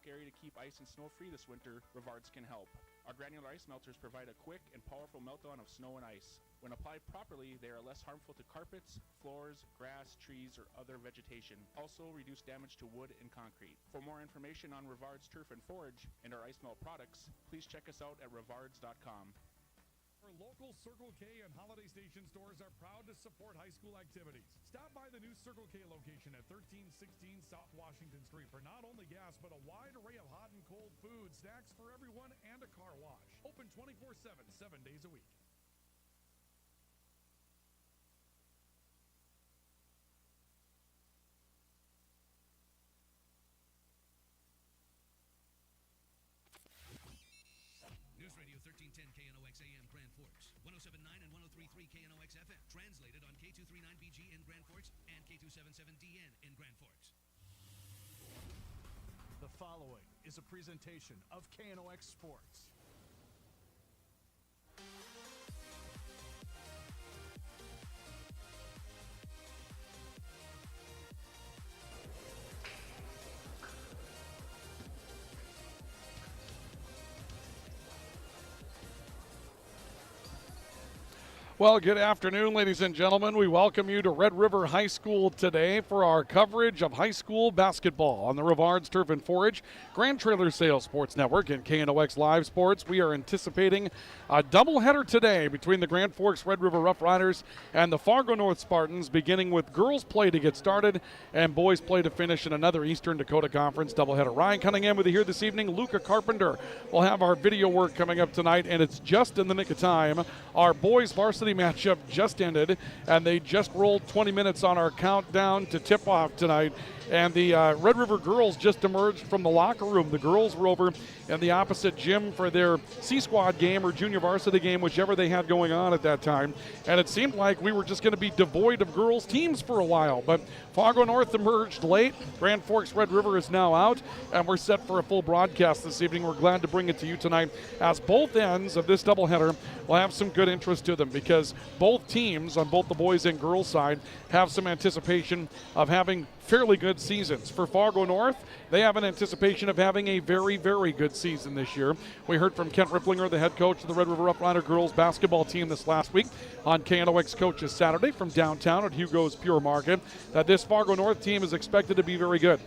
area to keep ice and snow free this winter, Rivards can help. Our granular ice melters provide a quick and powerful meltdown of snow and ice. When applied properly, they are less harmful to carpets, floors, grass, trees, or other vegetation. Also reduce damage to wood and concrete. For more information on Rivards Turf and Forage and our ice melt products, please check us out at rivards.com. Our local Circle K and Holiday Station stores are proud to support high school activities. Stop by the new Circle K location at 1316 South Washington Street for not only gas, but a wide array of hot and cold food, snacks for everyone, and a car wash. Open 24/7, 7 days a week. News Radio 1310 KNOX AM Grand Forks, 107.9 and 103.3 KNOX FM, translated on K239BG in Grand Forks and K277DN in Grand Forks. The following is a presentation of KNOX Sports. Well, good afternoon, ladies and gentlemen. We welcome you to Red River High School today for our coverage of high school basketball on the Rivards Turf and Forage Grand Trailer Sales Sports Network and KNOX Live Sports. We are anticipating a doubleheader today between the Grand Forks Red River Rough Riders and the Fargo North Spartans, beginning with girls play to get started and boys play to finish in another Eastern Dakota Conference doubleheader. Ryan Cunningham with you here this evening. Luca Carpenter will have our video work coming up tonight, and it's just in the nick of time. Our boys varsity matchup just ended, and they just rolled 20 minutes on our countdown to tip-off tonight. And the Red River girls just emerged from the locker room. The girls were over in the opposite gym for their C-Squad game or junior varsity game, whichever they had going on at that time. And it seemed like we were just going to be devoid of girls' teams for a while. But Fargo North emerged late. Grand Forks Red River is now out, and we're set for a full broadcast this evening. We're glad to bring it to you tonight, as both ends of this doubleheader will have some good interest to them, because both teams on both the boys and girls side have some anticipation of having fairly good seasons. For Fargo North, they have an anticipation of having a very, very good season this year. We heard from Kent Ripplinger, the head coach of the Red River Rough Rider girls basketball team this last week on KNOX Coaches Saturday from downtown at Hugo's Pure Market, that this Fargo North team is expected to be very good.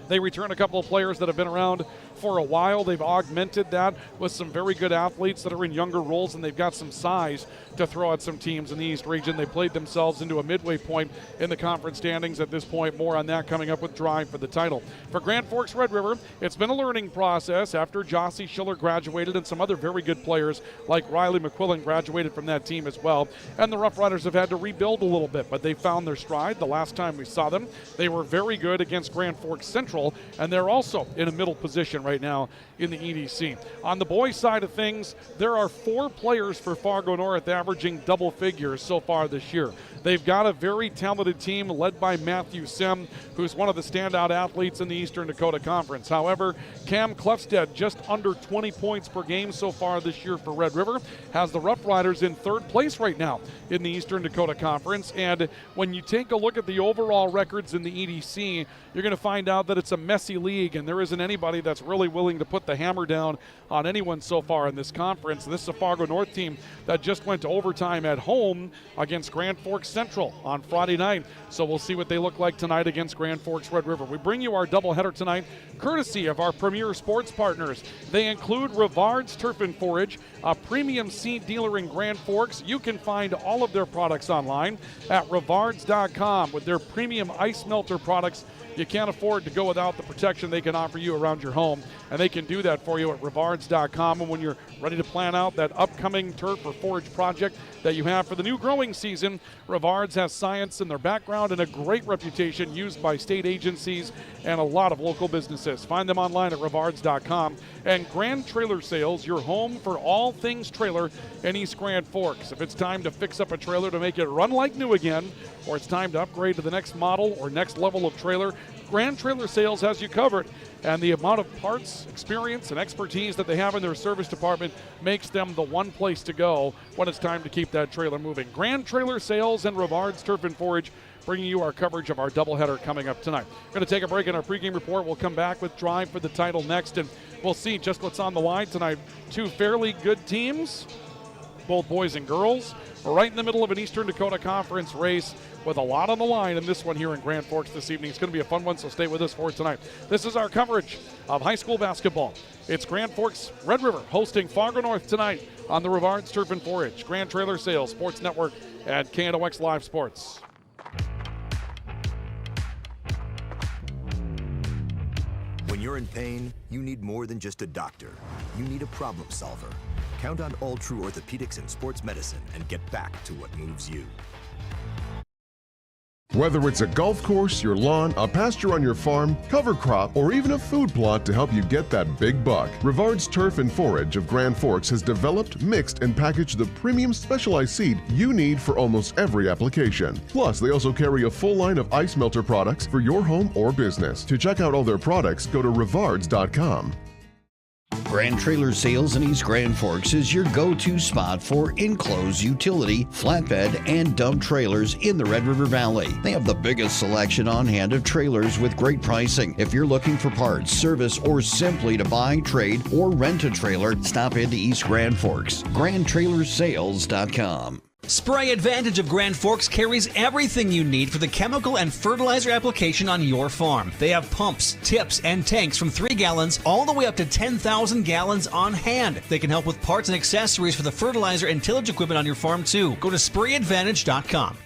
They return a couple of players that have been around for a while. They've augmented that with some very good athletes that are in younger roles, and they've got some size to throw at some teams in the East region. They played themselves into a midway point in the conference standings at this point. More on that coming up with Drive for the title. For Grand Forks Red River, it's been a learning process after Jossie Schiller graduated, and some other very good players like Riley McQuillan graduated from that team as well. And the Rough Riders have had to rebuild a little bit, but they found their stride. The last time we saw them, they were very good against Grand Forks Central, and they're also in a middle position right now in the EDC. On the boys' side of things, there are 4 players for Fargo North averaging double figures so far this year. They've got a very talented team led by Matthew Sim, who's one of the standout athletes in the Eastern Dakota Conference. However, Cam Klefstedt, just under 20 points per game so far this year for Red River, has the Rough Riders in 3rd place right now in the Eastern Dakota Conference. And when you take a look at the overall records in the EDC, you're going to find out that it's a messy league, and there isn't anybody that's really willing to put the hammer down on anyone so far in this conference. This is a Fargo North team that just went to overtime at home against Grand Forks Central on Friday night. So we'll see what they look like tonight against Grand Forks Red River. We bring you our doubleheader tonight, courtesy of our premier sports partners. They include Rivards Turf and Forage, a premium seed dealer in Grand Forks. You can find all of their products online at rivards.com with their premium ice melter products. You can't afford to go without the protection they can offer you around your home, and they can do that for you at rivards.com. And when you're ready to plan out that upcoming turf or forage project that you have for the new growing season, Rivards has science in their background and a great reputation used by state agencies and a lot of local businesses. Find them online at rivards.com. And Grand Trailer Sales, your home for all things trailer in East Grand Forks. If it's time to fix up a trailer to make it run like new again, or it's time to upgrade to the next model or next level of trailer, Grand Trailer Sales has you covered. and the amount of parts, experience, and expertise that they have in their service department makes them the one place to go when it's time to keep that trailer moving. Grand Trailer Sales and Rivard's Turf and Forage bringing you our coverage of our doubleheader coming up tonight. We're going to take a break in our pregame report. We'll come back with Drive for the Title next, and we'll see just what's on the line tonight. Two fairly good teams, both boys and girls. We're right in the middle of an Eastern Dakota Conference race with a lot on the line in this one here in Grand Forks this evening. It's going to be a fun one, so stay with us for tonight. This is our coverage of high school basketball. It's Grand Forks Red River hosting Fargo North tonight on the Rivard's Turf and Forage, Grand Trailer Sales, Sports Network, and KNOX Live Sports. When you're in pain, you need more than just a doctor. You need a problem solver. Count on All True Orthopedics and Sports Medicine and get back to what moves you. Whether it's a golf course, your lawn, a pasture on your farm, cover crop, or even a food plot to help you get that big buck, Rivard's Turf and Forage of Grand Forks has developed, mixed, and packaged the premium specialized seed you need for almost every application. Plus, they also carry a full line of ice melter products for your home or business. To check out all their products, go to rivards.com. Grand Trailer Sales in East Grand Forks is your go-to spot for enclosed utility, flatbed, and dump trailers in the Red River Valley. They have the biggest selection on hand of trailers with great pricing. If you're looking for parts, service, or simply to buy, trade, or rent a trailer, stop into East Grand Forks. GrandTrailersSales.com. Spray Advantage of Grand Forks carries everything you need for the chemical and fertilizer application on your farm. They have pumps, tips, and tanks from 3 gallons all the way up to 10,000 gallons on hand. They can help with parts and accessories for the fertilizer and tillage equipment on your farm too. Go to SprayAdvantage.com.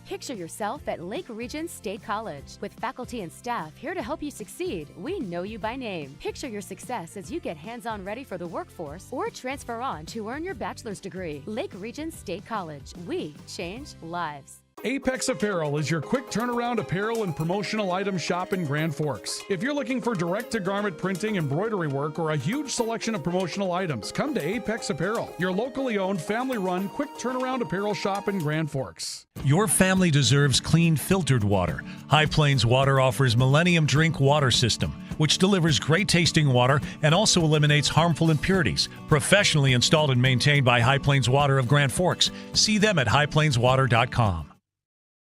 Picture yourself at Lake Region State College. With faculty and staff here to help you succeed, we know you by name. Picture your success as you get hands-on ready for the workforce or transfer on to earn your bachelor's degree. Lake Region State College. We change lives. Apex Apparel is your quick turnaround apparel and promotional item shop in Grand Forks. If you're looking for direct-to-garment printing, embroidery work, or a huge selection of promotional items, come to Apex Apparel, your locally owned, family-run, quick turnaround apparel shop in Grand Forks. Your family deserves clean, filtered water. High Plains Water offers Millennium Drink Water System, which delivers great-tasting water and also eliminates harmful impurities. Professionally installed and maintained by High Plains Water of Grand Forks. See them at highplainswater.com.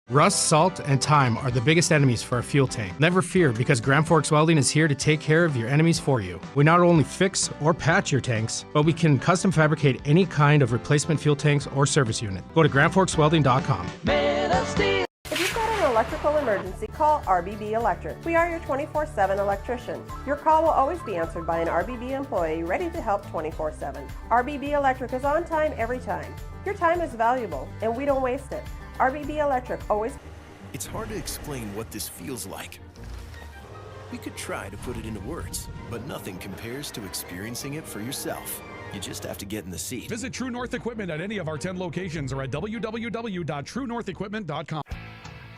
Rust, salt, and time are the biggest enemies for a fuel tank. Never fear, because Grand Forks Welding is here to take care of your enemies for you. We not only fix or patch your tanks, but we can custom fabricate any kind of replacement fuel tanks or service unit. Go to grandforkswelding.com. If you've got an electrical emergency, call RBB Electric. We are your 24/7 electrician. Your call will always be answered by an RBB employee ready to help 24/7. RBB Electric is on time every time. Your time is valuable, and we don't waste it. RBB Electric always... It's hard to explain what this feels like. We could try to put it into words, but nothing compares to experiencing it for yourself. You just have to get in the seat. Visit True North Equipment at any of our 10 locations or at www.truenorthequipment.com.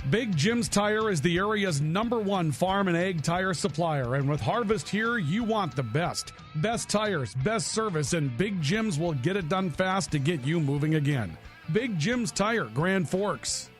Big Jim's Tire is the area's #1 farm and ag tire supplier, and with harvest here, you want the best. Best tires, best service, and Big Jim's will get it done fast to get you moving again. Big Jim's Tire, Grand Forks.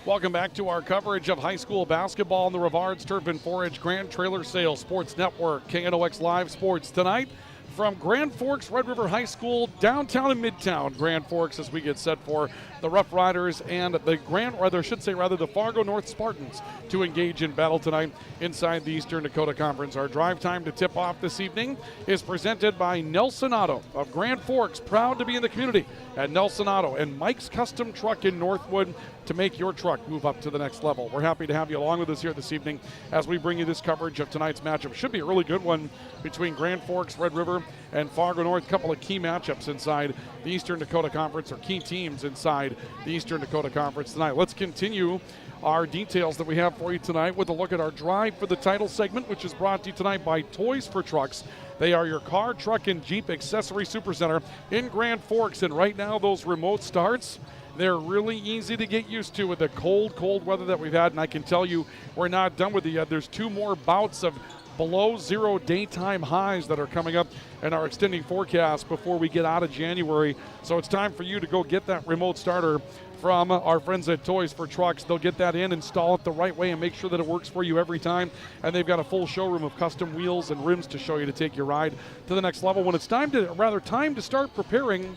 Welcome back to our coverage of high school basketball on the Rivard's Turf and Forage Grand Trailer Sales Sports Network, KNOX Live Sports tonight. From Grand Forks Red River High School, downtown and midtown Grand Forks, as we get set for the Rough Riders and the Fargo North Spartans to engage in battle tonight inside the Eastern Dakota Conference. Our drive time to tip off this evening is presented by Nelson Auto of Grand Forks, proud to be in the community at Nelson Auto and Mike's Custom Truck in Northwood to make your truck move up to the next level. We're happy to have you along with us here this evening as we bring you this coverage of tonight's matchup. Should be a really good one between Grand Forks, Red River, and Fargo North. A couple of key matchups inside the Eastern Dakota Conference, or key teams inside the Eastern Dakota Conference tonight. Let's continue our details that we have for you tonight with a look at our Drive for the Title segment, which is brought to you tonight by Toys for Trucks. They are your car, truck, and Jeep accessory supercenter in Grand Forks, and right now those remote starts, they're really easy to get used to with the cold weather that we've had, and I can tell you we're not done with it yet. There's 2 more bouts of below zero daytime highs that are coming up in our extending forecast before we get out of January. So it's time for you to go get that remote starter from our friends at Toys for Trucks. They'll get that in, install it the right way, and make sure that it works for you every time. And they've got a full showroom of custom wheels and rims to show you to take your ride to the next level when it's time to start preparing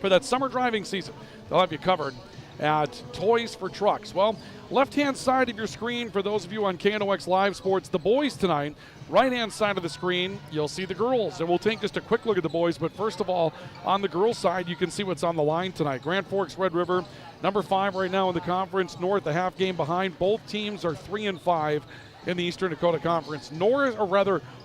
for that summer driving season. They'll have you covered at Toys for Trucks. Well, left-hand side of your screen for those of you on KNOX Live Sports, the boys tonight. Right-hand side of the screen, you'll see the girls. And we'll take just a quick look at the boys. But first of all, on the girls' side, you can see what's on the line tonight. Grand Forks, Red River, number 5 right now in the conference. North, a half game behind. Both teams are 3-5 in the Eastern Dakota Conference.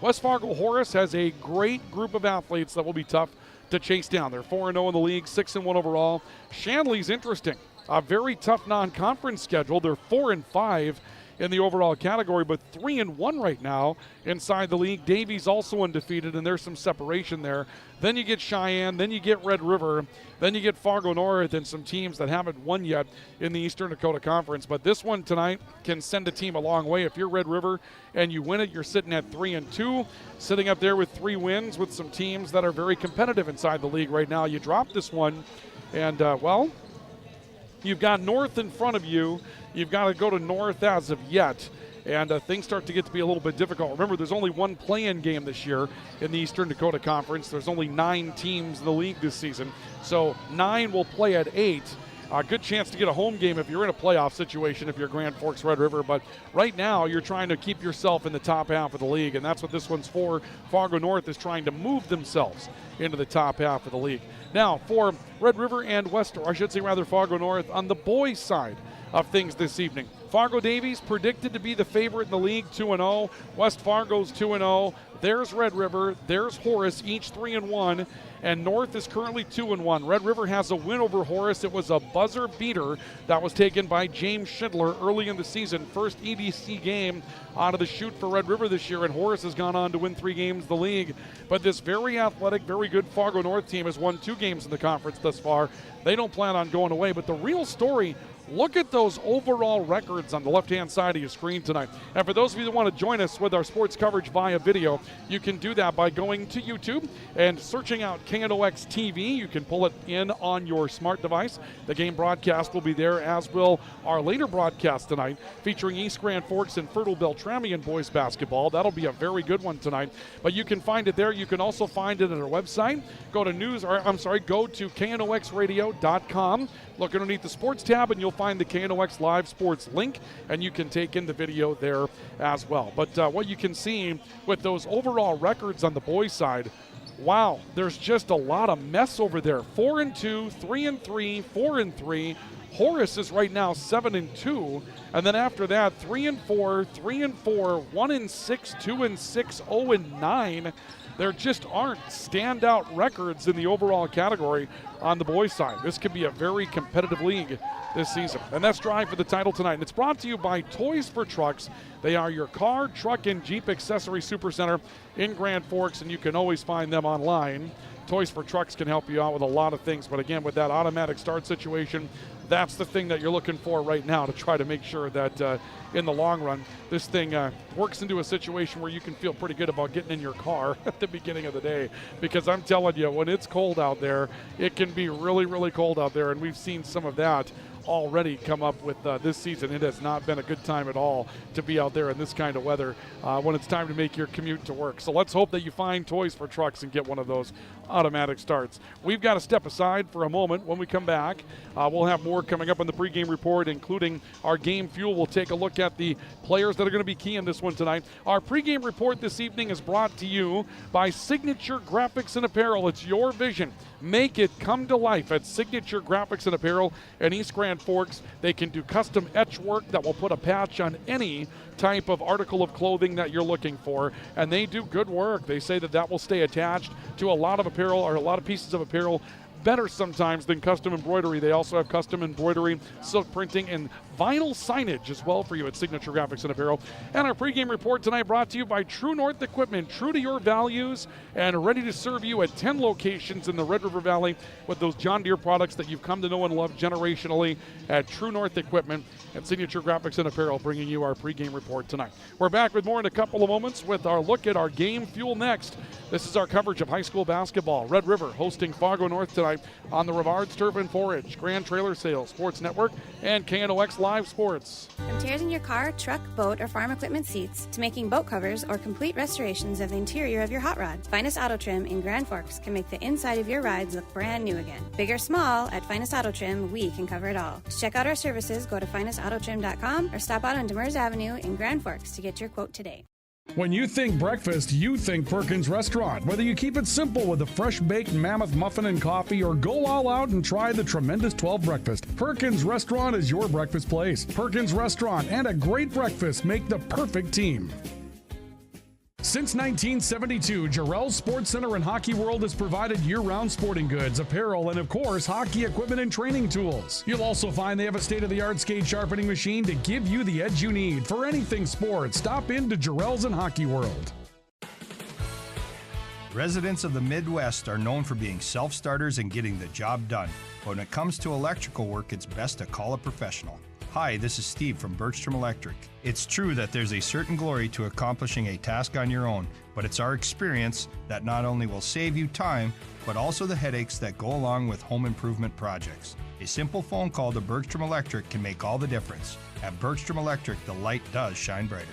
West Fargo Horace has a great group of athletes that will be tough to chase down. They're 4-0 in the league, 6-1 overall. Shanley's interesting. A very tough non-conference schedule. They're 4-5 in the overall category, but 3-1 right now inside the league. Davies also undefeated, and there's some separation there. Then you get Cheyenne, then you get Red River, then you get Fargo North, and some teams that haven't won yet in the Eastern Dakota Conference. But this one tonight can send a team a long way. If you're Red River and you win it, you're sitting at 3-2, sitting up there with 3 wins with some teams that are very competitive inside the league right now. You drop this one, and, you've got North in front of you. You've got to go to North as of yet, and things start to get to be a little bit difficult. Remember, there's only one play-in game this year in the Eastern Dakota Conference. There's only 9 teams in the league this season, so 9 will play at 8. A good chance to get a home game if you're in a playoff situation if you're Grand Forks Red River, but right now you're trying to keep yourself in the top half of the league, and that's what this one's for. Fargo North is trying to move themselves into the top half of the league. Now, for Red River and Fargo North on the boys' side of things this evening. Fargo Davies predicted to be the favorite in the league, 2-0. West Fargo's 2-0. There's Red River. There's Horace, each 3-1. And North is currently 2-1. Red River has a win over Horace. It was a buzzer beater that was taken by James Schindler early in the season. First EDC game out of the chute for Red River this year, and Horace has gone on to win 3 games in the league. But this very athletic, very good Fargo North team has won 2 games in the conference thus far. They don't plan on going away. But the real story, look at those overall records on the left-hand side of your screen tonight. And for those of you that want to join us with our sports coverage via video, you can do that by going to YouTube and searching out KNOX TV. You can pull it in on your smart device. The game broadcast will be there, as will our later broadcast tonight, featuring East Grand Forks and Fertile Beltramian boys basketball. That'll be a very good one tonight. But you can find it there. You can also find it at our website. Go to KNOXradio.com. Look underneath the sports tab, and you'll find the KNOX Live Sports link, and you can take in the video there as well. But what you can see with those overall records on the boys' side, wow, there's just a lot of mess over there. 4-2, 3-3, 4-3. Horace is right now 7-2, and then after that, 3-4, 3-4, 1-6, 2-6, 0-9. There just aren't standout records in the overall category on the boys' side. This could be a very competitive league this season. And that's Drive for the title tonight. And it's brought to you by Toys for Trucks. They are your car, truck, and Jeep accessory supercenter in Grand Forks, and you can always find them online. Toys for Trucks can help you out with a lot of things. But again, with that automatic start situation, that's the thing that you're looking for right now to try to make sure that in the long run, this thing works into a situation where you can feel pretty good about getting in your car at the beginning of the day. Because I'm telling you, when it's cold out there, it can be really, really cold out there. And we've seen some of that already come up with this season. It has not been a good time at all to be out there in this kind of weather when it's time to make your commute to work. So let's hope that you find Toys for Trucks and get one of those automatic starts. We've got to step aside for a moment. When we come back, we'll have more coming up on the pregame report, including our game fuel. We'll take a look at the players that are going to be key in this one tonight. Our pregame report this evening is brought to you by Signature Graphics and Apparel. It's your vision. Make it come to life at Signature Graphics and Apparel in East Grand Forks. They can do custom etch work that will put a patch on any type of article of clothing that you're looking for, and they do good work. They say that that will stay attached to a lot of apparel or a lot of pieces of apparel better sometimes than custom embroidery. They also have custom embroidery, silk printing, and vinyl signage as well for you at Signature Graphics and Apparel. And our pregame report tonight brought to you by True North Equipment, true to your values and ready to serve you at 10 locations in the Red River Valley with those John Deere products that you've come to know and love generationally at True North Equipment and Signature Graphics and Apparel, bringing you our pregame report tonight. We're back with more in a couple of moments with our look at our game fuel next. This is our coverage of high school basketball. Red River hosting Fargo North tonight on the Rivards Turf and Forage, Grand Trailer Sales Sports Network, and KNOX Live Sports. From tears in your car, truck, boat, or farm equipment seats to making boat covers or complete restorations of the interior of your hot rod, Finest Auto Trim in Grand Forks can make the inside of your rides look brand new again. Big or small, at Finest Auto Trim, we can cover it all. To check out our services, go to finestautotrim.com or stop out on Demers Avenue in Grand Forks to get your quote today. When you think breakfast, you think Perkins Restaurant. Whether you keep it simple with a fresh baked mammoth muffin and coffee or go all out and try the tremendous 12 breakfast, Perkins Restaurant is your breakfast place. Perkins Restaurant and a great breakfast make the perfect team. Since 1972, Jarrell's Sports Center and Hockey World has provided year-round sporting goods, apparel, and of course, hockey equipment and training tools. You'll also find they have a state-of-the-art skate sharpening machine to give you the edge you need. For anything sports, stop into Jarrell's and Hockey World. Residents of the Midwest are known for being self-starters and getting the job done. But when it comes to electrical work, it's best to call a professional. Hi, this is Steve from Bergstrom Electric. It's true that there's a certain glory to accomplishing a task on your own, but it's our experience that not only will save you time, but also the headaches that go along with home improvement projects. A simple phone call to Bergstrom Electric can make all the difference. At Bergstrom Electric, the light does shine brighter.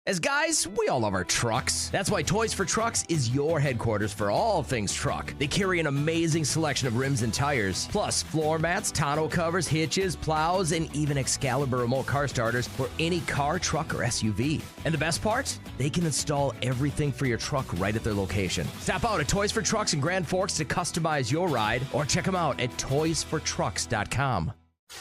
As guys, we all love our trucks. That's why Toys for Trucks is your headquarters for all things truck. They carry an amazing selection of rims and tires, plus floor mats, tonneau covers, hitches, plows, and even Excalibur remote car starters for any car, truck, or SUV. And the best part? They can install everything for your truck right at their location. Stop out at Toys for Trucks in Grand Forks to customize your ride, or check them out at toysfortrucks.com.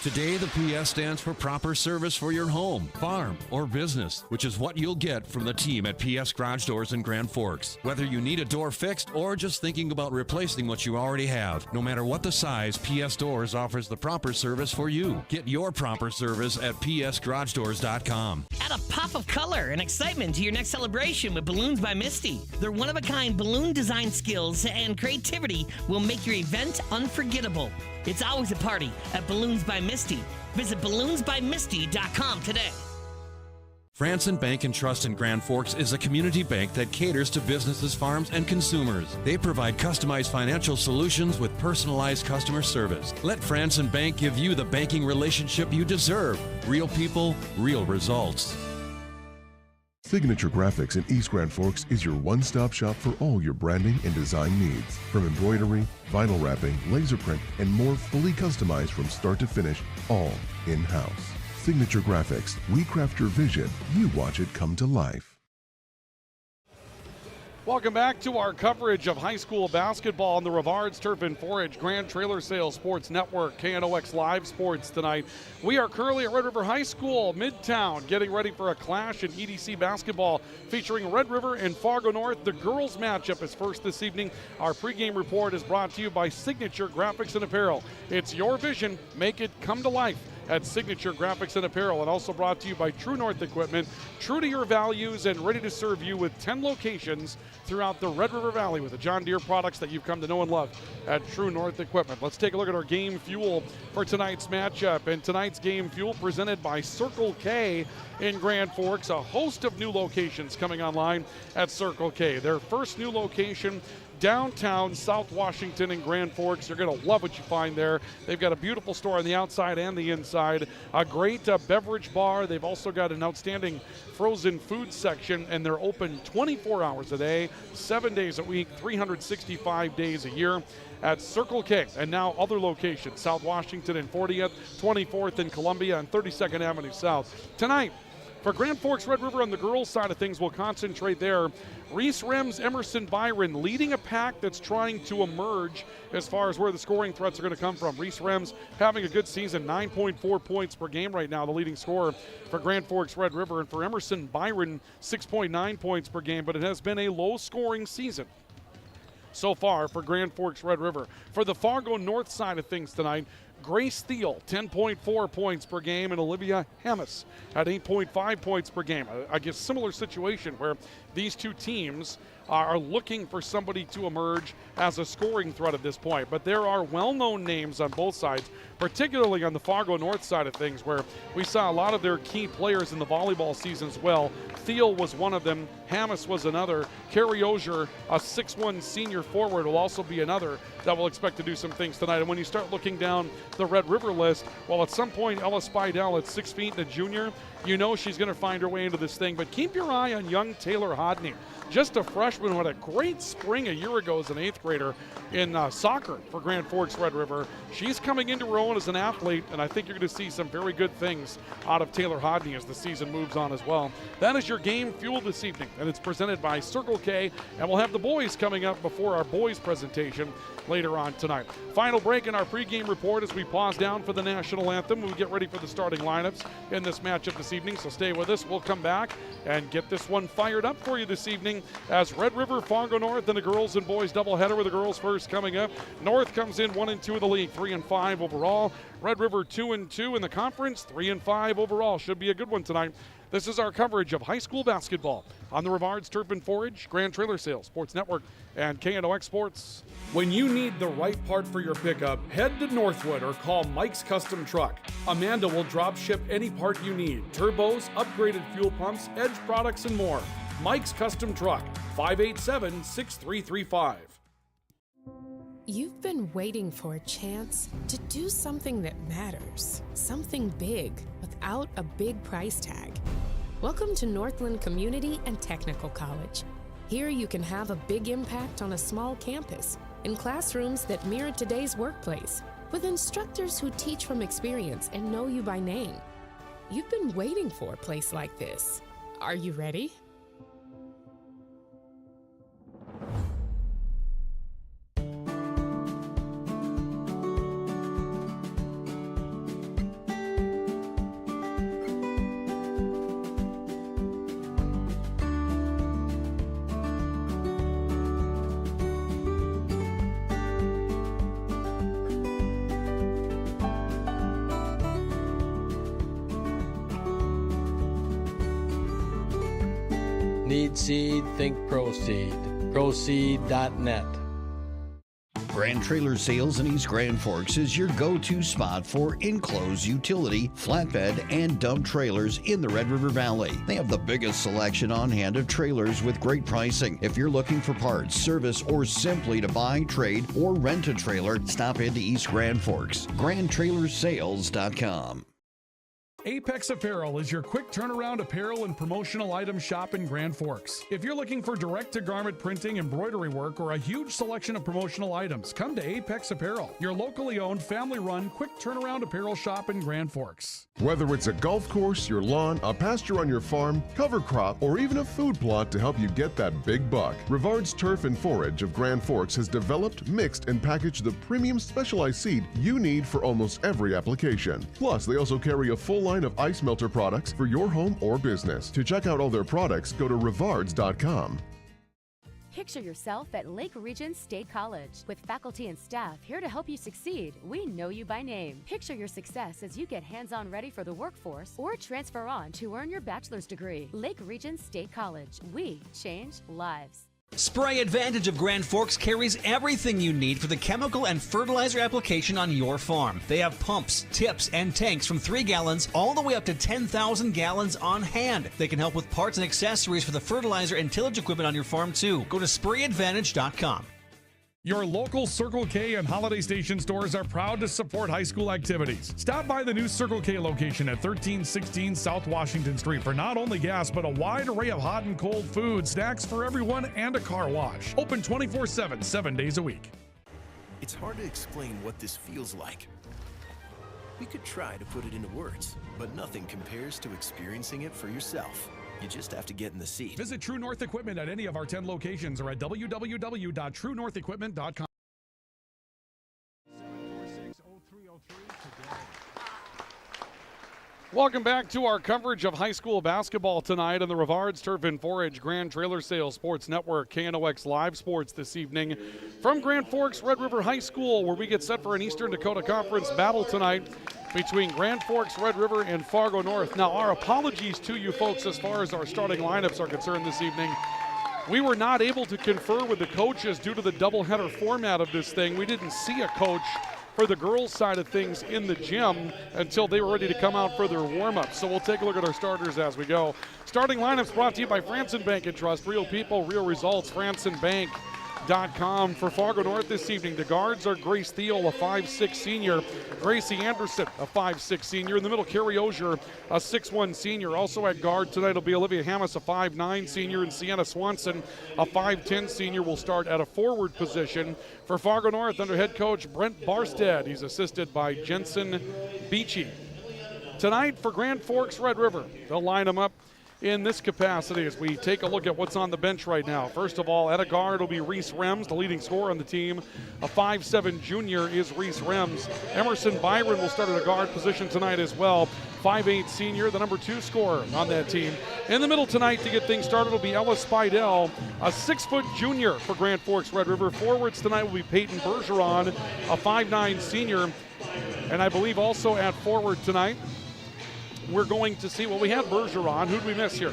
Today, the PS stands for proper service for your home, farm, or business, which is what you'll get from the team at PS Garage Doors in Grand Forks. Whether you need a door fixed or just thinking about replacing what you already have, no matter what the size, PS Doors offers the proper service for you. Get your proper service at psgaragedoors.com. Add a pop of color and excitement to your next celebration with Balloons by Misty. Their one-of-a-kind balloon design skills and creativity will make your event unforgettable. It's always a party at Balloons by Misty. Visit balloonsbymisty.com today. Franson Bank and Trust in Grand Forks is a community bank that caters to businesses, farms, and consumers. They provide customized financial solutions with personalized customer service. Let Franson Bank give you the banking relationship you deserve. Real people, real results. Signature Graphics in East Grand Forks is your one-stop shop for all your branding and design needs. From embroidery, vinyl wrapping, laser print, and more, fully customized from start to finish, all in-house. Signature Graphics. We craft your vision. You watch it come to life. Welcome back to our coverage of high school basketball on the Rivards Turf and Forage Grand Trailer Sales Sports Network, KNOX Live Sports tonight. We are currently at Red River High School, Midtown, getting ready for a clash in EDC basketball featuring Red River and Fargo North. The girls matchup is first this evening. Our pregame report is brought to you by Signature Graphics and Apparel. It's your vision. Make it come to life at Signature Graphics and Apparel, and also brought to you by True North Equipment, true to your values and ready to serve you with 10 locations throughout the Red River Valley with the John Deere products that you've come to know and love at True North Equipment. Let's take a look at our game fuel for tonight's matchup, and tonight's game fuel presented by Circle K in Grand Forks. A host of new locations coming online at Circle K. Their first new location downtown South Washington in Grand Forks. You're going to love what you find there. They've got a beautiful store on the outside and the inside, a great beverage bar. They've also got an outstanding frozen food section, and they're open 24 hours a day, 7 days a week, 365 days a year at Circle K. And now other locations, South Washington and 40th, 24th in Columbia, and 32nd Avenue South. Tonight, for Grand Forks Red River on the girls' side of things, we'll concentrate there. Reese Rems, Emerson Byron leading a pack that's trying to emerge as far as where the scoring threats are going to come from. Reese Rems having a good season, 9.4 points per game right now, the leading scorer for Grand Forks Red River. And for Emerson Byron, 6.9 points per game, but it has been a low-scoring season so far for Grand Forks Red River. For the Fargo North side of things tonight, Grace Steele, 10.4 points per game, and Olivia Hammis at 8.5 points per game. I guess similar situation where these two teams are looking for somebody to emerge as a scoring threat at this point. But there are well-known names on both sides, particularly on the Fargo North side of things, where we saw a lot of their key players in the volleyball season as well. Thiel was one of them. Hammis was another. Carrie Ozier, a 6'1 senior forward, will also be another that will expect to do some things tonight. And when you start looking down the Red River list, well, at some point, Ella Spidell at 6 feet and a junior, you know she's going to find her way into this thing. But keep your eye on young Taylor Hodney. Just a freshman who had a great spring a year ago as an 8th grader in soccer for Grand Forks Red River. She's coming into her own as an athlete, and I think you're going to see some very good things out of Taylor Hodney as the season moves on as well. That is your game fuel this evening, and it's presented by Circle K, and we'll have the boys coming up before our boys presentation later on tonight. Final break in our pregame report as we pause down for the national anthem. We get ready for the starting lineups in this matchup this evening, so stay with us. We'll come back and get this one fired up for you this evening as Red River, Fargo North, and the girls and boys doubleheader with the girls first coming up. North comes in 1-2 in the league, 3-5 overall. Red River 2-2 in the conference, 3-5 overall. Should be a good one tonight. This is our coverage of high school basketball on the Rivards Turf and Forage, Grand Trailer Sales Sports Network, and KNOX Sports. When you need the right part for your pickup, head to Northwood or call Mike's Custom Truck. Amanda will drop ship any part you need: turbos, upgraded fuel pumps, Edge products, and more. Mike's Custom Truck, 587-6335. You've been waiting for a chance to do something that matters, something big without a big price tag. Welcome to Northland Community and Technical College. Here you can have a big impact on a small campus, in classrooms that mirror today's workplace, with instructors who teach from experience and know you by name. You've been waiting for a place like this. Are you ready? Need seed, think Proseed. Proseed.net. Grand Trailer Sales in East Grand Forks is your go-to spot for enclosed utility, flatbed, and dump trailers in the Red River Valley. They have the biggest selection on hand of trailers with great pricing. If you're looking for parts, service, or simply to buy, trade, or rent a trailer, stop into East Grand Forks. GrandTrailersSales.com. Apex Apparel is your quick turnaround apparel and promotional item shop in Grand Forks. If you're looking for direct-to-garment printing, embroidery work, or a huge selection of promotional items, come to Apex Apparel, your locally owned, family-run, quick turnaround apparel shop in Grand Forks. Whether it's a golf course, your lawn, a pasture on your farm, cover crop, or even a food plot to help you get that big buck, Rivards Turf and Forage of Grand Forks has developed, mixed, and packaged the premium specialized seed you need for almost every application. Plus, they also carry a full line of ice melter products for your home or business. To check out all their products, go to rivards.com. Picture yourself at Lake Region State College. With faculty and staff here to help you succeed, we know you by name. Picture your success as you get hands-on ready for the workforce or transfer on to earn your bachelor's degree. Lake Region State College. We change lives. Spray Advantage of Grand Forks carries everything you need for the chemical and fertilizer application on your farm. They have pumps, tips, and tanks from 3 gallons all the way up to 10,000 gallons on hand. They can help with parts and accessories for the fertilizer and tillage equipment on your farm too. Go to sprayadvantage.com. Your local Circle K and Holiday Station stores are proud to support high school activities. Stop by the new Circle K location at 1316 South Washington Street for not only gas, but a wide array of hot and cold food, snacks for everyone, and a car wash. Open 24/7, 7 days a week. It's hard to explain what this feels like. We could try to put it into words, but nothing compares to experiencing it for yourself. You just have to get in the seat. Visit True North Equipment at any of our 10 locations or at www.truenorthequipment.com. 746-0303 today. Welcome back to our coverage of high school basketball tonight on the Rivards Turf and Forage Grand Trailer Sales Sports Network, KNOX Live Sports this evening from Grand Forks Red River High School, where we get set for an Eastern Dakota Conference battle tonight between Grand Forks, Red River, and Fargo North. Now, our apologies to you folks as far as our starting lineups are concerned this evening. We were not able to confer with the coaches due to the doubleheader format of this thing. We didn't see a coach for the girls' side of things in the gym until they were ready to come out for their warm-up. So we'll take a look at our starters as we go. Starting lineups brought to you by Franson Bank and Trust. Real people, real results. FransonBank.com. For Fargo North this evening, the guards are Grace Thiel, a 5'6 senior. Gracie Anderson, a 5'6 senior. In the middle, Carrie Osier, a 6'1 senior. Also at guard tonight will be Olivia Hammis, a 5'9 senior, and Sienna Swanson, a 5'10 senior, will start at a forward position. For Fargo North, under head coach Brent Barstead, he's assisted by Jensen Beachy. Tonight for Grand Forks Red River, they'll line them up in this capacity as we take a look at what's on the bench right now. First of all, at a guard will be Reese Rems, the leading scorer on the team. A 5'7 junior is Reese Rems. Emerson Byron will start at a guard position tonight as well. 5'8 senior, the number 2 scorer on that team. In the middle tonight to get things started will be Ella Spidell, a 6-foot junior for Grand Forks Red River. Forwards tonight will be Peyton Bergeron, a 5'9 senior. And I believe also at forward tonight, we're going to see, well, we had Bergeron. Who'd we miss here?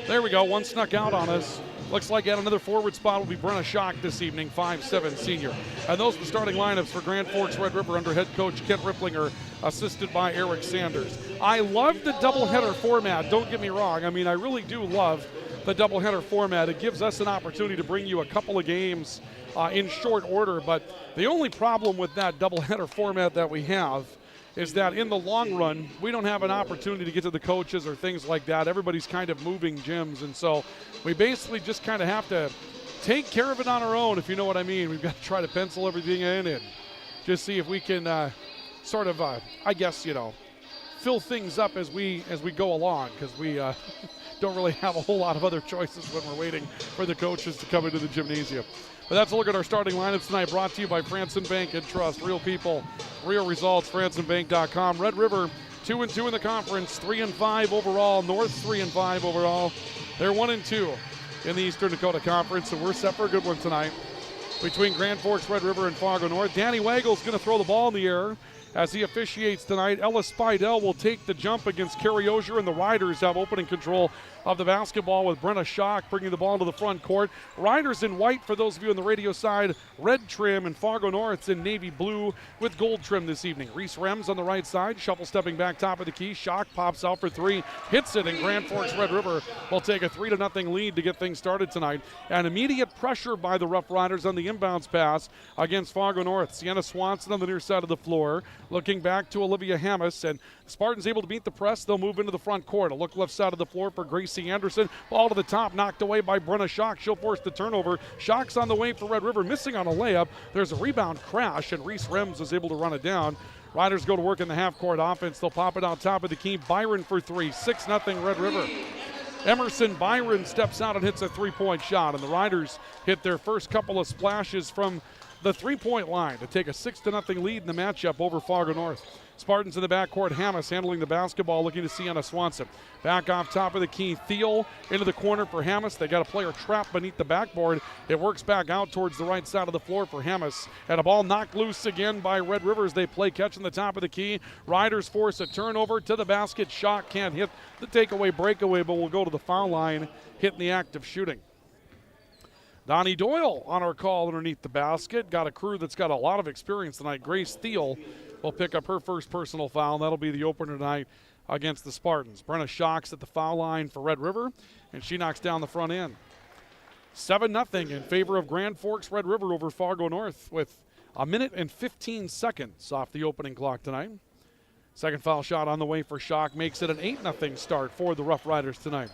There we go. One snuck out on us. Looks like at another forward spot will be Brenna Schock this evening, 5'7 senior. And those are the starting lineups for Grand Forks Red River under head coach Kent Ripplinger, assisted by Eric Sanders. I love the doubleheader format. Don't get me wrong. I mean, I really do love the doubleheader format. It gives us an opportunity to bring you a couple of games in short order. But the only problem with that doubleheader format that we have is that in the long run, we don't have an opportunity to get to the coaches or things like that. Everybody's kind of moving gyms, and so we basically just kind of have to take care of it on our own, if you know what I mean. We've got to try to pencil everything in and just see if we can sort of, I guess, you know, fill things up as we go along, because we don't really have a whole lot of other choices when we're waiting for the coaches to come into the gymnasium. But that's a look at our starting lineups tonight, brought to you by Franson Bank and Trust. Real people, real results, FransonBank.com. Red River, 2-2 in the conference, 3-5 overall. North, 3-5 overall. They're 1-2 in the Eastern Dakota Conference, and we're set for a good one tonight between Grand Forks, Red River, and Fargo North. Danny Waggle's going to throw the ball in the air as he officiates tonight. Ella Spidell will take the jump against Carrie Osier, and the Riders have opening control of the basketball with Brenna Schock bringing the ball to the front court. Riders in white for those of you on the radio side, red trim, and Fargo North's in navy blue with gold trim this evening. Reese Rems on the right side, shuffle stepping back top of the key. Schock pops out for three, hits it, and Grand Forks Red River will take a 3-0 lead to get things started tonight. And immediate pressure by the Rough Riders on the inbounds pass against Fargo North. Sienna Swanson on the near side of the floor, looking back to Olivia Hammis, and Spartans able to beat the press. They'll move into the front court. A look left side of the floor for Gracie Anderson. Ball to the top, knocked away by Brenna Schock. She'll force the turnover. Schock's on the way for Red River, missing on a layup. There's a rebound crash, and Reese Rems is able to run it down. Riders go to work in the half-court offense. They'll pop it on top of the key. Byron for three, 6-0 Red River. Emerson Byron steps out and hits a three-point shot, and the Riders hit their first couple of splashes from the three-point line to take a 6-0 lead in the matchup over Fargo North. Spartans in the backcourt, Hammis handling the basketball, looking to Sienna Swanson. Back off top of the key, Thiel into the corner for Hammis. They got a player trapped beneath the backboard. It works back out towards the right side of the floor for Hammis. And a ball knocked loose again by Red Rivers. They play catch on the top of the key. Riders force a turnover to the basket. Schock can't hit the takeaway breakaway, but will go to the foul line, hitting the act of shooting. Donnie Doyle on our call underneath the basket. Got a crew that's got a lot of experience tonight. Grace Thiel will pick up her first personal foul, and that'll be the opener tonight against the Spartans. Brenna Schock's at the foul line for Red River, and she knocks down the front end. 7-0 in favor of Grand Forks Red River over Fargo North with a minute and 15 seconds off the opening clock tonight. Second foul shot on the way for Schock makes it an 8-0 start for the Rough Riders tonight.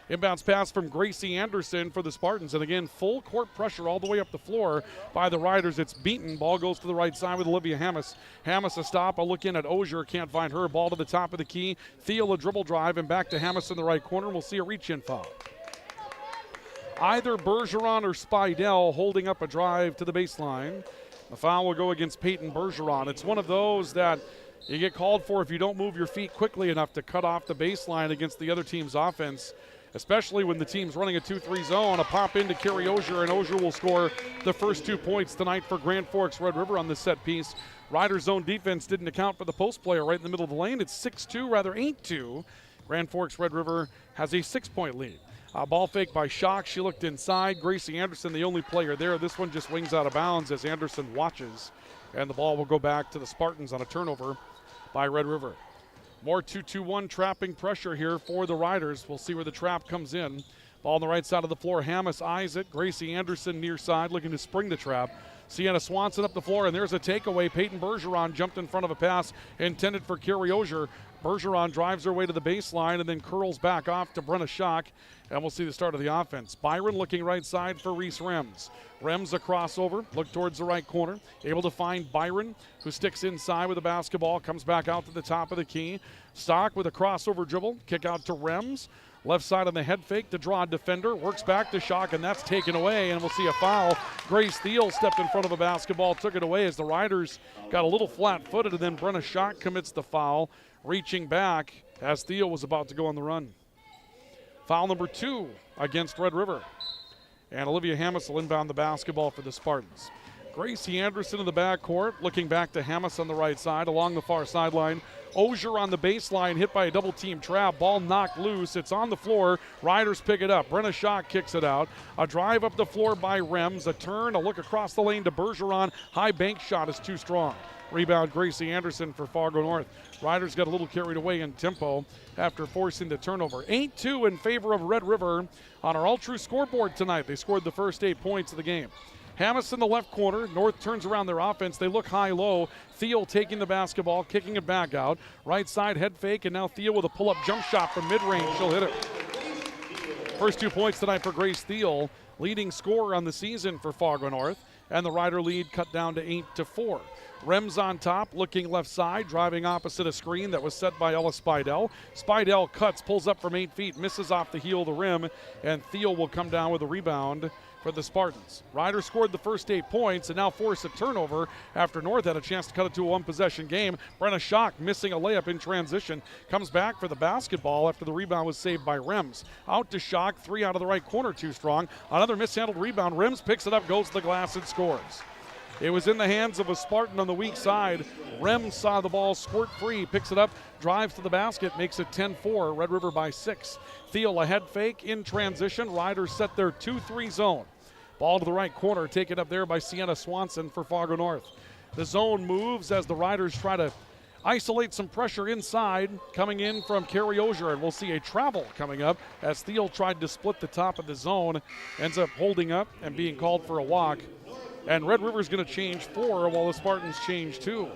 Inbounds pass from Gracie Anderson for the Spartans. And again, full court pressure all the way up the floor by the Riders. It's beaten. Ball goes to the right side with Olivia Hammis. Hammis a stop. A look in at Osier. Can't find her. Ball to the top of the key. Thiel a dribble drive and back to Hammis in the right corner. We'll see a reach-in foul. Either Bergeron or Spidell holding up a drive to the baseline. The foul will go against Peyton Bergeron. It's one of those that You get called for if you don't move your feet quickly enough to cut off the baseline against the other team's offense, especially when the team's running a 2-3 zone. A pop into Carrie Osier, and Osier will score the first 2 points tonight for Grand Forks Red River on the set piece. Riders' zone defense didn't account for the post player right in the middle of the lane. It's 8-2. Grand Forks Red River has a 6-point lead. Ball fake by Schock. She looked inside. Gracie Anderson, the only player there. This one just wings out of bounds as Anderson watches, and the ball will go back to the Spartans on a turnover by Red River. More 2-2-1 trapping pressure here for the Riders. We'll see where the trap comes in. Ball on the right side of the floor. Hammes eyes it. Gracie Anderson near side looking to spring the trap. Sienna Swanson up the floor, and there's a takeaway. Peyton Bergeron jumped in front of a pass intended for Carrie Osier. Bergeron drives her way to the baseline and then curls back off to Brenna Schock, and we'll see the start of the offense. Byron looking right side for Reese Rems. Rems a crossover, look towards the right corner, able to find Byron, who sticks inside with the basketball, comes back out to the top of the key. Stock with a crossover dribble, kick out to Rems. Left side on the head fake to draw a defender, works back to Schock, and that's taken away, and we'll see a foul. Grace Thiel stepped in front of a basketball, took it away as the Riders got a little flat-footed, and then Brenna Schock commits the foul, reaching back as Thiel was about to go on the run. Foul number 2 against Red River. And Olivia Hammes will inbound the basketball for the Spartans. Gracie Anderson in the backcourt, looking back to Hammes on the right side, along the far sideline. Osier on the baseline, hit by a double-team trap. Ball knocked loose. It's on the floor. Riders pick it up. Brenna Schock kicks it out. A drive up the floor by Rems. A turn, a look across the lane to Bergeron. High bank shot is too strong. Rebound Gracie Anderson for Fargo North. Riders got a little carried away in tempo after forcing the turnover. 8-2 in favor of Red River on our all-true scoreboard tonight. They scored the first 8 points of the game. Hammes in the left corner. North turns around their offense. They look high-low. Thiel taking the basketball, kicking it back out. Right side head fake, and now Thiel with a pull-up jump shot from mid-range. She'll hit it. First 2 points tonight for Grace Thiel, leading scorer on the season for Fargo North, and the Rider lead cut down to 8-4. Rems on top, looking left side, driving opposite a screen that was set by Ella Spidell. Spidell cuts, pulls up from 8 feet, misses off the heel of the rim, and Thiel will come down with a rebound for the Spartans. Riders scored the first 8 points and now force a turnover after North had a chance to cut it to a one-possession game. Brenna Schock missing a layup in transition. Comes back for the basketball after the rebound was saved by Rems. Out to Schock, 3 out of the right corner, too strong. Another mishandled rebound. Rems picks it up, goes to the glass and scores. It was in the hands of a Spartan on the weak side. Rems saw the ball squirt free, picks it up, drives to the basket, makes it 10-4, Red River by 6. Thiel a head fake in transition. Riders set their 2-3 zone. Ball to the right corner, taken up there by Sienna Swanson for Fargo North. The zone moves as the Riders try to isolate some pressure inside, coming in from Carrie Osier, and we'll see a travel coming up as Thiel tried to split the top of the zone, ends up holding up and being called for a walk. And Red River's going to change 4 while the Spartans change 2.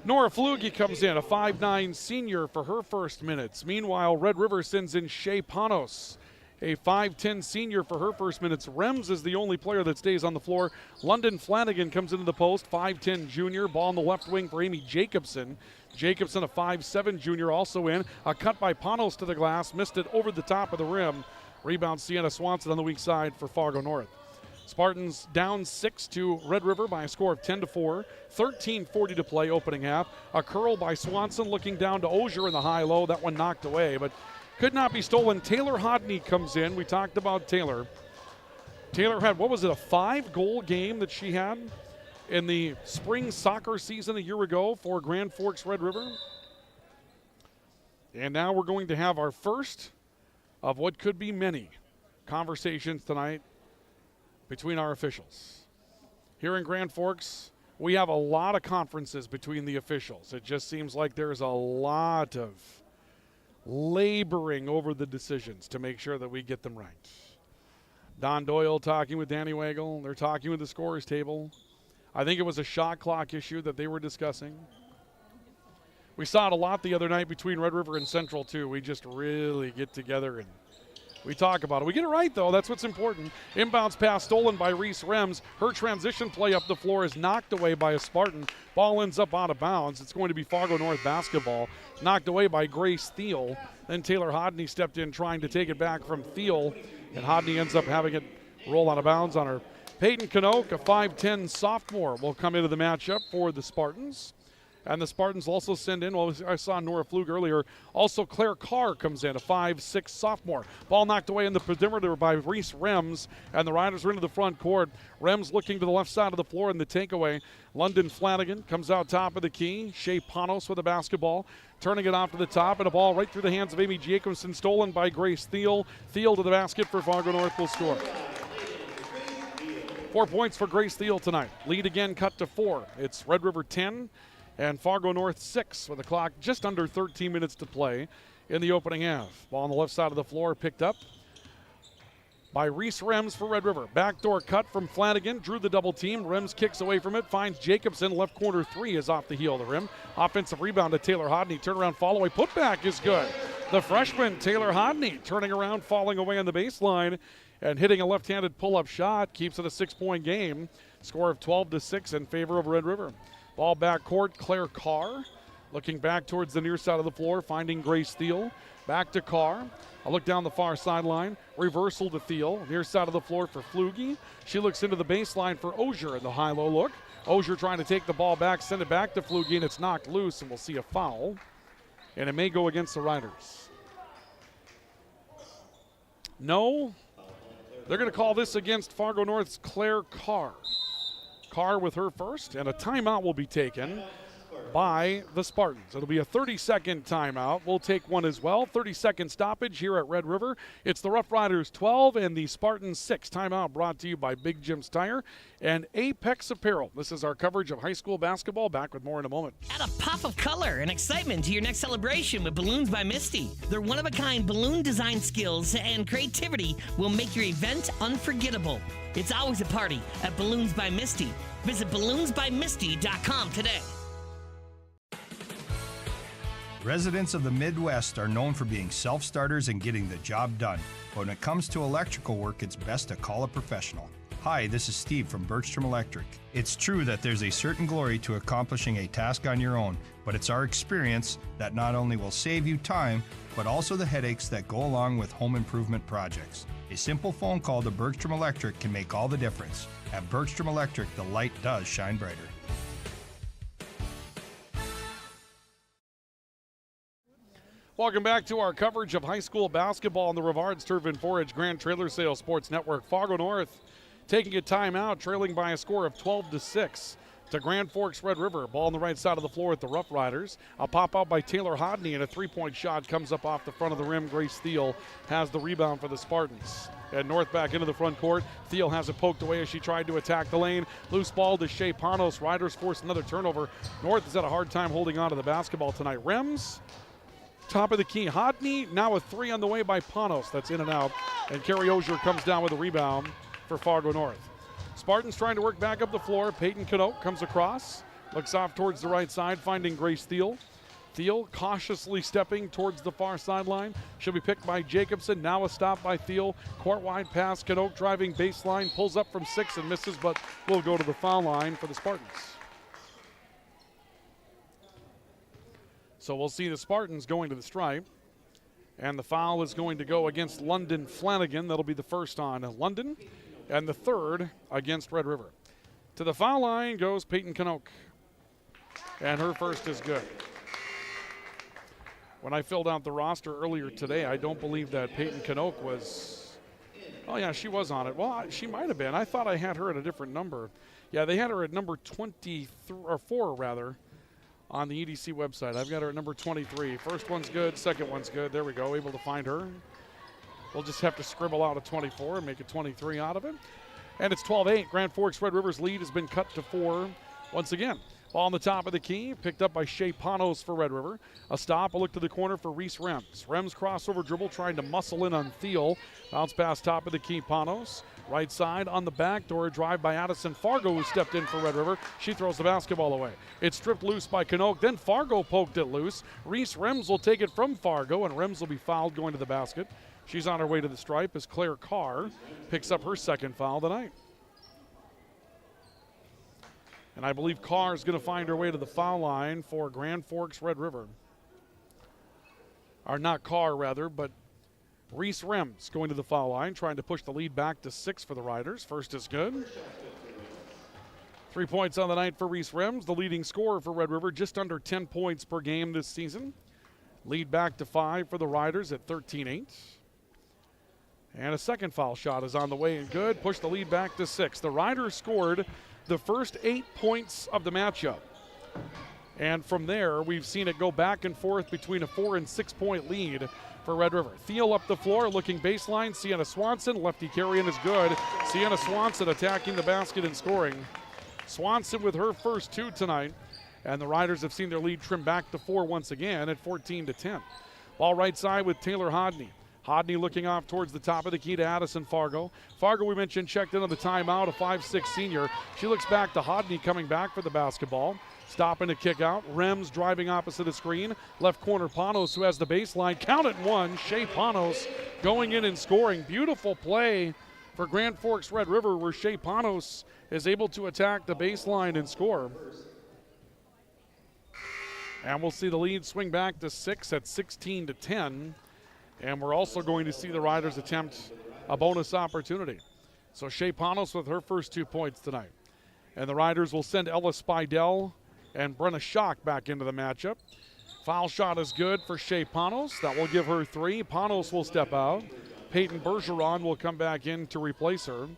Nora Flugie comes in, a 5'9 senior for her first minutes. Meanwhile, Red River sends in Shea Panos, a 5'10 senior for her first minutes. Rems is the only player that stays on the floor. London Flanagan comes into the post, 5'10 junior. Ball on the left wing for Amy Jacobson. Jacobson, a 5'7 junior, also in. A cut by Panos to the glass, missed it over the top of the rim. Rebound Sienna Swanson on the weak side for Fargo North. Spartans down 6 to Red River by a score of 10-4. 13:40 to play opening half. A curl by Swanson looking down to Osier in the high-low. That one knocked away, but could not be stolen. Taylor Hodney comes in. We talked about Taylor. Taylor had, what was it, a 5-goal game that she had in the spring soccer season a year ago for Grand Forks Red River. And now we're going to have our first of what could be many conversations tonight between our officials. Here in Grand Forks, we have a lot of conferences between the officials. It just seems like there's a lot of laboring over the decisions to make sure that we get them right. Don Doyle talking with Danny Wagle. They're talking with the scorers table. I think it was a shot clock issue that they were discussing. We saw it a lot the other night between Red River and Central, too. We just really get together and we talk about it. We get it right, though. That's what's important. Inbounds pass stolen by Reese Rems. Her transition play up the floor is knocked away by a Spartan. Ball ends up out of bounds. It's going to be Fargo North basketball. Knocked away by Grace Thiel. Then Taylor Hodney stepped in trying to take it back from Thiel, and Hodney ends up having it roll out of bounds on her. Peyton KNOX, a 5'10 sophomore, will come into the matchup for the Spartans And the Spartans also send in, well, I saw Nora Flug earlier, also Claire Carr comes in, a 5'6" sophomore. Ball knocked away in the perimeter by Reese Rems, and the Riders are into the front court. Rems looking to the left side of the floor in the takeaway. London Flanagan comes out top of the key. Shea Panos with the basketball, turning it off to the top, and a ball right through the hands of Amy Jacobson, stolen by Grace Thiel. Thiel to the basket for Fargo North will score. 4 points for Grace Thiel tonight. Lead again cut to 4. It's Red River 10 and Fargo North 6 with the clock just under 13 minutes to play in the opening half. Ball on the left side of the floor picked up by Reese Rems for Red River. Backdoor cut from Flanagan, drew the double team. Rems kicks away from it, finds Jacobson. Left corner 3 is off the heel of the rim. Offensive rebound to Taylor Hodney. Turnaround fall away. Putback is good. The freshman, Taylor Hodney, turning around, falling away on the baseline, and hitting a left-handed pull-up shot. Keeps it a 6-point game. Score of 12-6 in favor of Red River. Ball back court, Claire Carr. Looking back towards the near side of the floor, finding Grace Thiel. Back to Carr. A look down the far sideline. Reversal to Thiel. Near side of the floor for Flugie. She looks into the baseline for Osier in the high-low look. Osier trying to take the ball back, send it back to Flugie, and it's knocked loose, and we'll see a foul. And it may go against the Riders. No. They're going to call this against Fargo North's Claire Carr. Carr with her first, and a timeout will be taken by the Spartans. It'll be a 30-second timeout. We'll take one as well. 30-second stoppage here at Red River. It's the Rough Riders 12 and the Spartans 6. Timeout brought to you by Big Jim's Tire and Apex Apparel. This is our coverage of high school basketball. Back with more in a moment. Add a pop of color and excitement to your next celebration with Balloons by Misty. Their one-of-a-kind balloon design skills and creativity will make your event unforgettable. It's always a party at Balloons by Misty. Visit balloonsbymisty.com today. Residents of the Midwest are known for being self-starters and getting the job done. But when it comes to electrical work, it's best to call a professional. Hi, this is Steve from Bergstrom Electric. It's true that there's a certain glory to accomplishing a task on your own, but it's our experience that not only will save you time, but also the headaches that go along with home improvement projects. A simple phone call to Bergstrom Electric can make all the difference. At Bergstrom Electric, the light does shine brighter. Welcome back to our coverage of high school basketball on the Rivards Turf and Forage Grand Trailer Sales Sports Network. Fargo North taking a timeout, trailing by a score of 12-6 to Grand Forks Red River. Ball on the right side of the floor at the Rough Riders. A pop out by Taylor Hodney, and a three-point shot comes up off the front of the rim. Grace Thiel has the rebound for the Spartans. And North back into the front court. Thiel has it poked away as she tried to attack the lane. Loose ball to Shea Panos. Riders force another turnover. North has had a hard time holding on to the basketball tonight. Rems, top of the key. Hodney, now a 3 on the way by Panos. That's in and out. And Carrie Osier comes down with a rebound for Fargo North. Spartans trying to work back up the floor. Peyton Knox comes across. Looks off towards the right side, finding Grace Thiel. Thiel cautiously stepping towards the far sideline. She'll be picked by Jacobson. Now a stop by Thiel. Court wide pass. Knox driving baseline. Pulls up from 6 and misses, but will go to the foul line for the Spartans. So we'll see the Spartans going to the stripe. And the foul is going to go against London Flanagan. That'll be the first on London. And the third against Red River. To the foul line goes Peyton Knox. And her first is good. When I filled out the roster earlier today, I don't believe that Peyton Knox was. Oh, yeah, she was on it. Well, she might have been. I thought I had her at a different number. Yeah, they had her at number 4 rather, on the EDC website. I've got her at number 23. First one's good, second one's good. There we go, able to find her. We'll just have to scribble out a 24 and make a 23 out of it. And it's 12-8. Grand Forks Red River's lead has been cut to 4 once again. Ball on the top of the key, picked up by Shea Panos for Red River. A stop, a look to the corner for Reese Rems. Rems crossover dribble, trying to muscle in on Thiel. Bounce pass top of the key, Panos. Right side on the back door, drive by Addison Fargo, who stepped in for Red River. She throws the basketball away. It's stripped loose by Knox, then Fargo poked it loose. Reese Rems will take it from Fargo, and Rems will be fouled going to the basket. She's on her way to the stripe as Claire Carr picks up her second foul tonight. And I believe Carr is going to find her way to the foul line for Grand Forks Red River. Or not Carr, rather, but Reese Rems going to the foul line, trying to push the lead back to 6 for the Riders. First is good. 3 points on the night for Reese Rims, the leading scorer for Red River, just under 10 points per game this season. Lead back to 5 for the Riders at 13-8. And a second foul shot is on the way and good. Push the lead back to 6. The Riders scored the first 8 points of the matchup. And from there, we've seen it go back and forth between a 4 and 6 point lead for Red River. Thiel up the floor, looking baseline. Sienna Swanson, lefty carrying is good. Sienna Swanson attacking the basket and scoring. Swanson with her first 2 tonight. And the Riders have seen their lead trim back to 4 once again at 14-10. Ball right side with Taylor Hodney. Hodney looking off towards the top of the key to Addison Fargo. Fargo, we mentioned, checked in on the timeout, a 5'6" senior. She looks back to Hodney coming back for the basketball. Stopping to kick out. Rems driving opposite the screen. Left corner Panos, who has the baseline. Count it, 1. Shea Panos going in and scoring. Beautiful play for Grand Forks Red River, where Shea Panos is able to attack the baseline and score. And we'll see the lead swing back to 6 at 16-10. And we're also going to see the Riders attempt a bonus opportunity. So Shea Panos with her first 2 points tonight. And the Riders will send Ella Spidell and Brenna Schock back into the matchup. Foul shot is good for Shea Panos. That will give her 3. Panos will step out. Peyton Bergeron will come back in to replace her.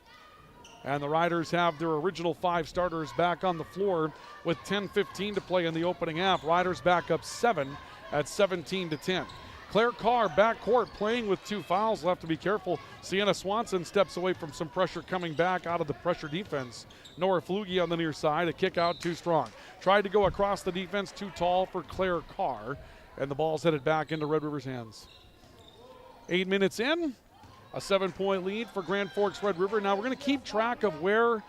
And the Riders have their original 5 starters back on the floor with 10:15 to play in the opening half. Riders back up 7 at 17-10. Claire Carr backcourt playing with 2 fouls. Will have to be careful. Sienna Swanson steps away from some pressure coming back out of the pressure defense. Nora Flugie on the near side. A kick out too strong. Tried to go across the defense, too tall for Claire Carr. And the ball's headed back into Red River's hands. 8 minutes in. A 7-point lead for Grand Forks Red River. Now we're going to keep track of where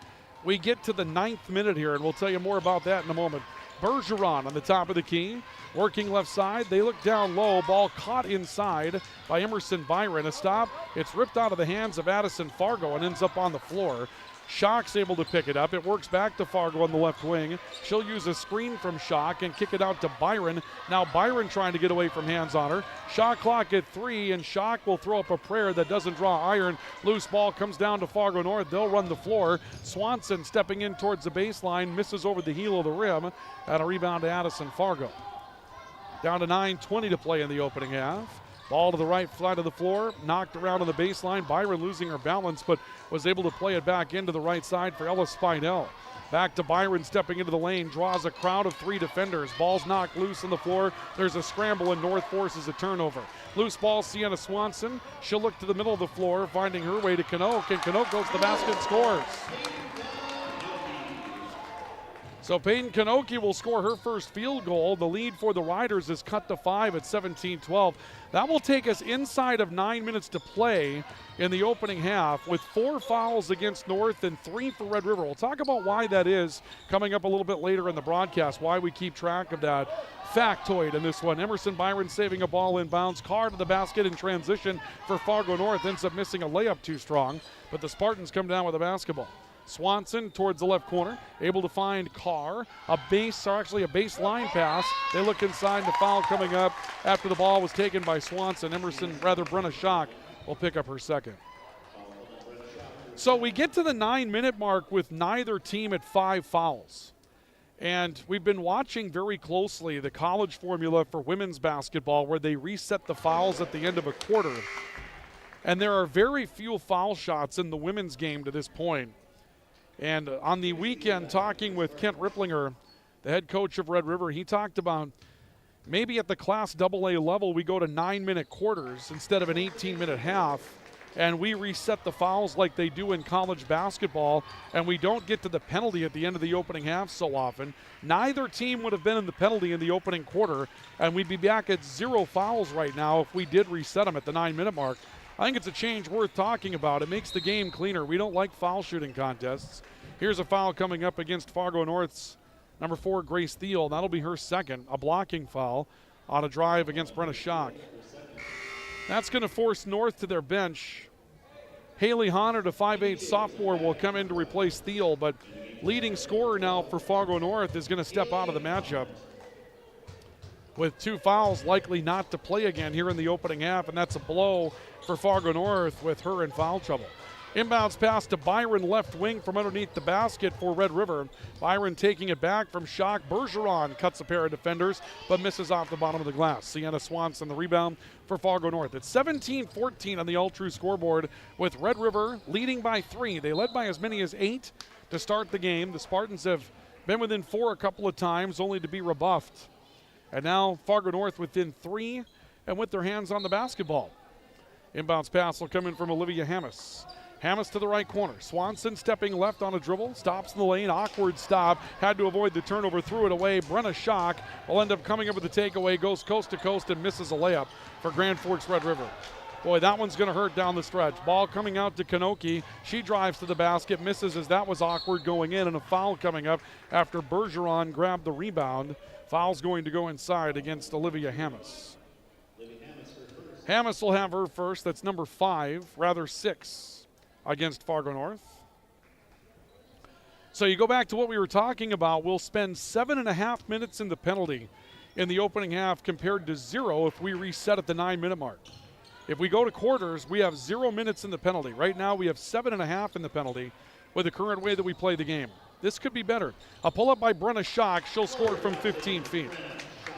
we get to the 9th minute here, and we'll tell you more about that in a moment. Bergeron on the top of the key, working left side. They look down low. Ball caught inside by Emerson Byron. A stop. It's ripped out of the hands of Addison Fargo and ends up on the floor. Schock's able to pick it up. It works back to Fargo on the left wing. She'll use a screen from Schock and kick it out to Byron. Now Byron trying to get away from hands on her. Shot clock at 3, and Schock will throw up a prayer that doesn't draw iron. Loose ball comes down to Fargo North. They'll run the floor. Swanson stepping in towards the baseline, misses over the heel of the rim, and a rebound to Addison Fargo. Down to 9:20 to play in the opening half. Ball to the right side of the floor, knocked around on the baseline. Byron losing her balance, but was able to play it back into the right side for Ella Spinell. Back to Byron stepping into the lane, draws a crowd of 3 defenders. Ball's knocked loose on the floor. There's a scramble and North forces a turnover. Loose ball, Sienna Swanson. She'll look to the middle of the floor, finding her way to KNOX, and KNOX goes to the basket and scores. So Peyton Kanoki will score her first field goal. The lead for the Riders is cut to 5 at 17-12. That will take us inside of 9 minutes to play in the opening half with 4 fouls against North and 3 for Red River. We'll talk about why that is coming up a little bit later in the broadcast, why we keep track of that factoid in this one. Emerson Byron saving a ball inbounds. Carr to the basket in transition for Fargo North. Ends up missing a layup too strong, but the Spartans come down with a basketball. Swanson towards the left corner, able to find Carr. A baseline pass. They look inside, the foul coming up after the ball was taken by Swanson. Brenna Schock will pick up her second. So we get to the 9-minute mark with neither team at 5 fouls. And we've been watching very closely the college formula for women's basketball where they reset the fouls at the end of a quarter. And there are very few foul shots in the women's game to this point. And on the weekend, talking with Kent Ripplinger, the head coach of Red River, he talked about maybe at the Class AA level we go to 9-minute quarters instead of an 18-minute half, and we reset the fouls like they do in college basketball, and we don't get to the penalty at the end of the opening half so often. Neither team would have been in the penalty in the opening quarter, and we'd be back at 0 fouls right now if we did reset them at the 9-minute mark. I think it's a change worth talking about. It makes the game cleaner. We don't like foul shooting contests. Here's a foul coming up against Fargo North's number 4, Grace Thiel. That'll be her second, a blocking foul on a drive against Brenna Schock. That's going to force North to their bench. Haley Honnard, a 5'8" sophomore, will come in to replace Thiel, but leading scorer now for Fargo North is going to step out of the matchup with 2 fouls, likely not to play again here in the opening half, and that's a blow for Fargo North with her in foul trouble. Inbounds pass to Byron, left wing from underneath the basket for Red River. Byron taking it back from Schock. Bergeron cuts a pair of defenders, but misses off the bottom of the glass. Sienna Swanson the rebound for Fargo North. It's 17-14 on the all-true scoreboard with Red River leading by 3. They led by as many as 8 to start the game. The Spartans have been within 4 a couple of times, only to be rebuffed. And now Fargo North within 3 and with their hands on the basketball. Inbounds pass will come in from Olivia Hammes. Hammes to the right corner. Swanson stepping left on a dribble. Stops in the lane. Awkward stop. Had to avoid the turnover. Threw it away. Brenna Schock will end up coming up with the takeaway. Goes coast to coast and misses a layup for Grand Forks Red River. Boy, that one's going to hurt down the stretch. Ball coming out to Kanoki. She drives to the basket. Misses as that was awkward going in. And a foul coming up after Bergeron grabbed the rebound. Foul's going to go inside against Olivia Hammes. Hammes will have her first. That's number 6 against Fargo North. So you go back to what we were talking about. We'll spend 7.5 minutes in the penalty in the opening half compared to 0 if we reset at the 9-minute mark. If we go to quarters, we have 0 minutes in the penalty. Right now we have 7.5 in the penalty with the current way that we play the game. This could be better. A pull-up by Brenna Schock. She'll score from 15 feet.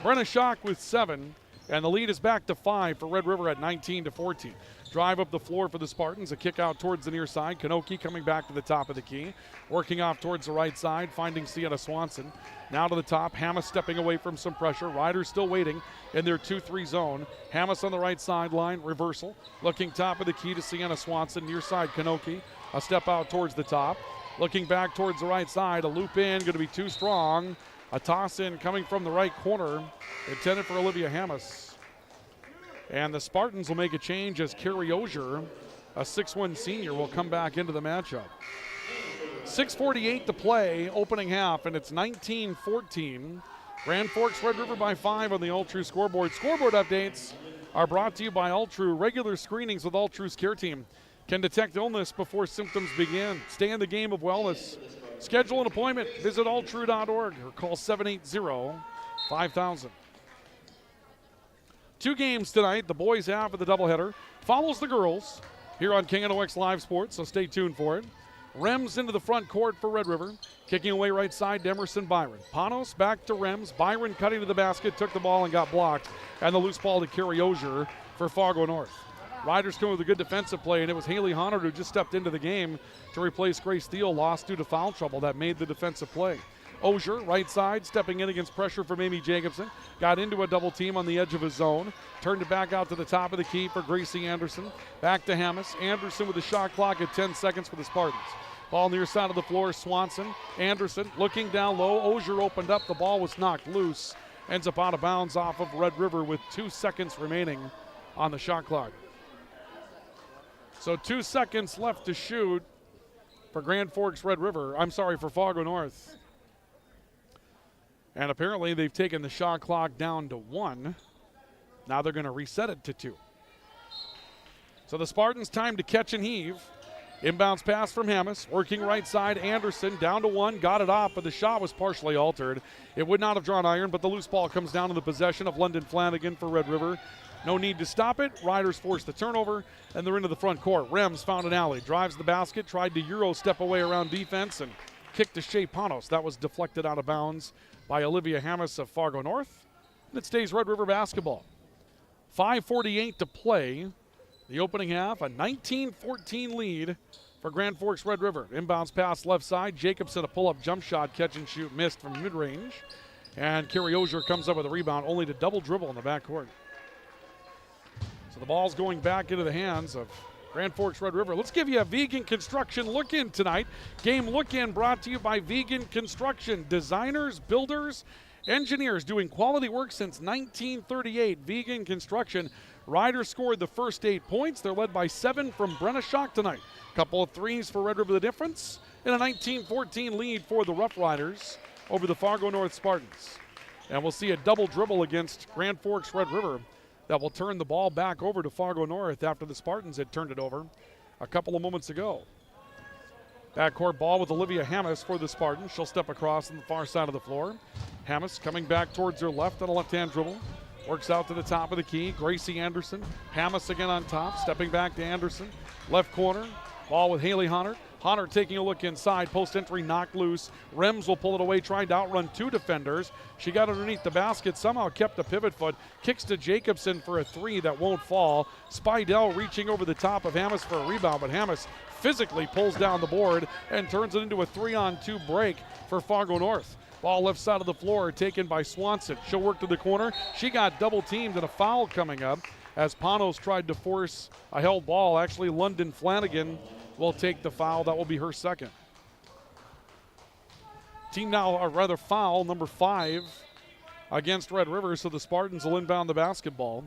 Brenna Schock with 7, and the lead is back to 5 for Red River at 19-14. Drive up the floor for the Spartans. A kick out towards the near side. Kanoki coming back to the top of the key. Working off towards the right side, finding Sienna Swanson. Now to the top. Hammes stepping away from some pressure. Riders still waiting in their 2-3 zone. Hammes on the right sideline. Reversal. Looking top of the key to Sienna Swanson. Near side Kanoki. A step out towards the top. Looking back towards the right side. A loop in. Going to be too strong. A toss in coming from the right corner. Intended for Olivia Hammes. And the Spartans will make a change as Carrie Osier, a 6'1 senior, will come back into the matchup. 6:48 to play, opening half, and it's 19-14. Grand Forks Red River by 5 on the All-True scoreboard. Scoreboard updates are brought to you by All-True. Regular screenings with All-True's care team can detect illness before symptoms begin. Stay in the game of wellness. Schedule an appointment. Visit alltrue.org or call 780-5000. 2 games tonight. The boys have for the doubleheader. Follows the girls here on KNOX Live Sports, so stay tuned for it. Rems into the front court for Red River. Kicking away right side to Emerson Byron. Panos back to Rems. Byron cutting to the basket, took the ball and got blocked. And the loose ball to Carrie Osier for Fargo North. Riders come with a good defensive play, and it was Haley Honard who just stepped into the game to replace Grace Steele, lost due to foul trouble. That made the defensive play. Osier, right side, stepping in against pressure from Amy Jacobson. Got into a double team on the edge of his zone. Turned it back out to the top of the key for Gracie Anderson. Back to Hammes. Anderson with the shot clock at 10 seconds for the Spartans. Ball near side of the floor, Swanson. Anderson looking down low. Osier opened up. The ball was knocked loose. Ends up out of bounds off of Red River with 2 seconds remaining on the shot clock. So 2 seconds left to shoot for Grand Forks Red River. I'm sorry, for Fargo North. And apparently they've taken the shot clock down to 1. Now they're going to reset it to 2. So the Spartans time to catch and heave. Inbounds pass from Hammes. Working right side, Anderson down to 1. Got it off, but the shot was partially altered. It would not have drawn iron, but the loose ball comes down to the possession of London Flanagan for Red River. No need to stop it. Riders force the turnover, and they're into the front court. Rems found an alley. Drives the basket. Tried to Euro step away around defense and kicked to Shea Panos. That was deflected out of bounds by Olivia Hammes of Fargo North. And it stays Red River basketball. 5:48 to play. The opening half, a 19-14 lead for Grand Forks Red River. Inbounds pass left side. Jacobson a pull-up jump shot, catch and shoot, missed from mid-range. And Carrie Osier comes up with a rebound, only to double dribble in the backcourt. So the ball's going back into the hands of Grand Forks Red River. Let's give you a Vegan Construction look-in tonight. Game look-in brought to you by Vegan Construction. Designers, builders, engineers doing quality work since 1938. Vegan Construction. Riders scored the first 8 points. They're led by 7 from Brenna Schock tonight. Couple of threes for Red River the difference. And a 19-14 lead for the Rough Riders over the Fargo North Spartans. And we'll see a double dribble against Grand Forks Red River that will turn the ball back over to Fargo North after the Spartans had turned it over a couple of moments ago. Backcourt ball with Olivia Hammes for the Spartans. She'll step across on the far side of the floor. Hammes coming back towards her left on a left-hand dribble. Works out to the top of the key. Gracie Anderson. Hammes again on top. Stepping back to Anderson. Left corner. Ball with Haley Honner. Honner taking a look inside. Post entry knocked loose. Rems will pull it away, trying to outrun 2 defenders. She got underneath the basket, somehow kept the pivot foot. Kicks to Jacobson for a 3 that won't fall. Spidell reaching over the top of Hammes for a rebound, but Hammes physically pulls down the board and turns it into a 3-on-2 break for Fargo North. Ball left side of the floor taken by Swanson. She'll work to the corner. She got double teamed and a foul coming up as Panos tried to force a held ball. Actually, London Flanagan will take the foul. That will be her second. Team now, or rather foul, number 5 against Red River, so the Spartans will inbound the basketball.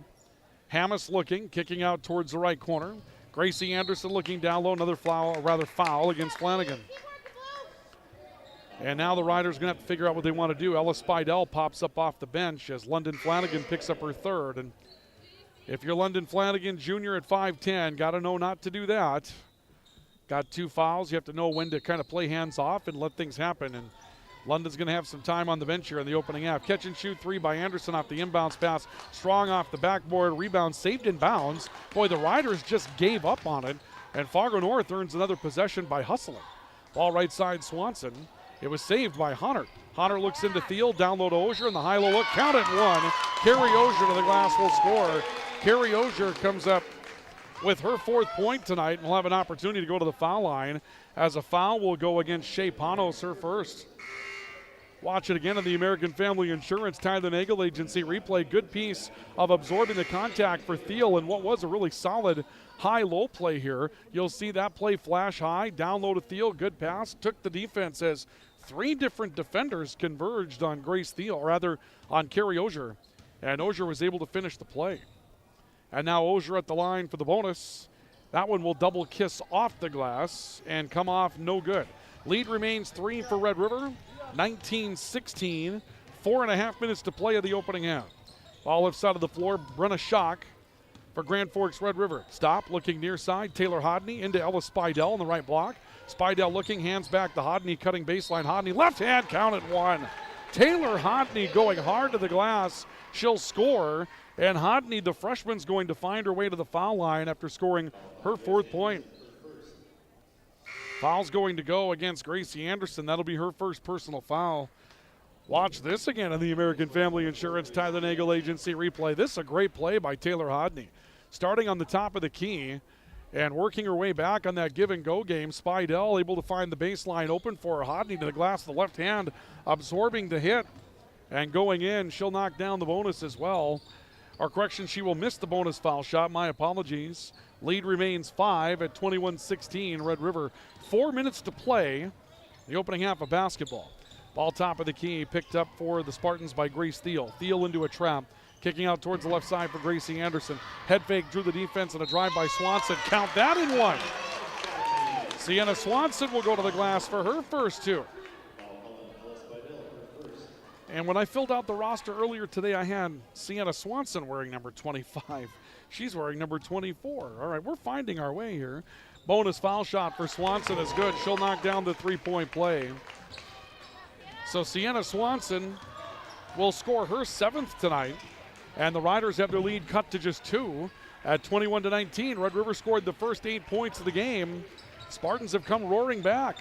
Hammes looking, kicking out towards the right corner. Gracie Anderson looking down low, another foul, or rather foul against Flanagan. And now the Riders are going to have to figure out what they want to do. Ella Spidell pops up off the bench as London Flanagan picks up her third. And if you're London Flanagan Jr. at 5'10", got to know not to do that. Got 2 fouls. You have to know when to kind of play hands off and let things happen. And London's going to have some time on the bench here in the opening half. Catch and shoot 3 by Anderson off the inbounds pass. Strong off the backboard. Rebound saved in bounds. Boy, the Riders just gave up on it. And Fargo North earns another possession by hustling. Ball right side Swanson. It was saved by Hunter. Hunter looks into Thiel. Down low to Osier. And the high-low look. Count it 1. Carrie Osier to the glass will score. Carrie Osier comes up with her 4th point tonight and will have an opportunity to go to the foul line as a foul will go against Shea Panos, her first. Watch it again on the American Family Insurance Tyler Nagel Agency replay. Good piece of absorbing the contact for Thiel in what was a really solid high-low play here. You'll see that play flash high, down low to Thiel, good pass, took the defense as 3 different defenders converged on Grace Thiel, or rather on Carrie Osier, and Osier was able to finish the play. And now Osier at the line for the bonus. That one will double kiss off the glass and come off no good. Lead remains 3 for Red River, 19-16. 4.5 minutes to play of the opening half. Ball left side of the floor, Brenna Schock for Grand Forks Red River. Stop, looking near side, Taylor Hodney into Ella Spidell on the right block. Spidell looking, hands back to Hodney, cutting baseline. Hodney, left hand, count it 1. Taylor Hodney going hard to the glass. She'll score. And Hodney, the freshman's going to find her way to the foul line after scoring her 4th point. Foul's going to go against Gracie Anderson. That'll be her first personal foul. Watch this again on the American Family Insurance Tyler Nagel Agency replay. This is a great play by Taylor Hodney. Starting on the top of the key and working her way back on that give-and-go game. Spidell able to find the baseline open for her. Hodney to the glass, the left hand, absorbing the hit. And going in, she'll knock down the bonus as well. Or correction, she will miss the bonus foul shot. My apologies. Lead remains 5 at 21-16. Red River, 4 minutes to play. The opening half of basketball. Ball top of the key, picked up for the Spartans by Grace Thiel. Thiel into a trap. Kicking out towards the left side for Gracie Anderson. Head fake, drew the defense, and a drive by Swanson. Count that in 1. Sienna Swanson will go to the glass for her first 2. And when I filled out the roster earlier today, I had Sienna Swanson wearing number 25. She's wearing number 24. All right, we're finding our way here. Bonus foul shot for Swanson is good. She'll knock down the 3-point play. So Sienna Swanson will score her 7th tonight. And the Riders have their lead cut to just 2 at 21-19. Red River scored the first 8 points of the game. Spartans have come roaring back.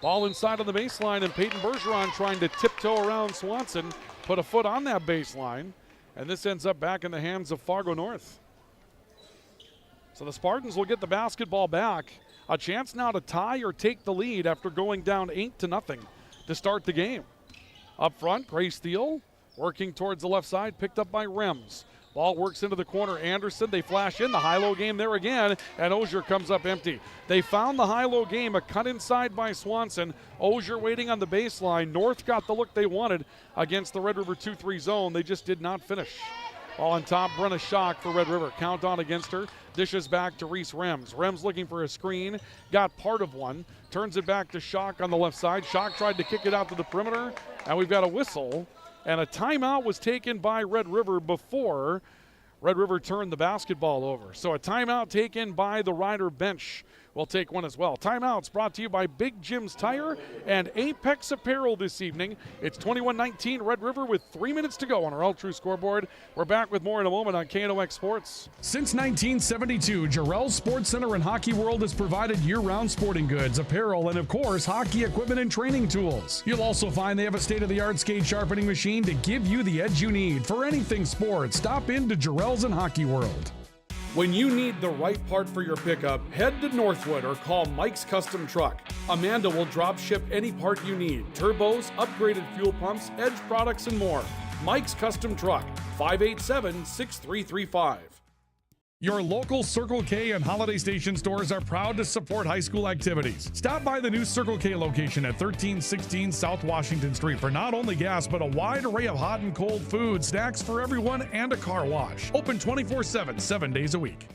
Ball inside on the baseline, and Peyton Bergeron trying to tiptoe around Swanson. Put a foot on that baseline, and this ends up back in the hands of Fargo North. So the Spartans will get the basketball back. A chance now to tie or take the lead after going down 8-0 to start the game. Up front, Grace Thiel working towards the left side, picked up by Rems. Ball works into the corner. Anderson, they flash in the high-low game there again, and Osier comes up empty. They found the high-low game, a cut inside by Swanson. Osier waiting on the baseline. North got the look they wanted against the Red River 2-3 zone. They just did not finish. Ball on top, Brenna Schock for Red River. Count on against her. Dishes back to Reese Rems. Rems looking for a screen. Got part of one. Turns it back to Schock on the left side. Schock tried to kick it out to the perimeter, and we've got a whistle. And a timeout was taken by Red River before Red River turned the basketball over. So a timeout taken by the Rider bench will take one as well. Timeouts brought to you by Big Jim's Tire and Apex Apparel this evening. It's 21-19 Red River with 3 minutes to go on our All-True scoreboard. We're back with more in a moment on KNOX Sports. Since 1972, Jarrell's Sports Center and Hockey World has provided year-round sporting goods, apparel, and of course, hockey equipment and training tools. You'll also find they have a state-of-the-art skate sharpening machine to give you the edge you need. For anything sports, stop into Jarrell's and Hockey World. When you need the right part for your pickup, head to Northwood or call Mike's Custom Truck. Amanda will drop ship any part you need. Turbos, upgraded fuel pumps, Edge products, and more. Mike's Custom Truck, 587-6335. Your local Circle K and Holiday Station stores are proud to support high school activities. Stop by the new Circle K location at 1316 South Washington Street for not only gas, but a wide array of hot and cold food, snacks for everyone, and a car wash. Open 24/7, 7 days a week.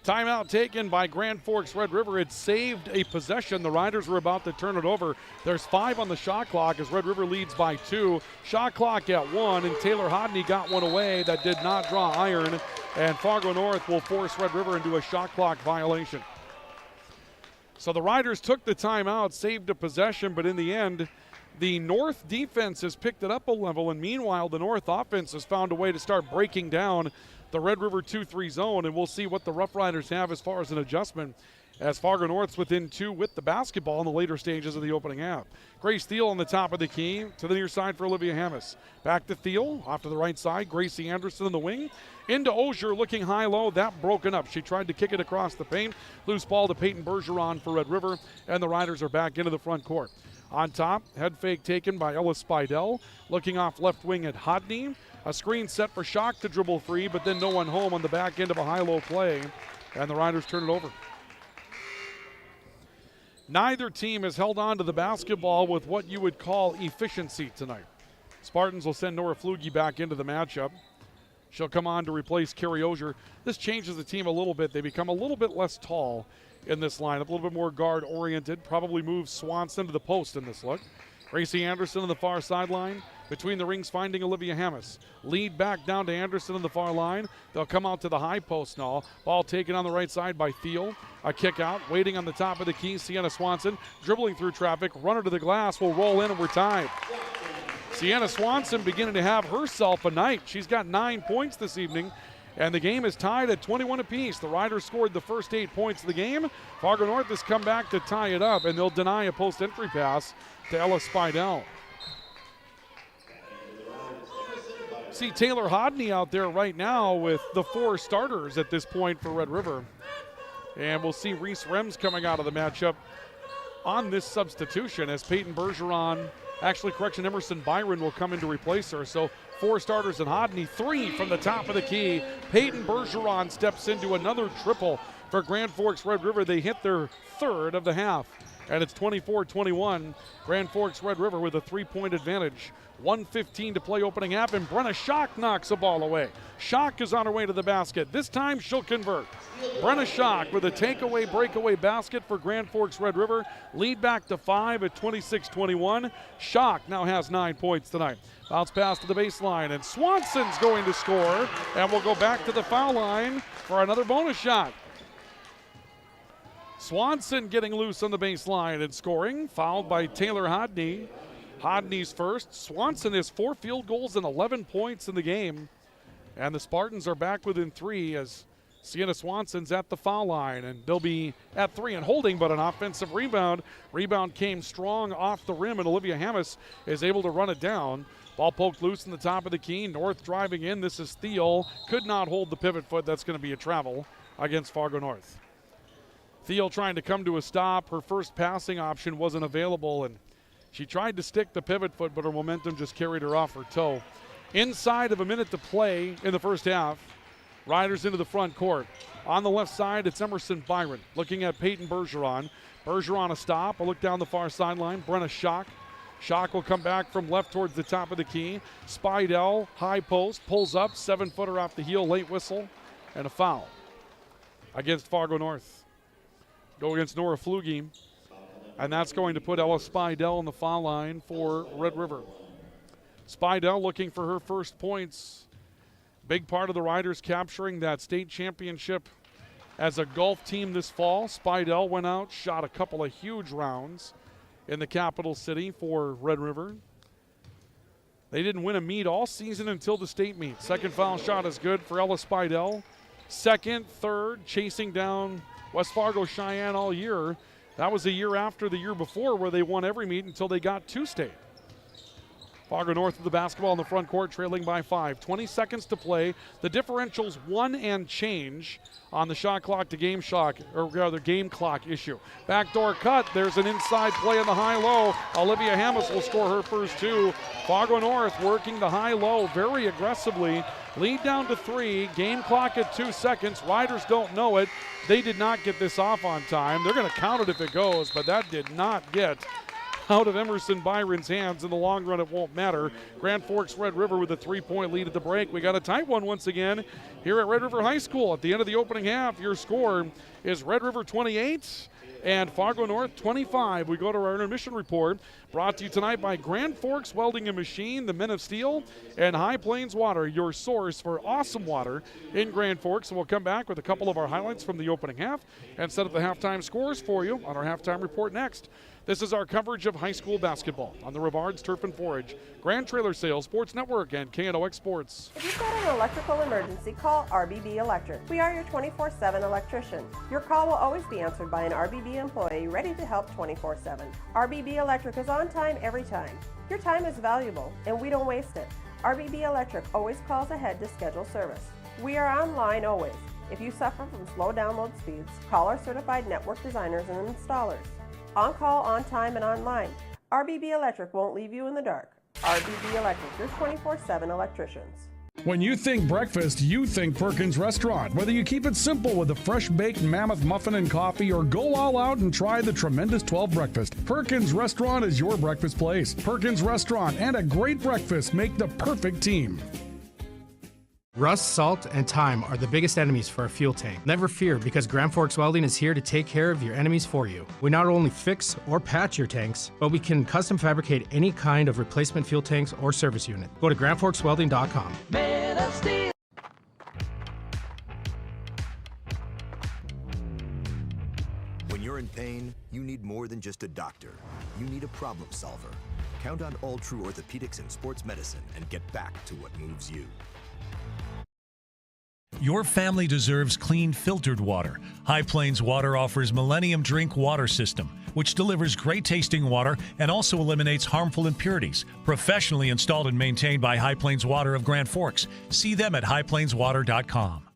Timeout taken by Grand Forks Red River. It saved a possession. The Riders were about to turn it over. There's 5 on the shot clock as Red River leads by 2. Shot clock at 1, and Taylor Hodney got one away that did not draw iron. And Fargo North will force Red River into a shot clock violation. So the Riders took the timeout, saved a possession, but in the end, the North defense has picked it up a level, and meanwhile, the North offense has found a way to start breaking down the Red River 2-3 zone, and we'll see what the Rough Riders have as far as an adjustment as Fargo North's within 2 with the basketball in the later stages of the opening half. Grace Thiel on the top of the key to the near side for Olivia Hammis. Back to Thiel, off to the right side. Gracie Anderson in the wing. Into Osier, looking high-low. That broken up. She tried to kick it across the paint. Loose ball to Peyton Bergeron for Red River, and the Riders are back into the front court. On top, head fake taken by Ella Spidell. Looking off left wing at Hodney. A screen set for Schock to dribble free, but then no one home on the back end of a high-low play, and the Riders turn it over. Neither team has held on to the basketball with what you would call efficiency tonight. Spartans will send Nora Fluge back into the matchup. She'll come on to replace Carrie Osier. This changes the team a little bit. They become a little bit less tall in this lineup, a little bit more guard-oriented. Probably moves Swanson to the post in this look. Gracie Anderson on the far sideline. Between the rings, finding Olivia Hammis. Lead back down to Anderson on the far line. They'll come out to the high post now. Ball taken on the right side by Thiel. A kick out, waiting on the top of the key. Sienna Swanson dribbling through traffic. Runner to the glass, will roll in, and we're tied. Sienna Swanson beginning to have herself a night. She's got 9 points this evening, and the game is tied at 21 apiece. The Riders scored the first 8 points of the game. Fargo North has come back to tie it up, and they'll deny a post-entry pass to Ella Spidell. See Taylor Hodney out there right now with the 4 starters at this point for Red River. And we'll see Reese Rems coming out of the matchup on this substitution as Peyton Bergeron, Emerson Byron will come in to replace her. So 4 starters and Hodney, 3 from the top of the key. Peyton Bergeron steps into another triple for Grand Forks Red River. They hit their 3rd of the half, and it's 24-21. Grand Forks Red River with a 3-point advantage. 1:15 to play opening half, and Brenna Schock knocks a ball away. Schock is on her way to the basket. This time she'll convert. Brenna Schock with a takeaway breakaway basket for Grand Forks Red River. Lead back to 5 at 26-21. Schock now has 9 points tonight. Bounce pass to the baseline, and Swanson's going to score, and we'll go back to the foul line for another bonus shot. Swanson getting loose on the baseline and scoring, fouled by Taylor Hodney. Hodney's first. Swanson has 4 field goals and 11 points in the game. And the Spartans are back within 3 as Sienna Swanson's at the foul line, and they'll be at 3 and holding, but an offensive rebound. Rebound came strong off the rim, and Olivia Hammis is able to run it down. Ball poked loose in the top of the key. North driving in. This is Thiel. Could not hold the pivot foot. That's going to be a travel against Fargo North. Thiel trying to come to a stop. Her first passing option wasn't available, and she tried to stick the pivot foot, but her momentum just carried her off her toe. Inside of a minute to play in the first half, Riders into the front court. On the left side, it's Emerson Byron looking at Peyton Bergeron. Bergeron a stop, a look down the far sideline. Brenna Schock. Schock will come back from left towards the top of the key. Spidell, high post, pulls up, 7-footer off the heel, late whistle, and a foul against Fargo North. Go against Nora Fluge. And that's going to put Ella Spidell on the foul line for Red River. Spidell looking for her first points. Big part of the Riders capturing that state championship as a golf team this fall. Spidell went out, shot a couple of huge rounds in the capital city for Red River. They didn't win a meet all season until the state meet. Second foul shot is good for Ella Spidell. Second, third, chasing down West Fargo Cheyenne all year. That was a year after the year before where they won every meet until they got to state. Fargo North of the basketball in the front court, trailing by 5. 20 seconds to play. The differential's 1 and change on the shot clock to game clock, or rather game clock issue. Backdoor cut. There's an inside play in the high-low. Olivia Hammes will score her first 2. Fargo North working the high-low very aggressively. Lead down to 3. Game clock at 2 seconds. Riders don't know it. They did not get this off on time. They're going to count it if it goes, but that did not get out of Emerson Byron's hands. In the long run, it won't matter. Grand Forks Red River with a 3-point lead at the break. We got a tight one once again here at Red River High School. At the end of the opening half, your score is Red River 28 and Fargo North 25. We go to our intermission report, brought to you tonight by Grand Forks Welding and Machine, the Men of Steel, and High Plains Water, your source for awesome water in Grand Forks. And we'll come back with a couple of our highlights from the opening half and set up the halftime scores for you on our halftime report next. This is our coverage of high school basketball on the Rivards Turf and Forage, Grand Trailer Sales Sports Network, and KNOX Sports. If you've got an electrical emergency, call RBB Electric. We are your 24/7 electrician. Your call will always be answered by an RBB employee ready to help 24/7. RBB Electric is on time every time. Your time is valuable, and we don't waste it. RBB Electric always calls ahead to schedule service. We are online always. If you suffer from slow download speeds, call our certified network designers and installers. On call, on time, and online. RBB Electric won't leave you in the dark. RBB Electric, your 24/7 electricians. When you think breakfast, you think Perkins Restaurant. Whether you keep it simple with a fresh-baked mammoth muffin and coffee or go all out and try the tremendous 12 breakfast, Perkins Restaurant is your breakfast place. Perkins Restaurant and a great breakfast make the perfect team. Rust, salt, and time are the biggest enemies for a fuel tank. Never fear, because Grand Forks Welding is here to take care of your enemies for you. We not only fix or patch your tanks, but we can custom fabricate any kind of replacement fuel tanks or service unit. Go to grandforkswelding.com. Man of Steel. When you're in pain, you need more than just a doctor. You need a problem solver. Count on All True Orthopedics and Sports Medicine and get back to what moves you. Your family deserves clean, filtered water. High Plains Water offers Millennium Drink Water System, which delivers great-tasting water and also eliminates harmful impurities. Professionally installed and maintained by High Plains Water of Grand Forks. See them at highplainswater.com.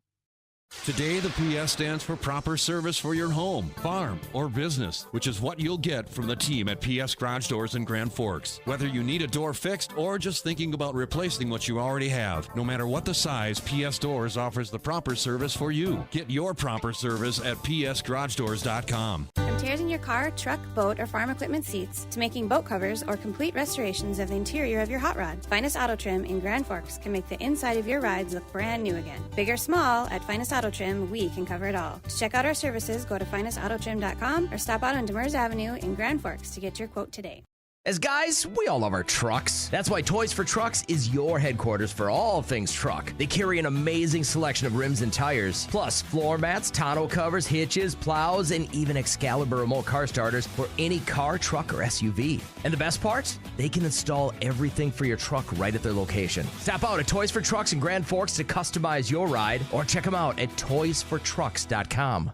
Today, the PS stands for proper service for your home, farm, or business, which is what you'll get from the team at PS Garage Doors in Grand Forks. Whether you need a door fixed or just thinking about replacing what you already have, no matter what the size, PS Doors offers the proper service for you. Get your proper service at psgaragedoors.com. From tears in your car, truck, boat, or farm equipment seats to making boat covers or complete restorations of the interior of your hot rod, Finest Auto Trim in Grand Forks can make the inside of your rides look brand new again. Big or small, at Finest Auto Trim, we can cover it all. To check out our services, go to finestautotrim.com or stop out on Demers Avenue in Grand Forks to get your quote today. As guys, we all love our trucks. That's why Toys for Trucks is your headquarters for all things truck. They carry an amazing selection of rims and tires, plus floor mats, tonneau covers, hitches, plows, and even Excalibur remote car starters for any car, truck, or SUV. And the best part? They can install everything for your truck right at their location. Stop out at Toys for Trucks in Grand Forks to customize your ride, or check them out at toysfortrucks.com.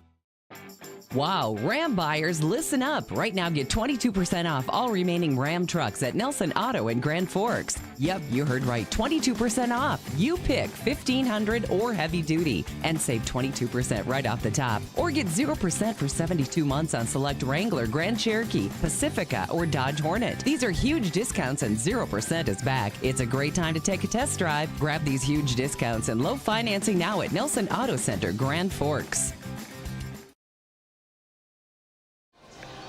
Wow, Ram buyers, listen up. Right now, get 22% off all remaining Ram trucks at Nelson Auto in Grand Forks. Yep, you heard right, 22% off. You pick 1500 or heavy duty and save 22% right off the top. Or get 0% for 72 months on select Wrangler, Grand Cherokee, Pacifica, or Dodge Hornet. These are huge discounts and 0% is back. It's a great time to take a test drive. Grab these huge discounts and low financing now at Nelson Auto Center, Grand Forks.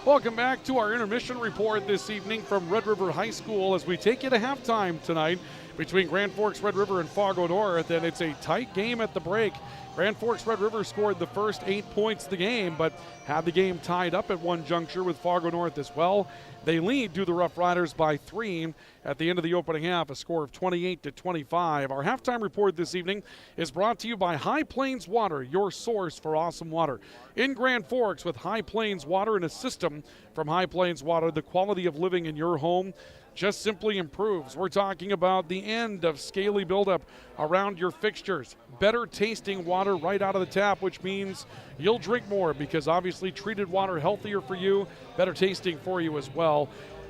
Welcome back to our intermission report this evening from Red River High School as we take you to halftime tonight between Grand Forks, Red River, and Fargo North. And it's a tight game at the break. Grand Forks Red River scored the first 8 points of the game, but had the game tied up at one juncture with Fargo North as well. They lead to the Rough Riders by 3 at the end of the opening half, a score of 28-25. Our halftime report this evening is brought to you by High Plains Water, your source for awesome water. In Grand Forks with High Plains Water and a system from High Plains Water, the quality of living in your home just simply improves. We're talking about the end of scaly buildup around your fixtures. Better tasting water right out of the tap, which means you'll drink more because obviously treated water healthier for you, better tasting for you as well.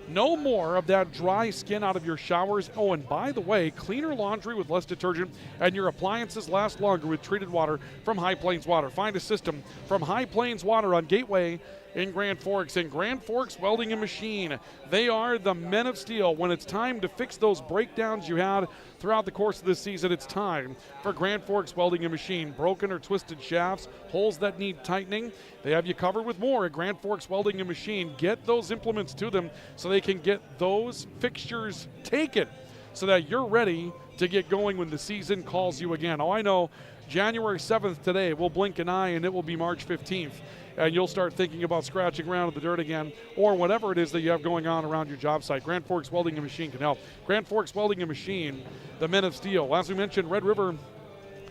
No more of that dry skin out of your showers. Oh, and by the way, cleaner laundry with less detergent, and your appliances last longer with treated water from High Plains Water. Find a system from High Plains Water on Gateway in Grand Forks. And Grand Forks Welding and Machine, they are the men of steel. When it's time to fix those breakdowns you had throughout the course of this season, it's time for Grand Forks Welding and Machine. Broken or twisted shafts, holes that need tightening, they have you covered with more at Grand Forks Welding and Machine. Get those implements to them so they can get those fixtures taken so that you're ready to get going when the season calls you again. Oh, I know January 7th today, we'll blink an eye and it will be March 15th. And you'll start thinking about scratching around in the dirt again or whatever it is that you have going on around your job site. Grand Forks Welding and Machine can help. Grand Forks Welding and Machine, the men of steel. As we mentioned, Red River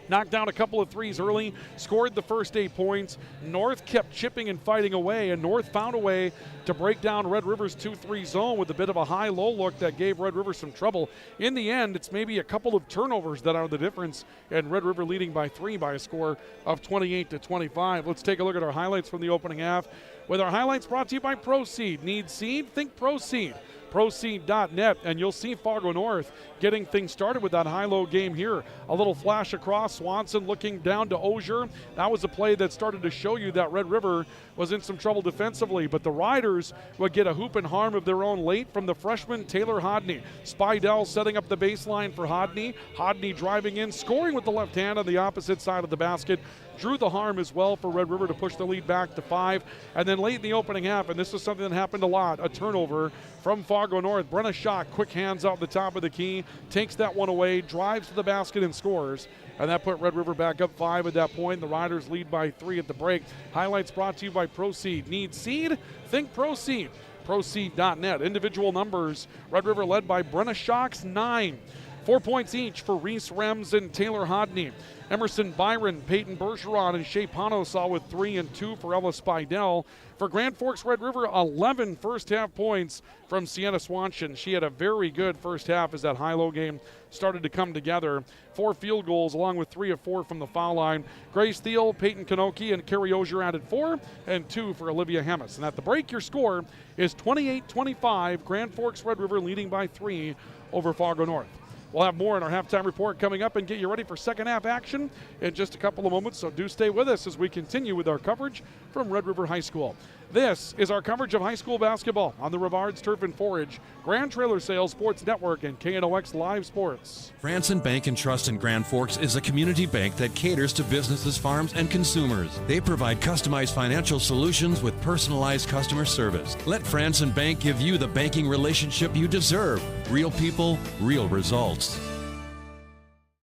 knocked down a couple of threes early, scored the first 8 points. North kept chipping and fighting away, and North found a way to break down Red River's 2-3 zone with a bit of a high-low look that gave Red River some trouble. In the end, it's maybe a couple of turnovers that are the difference, and Red River leading by 3 by a score of 28-25. Let's take a look at our highlights from the opening half. With our highlights brought to you by Proseed. Need seed? Think Proseed. Proseed.net, and you'll see Fargo North getting things started with that high-low game here. A little flash across, Swanson looking down to Ozier. That was a play that started to show you that Red River was in some trouble defensively, but the Riders would get a hoop and harm of their own late from the freshman Taylor Hodney. Spidell setting up the baseline for Hodney. Hodney driving in, scoring with the left hand on the opposite side of the basket. Drew the harm as well for Red River to push the lead back to 5. And then late in the opening half, and this is something that happened a lot, a turnover from Fargo North. Brenna Schock, quick hands out the top of the key, takes that one away, drives to the basket and scores. And that put Red River back up 5 at that point. The Riders lead by 3 at the break. Highlights brought to you by Proseed. Need seed? Think Proseed. Proseed.net. Individual numbers. Red River led by Brenna Schock's 9. 4 points each for Reese Rems and Taylor Hodney. Emerson Byron, Peyton Bergeron, and Shea Panosal with 3 and 2 for Ella Spidell. For Grand Forks Red River, 11 first-half points from Sienna Swanson. She had a very good first half as that high-low game started to come together. 4 field goals along with 3 of 4 from the foul line. Grace Thiel, Peyton Kanoki, and Carrie Ozier added 4 and 2 for Olivia Hemis. And at the break, your score is 28-25. Grand Forks Red River leading by 3 over Fargo North. We'll have more in our halftime report coming up and get you ready for second half action in just a couple of moments, so do stay with us as we continue with our coverage from Red River High School. This is our coverage of high school basketball on the Rivards Turf and Forage, Grand Trailer Sales Sports Network, and KNOX Live Sports. Franson Bank and Trust in Grand Forks is a community bank that caters to businesses, farms, and consumers. They provide customized financial solutions with personalized customer service. Let Franson Bank give you the banking relationship you deserve. Real people, real results.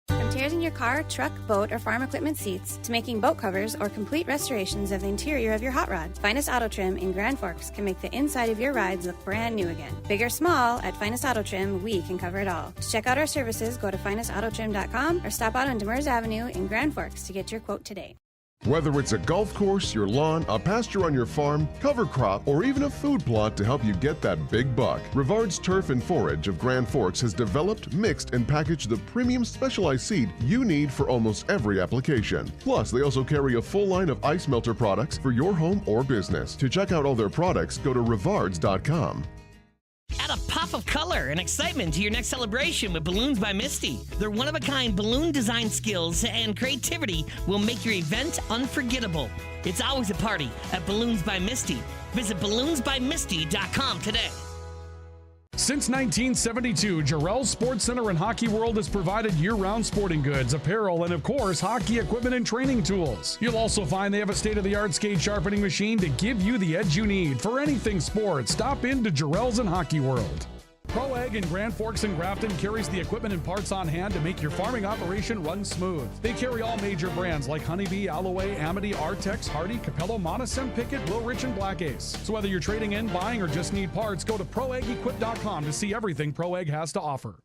From tears in your car, truck, boat, or farm equipment seats to making boat covers or complete restorations of the interior of your hot rod, Finest Auto Trim in Grand Forks can make the inside of your rides look brand new again. Big or small, at Finest Auto Trim, we can cover it all. To check out our services, go to finestautotrim.com or stop out on Demers Avenue in Grand Forks to get your quote today. Whether it's a golf course, your lawn, a pasture on your farm, cover crop, or even a food plot to help you get that big buck, Rivards Turf and Forage of Grand Forks has developed, mixed, and packaged the premium specialized seed you need for almost every application. Plus, they also carry a full line of ice melter products for your home or business. To check out all their products, go to rivards.com. Add a pop of color and excitement to your next celebration with Balloons by Misty. Their one-of-a-kind balloon design skills and creativity will make your event unforgettable. It's always a party at Balloons by Misty. Visit balloonsbymisty.com today. Since 1972, Jarrell's Sports Center and Hockey World has provided year-round sporting goods, apparel, and of course, hockey equipment and training tools. You'll also find they have a state-of-the-art skate sharpening machine to give you the edge you need. For anything sports, stop into Jarrell's and Hockey World. Pro Ag in Grand Forks and Grafton carries the equipment and parts on hand to make your farming operation run smooth. They carry all major brands like Honeybee, Alloway, Amity, Artex, Hardy, Capello, Monosem, Pickett, Wilrich, and Black Ace. So whether you're trading in, buying, or just need parts, go to ProAgEquip.com to see everything Pro Ag has to offer.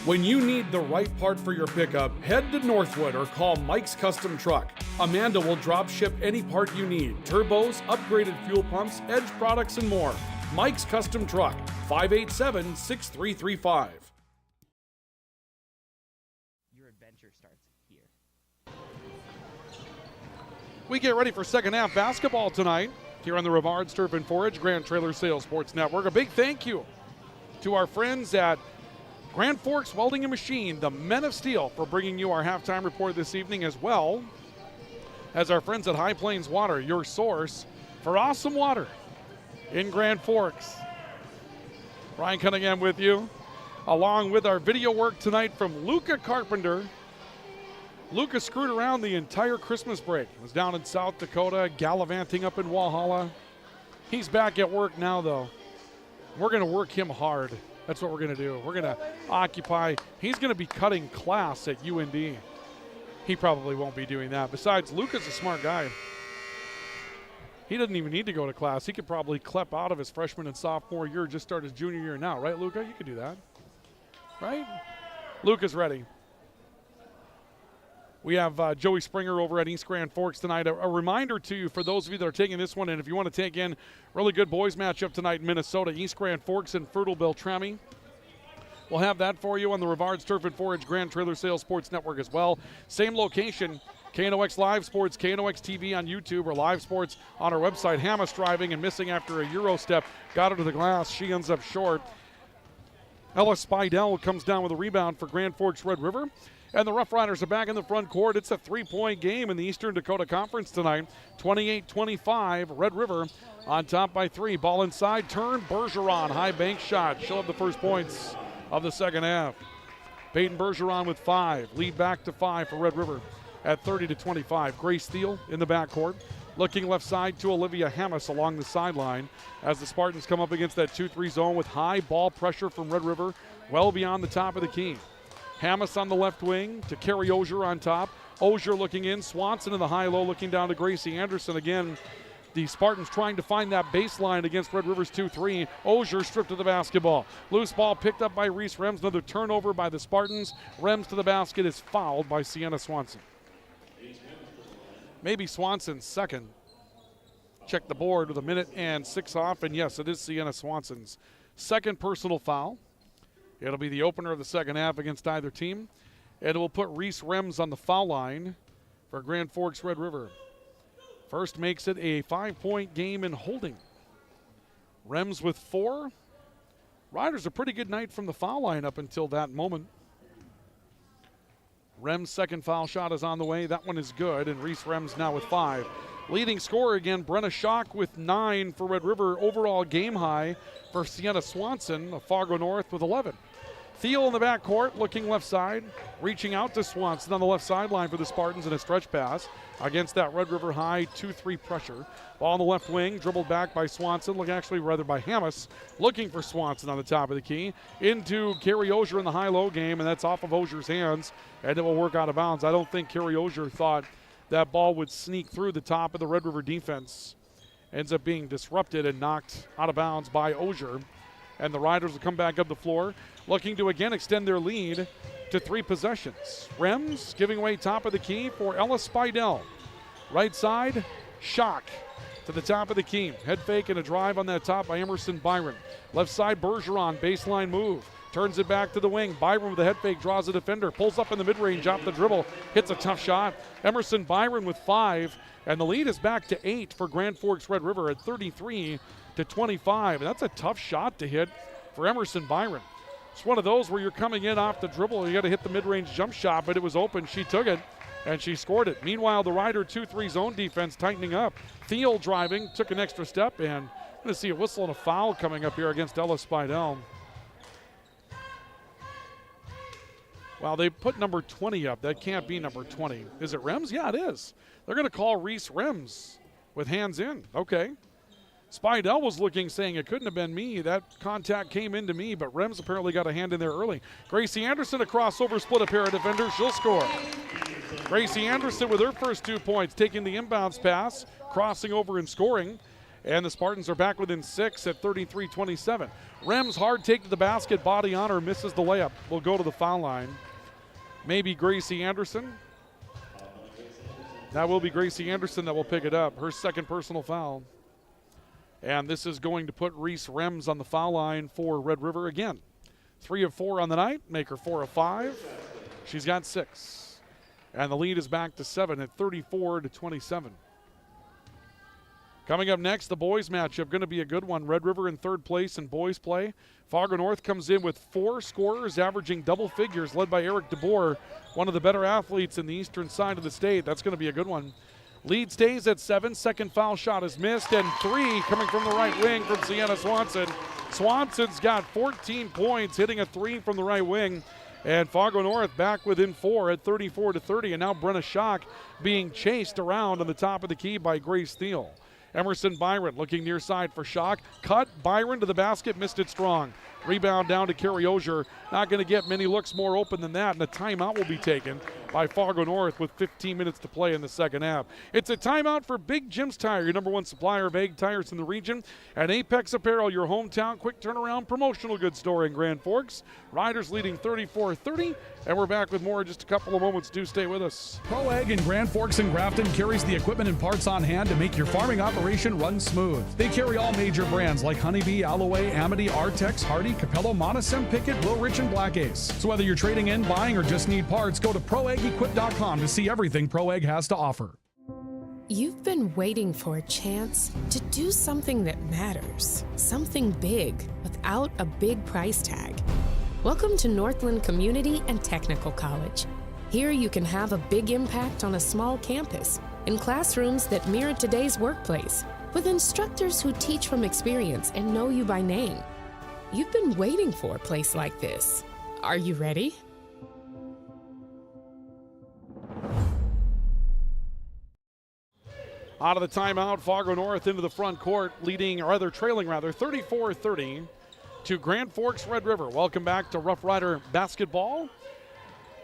When you need the right part for your pickup, head to Northwood or call Mike's Custom Truck. Amanda will drop ship any part you need. Turbos, upgraded fuel pumps, Edge products, and more. Mike's Custom Truck, 587-6335. Your adventure starts here. We get ready for second half basketball tonight here on the Rivards Turf and Forage Grand Trailer Sales Sports Network. A big thank you to our friends at Grand Forks Welding and Machine, the Men of Steel, for bringing you our halftime report this evening, as well as our friends at High Plains Water, your source for awesome water in Grand Forks. Ryan Cunningham with you, along with our video work tonight from Luca Carpenter. Luca screwed around the entire Christmas break. He was down in South Dakota, gallivanting up in Walhalla. He's back at work now, though. We're going to work him hard. That's what we're going to do. We're going to occupy. He's going to be cutting class at UND. He probably won't be doing that. Besides, Luca's a smart guy. He doesn't even need to go to class. He could probably clep out of his freshman and sophomore year, just start his junior year now. Right, Luca? You could do that. Right? Luca's ready. We have Joey Springer over at East Grand Forks tonight. A reminder to you, for those of you that are taking this one, and if you want to take in really good boys matchup tonight in Minnesota, East Grand Forks and Fertile Beltrami. We'll have that for you on the Rivards Turf and Forage Grand Trailer Sales Sports Network as well. Same location, KNOX Live Sports, KNOX TV on YouTube, or Live Sports on our website. Hamas driving and missing after a Euro step. Got her to the glass. She ends up short. Ella Spidell comes down with a rebound for Grand Forks Red River. And the Rough Riders are back in the front court. It's a three-point game in the Eastern Dakota Conference tonight. 28-25, Red River on top by 3. Ball inside, turn, Bergeron, high bank shot. She'll have the first points of the second half. Peyton Bergeron with 5. Lead back to 5 for Red River at 30-25. Grace Steele in the backcourt. Looking left side to Olivia Hamas along the sideline as the Spartans come up against that 2-3 zone with high ball pressure from Red River well beyond the top of the key. Hamas on the left wing to Carrie Osier on top. Osier looking in. Swanson in the high-low looking down to Gracie Anderson. Again, the Spartans trying to find that baseline against Red River's 2-3. Osier stripped of the basketball. Loose ball picked up by Reese Rems. Another turnover by the Spartans. Rems to the basket is fouled by Sienna Swanson. Maybe Swanson's second. Check the board with 1:06 off, and yes, it is Sienna Swanson's second personal foul. It'll be the opener of the second half against either team. And it will put Reese Rems on the foul line for Grand Forks Red River. First makes it a 5-point game in holding. Rems with 4. Riders a pretty good night from the foul line up until that moment. Rems' second foul shot is on the way. That one is good, and Reese Rems now with 5. Leading scorer again, Brenna Schock with 9 for Red River. Overall game high for Sienna Swanson of Fargo North with 11. Thiel in the backcourt, looking left side, reaching out to Swanson on the left sideline for the Spartans in a stretch pass against that Red River high 2-3 pressure. Ball on the left wing, dribbled back by Swanson, by Hamas, looking for Swanson on the top of the key. Into Carrie Osier in the high-low game, and that's off of Osier's hands, and it will work out of bounds. I don't think Carrie Osier thought that ball would sneak through the top of the Red River defense. Ends up being disrupted and knocked out of bounds by Osier. And the Riders will come back up the floor, looking to again extend their lead to 3 possessions. Rems giving away top of the key for Ella Spidell. Right side, Schock to the top of the key. Head fake and a drive on that top by Emerson Byron. Left side, Bergeron, baseline move. Turns it back to the wing. Byron with a head fake, draws a defender. Pulls up in the mid-range off the dribble. Hits a tough shot. Emerson Byron with 5. And the lead is back to 8 for Grand Forks Red River at 33-25. And that's a tough shot to hit for Emerson Byron. It's one of those where you're coming in off the dribble. You got to hit the mid-range jump shot, but it was open. She took it, and she scored it. Meanwhile, the Rider 2-3 zone defense tightening up. Thiel driving, took an extra step, and I'm going to see a whistle and a foul coming up here against Ella Spidell. Wow, they put number 20 up. That can't be number 20. Is it Rems? Yeah, it is. They're going to call Reese Rems with hands in. Okay. Spidell was looking, saying it couldn't have been me. That contact came into me, but Rems apparently got a hand in there early. Gracie Anderson, a crossover, split a pair of defenders. She'll score. Gracie Anderson with her first 2 points, taking the inbounds pass, crossing over and scoring. And the Spartans are back within 6 at 33-27. Rems hard take to the basket, body on her, misses the layup. Will go to the foul line. Maybe Gracie Anderson. That will be Gracie Anderson that will pick it up. Her second personal foul. And this is going to put Reese Rems on the foul line for Red River again. 3 of 4 on the night, make her 4 of 5. She's got 6. And the lead is back to 7 at 34-27. Coming up next, the boys matchup, going to be a good one. Red River in third place in boys play. Fargo North comes in with 4 scorers averaging double figures, led by Eric DeBoer, one of the better athletes in the eastern side of the state. That's going to be a good one. Lead stays at 7. Second foul shot is missed, and 3 coming from the right wing from Sienna Swanson. Swanson's got 14 points, hitting a 3 from the right wing. And Fargo North back within 4 at 34-30. And now Brenna Schock being chased around on the top of the key by Grace Thiel. Emerson Byron looking near side for Schock. Cut, Byron to the basket, missed it strong. Rebound down to Carrie Osier. Not going to get many looks more open than that, and a timeout will be taken by Fargo North with 15 minutes to play in the second half. It's a timeout for Big Jim's Tire, your number 1 supplier of egg tires in the region, and Apex Apparel, your hometown quick turnaround promotional goods store in Grand Forks. Riders leading 34-30, and we're back with more in just a couple of moments. Do stay with us. Pro Ag in Grand Forks and Grafton carries the equipment and parts on hand to make your farming operation run smooth. They carry all major brands like Honeybee, Alloway, Amity, Artex, Hardy, Capello, Monosem, Pickett, Wilrich, and Black Ace. So whether you're trading in, buying, or just need parts, go to ProAgEquip.com to see everything Pro Ag has to offer. You've been waiting for a chance to do something that matters, something big without a big price tag. Welcome to Northland Community and Technical College. Here you can have a big impact on a small campus in classrooms that mirror today's workplace, with instructors who teach from experience and know you by name. You've been waiting for a place like this. Are you ready? Out of the timeout, Fargo North into the front court, trailing 34-30 to Grand Forks Red River. Welcome back to Rough Rider basketball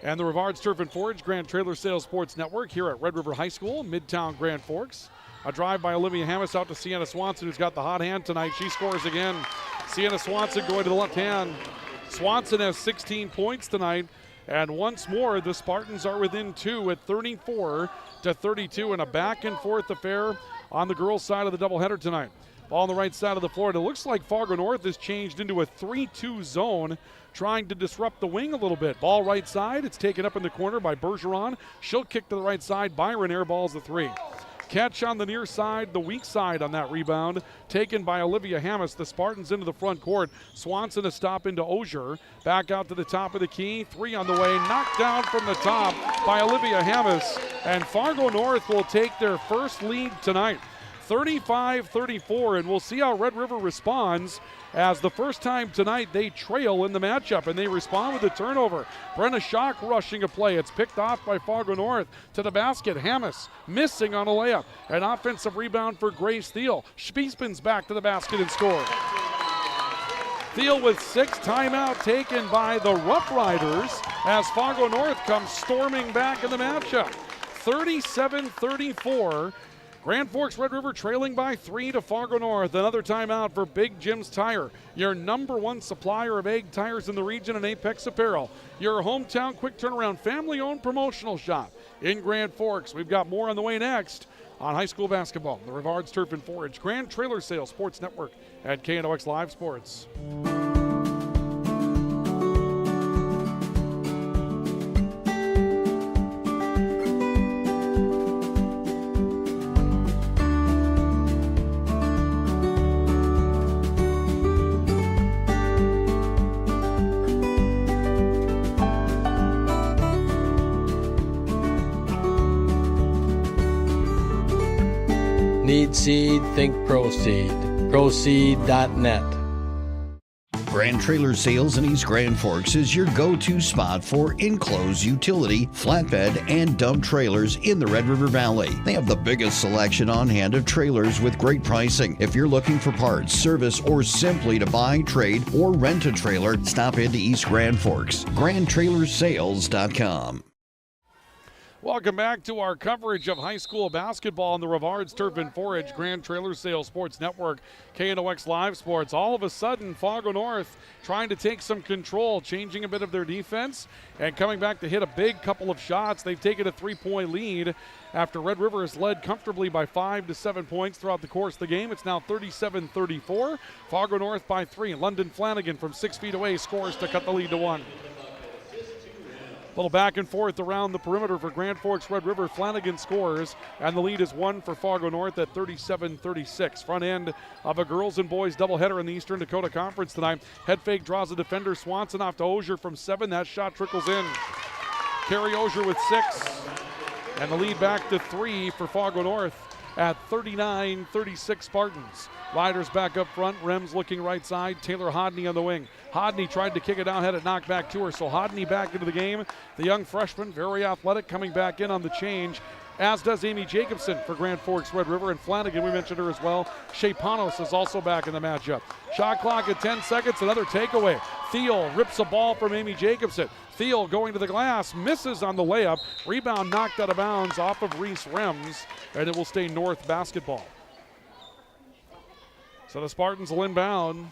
and the Rivards Turf and Forage Grand Trailer Sales Sports Network here at Red River High School, Midtown Grand Forks. A drive by Olivia Hammis out to Sienna Swanson, who's got the hot hand tonight. She scores again. Sienna Swanson going to the left hand. Swanson has 16 points tonight. And once more, the Spartans are within 2 at 34-32 in a back-and-forth affair on the girls' side of the doubleheader tonight. Ball on the right side of the floor. And it looks like Fargo North has changed into a 3-2 zone, trying to disrupt the wing a little bit. Ball right side. It's taken up in the corner by Bergeron. She'll kick to the right side. Byron airballs the 3. Catch on the near side, the weak side on that rebound, taken by Olivia Hammis. The Spartans into the front court. Swanson a stop into Osier. Back out to the top of the key. 3 on the way. Knocked down from the top by Olivia Hammis. And Fargo North will take their first lead tonight. 35-34, and we'll see how Red River responds as the first time tonight they trail in the matchup, and they respond with a turnover. Brenna Schock rushing a play. It's picked off by Fargo North to the basket. Hammis missing on a layup. An offensive rebound for Grace Thiel. Spiesman's back to the basket and scores. Thiel with 6, timeout taken by the Rough Riders as Fargo North comes storming back in the matchup. 37-34. Grand Forks Red River trailing by 3 to Fargo North. Another timeout for Big Jim's Tire, your number 1 supplier of egg tires in the region, and Apex Apparel, your hometown quick turnaround family-owned promotional shop in Grand Forks. We've got more on the way next on high school basketball. The Rivards Turf and Forage Grand Trailer Sales Sports Network at KNOX Live Sports. Need seed, think Proseed. Proseed.net. Grand Trailer Sales in East Grand Forks is your go-to spot for enclosed utility, flatbed, and dump trailers in the Red River Valley. They have the biggest selection on hand of trailers with great pricing. If you're looking for parts, service, or simply to buy, trade, or rent a trailer, stop into East Grand Forks. GrandTrailersSales.com. Welcome back to our coverage of high school basketball on the Rivards Turf and Forage Grand Trailer Sales Sports Network, KNOX Live Sports. All of a sudden, Fargo North trying to take some control, changing a bit of their defense, and coming back to hit a big couple of shots. They've taken a 3-point lead after Red River has led comfortably by 5 to 7 points throughout the course of the game. It's now 37-34. Fargo North by 3. London Flanagan from 6 feet away scores to cut the lead to 1. Little back and forth around the perimeter for Grand Forks Red River. Flanagan scores, and the lead is 1 for Fargo North at 37-36. Front end of a girls and boys doubleheader in the Eastern Dakota Conference tonight. Head fake draws a defender. Swanson off to Osier from 7. That shot trickles in. Carrie Osier with 6. And the lead back to 3 for Fargo North at 39-36 Spartans. Riders back up front. Rems looking right side. Taylor Hodney on the wing. Hodney tried to kick it down, had it knocked back to her. So Hodney back into the game. The young freshman, very athletic, coming back in on the change, as does Amy Jacobson for Grand Forks Red River. And Flanagan, we mentioned her as well. Shea Panos is also back in the matchup. Shot clock at 10 seconds, another takeaway. Thiel rips a ball from Amy Jacobson. Thiel going to the glass, misses on the layup. Rebound knocked out of bounds off of Reese Rems, and it will stay North basketball. So the Spartans will inbound,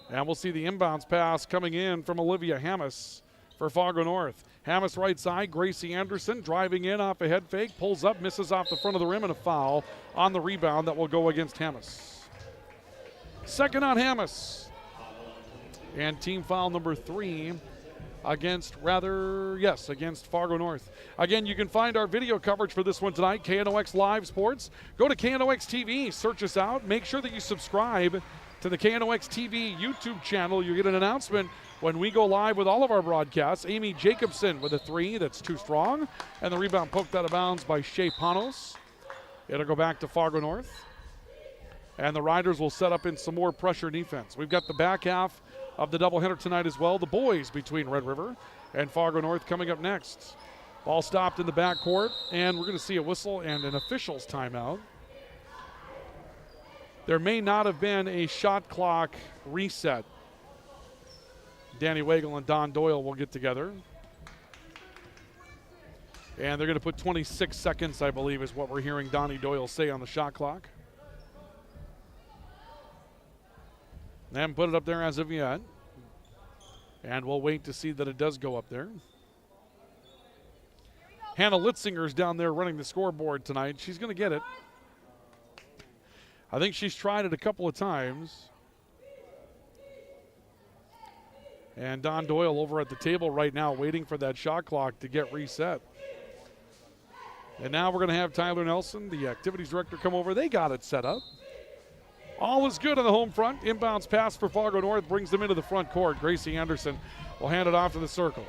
and we'll see the inbounds pass coming in from Olivia Hammes for Fargo North. Hammes right side, Gracie Anderson driving in off a head fake, pulls up, misses off the front of the rim, and a foul on the rebound that will go against Hammes. Second on Hammes. And team foul number 3 against Fargo North. Again, you can find our video coverage for this one tonight, KNOX Live Sports. Go to KNOX TV, search us out. Make sure that you subscribe to the KNOX TV YouTube channel. You get an announcement when we go live with all of our broadcasts. Amy Jacobson with a 3 that's too strong, and the rebound poked out of bounds by Shea Panos. It'll go back to Fargo North, and the Riders will set up in some more pressure defense. We've got the back half of the doubleheader tonight as well. The boys between Red River and Fargo North coming up next. Ball stopped in the backcourt, and we're going to see a whistle and an official's timeout. There may not have been a shot clock reset. Danny Wagle and Don Doyle will get together. And they're going to put 26 seconds, I believe, is what we're hearing Donnie Doyle say on the shot clock. They haven't put it up there as of yet. And we'll wait to see that it does go up there. Hannah Litzinger's down there running the scoreboard tonight. She's going to get it. I think she's tried it a couple of times. And Don Doyle over at the table right now waiting for that shot clock to get reset. And now we're going to have Tyler Nelson, the activities director, come over. They got it set up. All is good on the home front. Inbounds pass for Fargo North brings them into the front court. Gracie Anderson will hand it off to the circle.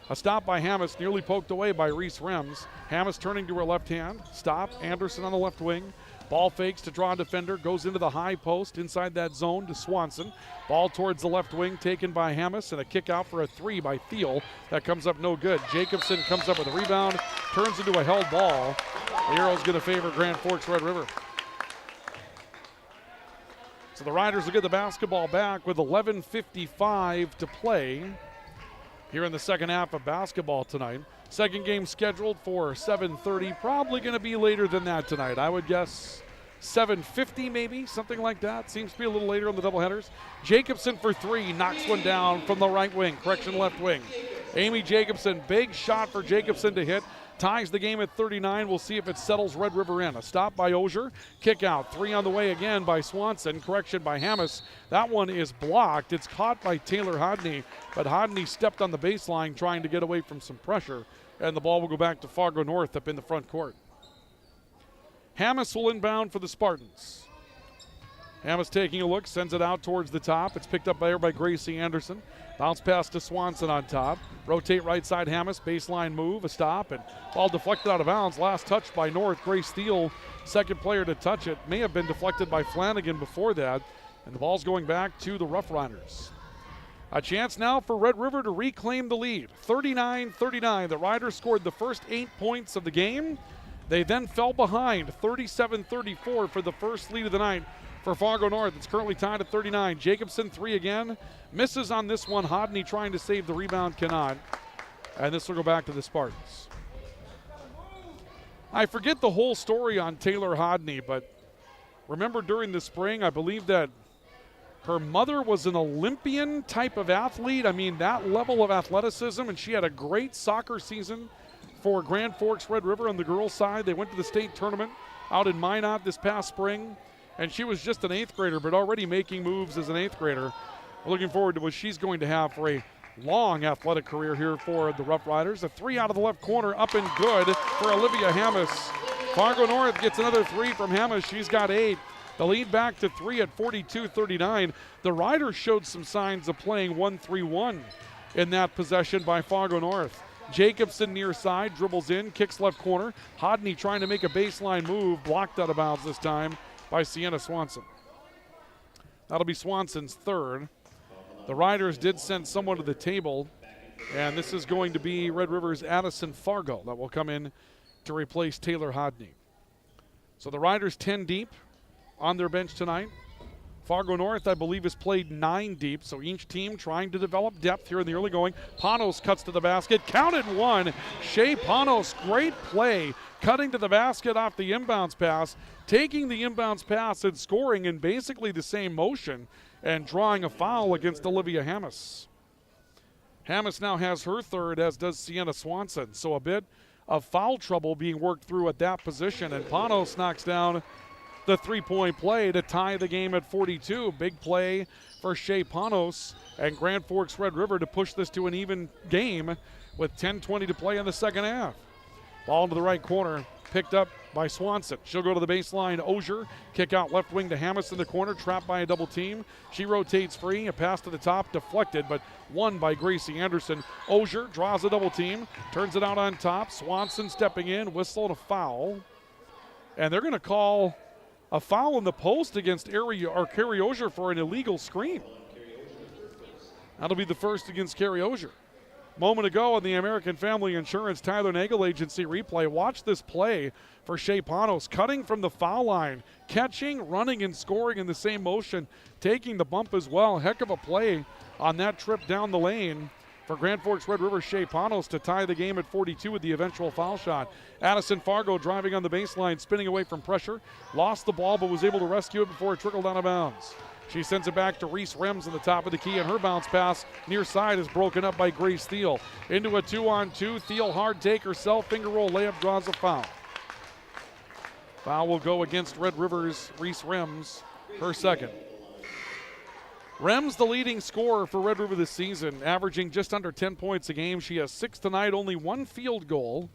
A stop by Hammes, nearly poked away by Reese Rems. Hammes turning to her left hand. Stop. Anderson on the left wing. Ball fakes to draw a defender. Goes into the high post inside that zone to Swanson. Ball towards the left wing taken by Hammes, and a kick out for a 3 by Thiel. That comes up no good. Jacobson comes up with a rebound. Turns into a held ball. The arrow's going to favor Grand Forks Red River. So the Riders will get the basketball back with 11:55 to play here in the second half of basketball tonight. Second game scheduled for 7:30. Probably going to be later than that tonight. I would guess 7:50 maybe, something like that. Seems to be a little later on the doubleheaders. Jacobson for 3, knocks one down from the right wing. Correction, left wing. Amy Jacobson, big shot for Jacobson to hit. Ties the game at 39. We'll see if it settles Red River in. A stop by Osier. Kick out. 3 on the way again by Swanson. Correction by Hammes. That one is blocked. It's caught by Taylor Hodney, but Hodney stepped on the baseline trying to get away from some pressure, and the ball will go back to Fargo North up in the front court. Hammes will inbound for the Spartans. Hammes taking a look, sends it out towards the top. It's picked up there by Gracie Anderson. Bounce pass to Swanson on top. Rotate right side Hammes, baseline move, a stop, and ball deflected out of bounds. Last touch by North. Grace Thiel, second player to touch it. May have been deflected by Flanagan before that, and the ball's going back to the Rough Riders. A chance now for Red River to reclaim the lead. 39-39. The Riders scored the first 8 points of the game. They then fell behind 37-34 for the first lead of the night for Fargo North. It's currently tied at 39. Jacobson, 3 again. Misses on this one. Hodney trying to save the rebound, cannot. And this will go back to the Spartans. I forget the whole story on Taylor Hodney, but remember during the spring, I believe that her mother was an Olympian type of athlete. I mean, that level of athleticism, and she had a great soccer season for Grand Forks Red River on the girls' side. They went to the state tournament out in Minot this past spring, and she was just an 8th grader, but already making moves as an 8th grader. Looking forward to what she's going to have for a long athletic career here for the Rough Riders. A 3 out of the left corner, up and good for Olivia Hammes. Fargo North gets another 3 from Hammes. She's got 8. The lead back to 3 at 42-39. The Riders showed some signs of playing 1-3-1 in that possession by Fargo North. Jacobson near side, dribbles in, kicks left corner. Hodney trying to make a baseline move, blocked out of bounds this time by Sienna Swanson. That'll be Swanson's 3rd. The Riders did send someone to the table, and this is going to be Red River's Addison Fargo that will come in to replace Taylor Hodney. So the Riders 10 deep on their bench tonight. Fargo North, I believe, has played 9 deep, so each team trying to develop depth here in the early going. Panos cuts to the basket, counted 1. Shea Panos, great play, cutting to the basket off the inbounds pass, taking the inbounds pass and scoring in basically the same motion and drawing a foul against Olivia Hammes. Hammes now has her 3rd, as does Sienna Swanson, so a bit of foul trouble being worked through at that position, and Panos knocks down the 3-point play to tie the game at 42. Big play for Shea Panos and Grand Forks Red River to push this to an even game with 10:20 to play in the second half. Ball into the right corner, picked up by Swanson. She'll go to the baseline. Ozier, kick out left wing to Hammes in the corner, trapped by a double team. She rotates free, a pass to the top, deflected, but won by Gracie Anderson. Ozier draws a double team, turns it out on top. Swanson stepping in, whistle and a foul. And they're going to call a foul in the post against Carrie Ozier for an illegal screen. That'll be the first against Carrie Ozier. Moment ago on the American Family Insurance Tyler Nagel Agency replay, watch this play for Shea Panos, cutting from the foul line, catching, running, and scoring in the same motion, taking the bump as well. Heck of a play on that trip down the lane for Grand Forks Red River Shea Panos to tie the game at 42 with the eventual foul shot. Addison Fargo driving on the baseline, spinning away from pressure, lost the ball but was able to rescue it before it trickled out of bounds. She sends it back to Reese Rems on the top of the key, and her bounce pass near side is broken up by Grace Thiel. Into a 2-on-2, Thiel hard take herself, finger roll layup, draws a foul. Foul will go against Red River's Reese Rems, her 2nd. Rems, the leading scorer for Red River this season, averaging just under 10 points a game. She has 6 tonight, only 1 field goal,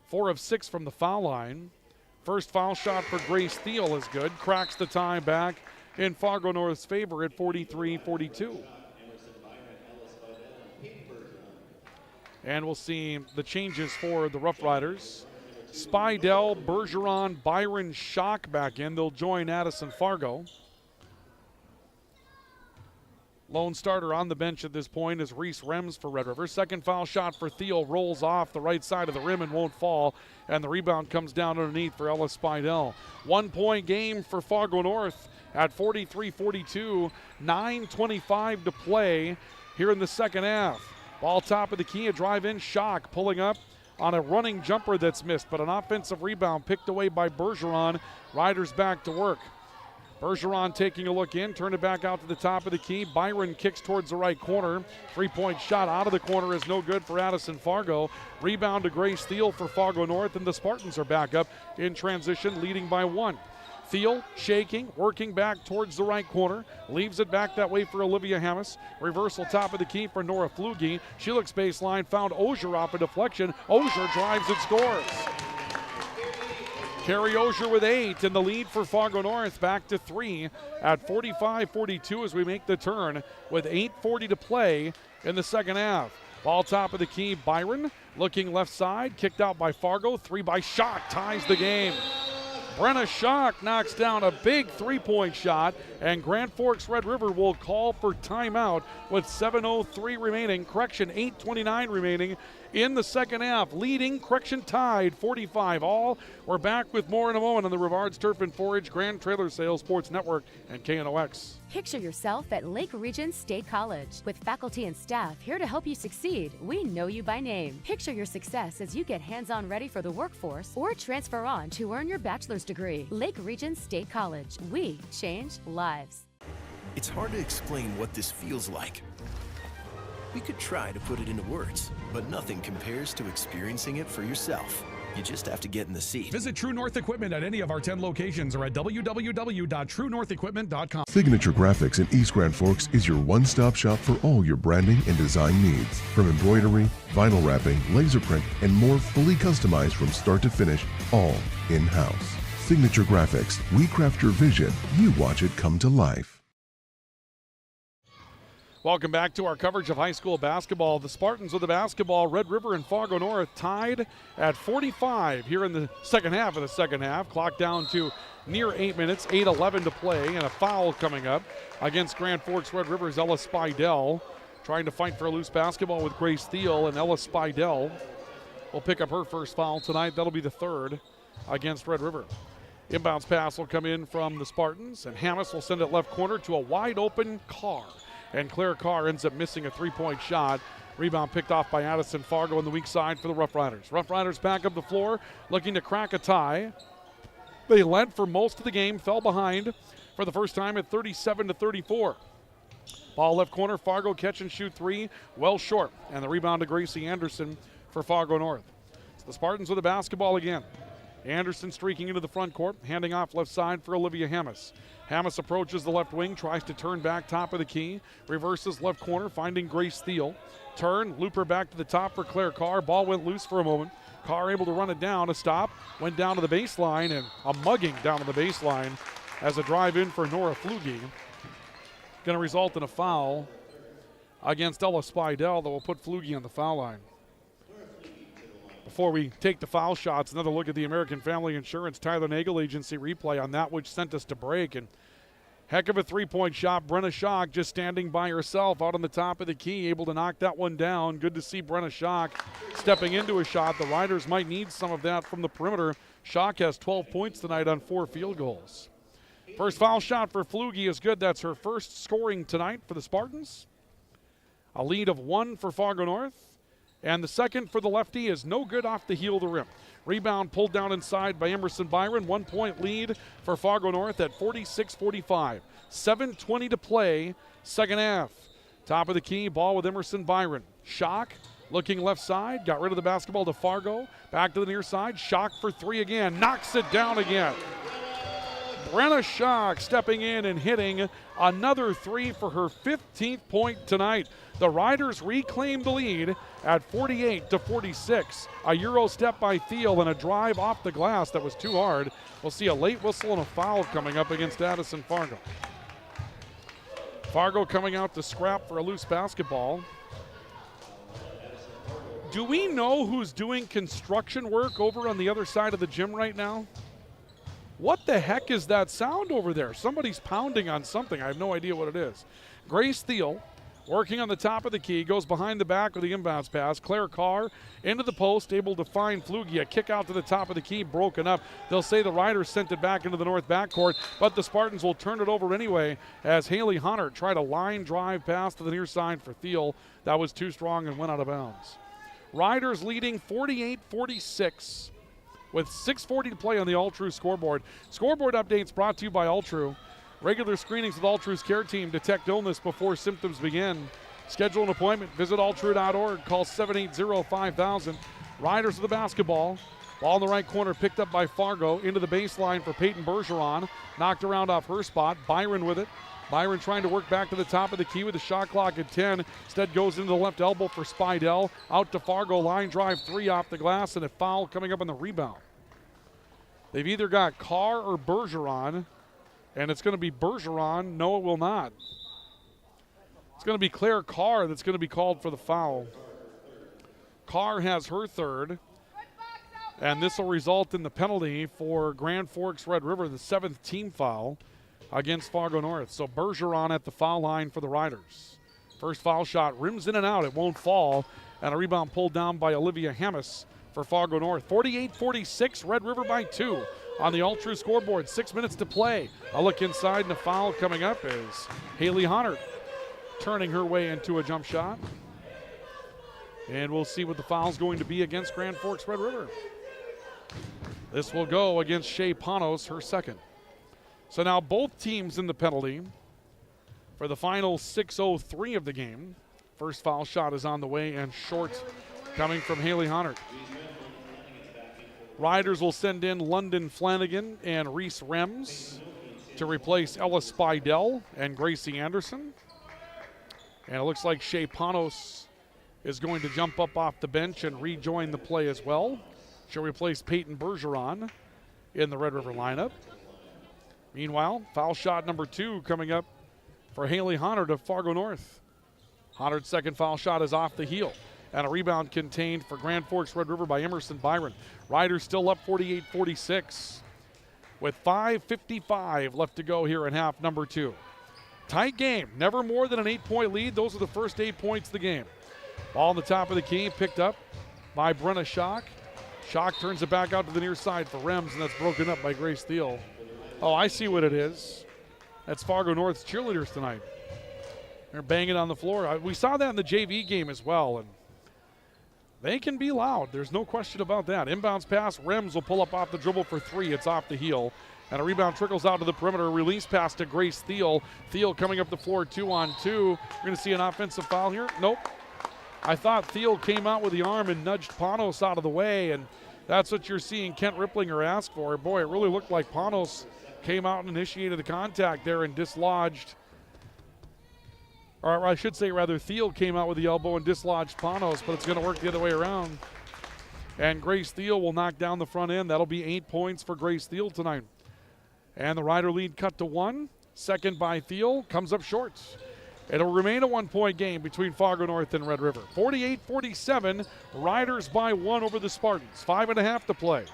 4 of 6 from the foul line. First foul shot for Grace Thiel is good, cracks the tie back in Fargo North's favor at 43-42. And we'll see the changes for the Rough Riders. Spidell, Bergeron, Byron, Schock back in. They'll join Addison Fargo. Lone starter on the bench at this point is Reese Rems for Red River. Second foul shot for Thiel rolls off the right side of the rim and won't fall, and the rebound comes down underneath for Ella Spidell. 1-point game for Fargo North at 43-42, 9:25 to play here in the second half. Ball top of the key, a drive-in. Schock pulling up on a running jumper that's missed, but an offensive rebound picked away by Bergeron. Riders back to work. Bergeron taking a look in, turn it back out to the top of the key. Byron kicks towards the right corner. 3-point shot out of the corner is no good for Addison Fargo. Rebound to Grace Thiel for Fargo North, and the Spartans are back up in transition, leading by 1. Thiel shaking, working back towards the right corner. Leaves it back that way for Olivia Hammes. Reversal top of the key for Nora Flugie. She looks baseline, found Ozier off a deflection. Ozier drives and scores. Carrie Ozier with 8, and the lead for Fargo North back to 3 at 45-42 as we make the turn with 8:40 to play in the second half. Ball top of the key, Byron looking left side, kicked out by Fargo. 3 by Schock ties the game. Brenna Schock knocks down a big three-point shot, and Grand Forks Red River will call for timeout with 7:03 remaining. Correction, 8:29 remaining in the second half. Leading, correction tied, 45 all. We're back with more in a moment on the Rivards Turf and Forage Grand Trailer Sales Sports Network and KNOX. Picture yourself at Lake Region State College. With faculty and staff here to help you succeed, we know you by name. Picture your success as you get hands-on ready for the workforce or transfer on to earn your bachelor's degree. Lake Region State College. We change lives. It's hard to explain what this feels like. We could try to put it into words, but nothing compares to experiencing it for yourself. You just have to get in the seat. Visit True North Equipment at any of our 10 locations or at www.truenorthequipment.com. Signature Graphics in East Grand Forks is your one-stop shop for all your branding and design needs. From embroidery, vinyl wrapping, laser print, and more, fully customized from start to finish, all in-house. Signature Graphics. We craft your vision. You watch it come to life. Welcome back to our coverage of high school basketball. The Spartans with the basketball. Red River and Fargo North tied at 45 here in the second half of the second half. Clock down to near 8 minutes, 8:11 to play, and a foul coming up against Grand Forks Red River's Ella Spidell, trying to fight for a loose basketball with Grace Thiel, and Ella Spidell will pick up her first foul tonight. That'll be the third against Red River. Inbounds pass will come in from the Spartans, and Hammis will send it left corner to a wide open Carr. And Claire Carr ends up missing a three-point shot. Rebound picked off by Addison Fargo on the weak side for the Rough Riders. Rough Riders back up the floor, looking to crack a tie. They led for most of the game, fell behind for the first time at 37-34. Ball left corner, Fargo catch and shoot three, well short. And the rebound to Gracie Anderson for Fargo North. So the Spartans with the basketball again. Anderson streaking into the front court, handing off left side for Olivia Hammis. Hammis approaches the left wing, tries to turn back top of the key, reverses left corner, finding Grace Thiel. Turn, looper back to the top for Claire Carr. Ball went loose for a moment. Carr able to run it down, a stop, went down to the baseline, and a mugging down to the baseline as a drive in for Nora Flugie. Going to result in a foul against Ella Spidell that will put Flugie on the foul line. Before we take the foul shots, another look at the American Family Insurance Tyler Nagel Agency replay on that which sent us to break. And heck of a three-point shot. Brenna Schock just standing by herself out on the top of the key, able to knock that one down. Good to see Brenna Schock stepping into a shot. The Riders might need some of that from the perimeter. Schock has 12 points tonight on 4 field goals. First foul shot for Flugie is good. That's her first scoring tonight for the Spartans. A lead of 1 for Fargo North. And the second for the lefty is no good off the heel of the rim. Rebound pulled down inside by Emerson Byron. 1 point lead for Fargo North at 46-45. 7:20 to play, second half. Top of the key, ball with Emerson Byron. Schock looking left side, got rid of the basketball to Fargo. Back to the near side, Schock for three again, knocks it down again. Brenna Schock stepping in and hitting another three for her 15th point tonight. The Riders reclaim the lead at 48-46. A Euro step by Thiel and a drive off the glass that was too hard. We'll see a late whistle and a foul coming up against Addison Fargo. Fargo coming out to scrap for a loose basketball. Do we know who's doing construction work over on the other side of the gym right now? What the heck is that sound over there? Somebody's pounding on something. I have no idea what it is. Grace Thiel working on the top of the key, goes behind the back with the inbounds pass. Claire Carr into the post, able to find Flugie. A kick out to the top of the key, broken up. They'll say the Riders sent it back into the north backcourt, but the Spartans will turn it over anyway as Haley Hunter tried a line drive pass to the near side for Thiel. That was too strong and went out of bounds. Riders leading 48-46 with 6:40 to play on the All-True scoreboard. Scoreboard updates brought to you by All-True. Regular screenings with All-True's care team detect illness before symptoms begin. Schedule an appointment. Visit alltrue.org. Call 780-5000. Riders of the basketball. Ball in the right corner picked up by Fargo. Into the baseline for Peyton Bergeron. Knocked around off her spot. Byron with it. Byron trying to work back to the top of the key with the shot clock at 10. Instead goes into the left elbow for Spidell. Out to Fargo. Line drive three off the glass and a foul coming up on the rebound. They've either got Carr or Bergeron. And it's going to be Bergeron. No, it will not. It's going to be Claire Carr that's going to be called for the foul. Carr has her third. And this will result in the penalty for Grand Forks Red River, the 7th team foul against Fargo North. So Bergeron at the foul line for the Riders. First foul shot rims in and out. It won't fall. And a rebound pulled down by Olivia Hammis for Fargo North. 48-46, Red River by 2 on the All-True scoreboard. 6 minutes to play. A look inside, and a foul coming up is Haley Honert turning her way into a jump shot. And we'll see what the foul's going to be against Grand Forks Red River. This will go against Shea Panos, her second. So now both teams in the penalty for the final 6:03 of the game. First foul shot is on the way and short, coming from Haley Honert. Riders will send in London Flanagan and Reese Rems to replace Ella Spidell and Gracie Anderson. And it looks like Shea Panos is going to jump up off the bench and rejoin the play as well. She'll replace Peyton Bergeron in the Red River lineup. Meanwhile, foul shot number 2 coming up for Haley Honert of Fargo North. Honert's second foul shot is off the heel. And a rebound contained for Grand Forks Red River by Emerson Byron. Riders still up 48-46 with 5:55 left to go here in half number 2. Tight game, never more than an 8-point lead. Those are the first 8 points of the game. Ball on the top of the key, picked up by Brenna Schock. Schock turns it back out to the near side for Rems, and that's broken up by Grace Thiel. Oh, I see what it is. That's Fargo North's cheerleaders tonight. They're banging on the floor. We saw that in the JV game as well, and they can be loud. There's no question about that. Inbounds pass, Rems will pull up off the dribble for 3. It's off the heel. And a rebound trickles out to the perimeter. Release pass to Grace Thiel. Thiel coming up the floor 2-on-2. We're going to see an offensive foul here. Nope. I thought Thiel came out with the arm and nudged Panos out of the way, and that's what you're seeing Kent Ripplinger ask for. Boy, it really looked like Panos came out and initiated the contact there and dislodged, or I should say rather, Thiel came out with the elbow and dislodged Panos, but it's going to work the other way around. And Grace Thiel will knock down the front end. That'll be 8 points for Grace Thiel tonight. And the Rider lead cut to 1. Second by Thiel, comes up short. It'll remain a 1-point game between Fargo North and Red River. 48-47, Riders by 1 over the Spartans. 5.5 to play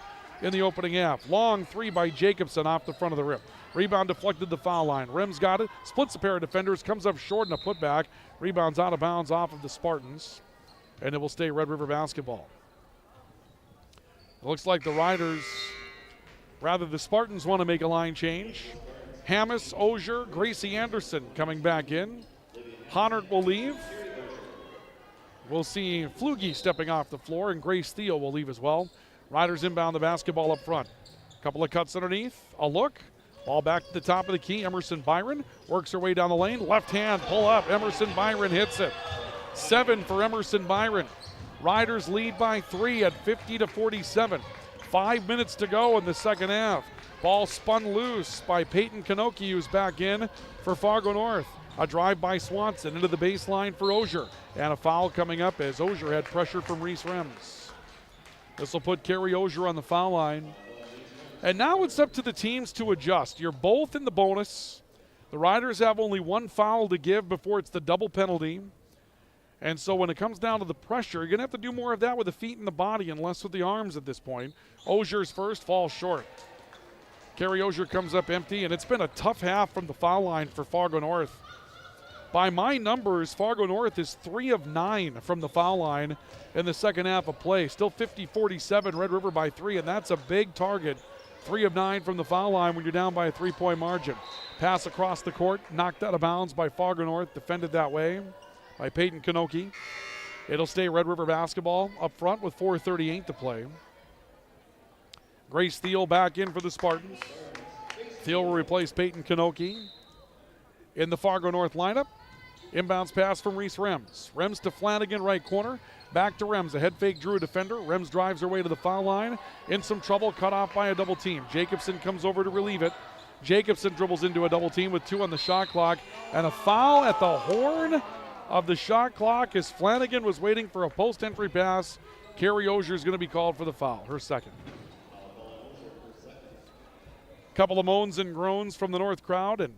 in the opening half. Long 3 by Jacobson off the front of the rim. Rebound deflected the foul line. Rems got it, splits a pair of defenders, comes up short in a putback. Rebounds out of bounds off of the Spartans, and it will stay Red River basketball. It looks like the Riders, rather the Spartans, want to make a line change. Hammis, Ozier, Gracie Anderson coming back in. Honert will leave. We'll see Flugie stepping off the floor, and Grace Thiel will leave as well. Riders inbound the basketball up front. Couple of cuts underneath, a look. Ball back to the top of the key. Emerson Byron works her way down the lane. Left hand pull up. Emerson Byron hits it. 7 for Emerson Byron. Riders lead by 3 at 50-47. 5 minutes to go in the second half. Ball spun loose by Peyton Kanoki, who's back in for Fargo North. A drive by Swanson into the baseline for Ozier. And a foul coming up as Ozier had pressure from Reese Rems. This will put Carrie Ozier on the foul line. And now it's up to the teams to adjust. You're both in the bonus. The Riders have only 1 foul to give before it's the double penalty. And so when it comes down to the pressure, you're going to have to do more of that with the feet and the body and less with the arms at this point. Ozier's first falls short. Carrie Ozier comes up empty, and it's been a tough half from the foul line for Fargo North. By my numbers, Fargo North is 3 of 9 from the foul line in the second half of play. Still 50-47, Red River by 3, and that's a big target. 3 of 9 from the foul line when you're down by a 3-point margin. Pass across the court, knocked out of bounds by Fargo North, defended that way by Peyton Kanoki. It'll stay Red River basketball up front with 4:38 to play. Grace Thiel back in for the Spartans. Thiel will replace Peyton Kanoki in the Fargo North lineup. Inbounds pass from Reese Rems. Rems to Flanagan, right corner. Back to Rems. A head fake drew a defender. Rems drives her way to the foul line. In some trouble, cut off by a double team. Jacobson comes over to relieve it. Jacobson dribbles into a double team with 2 on the shot clock. And a foul at the horn of the shot clock as Flanagan was waiting for a post-entry pass. Carrie Ozier is going to be called for the foul, her second. Couple of moans and groans from the North crowd, and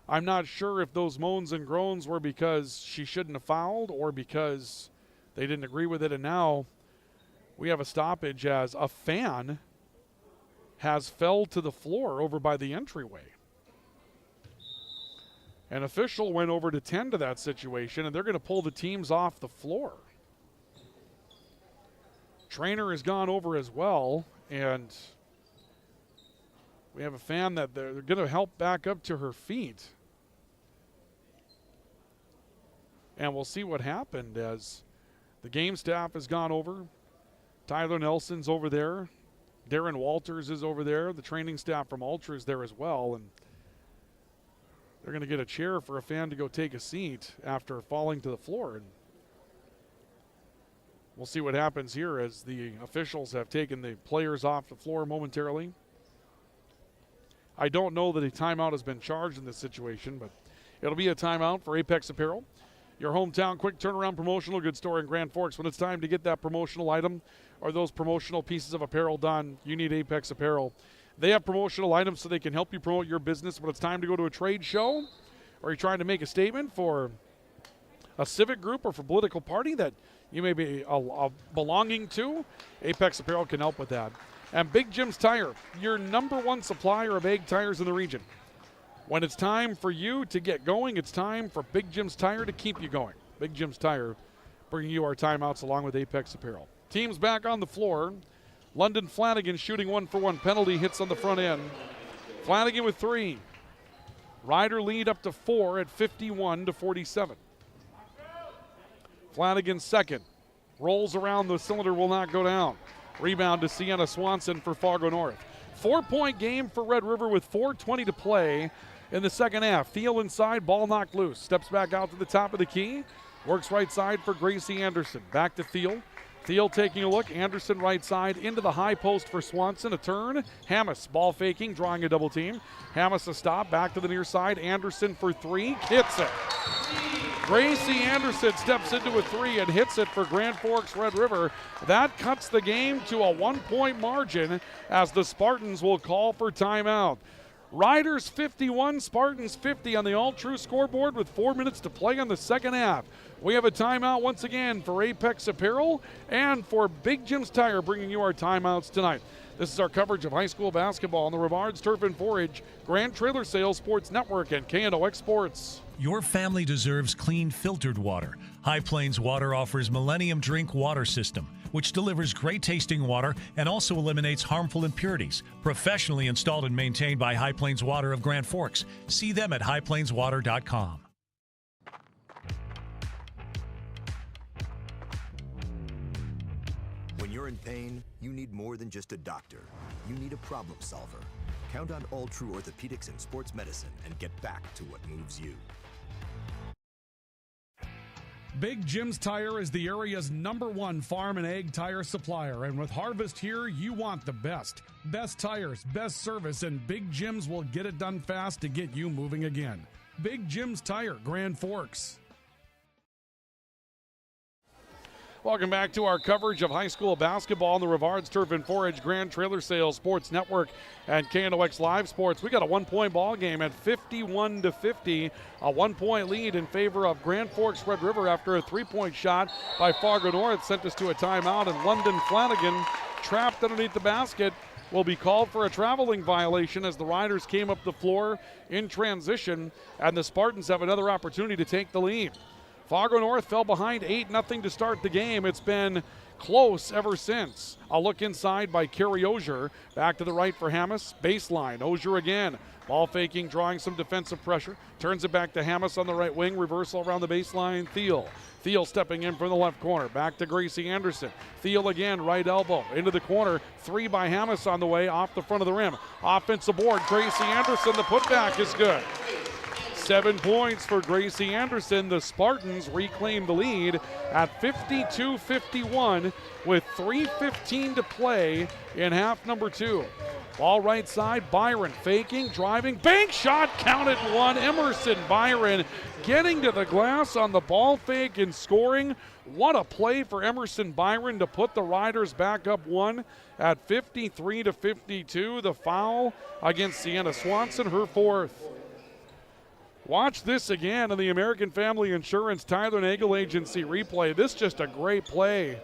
I'm not sure if those moans and groans were because she shouldn't have fouled or because they didn't agree with it. And now we have a stoppage as a fan has fell to the floor over by the entryway. An official went over to tend to that situation, and they're going to pull the teams off the floor. Trainer has gone over as well, and we have a fan that they're going to help back up to her feet. And we'll see what happened as the game staff has gone over. Tyler Nelson's over there. Darren Walters is over there. The training staff from Ultra is there as well. And they're going to get a chair for a fan to go take a seat after falling to the floor. And we'll see what happens here as the officials have taken the players off the floor momentarily. I don't know that a timeout has been charged in this situation, but it'll be a timeout for Apex Apparel. Your hometown quick turnaround promotional goods store in Grand Forks. When it's time to get that promotional item or those promotional pieces of apparel done, you need Apex Apparel. They have promotional items so they can help you promote your business when it's time to go to a trade show, or you're trying to make a statement for a civic group or for political party that you may be belonging to. Apex Apparel can help with that. And Big Jim's Tire, your #1 supplier of ag tires in the region. When it's time for you to get going, it's time for Big Jim's Tire to keep you going. Big Jim's Tire bringing you our timeouts along with Apex Apparel. Teams back on the floor. London Flanagan shooting 1-for-1 penalty, hits on the front end. Flanagan with 3. Ryder lead up to 4 at 51-47. Flanagan second. Rolls around the cylinder, will not go down. Rebound to Sienna Swanson for Fargo North. 4-point game for Red River with 4:20 to play in the second half. Thiel inside, ball knocked loose. Steps back out to the top of the key. Works right side for Gracie Anderson. Back to Thiel. Thiel taking a look. Anderson right side into the high post for Swanson. A turn. Hammes ball faking, drawing a double team. Hammes a stop. Back to the near side. Anderson for 3. Hits it. Gracie Anderson steps into a 3 and hits it for Grand Forks Red River. That cuts the game to a 1-point margin as the Spartans will call for timeout. Riders 51, Spartans 50 on the all-true scoreboard with 4 minutes to play on the second half. We have a timeout once again for Apex Apparel and for Big Jim's Tire bringing you our timeouts tonight. This is our coverage of high school basketball on the Rivards Turf and Forage, Grand Trailer Sales Sports Network, and KNOX Sports. Your family deserves clean, filtered water. High Plains Water offers Millennium Drink Water System, which delivers great-tasting water and also eliminates harmful impurities. Professionally installed and maintained by High Plains Water of Grand Forks. See them at highplainswater.com. When you're in pain, you need more than just a doctor. You need a problem solver. Count on All True Orthopedics and Sports Medicine and get back to what moves you. Big Jim's Tire is the area's #1 farm and ag tire supplier, and with Harvest here, you want the best. Best tires, best service, and Big Jim's will get it done fast to get you moving again. Big Jim's Tire, Grand Forks. Welcome back to our coverage of high school basketball on the Rivards Turf and Forage Grand Trailer Sales Sports Network and KNOX Live Sports. We got a 1-point ball game at 51-50, a 1-point lead in favor of Grand Forks Red River after a 3-point shot by Fargo North sent us to a timeout, and London Flanagan, trapped underneath the basket, will be called for a traveling violation as the Riders came up the floor in transition, and the Spartans have another opportunity to take the lead. Fargo North fell behind 8-0 to start the game. It's been close ever since. A look inside by Kerry Ozier. Back to the right for Hammes. Baseline. Ozier again. Ball faking, drawing some defensive pressure. Turns it back to Hammes on the right wing. Reversal around the baseline. Thiel. Thiel stepping in from the left corner. Back to Gracie Anderson. Thiel again, right elbow. Into the corner. 3 by Hammes on the way, off the front of the rim. Offensive board. Gracie Anderson, the putback is good. 7 points for Gracie Anderson. The Spartans reclaim the lead at 52-51 with 3:15 to play in half number 2. Ball right side, Byron faking, driving, bank shot, counted 1. Emerson Byron getting to the glass on the ball fake and scoring. What a play for Emerson Byron to put the Riders back up 1 at 53-52. The foul against Sienna Swanson, her 4th. Watch this again on the American Family Insurance Tyler Nagel Agency replay. This is just a great play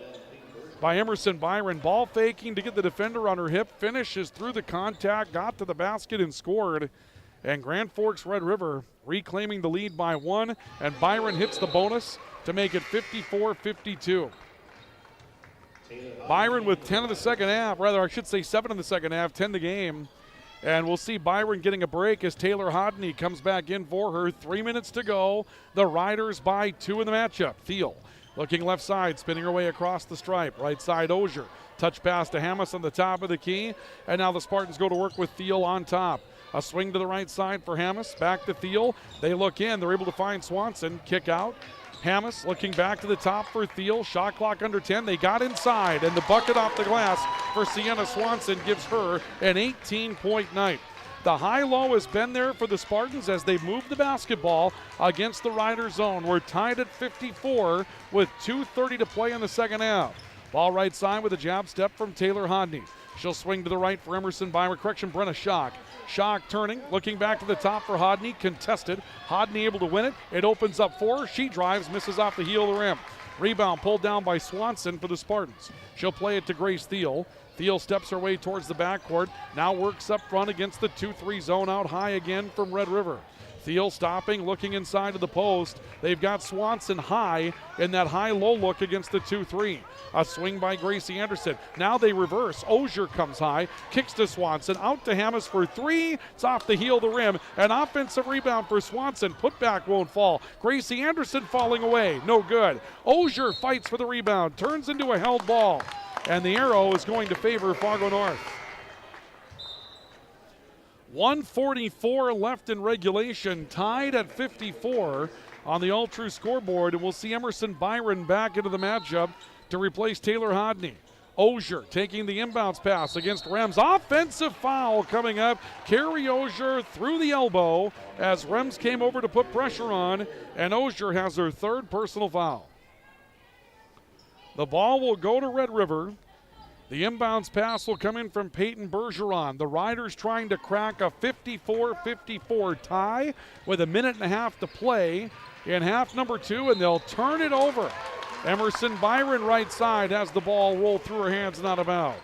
by Emerson Byron. Ball faking to get the defender on her hip, finishes through the contact, got to the basket and scored. And Grand Forks Red River reclaiming the lead by 1, and Byron hits the bonus to make it 54-52. Byron with 10 in the second half, rather I should say 7 in the second half, 10 the game. And we'll see Byron getting a break as Taylor Hodney comes back in for her. 3 minutes to go. The Riders by 2 in the matchup. Thiel looking left side, spinning her way across the stripe. Right side, Ozier. Touch pass to Hamas on the top of the key. And now the Spartans go to work with Thiel on top. A swing to the right side for Hamas. Back to Thiel. They look in. They're able to find Swanson. Kick out. Hamas looking back to the top for Thiel. Shot clock under 10. They got inside, and the bucket off the glass for Sienna Swanson gives her an 18-point night. The high-low has been there for the Spartans as they move the basketball against the Rider zone. We're tied at 54 with 2:30 to play in the second half. Ball right side with a jab step from Taylor Hodney. She'll swing to the right for Emerson Byron. Correction, Brenna Schock. Schock turning, looking back to the top for Hodney. Contested. Hodney able to win it. It opens up for her. She drives, misses off the heel of the rim. Rebound pulled down by Swanson for the Spartans. She'll play it to Grace Thiel. Thiel steps her way towards the backcourt. Now works up front against the 2-3 zone out high again from Red River. Thiel stopping, looking inside of the post. They've got Swanson high in that high-low look against the 2-3. A swing by Gracie Anderson. Now they reverse. Ozier comes high, kicks to Swanson, out to Hamas for 3. It's off the heel of the rim. An offensive rebound for Swanson. Putback won't fall. Gracie Anderson falling away. No good. Ozier fights for the rebound. Turns into a held ball. And the arrow is going to favor Fargo North. 1:44 left in regulation, tied at 54 on the all-true scoreboard. And we'll see Emerson Byron back into the matchup to replace Taylor Hodney. Ozier taking the inbounds pass against Rems. Offensive foul coming up. Carrie Ozier through the elbow as Rems came over to put pressure on, and Ozier has her 3rd personal foul. The ball will go to Red River. The inbounds pass will come in from Peyton Bergeron. The Riders trying to crack a 54-54 tie with 1.5 minutes to play in half number 2, and they'll turn it over. Emerson Byron right side has the ball roll through her hands and out of bounds.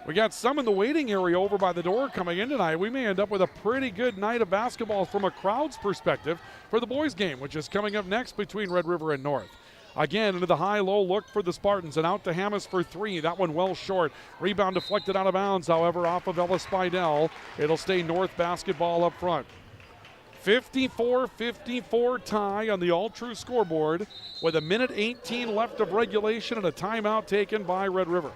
We got some in the waiting area over by the door coming in tonight. We may end up with a pretty good night of basketball from a crowd's perspective for the boys game, which is coming up next between Red River and North. Again, into the high-low look for the Spartans, and out to Hamas for 3. That one well short. Rebound deflected out of bounds, however, off of Ella Spidell. It'll stay North basketball up front. 54-54 tie on the all-true scoreboard with 1:18 left of regulation and a timeout taken by Red River.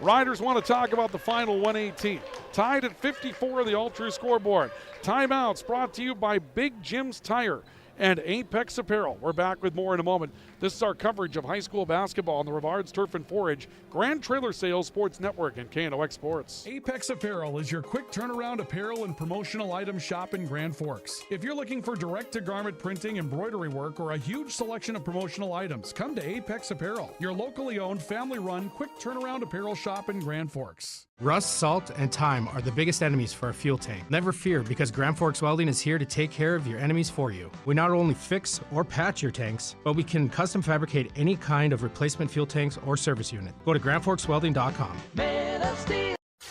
Riders want to talk about the final 1:18. Tied at 54 on the all-true scoreboard. Timeouts brought to you by Big Jim's Tire and Apex Apparel. We're back with more in a moment. This is our coverage of high school basketball on the Rivards Turf and Forage, Grand Trailer Sales Sports Network, and KNOX Sports. Apex Apparel is your quick turnaround apparel and promotional item shop in Grand Forks. If you're looking for direct-to-garment printing, embroidery work, or a huge selection of promotional items, come to Apex Apparel, your locally owned, family-run, quick turnaround apparel shop in Grand Forks. Rust, salt, and time are the biggest enemies for a fuel tank. Never fear, because Grand Forks Welding is here to take care of your enemies for you. We not only fix or patch your tanks, but we can custom fabricate any kind of replacement fuel tanks or service unit. Go to grandforkswelding.com.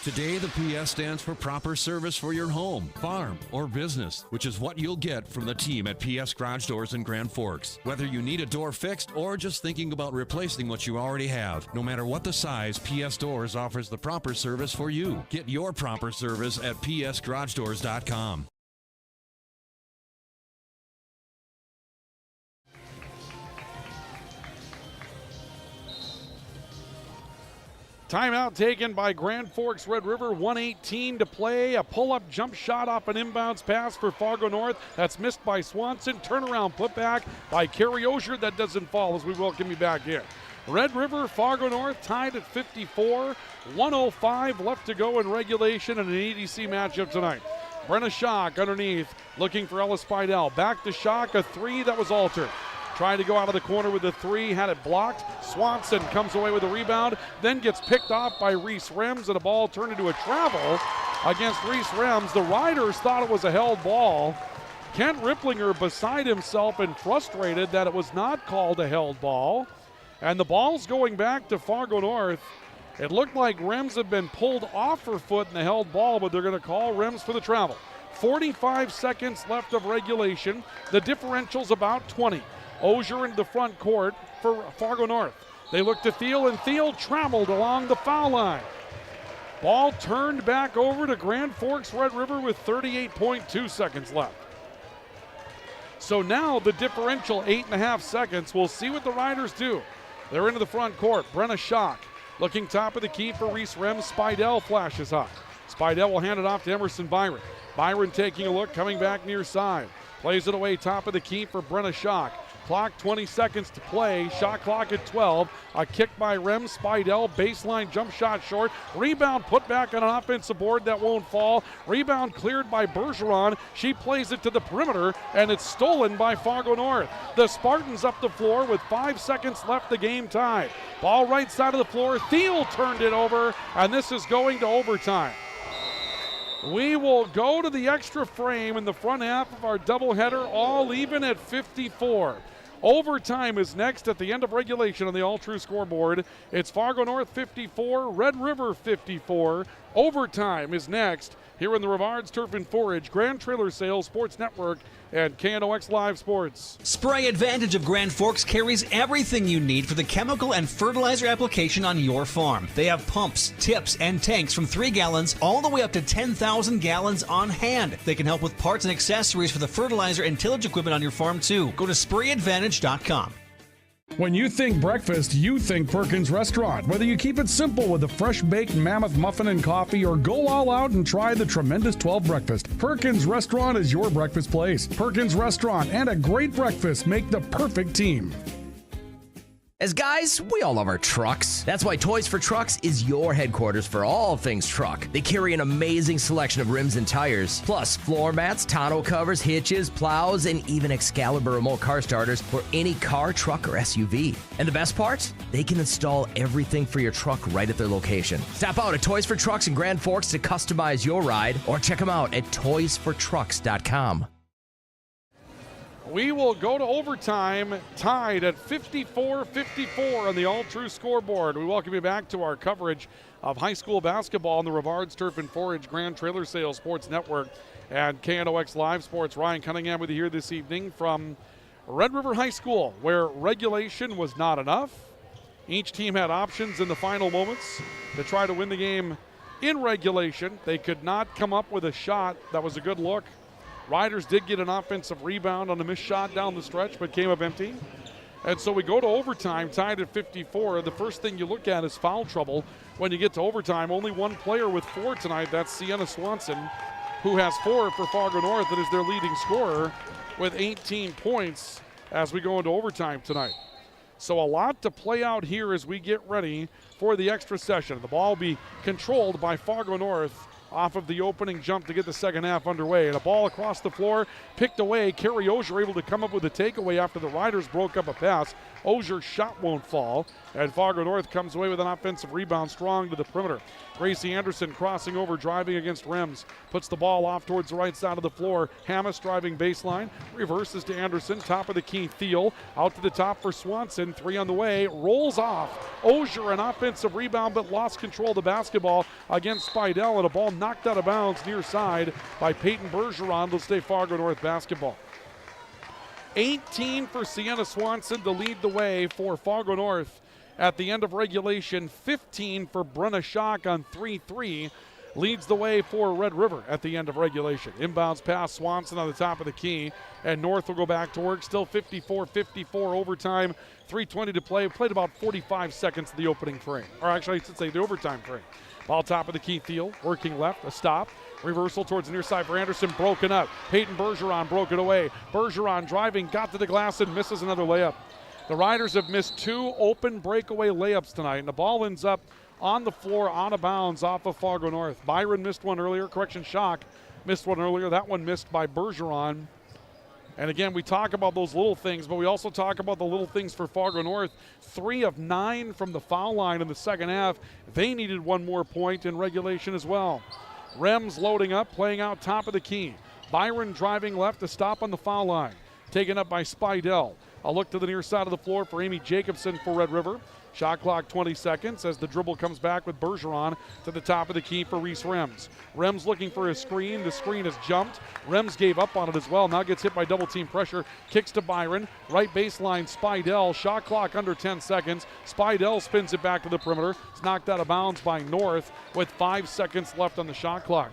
Today, the PS stands for proper service for your home, farm, or business, which is what you'll get from the team at PS Garage Doors in Grand Forks. Whether you need a door fixed or just thinking about replacing what you already have, no matter what the size, PS Doors offers the proper service for you. Get your proper service at psgaragedoors.com. Timeout taken by Grand Forks Red River. 1:18 to play. A pull-up jump shot off an inbounds pass for Fargo North. That's missed by Swanson. Turnaround putback by Carrie Ozier. That doesn't fall as we welcome you back in. Red River, Fargo North tied at 54. 1:05 left to go in regulation and an EDC matchup tonight. Brenna Schock underneath, looking for Ella Spidell. Back to Schock, a 3 that was altered. Trying to go out of the corner with the 3, had it blocked. Swanson comes away with a rebound, then gets picked off by Reese Rems, and a ball turned into a travel against Reese Rems. The Riders thought it was a held ball. Kent Ripplinger beside himself and frustrated that it was not called a held ball. And the ball's going back to Fargo North. It looked like Rems had been pulled off her foot in the held ball, but they're going to call Rems for the travel. 45 seconds left of regulation. The differential's about 20. Ozier into the front court for Fargo North. They look to Thiel, and Thiel traveled along the foul line. Ball turned back over to Grand Forks Red River with 38.2 seconds left. So now the differential 8.5 seconds. We'll see what the Riders do. They're into the front court. Brenna Schock looking top of the key for Reese Rems. Spidell flashes high. Spidell will hand it off to Emerson Byron. Byron taking a look, coming back near side. Plays it away top of the key for Brenna Schock. Clock 20 seconds to play. Shot clock at 12. A kick by Rems. Spidell. Baseline jump shot short. Rebound put back on an offensive board that won't fall. Rebound cleared by Bergeron. She plays it to the perimeter, and it's stolen by Fargo North. The Spartans up the floor with 5 seconds left, the game tied. Ball right side of the floor. Thiel turned it over, and this is going to overtime. We will go to the extra frame in the front half of our doubleheader, all even at 54. Overtime is next at the end of regulation on the All True scoreboard. It's Fargo North 54, Red River 54. Overtime is next here in the Rivards Turf and Forage, Grand Trailer Sales Sports Network, and KNOX Live Sports. Spray Advantage of Grand Forks carries everything you need for the chemical and fertilizer application on your farm. They have pumps, tips, and tanks from 3 gallons all the way up to 10,000 gallons on hand. They can help with parts and accessories for the fertilizer and tillage equipment on your farm too. Go to sprayadvantage.com. When you think breakfast, you think Perkins Restaurant. Whether you keep it simple with a fresh-baked mammoth muffin and coffee or go all out and try the tremendous 12 breakfast, Perkins Restaurant is your breakfast place. Perkins Restaurant and a great breakfast make the perfect team. As guys, we all love our trucks. That's why Toys for Trucks is your headquarters for all things truck. They carry an amazing selection of rims and tires, plus floor mats, tonneau covers, hitches, plows, and even Excalibur remote car starters for any car, truck, or SUV. And the best part? They can install everything for your truck right at their location. Stop out at Toys for Trucks in Grand Forks to customize your ride, or check them out at toysfortrucks.com. We will go to overtime, tied at 54-54 on the All True scoreboard. We welcome you back to our coverage of high school basketball on the Rivards Turf and Forage Grand Trailer Sales Sports Network and KNOX Live Sports. Ryan Cunningham with you here this evening from Red River High School, where regulation was not enough. Each team had options in the final moments to try to win the game in regulation. They could not come up with a shot that was a good look. Riders did get an offensive rebound on a missed shot down the stretch, but came up empty. And so we go to overtime, tied at 54. The first thing you look at is foul trouble. When you get to overtime, only one player with 4 tonight. That's Sienna Swanson, who has 4 for Fargo North and is their leading scorer with 18 points as we go into overtime tonight. So a lot to play out here as we get ready for the extra session. The ball will be controlled by Fargo North off of the opening jump to get the second half underway. And a ball across the floor, picked away. Carrie Ozier able to come up with a takeaway after the Riders broke up a pass. Ozier's shot won't fall, and Fargo North comes away with an offensive rebound strong to the perimeter. Gracie Anderson crossing over, driving against Rems, puts the ball off towards the right side of the floor. Hammis driving baseline, reverses to Anderson, top of the key. Thiel out to the top for Swanson, 3 on the way, rolls off. Ozier an offensive rebound, but lost control of the basketball against Spidell, and a ball knocked out of bounds near side by Peyton Bergeron. They'll stay Fargo North basketball. 18 for Sienna Swanson to lead the way for Fargo North at the end of regulation. 15 for Brenna Schock on 3-3 leads the way for Red River at the end of regulation. Inbounds pass, Swanson on the top of the key, and North will go back to work. Still 54-54 overtime, 3:20 to play. Played about 45 seconds of the opening frame, or actually I should say the overtime frame. Ball top of the key, Thiel working left, a stop. Reversal towards the near side for Anderson, broken up. Peyton Bergeron broke it away. Bergeron driving, got to the glass and misses another layup. The Riders have missed 2 open breakaway layups tonight, and the ball ends up on the floor, out of bounds off of Fargo North. Byron missed one earlier. Schock missed one earlier. That one missed by Bergeron. And again, we talk about those little things, but we also talk about the little things for Fargo North. 3 of 9 from the foul line in the second half. They needed 1 more point in regulation as well. Rems loading up, playing out top of the key. Byron driving left to stop on the foul line. Taken up by Spidell. A look to the near side of the floor for Amy Jacobson for Red River. Shot clock 20 seconds as the dribble comes back with Bergeron to the top of the key for Reese Rems. Rems looking for a screen. The screen has jumped. Rems gave up on it as well. Now gets hit by double team pressure. Kicks to Byron. Right baseline, Spidell. Shot clock under 10 seconds. Spidell spins it back to the perimeter. It's knocked out of bounds by North with 5 seconds left on the shot clock.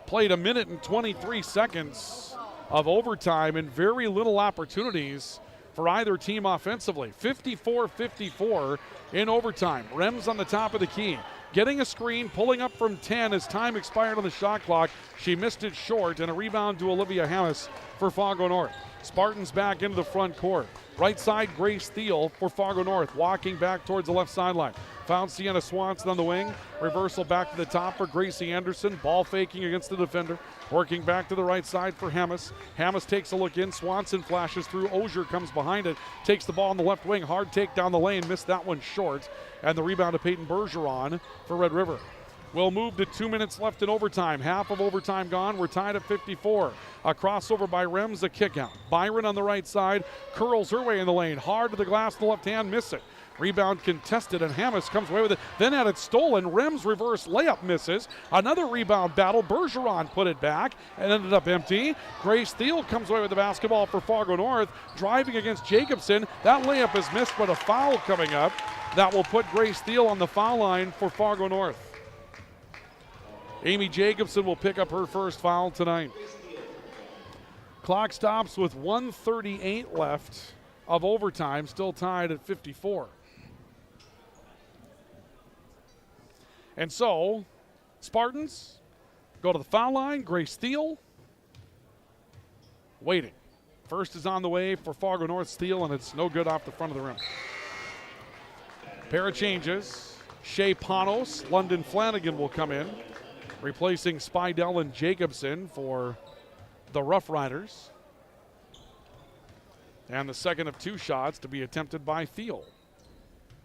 Played a minute and 23 seconds of overtime and very little opportunities for either team offensively. 54-54 in overtime. Rems on the top of the key. Getting a screen, pulling up from 10 as time expired on the shot clock. She missed it short, and a rebound to Olivia Hammes for Fargo North. Spartans back into the front court. Right side, Grace Thiel for Fargo North, walking back towards the left sideline. Found Sienna Swanson on the wing. Reversal back to the top for Gracie Anderson. Ball faking against the defender. Working back to the right side for Hammes. Hammes takes a look in. Swanson flashes through. Ogier comes behind it. Takes the ball on the left wing. Hard take down the lane. Missed that one short. And the rebound to Peyton Bergeron for Red River. We'll move to 2 minutes left in overtime. Half of overtime gone. We're tied at 54. A crossover by Rems, a kick out. Byron on the right side curls her way in the lane. Hard to the glass in the left hand. Miss it. Rebound contested, and Hammes comes away with it. Then had it stolen. Rems reverse layup misses. Another rebound battle. Bergeron put it back and ended up empty. Grace Thiel comes away with the basketball for Fargo North. Driving against Jacobson. That layup is missed, but a foul coming up. That will put Grace Thiel on the foul line for Fargo North. Amy Jacobson will pick up her first foul tonight. Clock stops with 1:38 left of overtime, still tied at 54. And so, Spartans go to the foul line. Grace Thiel waiting. First is on the way for Fargo North. Steele, and it's no good off the front of the rim. Pair of changes. Shea Panos, London Flanagan will come in, replacing Spidell and Jacobson for the Rough Riders. And the second of two shots to be attempted by Thiel.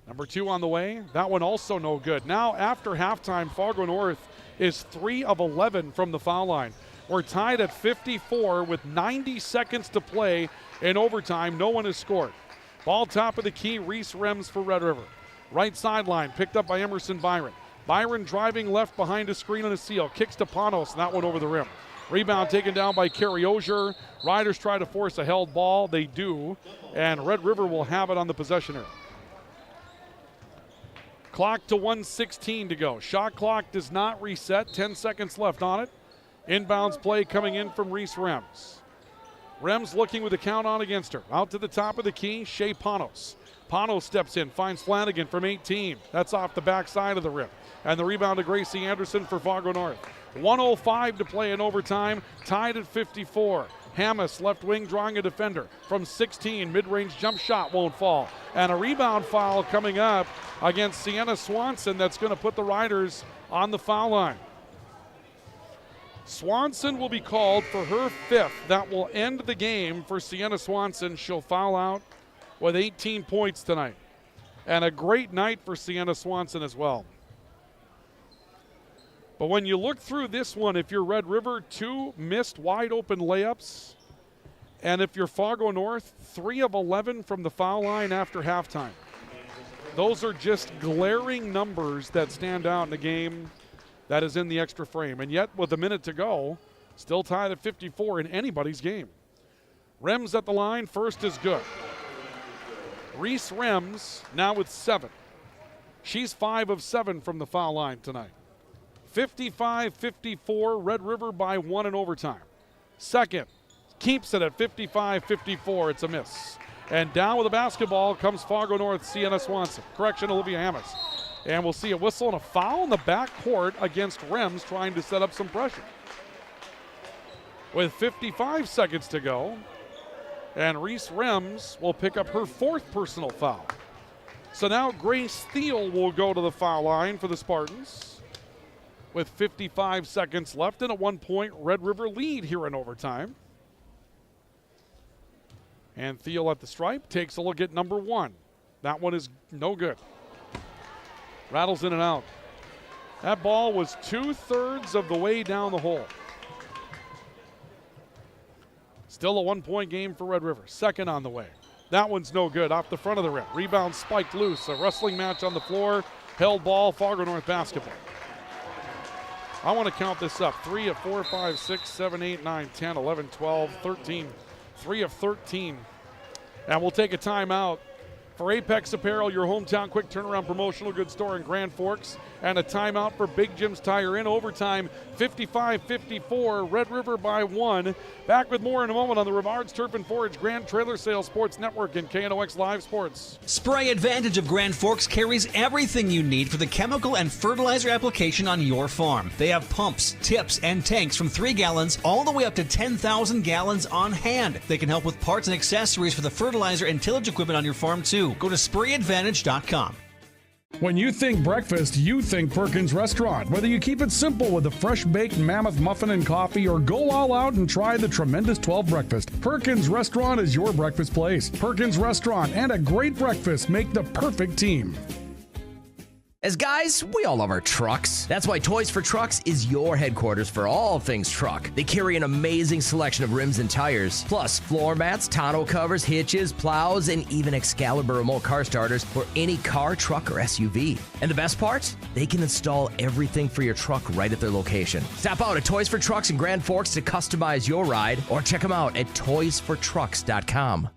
Number 2 on the way. That one also no good. Now, after halftime, Fargo North is 3 of 11 from the foul line. We're tied at 54 with 90 seconds to play in overtime. No one has scored. Ball top of the key, Reese Rems for Red River. Right sideline, picked up by Emerson Byron. Byron driving left behind a screen and a seal. Kicks to Panos, and that one over the rim. Rebound taken down by Carrie Ogier. Riders try to force a held ball. They do, and Red River will have it on the possession here. Clock to 1:16 to go. Shot clock does not reset. 10 seconds left on it. Inbounds play coming in from Reese Rems. Rems looking with the count on against her. Out to the top of the key, Shea Panos. Panos steps in, finds Flanagan from 18. That's off the backside of the rim. And the rebound to Gracie Anderson for Fargo North. 1:05 to play in overtime, tied at 54. Hammes, left wing, drawing a defender from 16. Mid-range jump shot won't fall. And a rebound foul coming up against Sienna Swanson that's going to put the Riders on the foul line. Swanson will be called for her 5th. That will end the game for Sienna Swanson. She'll foul out with 18 points tonight. And a great night for Sienna Swanson as well. But when you look through this one, if you're Red River, 2 missed wide open layups. And if you're Fargo North, 3 of 11 from the foul line after halftime. Those are just glaring numbers that stand out in a game that is in the extra frame. And yet, with a minute to go, still tied at 54 in anybody's game. Rems at the line, first is good. Reese Rems now with 7. She's 5 of 7 from the foul line tonight. 55-54, Red River by 1 in overtime. Second, keeps it at 55-54. It's a miss. And down with the basketball comes Fargo North, Sienna Swanson. Correction, Olivia Hammes. And we'll see a whistle and a foul in the backcourt against Rems, trying to set up some pressure. With 55 seconds to go, and Reese Rems will pick up her 4th personal foul. So now Grace Thiel will go to the foul line for the Spartans with 55 seconds left and a 1-point Red River lead here in overtime. And Thiel at the stripe takes a look at number 1. That one is no good. Rattles in and out. That ball was 2/3 of the way down the hole. Still a 1-point game for Red River. Second on the way. That one's no good. Off the front of the rim. Rebound spiked loose. A wrestling match on the floor. Held ball. Fargo North basketball. I want to count this up. 3 of 4, 5, 6, 7, 8, 9, 10, 11, 12, 13. 3 of 13. And we'll take a timeout for Apex Apparel, your hometown quick turnaround promotional goods store in Grand Forks, and a timeout for Big Jim's Tire in overtime, 55-54, Red River by 1. Back with more in a moment on the Rivards Turf and Forage Grand Trailer Sales Sports Network and KNOX Live Sports. Spray Advantage of Grand Forks carries everything you need for the chemical and fertilizer application on your farm. They have pumps, tips, and tanks from 3 gallons all the way up to 10,000 gallons on hand. They can help with parts and accessories for the fertilizer and tillage equipment on your farm too. Go to sprayadvantage.com. When you think breakfast, you think Perkins Restaurant. Whether you keep it simple with a fresh-baked mammoth muffin and coffee or go all out and try the tremendous 12 breakfast, Perkins Restaurant is your breakfast place. Perkins Restaurant and a great breakfast make the perfect team. As guys, we all love our trucks. That's why Toys for Trucks is your headquarters for all things truck. They carry an amazing selection of rims and tires, plus floor mats, tonneau covers, hitches, plows, and even Excalibur remote car starters for any car, truck, or SUV. And the best part? They can install everything for your truck right at their location. Stop out at Toys for Trucks in Grand Forks to customize your ride, or check them out at toysfortrucks.com.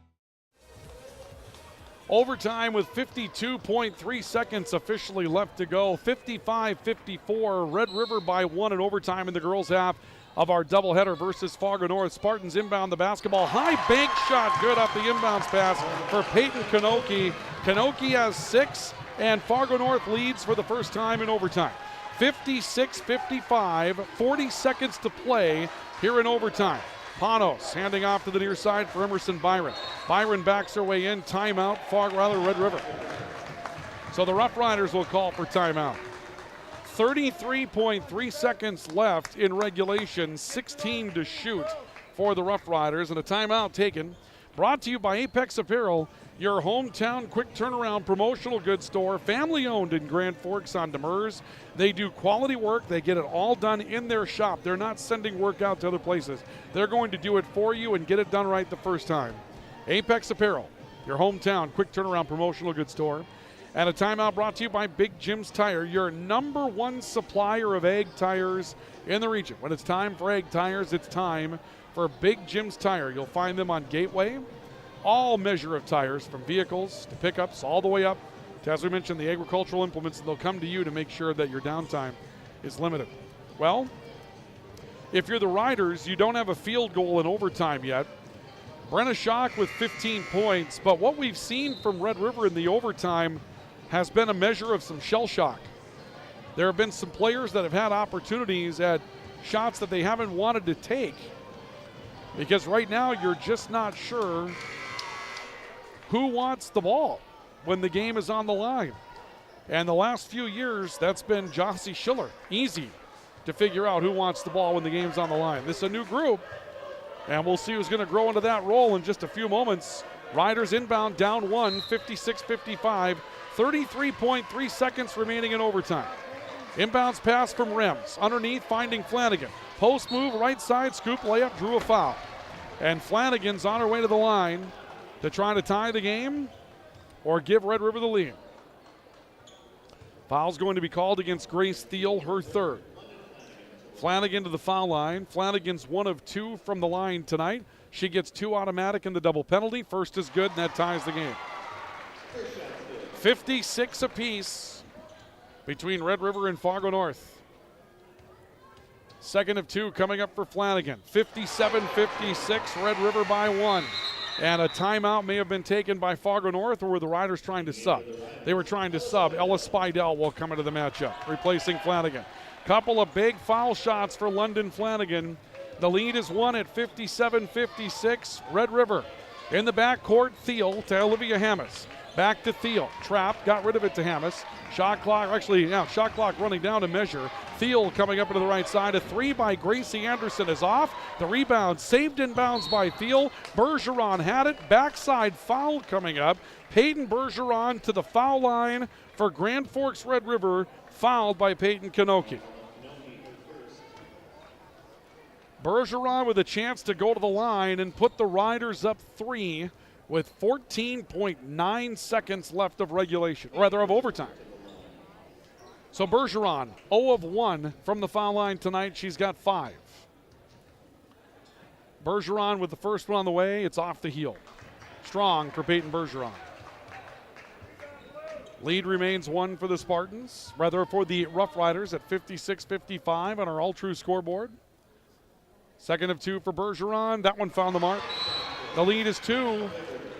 Overtime with 52.3 seconds officially left to go. 55-54, Red River by 1 in overtime in the girls' half of our doubleheader versus Fargo North. Spartans inbound the basketball. High bank shot, good up the inbounds pass for Peyton Knoche. Knoche has 6, and Fargo North leads for the first time in overtime. 56-55, 40 seconds to play here in overtime. Panos handing off to the near side for Emerson Byron. Byron backs her way in. Timeout, Red River. So the Rough Riders will call for timeout. 33.3 seconds left in regulation, 16 to shoot for the Rough Riders, and a timeout taken. Brought to you by Apex Apparel, your hometown quick turnaround promotional goods store, family owned in Grand Forks on Demers. They do quality work. They get it all done in their shop. They're not sending work out to other places. They're going to do it for you and get it done right the first time. Apex Apparel, your hometown quick turnaround promotional goods store. And a timeout brought to you by Big Jim's Tire, your #1 supplier of egg tires in the region. When it's time for egg tires, it's time for Big Jim's Tire. You'll find them on Gateway. All measure of tires, from vehicles to pickups, all the way up to, as we mentioned, the agricultural implements, and they'll come to you to make sure that your downtime is limited. Well, if you're the Riders, you don't have a field goal in overtime yet. Brenna Schock with 15 points, but what we've seen from Red River in the overtime has been a measure of some shell shock. There have been some players that have had opportunities at shots that they haven't wanted to take, because right now you're just not sure who wants the ball when the game is on the line. And the last few years, that's been Jossie Schiller. Easy to figure out who wants the ball when the game's on the line. This is a new group, and we'll see who's going to grow into that role in just a few moments. Riders inbound down 1, 56-55, 33.3 seconds remaining in overtime. Inbounds pass from Rems. Underneath, finding Flanagan. Post move, right side, scoop layup, drew a foul. And Flanagan's on her way to the line to try to tie the game or give Red River the lead. Foul's going to be called against Grace Thiel, her 3rd. Flanagan to the foul line. Flanagan's 1 of 2 from the line tonight. She gets 2 automatic in the double penalty. First is good, and that ties the game. 56 apiece between Red River and Fargo North. Second of 2 coming up for Flanagan. 57-56, Red River by 1. And a timeout may have been taken by Fargo North, or were the Riders trying to sub? They were trying to sub. Ella Spidell will come into the matchup, replacing Flanagan. Couple of big foul shots for London Flanagan. The lead is 1 at 57-56. Red River in the backcourt. Thiel to Olivia Hammes. Back to Thiel. Trap, got rid of it to Hammes. Shot clock running down to measure. Thiel coming up into the right side. A 3 by Gracie Anderson is off. The rebound saved in bounds by Thiel. Bergeron had it. Backside foul coming up. Peyton Bergeron to the foul line for Grand Forks Red River. Fouled by Peyton Knoche. Bergeron with a chance to go to the line and put the Riders up 3 with 14.9 seconds left of regulation, or rather of overtime. So Bergeron, 0 of 1 from the foul line tonight. She's got 5. Bergeron with the first one on the way. It's off the heel. Strong for Peyton Bergeron. Lead remains 1 for the Spartans, rather for the Rough Riders at 56-55 on our all-true scoreboard. Second of 2 for Bergeron. That one found the mark. The lead is 2,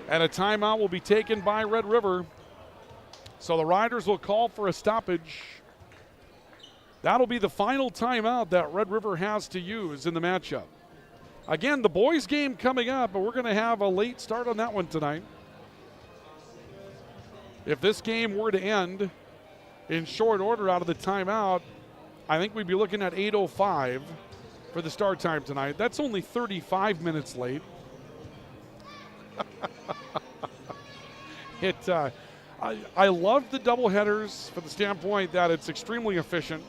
and a timeout will be taken by Red River. So the Riders will call for a stoppage. That'll be the final timeout that Red River has to use in the matchup. Again, the boys' game coming up, but we're going to have a late start on that one tonight. If this game were to end in short order out of the timeout, I think we'd be looking at 8:05 for the start time tonight. That's only 35 minutes late. I love the doubleheaders for the standpoint that it's extremely efficient.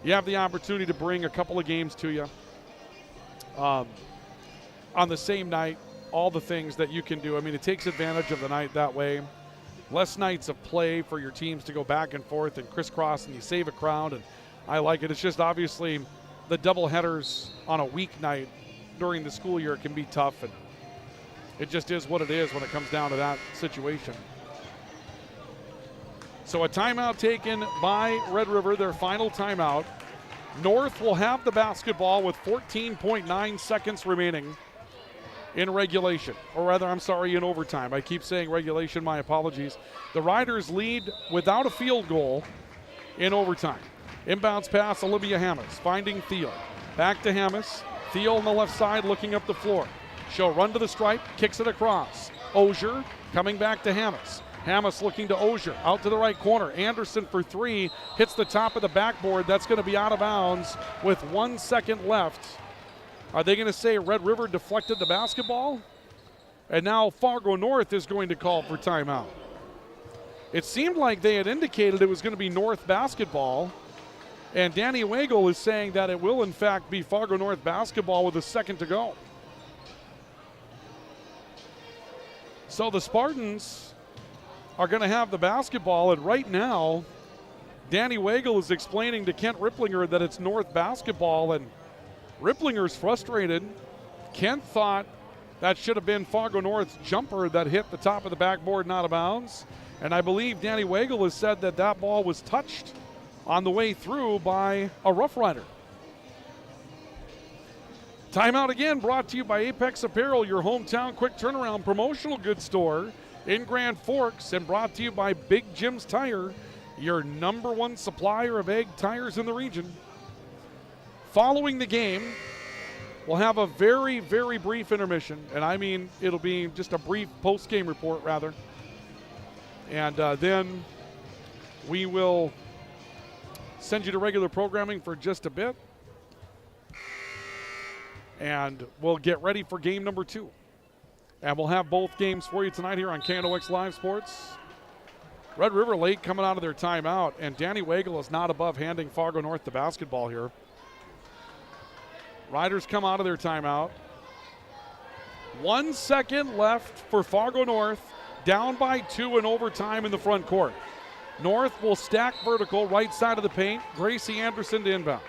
You have the opportunity to bring a couple of games to you on the same night, all the things that you can do. I mean, it takes advantage of the night that way. Less nights of play for your teams to go back and forth and crisscross, and you save a crowd, and I like it. It's just obviously the doubleheaders on a weeknight during the school year can be tough, and it just is what it is when it comes down to that situation. So a timeout taken by Red River, their final timeout. North will have the basketball with 14.9 seconds remaining in regulation, or rather, I'm sorry, in overtime. I keep saying regulation, my apologies. The Riders lead without a field goal in overtime. Inbounds pass, Olivia Hammes, finding Thiel. Back to Hammes. Thiel on the left side looking up the floor. She'll run to the stripe, kicks it across. Ozier coming back to Hammes. Hammes looking to Ozier, out to the right corner. Anderson for 3, hits the top of the backboard. That's going to be out of bounds with 1 second left. Are they going to say Red River deflected the basketball? And now Fargo North is going to call for timeout. It seemed like they had indicated it was going to be North basketball, and Danny Wagle is saying that it will in fact be Fargo North basketball with a second to go. So the Spartans are going to have the basketball, and right now Danny Wagle is explaining to Kent Ripplinger that it's North basketball, and Ripplinger's frustrated. Kent thought that should have been Fargo North's jumper that hit the top of the backboard and out of bounds. And I believe Danny Wagle has said that that ball was touched on the way through by a Rough Rider. Timeout again brought to you by Apex Apparel, your hometown quick turnaround promotional goods store in Grand Forks, and brought to you by Big Jim's Tire, your #1 supplier of egg tires in the region. Following the game, we'll have a very, very brief intermission, and I mean it'll be just a brief post-game report, rather. And then we will send you to regular programming for just a bit, and we'll get ready for game number 2. And we'll have both games for you tonight here on KNOX Live Sports. Red River late coming out of their timeout, and Danny Wagle is not above handing Fargo North the basketball here. Riders come out of their timeout. 1 second left for Fargo North, down by 2 in overtime in the front court. North will stack vertical, right side of the paint. Gracie Anderson to inbound.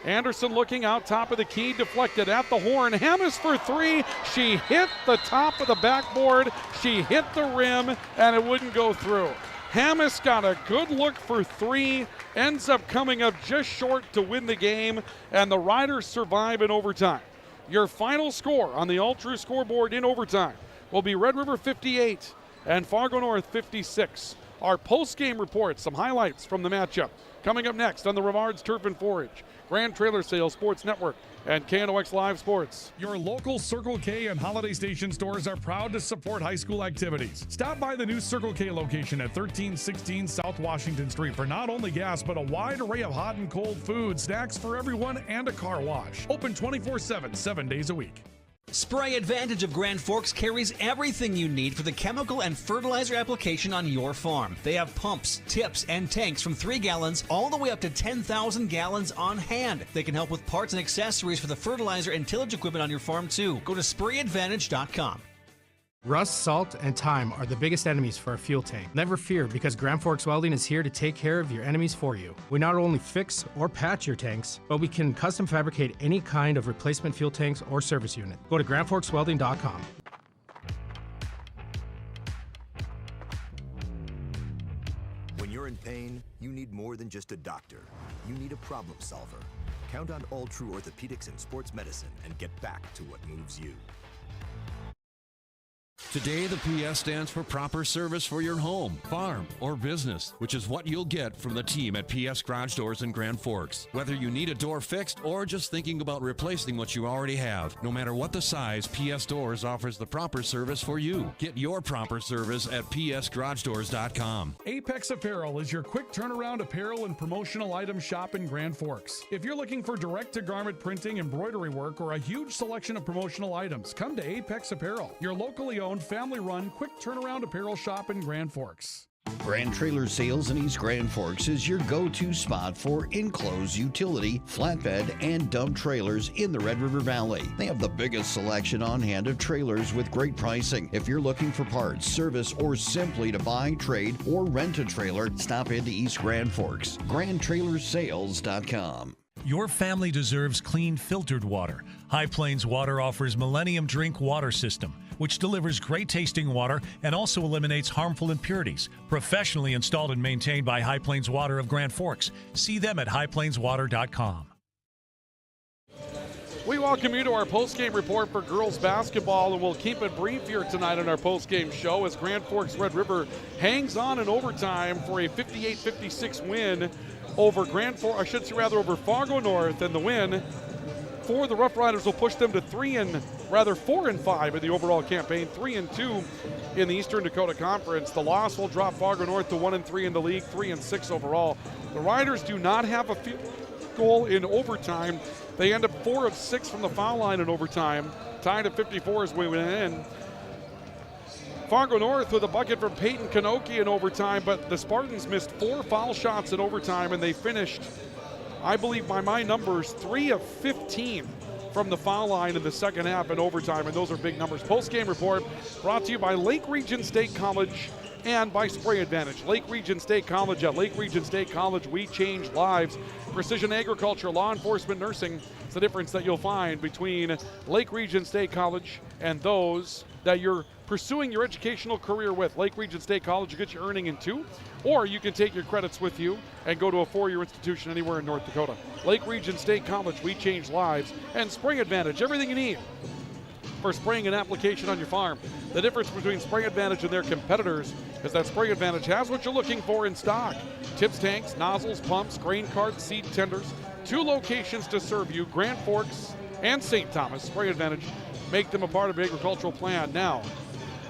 Anderson looking out, top of the key, deflected at the horn. Hammes for 3. She hit the top of the backboard. She hit the rim, and it wouldn't go through. Hammes got a good look for 3, ends up coming up just short to win the game, and the Riders survive in overtime. Your final score on the all-true scoreboard in overtime will be Red River 58 and Fargo North 56. Our post-game report, some highlights from the matchup, coming up next on the Rivards Turf and Forage, Grand Trailer Sales Sports Network, and KNOX Live Sports. Your local Circle K and Holiday Station stores are proud to support high school activities. Stop by the new Circle K location at 1316 South Washington Street for not only gas, but a wide array of hot and cold food, snacks for everyone, and a car wash. Open 24/7, 7 days a week. Spray Advantage of Grand Forks carries everything you need for the chemical and fertilizer application on your farm. They have pumps, tips, and tanks from 3 gallons all the way up to 10,000 gallons on hand. They can help with parts and accessories for the fertilizer and tillage equipment on your farm too. Go to sprayadvantage.com. Rust, salt, and time are the biggest enemies for a fuel tank. Never fear, because Grand Forks Welding is here to take care of your enemies for you. We not only fix or patch your tanks, but we can custom fabricate any kind of replacement fuel tanks or service unit. Go to grandforkswelding.com. When you're in pain, you need more than just a doctor. You need a problem solver. Count on All True Orthopedics and Sports Medicine and get back to what moves you. Today, the PS stands for proper service for your home, farm, or business, which is what you'll get from the team at PS Garage Doors in Grand Forks. Whether you need a door fixed or just thinking about replacing what you already have, no matter what the size, PS Doors offers the proper service for you. Get your proper service at psgaragedoors.com. Apex Apparel is your quick turnaround apparel and promotional item shop in Grand Forks. If you're looking for direct-to-garment printing, embroidery work, or a huge selection of promotional items, come to Apex Apparel, your locally owned, family-run, quick turnaround apparel shop in Grand Forks. Grand Trailer Sales in East Grand Forks is your go-to spot for enclosed utility, flatbed, and dump trailers in the Red River Valley. They have the biggest selection on hand of trailers with great pricing. If you're looking for parts, service, or simply to buy, trade, or rent a trailer, stop into East Grand Forks. GrandTrailersSales.com. Your family deserves clean, filtered water. High Plains Water offers Millennium Drink Water System, which delivers great-tasting water and also eliminates harmful impurities. Professionally installed and maintained by High Plains Water of Grand Forks. See them at highplainswater.com. We welcome you to our postgame report for girls basketball, and we'll keep it brief here tonight on our postgame show as Grand Forks Red River hangs on in overtime for a 58-56 win over over Fargo North, and the win for the Rough Riders will push them to 4-5 in the overall campaign, 3-2 in the Eastern Dakota Conference. The loss will drop Fargo North to 1-3 in the league, 3-6 overall. The Riders do not have a field goal in overtime. They end up 4 of 6 from the foul line in overtime, tied at 54 as we went in. Fargo North with a bucket from Peyton Kanoki in overtime, but the Spartans missed 4 foul shots in overtime, and they finished, I believe by my numbers, 3 of 15 from the foul line in the second half in overtime, and those are big numbers. Post-game report brought to you by Lake Region State College and by Spray Advantage. Lake Region State College. At Lake Region State College, we change lives. Precision agriculture, law enforcement, nursing. It's the difference that you'll find between Lake Region State College and those that you're pursuing your educational career with. Lake Region State College, you get your earning in 2, or you can take your credits with you and go to a 4-year institution anywhere in North Dakota. Lake Region State College, we change lives. And Spray Advantage, everything you need for spraying an application on your farm. The difference between Spray Advantage and their competitors is that Spray Advantage has what you're looking for in stock. Tips, tanks, nozzles, pumps, grain carts, seed tenders. 2 locations to serve you, Grand Forks and St. Thomas. Spray Advantage, make them a part of the agricultural plan now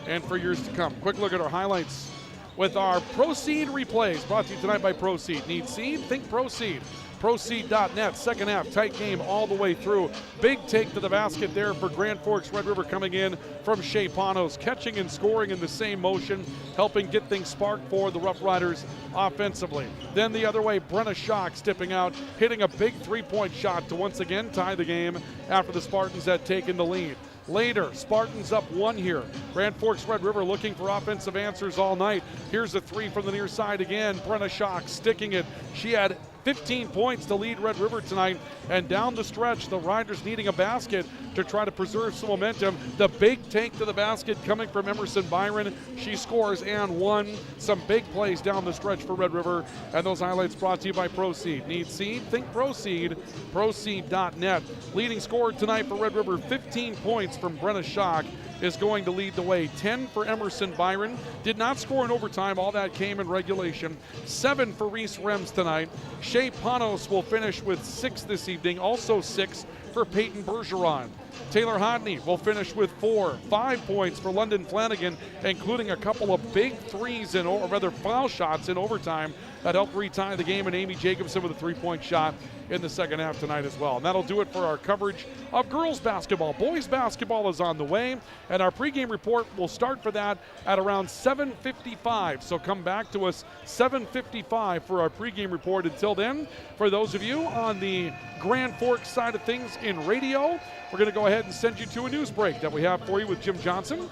and for years to come. Quick look at our highlights with our Proceed replays, brought to you tonight by Proceed. Need seed? Think Proceed. Proceed.net. Second half, tight game all the way through. Big take to the basket there for Grand Forks Red River coming in from Shea Panos, catching and scoring in the same motion, helping get things sparked for the Rough Riders offensively. Then the other way, Brenna Schock stepping out, hitting a big three-point shot to once again tie the game after the Spartans had taken the lead. Later, Spartans up 1 here. Grand Forks Red River looking for offensive answers all night. Here's a 3 from the near side again. Brenna Schock sticking it. She had 15 points to lead Red River tonight, and down the stretch, the Riders needing a basket to try to preserve some momentum. The big take to the basket coming from Emerson Byron. She scores and 1. Some big plays down the stretch for Red River, and those highlights brought to you by Proceed. Need seed? Think Proceed. Proceed.net. Leading scorer tonight for Red River, 15 points from Brenna Schock, is going to lead the way. 10 for Emerson Byron. Did not score in overtime. All that came in regulation. 7 for Reese Rems tonight. Shea Panos will finish with 6 this evening. Also 6 for Peyton Bergeron. Taylor Hodney will finish with 4. 5 points for London Flanagan, including a couple of big threes, or rather foul shots in overtime that helped retie the game, and Amy Jacobson with a 3-point shot. in the second half tonight as well. And that'll do it for our coverage of girls basketball. Boys basketball is on the way, and our pregame report will start for that at around 7:55. So come back to us 7:55 for our pregame report. Until then, for those of you on the Grand Forks side of things in radio, we're going to go ahead and send you to a news break that we have for you with Jim Johnson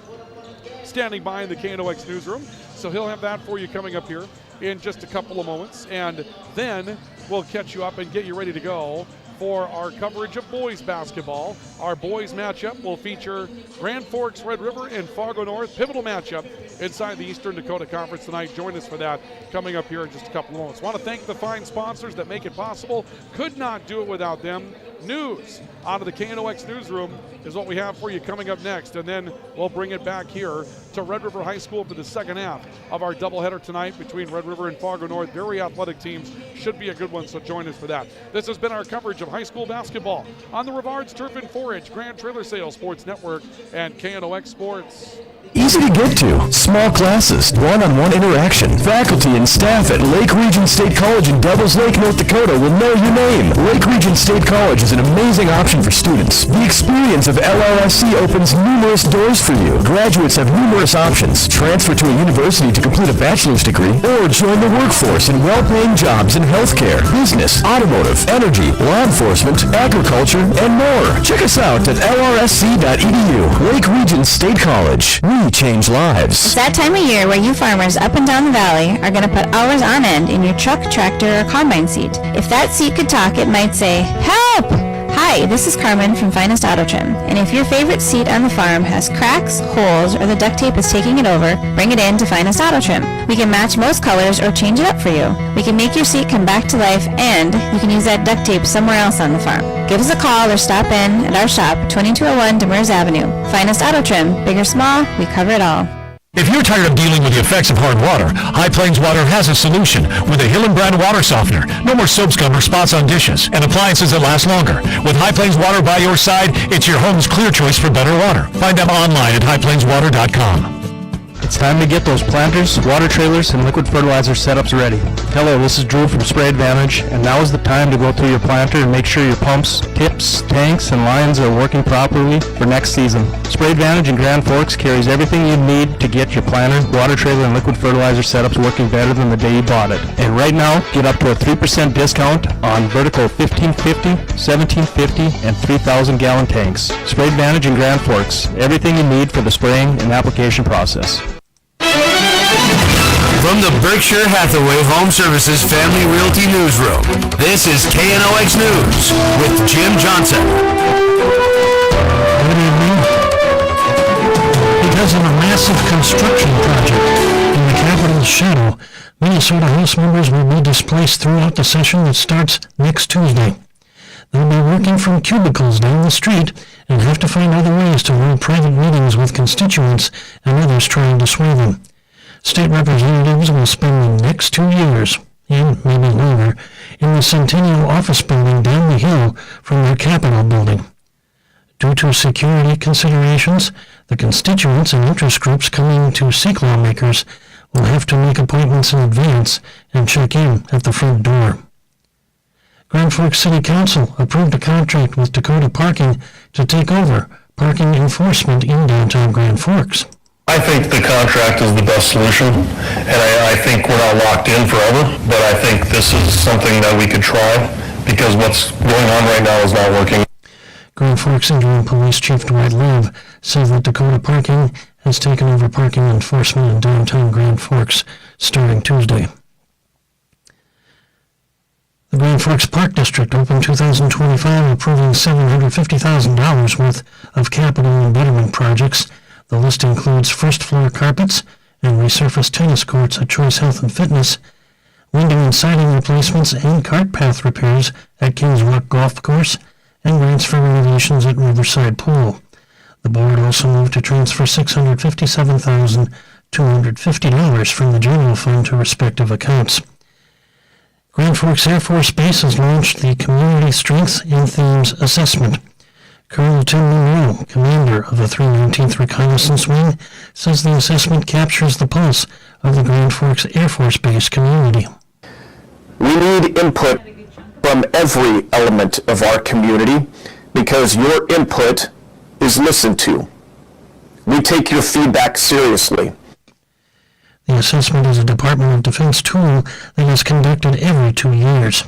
standing by in the KNOX newsroom. So he'll have that for you coming up here in just a couple of moments. And then we'll catch you up and get you ready to go for our coverage of boys basketball. Our boys matchup will feature Grand Forks, Red River, and Fargo North. Pivotal matchup inside the Eastern Dakota Conference tonight. Join us for that coming up here in just a couple of moments. Want to thank the fine sponsors that make it possible. Could not do it without them. News out of the KNOX newsroom is what we have for you coming up next, and then we'll bring it back here to Red River High School for the second half of our doubleheader tonight between Red River and Fargo North. Very athletic teams. Should be a good one, so join us for that. This has been our coverage of high school basketball on the Rivards Turf and Forage, Grand Trailer Sales Sports Network, and KNOX Sports. Easy to get to, small classes, one-on-one interaction. Faculty and staff at Lake Region State College in Devils Lake, North Dakota will know your name. Lake Region State College is an amazing option for students. The experience of LRSC opens numerous doors for you. Graduates have numerous options. Transfer to a university to complete a bachelor's degree or join the workforce in well-paying jobs in healthcare, business, automotive, energy, law enforcement, agriculture, and more. Check us out at lrsc.edu. Lake Region State College. We change lives. It's that time of year where you farmers up and down the valley are going to put hours on end in your truck, tractor, or combine seat. If that seat could talk, it might say, "Help!" Hi, this is Carmen from Finest Auto Trim, and if your favorite seat on the farm has cracks, holes, or the duct tape is taking it over, bring it in to Finest Auto Trim. We can match most colors or change it up for you. We can make your seat come back to life, and you can use that duct tape somewhere else on the farm. Give us a call or stop in at our shop, 2201 Demers Avenue. Finest Auto Trim, big or small, we cover it all. If you're tired of dealing with the effects of hard water, High Plains Water has a solution with a Hillenbrand water softener. No more soap scum or spots on dishes, and appliances that last longer. With High Plains Water by your side, it's your home's clear choice for better water. Find them online at highplainswater.com. It's time to get those planters, water trailers, and liquid fertilizer setups ready. Hello, this is Drew from Spray Advantage, and now is the time to go through your planter and make sure your pumps, tips, tanks, and lines are working properly for next season. Spray Advantage in Grand Forks carries everything you need to get your planter, water trailer, and liquid fertilizer setups working better than the day you bought it. And right now, get up to a 3% discount on vertical 1550, 1750, and 3,000 gallon tanks. Spray Advantage in Grand Forks, everything you need for the spraying and application process. From the Berkshire Hathaway Home Services Family Realty Newsroom, this is KNOX News with Jim Johnson. Good evening. Because of a massive construction project in the capital's shadow, Minnesota House members will be displaced throughout the session that starts next Tuesday. They'll be working from cubicles down the street and have to find other ways to hold private meetings with constituents and others trying to sway them. State representatives will spend the next 2 years, and maybe longer, in the Centennial office building down the hill from their Capitol building. Due to security considerations, the constituents and interest groups coming to seek lawmakers will have to make appointments in advance and check in at the front door. Grand Forks City Council approved a contract with Dakota Parking to take over parking enforcement in downtown Grand Forks. I think the contract is the best solution, and I think we're not locked in forever, but I think this is something that we could try because what's going on right now is not working. Grand Forks Interim Police Chief Dwight Love says that Dakota Parking has taken over parking enforcement in downtown Grand Forks starting Tuesday. The Grand Forks Park District opened 2025 approving $750,000 worth of capital and betterment projects. The list includes first-floor carpets and resurfaced tennis courts at Choice Health and Fitness, window and siding replacements and cart path repairs at Kings Rock Golf Course, and grants for renovations at Riverside Pool. The board also moved to transfer $657,250 from the general fund to respective accounts. Grand Forks Air Force Base has launched the Community Strengths and Themes Assessment. Colonel Tim Monroe, commander of the 319th Reconnaissance Wing, says the assessment captures the pulse of the Grand Forks Air Force Base community. We need input from from every element of our community because your input is listened to. We take your feedback seriously. The assessment is a Department of Defense tool that is conducted every 2 years.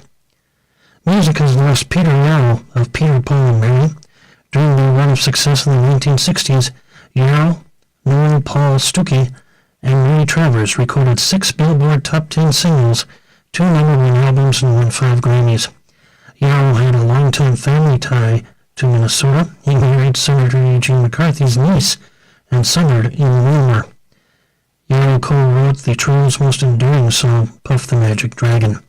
Music has lost Peter Yarrow of Peter, Paul, and Mary. During their run of success in the 1960s, Yarrow, Noel Paul Stuckey, and Mary Travers recorded 6 Billboard Top 10 singles, 2 #1 albums, and won 5 Grammys. Yarrow had a long-time family tie to Minnesota. He married Senator Eugene McCarthy's niece and summered in Wilmer. Yarrow co-wrote the Trolls' most enduring song, Puff the Magic Dragon.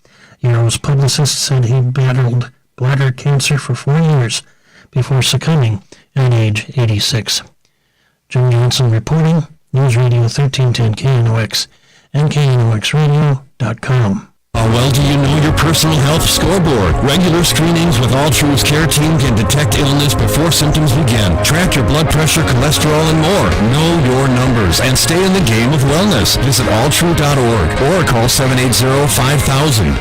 Yarrow's publicist said he battled bladder cancer for 4 years before succumbing at age 86. Jim Johnson reporting, News Radio 1310 KNOX and KNOXradio.com. How well do you know your personal health scoreboard? Regular screenings with All Truth's care team can detect illness before symptoms begin. Track your blood pressure, cholesterol, and more. Know your numbers and stay in the game of wellness. Visit alltrue.org or call 780-5000.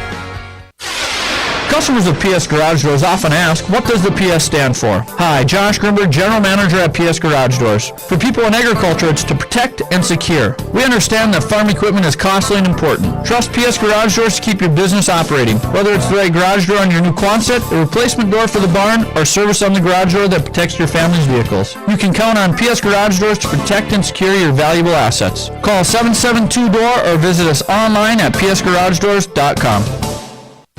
Customers of PS Garage Doors often ask, what does the PS stand for? Hi, Josh Grimberg, General Manager at PS Garage Doors. For people in agriculture, it's to protect and secure. We understand that farm equipment is costly and important. Trust PS Garage Doors to keep your business operating. Whether it's the right garage door on your new Quonset, a replacement door for the barn, or service on the garage door that protects your family's vehicles, you can count on PS Garage Doors to protect and secure your valuable assets. Call 772-DOOR or visit us online at psgaragedoors.com.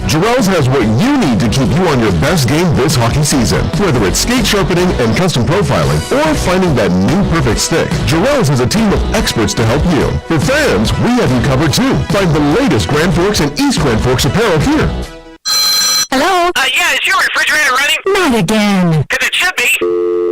Jarrell's has what you need to keep you on your best game this hockey season. Whether it's skate sharpening and custom profiling or finding that new perfect stick, Jarrell's has a team of experts to help you. For fans, we have you covered too. Find the latest Grand Forks and East Grand Forks apparel here. Hello? Yeah, is your refrigerator running? Not again. Because it should be.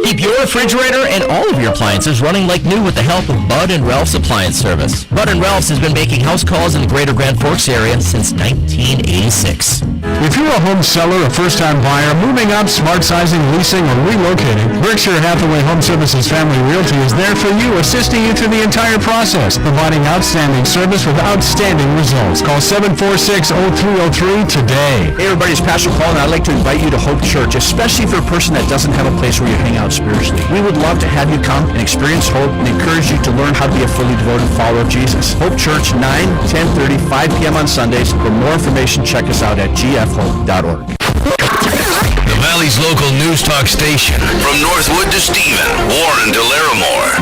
Keep your refrigerator and all of your appliances running like new with the help of Bud and Ralph's Appliance Service. Bud and Ralph's has been making house calls in the greater Grand Forks area since 1986. If you're a home seller, a first-time buyer, moving up, smart sizing, leasing, or relocating, Berkshire Hathaway Home Services Family Realty is there for you, assisting you through the entire process, providing outstanding service with outstanding results. Call 746-0303 today. Hey everybody, it's Pastor Paul, and I'd like to invite you to Hope Church, especially for a person that doesn't have a place where you hang out spiritually. We would love to have you come and experience hope and encourage you to learn how to be a fully devoted follower of Jesus. Hope Church, 9, 10:30, 5 p.m. on Sundays. For more information, check us out at gfhope.org. The Valley's local news talk station. From Northwood to Stephen, Warren to Larimore.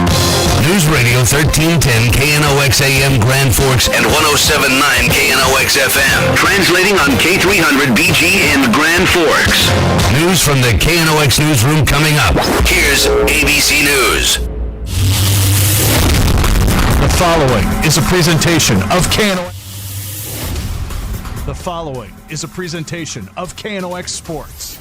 News Radio 1310 KNOX AM Grand Forks and 107.9 KNOX FM. Translating on K300 BG in Grand Forks. News from the KNOX newsroom coming up. Here's ABC News. The following is a presentation of KNOX. The following is a presentation of KNOX Sports.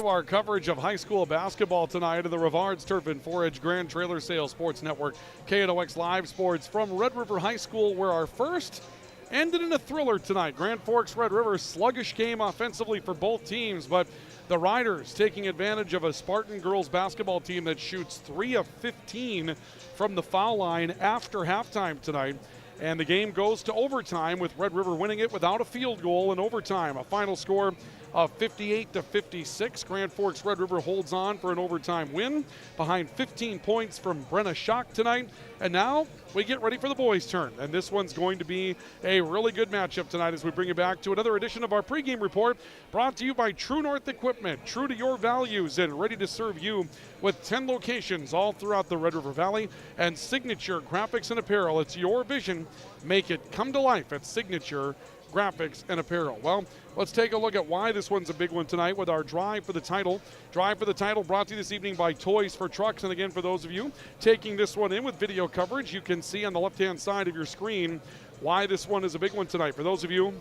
Our coverage of high school basketball tonight of the Rivards Turf and Forage Grand Trailer Sales Sports Network, KNOX Live Sports from Red River High School, where our first ended in a thriller tonight. Grand Forks Red River, sluggish game offensively for both teams, but the Riders taking advantage of a Spartan girls basketball team that shoots 3 of 15 from the foul line after halftime tonight. And the game goes to overtime with Red River winning it without a field goal in overtime. A final score of 58-56. Grand Forks Red River holds on for an overtime win behind 15 points from Brenna Schock tonight. And now we get ready for the boys' turn. And this one's going to be a really good matchup tonight as we bring you back to another edition of our pregame report brought to you by True North Equipment. True to your values and ready to serve you with 10 locations all throughout the Red River Valley. And Signature Graphics and Apparel. It's your vision. Make it come to life at Signature Graphics and Apparel. Well, let's take a look at why this one's a big one tonight with our Drive for the Title. Drive for the Title brought to you this evening by Toys for Trucks. And again, for those of you taking this one in with video coverage, you can see on the left-hand side of your screen why this one is a big one tonight. For those of you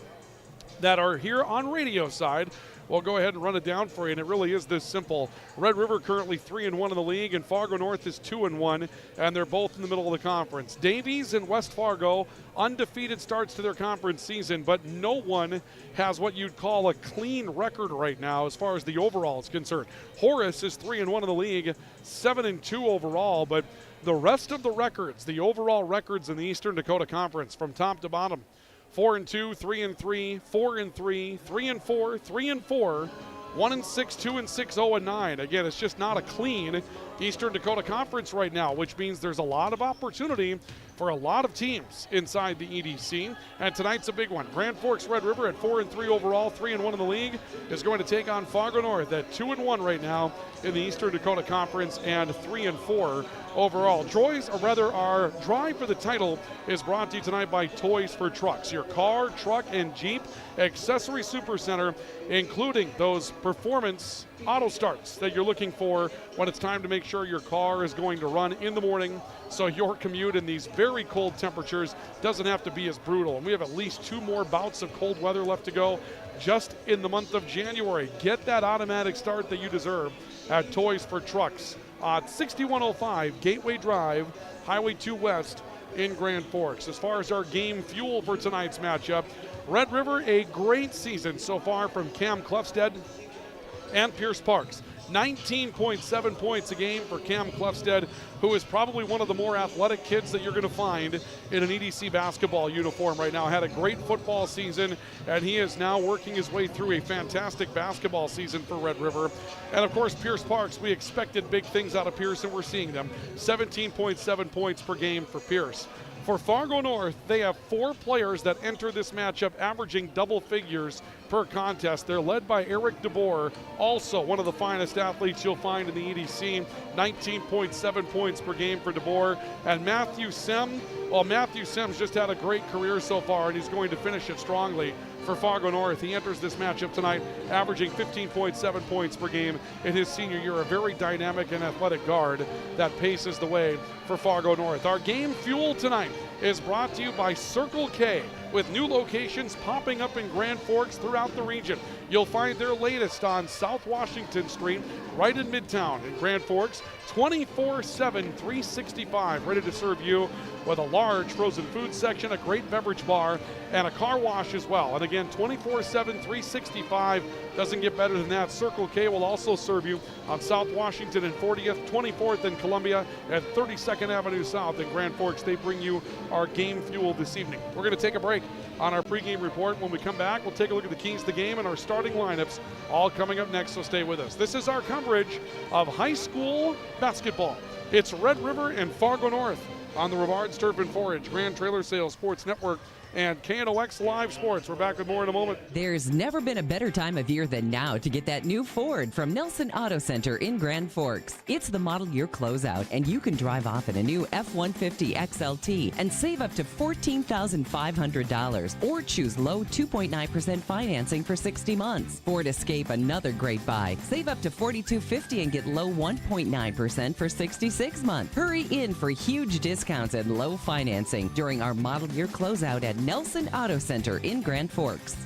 that are here on radio side, we'll go ahead and run it down for you, and it really is this simple. Red River currently 3-1 in the league, and Fargo North is 2-1, and they're both in the middle of the conference. Davies and West Fargo, undefeated starts to their conference season, but no one has what you'd call a clean record right now as far as the overall is concerned. Horace is 3-1 in the league, 7-2 overall, but the rest of the records, the overall records in the Eastern Dakota Conference from top to bottom, 4-2, 3-3, 4-3, 3-4, 3-4, 1-6, 2-6, 0-9. Again, it's just not a clean Eastern Dakota Conference right now, which means there's a lot of opportunity for a lot of teams inside the EDC. And tonight's a big one. Grand Forks Red River at 4-3 overall, 3-1 in the league, is going to take on Fargo North at 2-1 right now in the Eastern Dakota Conference and 3-4 overall. Our drive for the title is brought to you tonight by Toys for Trucks, your car, truck, and Jeep accessory supercenter, including those performance auto starts that you're looking for when it's time to make sure your car is going to run in the morning, so your commute in these very cold temperatures doesn't have to be as brutal. And we have at least 2 more bouts of cold weather left to go just in the month of January. Get that automatic start that you deserve at Toys for Trucks at 6105 Gateway Drive, Highway 2 West in Grand Forks. As far as our game fuel for tonight's matchup, Red River, a great season so far from Cam Clefstead and Pierce Parks. 19.7 points a game for Cam Clefstead, who is probably one of the more athletic kids that you're going to find in an EDC basketball uniform right now. Had a great football season, and he is now working his way through a fantastic basketball season for Red River. And of course, Pierce Parks, we expected big things out of Pierce, and we're seeing them. 17.7 points per game for Pierce. For Fargo North, they have 4 players that enter this matchup averaging double figures per contest. They're led by Eric DeBoer, also one of the finest athletes you'll find in the EDC. 19.7 points per game for DeBoer. And Matthew Sem, well, Matthew Sem's just had a great career so far, and he's going to finish it strongly for Fargo North. He enters this matchup tonight averaging 15.7 points per game in his senior year. A very dynamic and athletic guard that paces the way for Fargo North. Our game fuel tonight is brought to you by Circle K, with new locations popping up in Grand Forks throughout the region. You'll find their latest on South Washington Street, right in Midtown in Grand Forks, 24/7, 365, ready to serve you with a large frozen food section, a great beverage bar, and a car wash as well. And again, 24/7, 365, doesn't get better than that. Circle K will also serve you on South Washington and 40th, 24th in Columbia, and 32nd Avenue South in Grand Forks. They bring you our game fuel this evening. We're going to take a break on our pregame report. When we come back, we'll take a look at the keys to the game and our starting lineups, all coming up next, so stay with us. This is our coverage of high school basketball. It's Red River and Fargo North on the Rivards Turf and Forage Grand Trailer Sales Sports Network and KNOX Live Sports. We're back with more in a moment. There's never been a better time of year than now to get that new Ford from Nelson Auto Center in Grand Forks. It's the model year closeout, and you can drive off in a new F-150 XLT and save up to $14,500, or choose low 2.9% financing for 60 months. Ford Escape, another great buy. Save up to $4,250 and get low 1.9% for 66 months. Hurry in for huge discounts and low financing during our model year closeout at Nelson Auto Center in Grand Forks.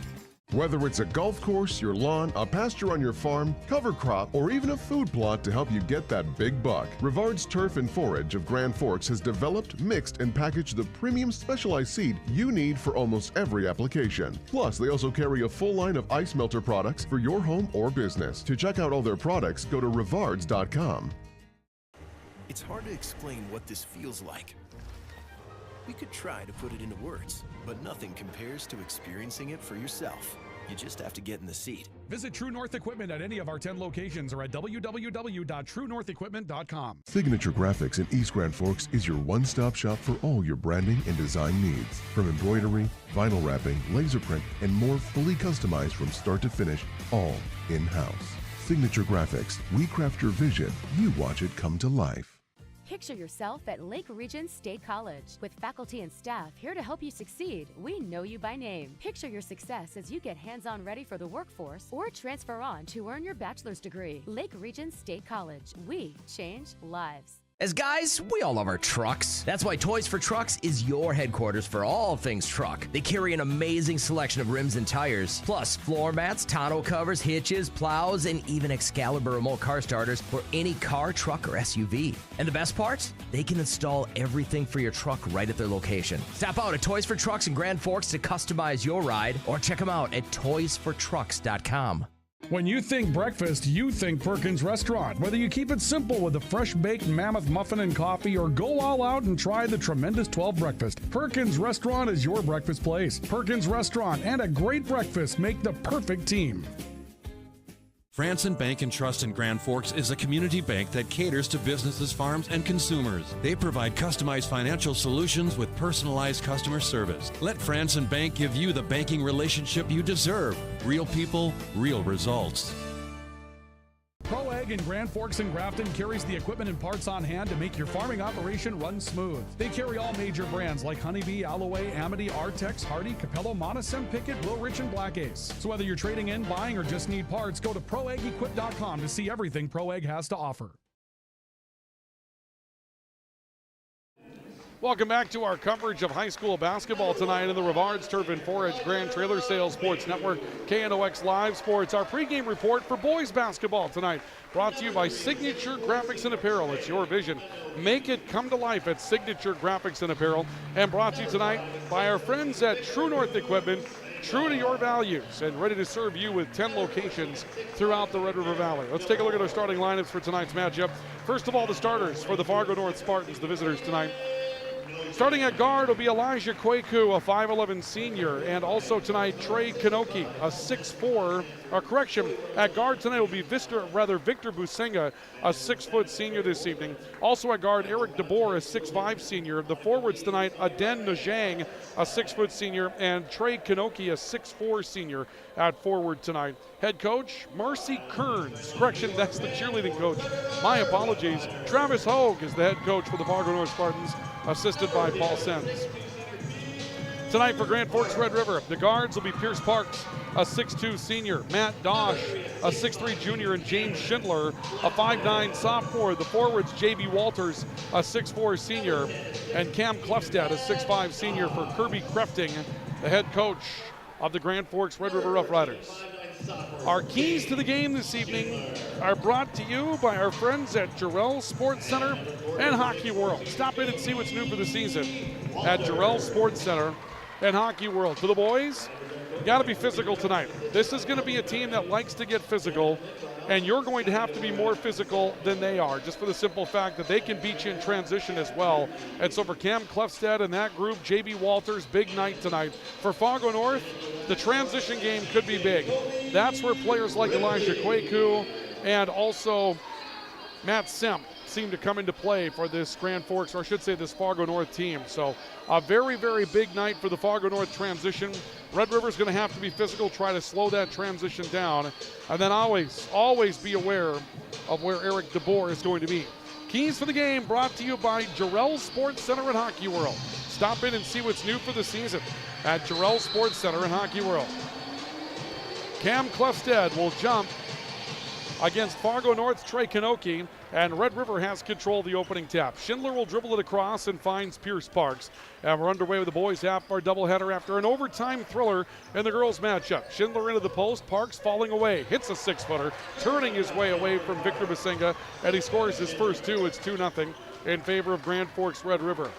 Whether it's a golf course, your lawn, a pasture on your farm, cover crop, or even a food plot to help you get that big buck, Rivards Turf and Forage of Grand Forks has developed, mixed, and packaged the premium specialized seed you need for almost every application. Plus, they also carry a full line of ice melter products for your home or business. To check out all their products, go to rivards.com. It's hard to explain what this feels like. We could try to put it into words, but nothing compares to experiencing it for yourself. You just have to get in the seat. Visit True North Equipment at any of our 10 locations or at www.truenorthequipment.com. Signature Graphics in East Grand Forks is your one-stop shop for all your branding and design needs. From embroidery, vinyl wrapping, laser print, and more, fully customized from start to finish, all in-house. Signature Graphics. We craft your vision. You watch it come to life. Picture yourself at Lake Region State College. With faculty and staff here to help you succeed, we know you by name. Picture your success as you get hands-on ready for the workforce or transfer on to earn your bachelor's degree. Lake Region State College. We change lives. As guys, we all love our trucks. That's why Toys for Trucks is your headquarters for all things truck. They carry an amazing selection of rims and tires, plus floor mats, tonneau covers, hitches, plows, and even Excalibur remote car starters for any car, truck, or SUV. And the best part? They can install everything for your truck right at their location. Stop out at Toys for Trucks in Grand Forks to customize your ride, or check them out at toysfortrucks.com. When you think breakfast, you think Perkins Restaurant. Whether you keep it simple with a fresh baked mammoth muffin and coffee or go all out and try the tremendous 12 breakfast, Perkins Restaurant is your breakfast place. Perkins Restaurant and a great breakfast make the perfect team. Franson Bank and Trust in Grand Forks is a community bank that caters to businesses, farms, and consumers. They provide customized financial solutions with personalized customer service. Let Franson Bank give you the banking relationship you deserve. Real people, real results. Pro Ag in Grand Forks and Grafton carries the equipment and parts on hand to make your farming operation run smooth. They carry all major brands like Honeybee, Alloway, Amity, Artex, Hardy, Capello, Monosem, Pickett, Wilrich, and Black Ace. So whether you're trading in, buying, or just need parts, go to ProAgEquip.com to see everything Pro Ag has to offer. Welcome back to our coverage of high school basketball tonight in the Rivards Turf and Forage Grand Trailer Sales Sports Network, KNOX Live Sports. Our pregame report for boys basketball tonight brought to you by Signature Graphics and Apparel. It's your vision. Make it come to life at Signature Graphics and Apparel. And brought to you tonight by our friends at True North Equipment, true to your values and ready to serve you with 10 locations throughout the Red River Valley. Let's take a look at our starting lineups for tonight's matchup. First of all, the starters for the Fargo North Spartans, the visitors tonight. Starting at guard will be Elijah Kwaku, a 5'11 senior, and also tonight Trey Kanoki, a 6'4. At guard tonight will be Victor Busenga, a 6' senior this evening. Also at guard, Eric DeBoer, a 6'5 senior. The forwards tonight, Aden Najang, a 6' senior, and Trey Kanoki, a 6'4 senior at forward tonight. Head coach, Marcy Kearns. Correction, that's the cheerleading coach. My apologies. Travis Hogue is the head coach for the Fargo North Spartans, assisted by Paul Sens. Tonight for Grand Forks Red River, the guards will be Pierce Parks, a 6'2 senior, Matt Dosh, a 6'3 junior, and James Schindler, a 5'9 sophomore. The forwards, J.B. Walters, a 6'4 senior, and Cam Klefstad, a 6'5 senior for Kirby Crefting, the head coach of the Grand Forks Red River Rough Riders. Our keys to the game this evening are brought to you by our friends at Jarrell Sports Center and Hockey World. Stop in and see what's new for the season at Jarrell Sports Center and Hockey World. For the boys, you got to be physical tonight. This is going to be a team that likes to get physical, and you're going to have to be more physical than they are, just for the simple fact that they can beat you in transition as well. And so for Cam Klefstad and that group, J.B. Walters, big night tonight. For Fargo North, the transition game could be big. That's where players like Elijah Kwaku and also Matt Semp seem to come into play for this Grand Forks, or I should say this Fargo North team. So a very, very big night for the Fargo North transition. Red River's going to have to be physical, try to slow that transition down, and then always be aware of where Eric DeBoer is going to be. Keys for the game brought to you by Jarrell Sports Center and Hockey World. Stop in and see what's new for the season at Jarrell Sports Center and Hockey World. Cam Klefstad will jump against Fargo North's Trey Kanoki, and Red River has control of the opening tap. Schindler will dribble it across and finds Pierce Parks. And we're underway with the boys' half of our doubleheader after an overtime thriller in the girls' matchup. Schindler into the post, Parks falling away, hits a 6-footer, turning his way away from Victor Busenga, and he scores his first two. It's 2-0 in favor of Grand Forks Red River.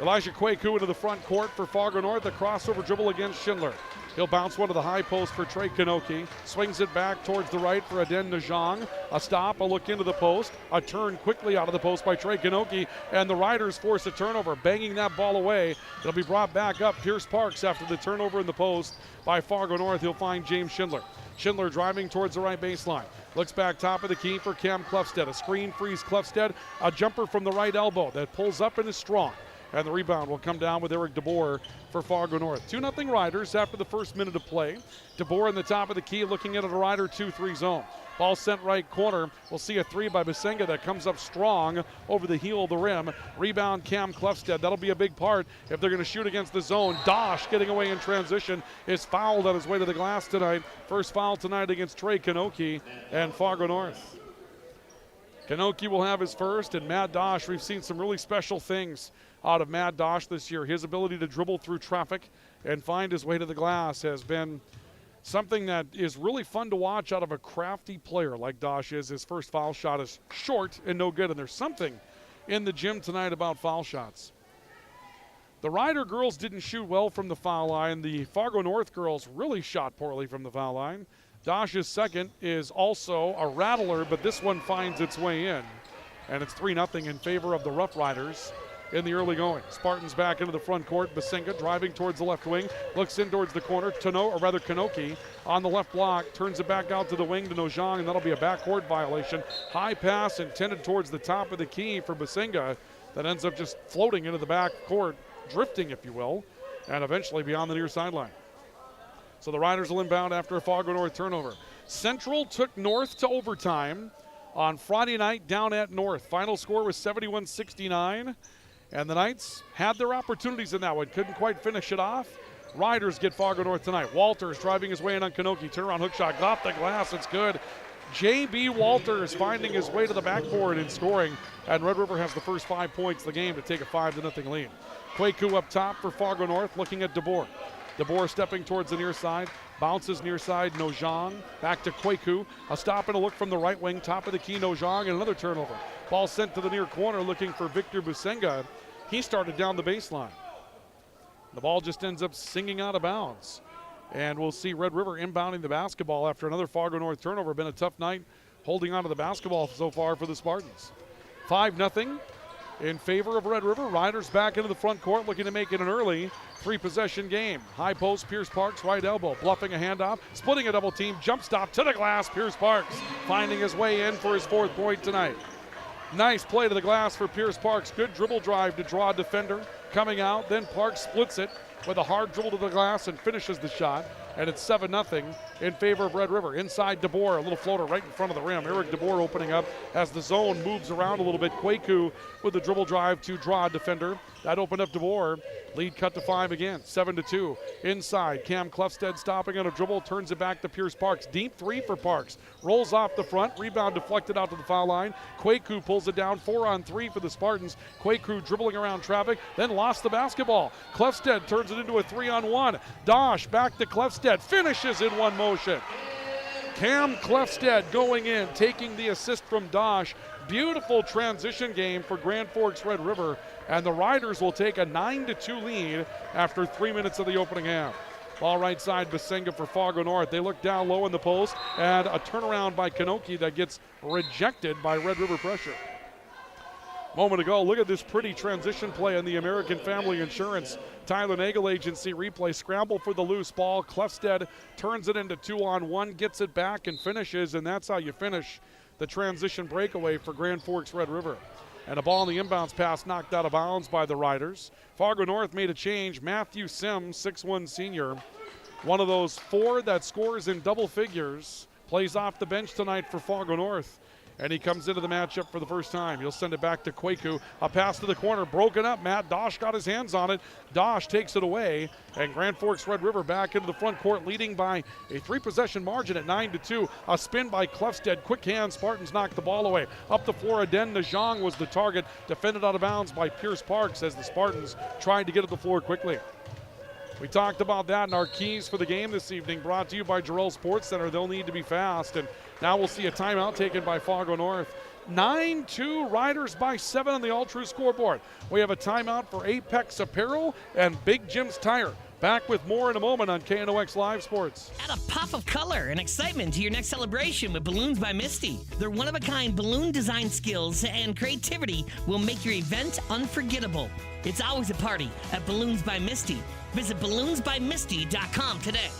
Elijah Kwaku into the front court for Fargo North, a crossover dribble against Schindler. He'll bounce one to the high post for Trey Kanoki. Swings it back towards the right for Aden Najang. A stop, a look into the post. A turn quickly out of the post by Trey Kanoki. And the Riders force a turnover, banging that ball away. It'll be brought back up. Pierce Parks after the turnover in the post by Fargo North. He'll find James Schindler. Schindler driving towards the right baseline. Looks back top of the key for Cam Klefstad. A screen frees Klefstad. A jumper from the right elbow that pulls up and is strong. And the rebound will come down with Eric DeBoer for Fargo North. 2-0 Riders after the first minute of play. DeBoer in the top of the key looking at a Rider 2-3 zone. Ball sent right corner. We'll see a three by Busenga that comes up strong over the heel of the rim. Rebound Cam Klefstad. That'll be a big part if they're going to shoot against the zone. Dosh getting away in transition is fouled on his way to the glass tonight. First foul tonight against Trey Kanoki and Fargo North. Kanoki will have his first, and Matt Dosh, we've seen some really special things out of Matt Dosh this year. His ability to dribble through traffic and find his way to the glass has been something that is really fun to watch out of a crafty player like Dosh is. His first foul shot is short and no good, and there's something in the gym tonight about foul shots. The Rider girls didn't shoot well from the foul line. The Fargo North girls really shot poorly from the foul line. Dosh's second is also a rattler, but this one finds its way in. And it's 3-0 in favor of the Rough Riders in the early going. Spartans back into the front court. Basinga driving towards the left wing, looks in towards the corner. Kanoki on the left block, turns it back out to the wing to Nojong, and that'll be a backcourt violation. High pass intended towards the top of the key for Basinga that ends up just floating into the back court, drifting, if you will, and eventually beyond the near sideline. So the Riders will inbound after a Fargo North turnover. Central took North to overtime on Friday night down at North. Final score was 71-69, and the Knights had their opportunities in that one. Couldn't quite finish it off. Riders get Fargo North tonight. Walters driving his way in on Kanoki. Turnaround hook shot, off the glass, it's good. J.B. Walters finding his way to the backboard and scoring, and Red River has the first 5 points of the game to take a 5-0 lead. Kwaku up top for Fargo North, looking at DeBoer. DeBoer stepping towards the near side, bounces near side, Nojong, back to Kwaku. A stop and a look from the right wing, top of the key, Nojong, and another turnover. Ball sent to the near corner, looking for Victor Basinga. He started down the baseline. The ball just ends up singing out of bounds. And we'll see Red River inbounding the basketball after another Fargo North turnover. Been a tough night holding on to the basketball so far for the Spartans. 5-0 in favor of Red River. Riders back into the front court looking to make it an early 3-possession game. High post, Pierce Parks, right elbow, bluffing a handoff, splitting a double team, jump stop to the glass. Pierce Parks finding his way in for his 4th point tonight. Nice play to the glass for Pierce Parks. Good dribble drive to draw a defender. Coming out, then Parks splits it with a hard dribble to the glass and finishes the shot. And it's 7-0 in favor of Red River. Inside DeBoer, a little floater right in front of the rim. Eric DeBoer opening up as the zone moves around a little bit. Kwaku with the dribble drive to draw a defender. That opened up DeBoer. Lead cut to 5 again, 7-2. Inside, Cam Clefstead stopping on a dribble, turns it back to Pierce Parks. Deep 3 for Parks. Rolls off the front, rebound deflected out to the foul line. Kwaku pulls it down, 4-on-3 for the Spartans. Kwaku dribbling around traffic, then lost the basketball. Clefstead turns it into a 3-on-1. Dosh back to Clefstead, finishes in one motion. Cam Clefstead going in, taking the assist from Dosh. Beautiful transition game for Grand Forks Red River, and the Riders will take a 9-2 lead after 3 minutes of the opening half. Ball right side, Basinga for Fargo North. They look down low in the post, and a turnaround by Kanoki that gets rejected by Red River pressure. Moment ago, look at this pretty transition play on the American Family Insurance Tyler Nagel Agency replay. Scramble for the loose ball. Clefstead turns it into 2-on-1, gets it back and finishes, and that's how you finish the transition breakaway for Grand Forks Red River. And a ball in the inbounds pass knocked out of bounds by the Riders. Fargo North made a change. Matthew Sims, 6'1 senior, one of those 4 that scores in double figures, plays off the bench tonight for Fargo North. And he comes into the matchup for the first time. He'll send it back to Kwaku. A pass to the corner, broken up. Matt Dosh got his hands on it. Dosh takes it away, and Grand Forks Red River back into the front court, leading by a 3-possession margin at 9-2. A spin by Clefstead. Quick hands. Spartans knock the ball away. Up the floor, Aden Najong was the target. Defended out of bounds by Pierce Parks as the Spartans tried to get to the floor quickly. We talked about that in our keys for the game this evening, brought to you by Jarrell Sports Center. They'll need to be fast, and now we'll see a timeout taken by Fargo North. 9-2, Riders by 7 on the All-True scoreboard. We have a timeout for Apex Apparel and Big Jim's Tire. Back with more in a moment on KNOX Live Sports. Add a pop of color and excitement to your next celebration with Balloons by Misty. Their one-of-a-kind balloon design skills and creativity will make your event unforgettable. It's always a party at Balloons by Misty. Visit balloonsbymisty.com today.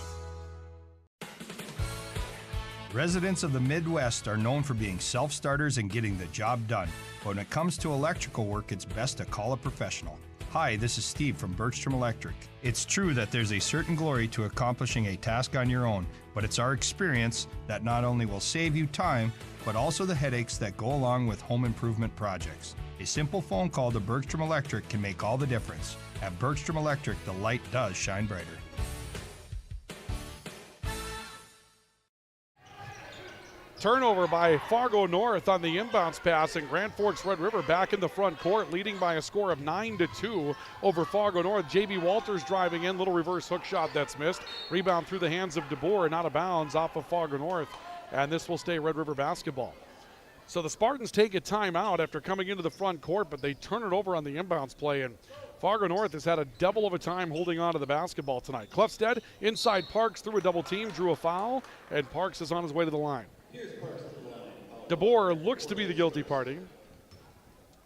Residents of the Midwest are known for being self-starters and getting the job done. But when it comes to electrical work, it's best to call a professional. Hi, this is Steve from Bergstrom Electric. It's true that there's a certain glory to accomplishing a task on your own, but it's our experience that not only will save you time, but also the headaches that go along with home improvement projects. A simple phone call to Bergstrom Electric can make all the difference. At Bergstrom Electric, the light does shine brighter. Turnover by Fargo North on the inbounds pass, and Grand Forks Red River back in the front court, leading by a score of 9-2 over Fargo North. J.B. Walters driving in, little reverse hook shot that's missed. Rebound through the hands of DeBoer and out of bounds off of Fargo North, and this will stay Red River basketball. So the Spartans take a timeout after coming into the front court, but they turn it over on the inbounds play, and Fargo North has had a devil of a time holding on to the basketball tonight. Klefsted inside Parks through a double team, drew a foul, and Parks is on his way to the line. DeBoer looks to be the guilty party.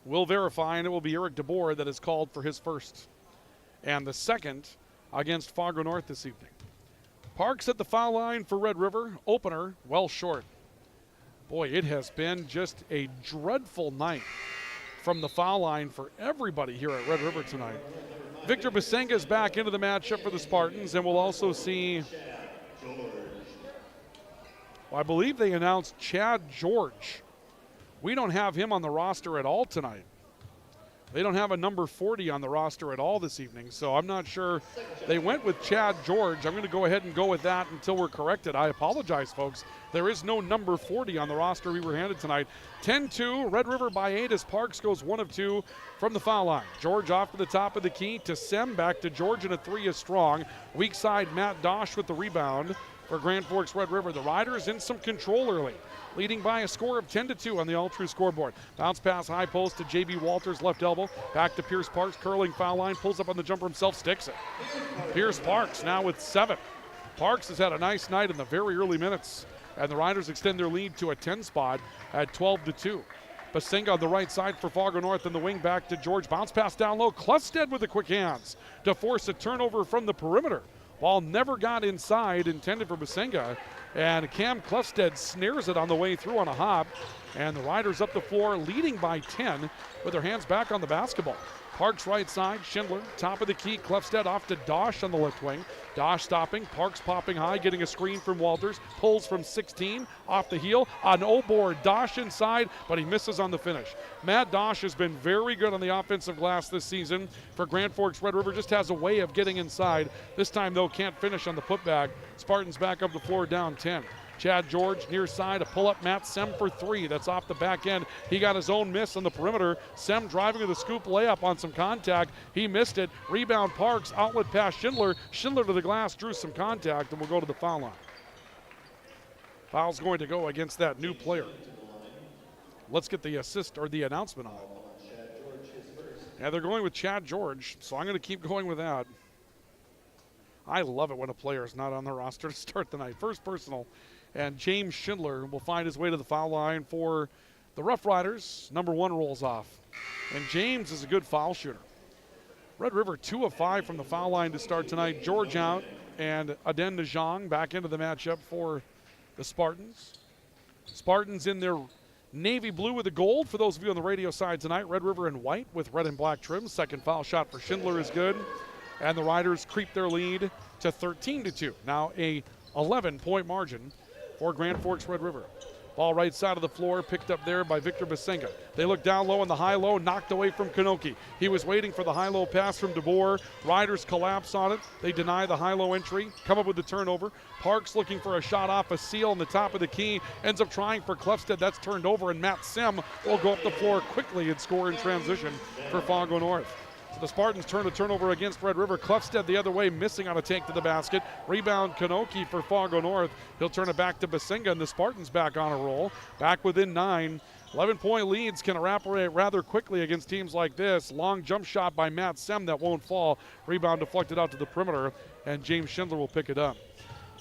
We'll verify, and it will be Eric DeBoer that is called for his first and the second against Fargo North this evening. Parks at the foul line for Red River. Opener, well short. Boy, it has been just a dreadful night from the foul line for everybody here at Red River tonight. Victor Basenga is back into the matchup for the Spartans, and we'll also see, well, I believe they announced Chad George. We don't have him on the roster at all tonight. They don't have a number 40 on the roster at all this evening, so I'm not sure. They went with Chad George. I'm going to go ahead and go with that until we're corrected. I apologize, folks. There is no number 40 on the roster we were handed tonight. 10-2, Red River by 8 as Parks goes 1 of 2 from the foul line. George off to the top of the key to Sem, back to George, and a 3 is strong. Weak side, Matt Dosh with the rebound for Grand Forks Red River. The Riders in some control early, leading by a score of 10-2 on the all-true scoreboard. Bounce pass high post to J.B. Walters, left elbow. Back to Pierce Parks, curling foul line, pulls up on the jumper himself, sticks it. Pierce Parks now with 7. Parks has had a nice night in the very early minutes, and the Riders extend their lead to a 10 spot at 12-2. Basenga on the right side for Fargo North in the wing, back to George. Bounce pass down low. Klefsted with the quick hands to force a turnover from the perimeter. Ball never got inside, intended for Basenga, and Cam Klefsted snares it on the way through on a hop, and the Riders up the floor leading by 10 with their hands back on the basketball. Parks right side, Schindler, top of the key, Klefsted off to Dosh on the left wing. Dosh stopping, Parks popping high, getting a screen from Walters, pulls from 16, off the heel, on O-board, Dosh inside, but he misses on the finish. Matt Dosh has been very good on the offensive glass this season for Grand Forks. Red River just has a way of getting inside. This time, though, can't finish on the putback. Spartans back up the floor, down 10. Chad George near side, a pull-up, Matt Sem for 3. That's off the back end. He got his own miss on the perimeter. Sem driving with a scoop layup on some contact. He missed it. Rebound Parks, outlet pass Schindler. Schindler to the glass, drew some contact, and will go to the foul line. Foul's going to go against that new player. Let's get the assist or the announcement on it. Yeah, they're going with Chad George, so I'm going to keep going with that. I love it when a player is not on the roster to start the night. First personal. And James Schindler will find his way to the foul line for the Rough Riders. Number 1 rolls off. And James is a good foul shooter. Red River 2 of 5 from the foul line to start tonight. George out and Aden Najong back into the matchup for the Spartans. Spartans in their navy blue with the gold for those of you on the radio side tonight. Red River in white with red and black trim. Second foul shot for Schindler is good. And the Riders creep their lead to 13-2. Now a 11-point margin for Grand Forks Red River. Ball right side of the floor, picked up there by Victor Basenga. They look down low on the high-low, knocked away from Knoche. He was waiting for the high-low pass from DeBoer. Riders collapse on it. They deny the high-low entry, come up with the turnover. Parks looking for a shot off a seal on the top of the key, ends up trying for Klefsted. That's turned over, and Matt Sem will go up the floor quickly and score in transition for Fargo North. So the Spartans turn a turnover against Red River. Klefsted the other way, missing on a take to the basket. Rebound Knoche for Fargo North. He'll turn it back to Basenga, and the Spartans back on a roll. Back within 9. 11-point leads can evaporate rather quickly against teams like this. Long jump shot by Matt Sem that won't fall. Rebound deflected out to the perimeter, and James Schindler will pick it up.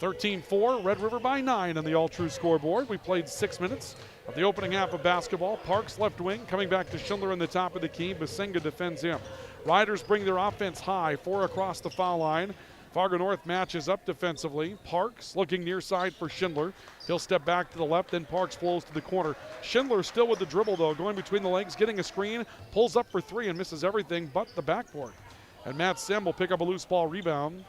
13-4, Red River by 9 on the all-true scoreboard. We played 6 minutes of the opening half of basketball. Parks left wing, coming back to Schindler in the top of the key. Basenga defends him. Riders bring their offense high, 4 across the foul line. Fargo North matches up defensively. Parks looking near side for Schindler. He'll step back to the left, then Parks flows to the corner. Schindler still with the dribble, though, going between the legs, getting a screen, pulls up for 3 and misses everything but the backboard. And Matt Sem will pick up a loose ball rebound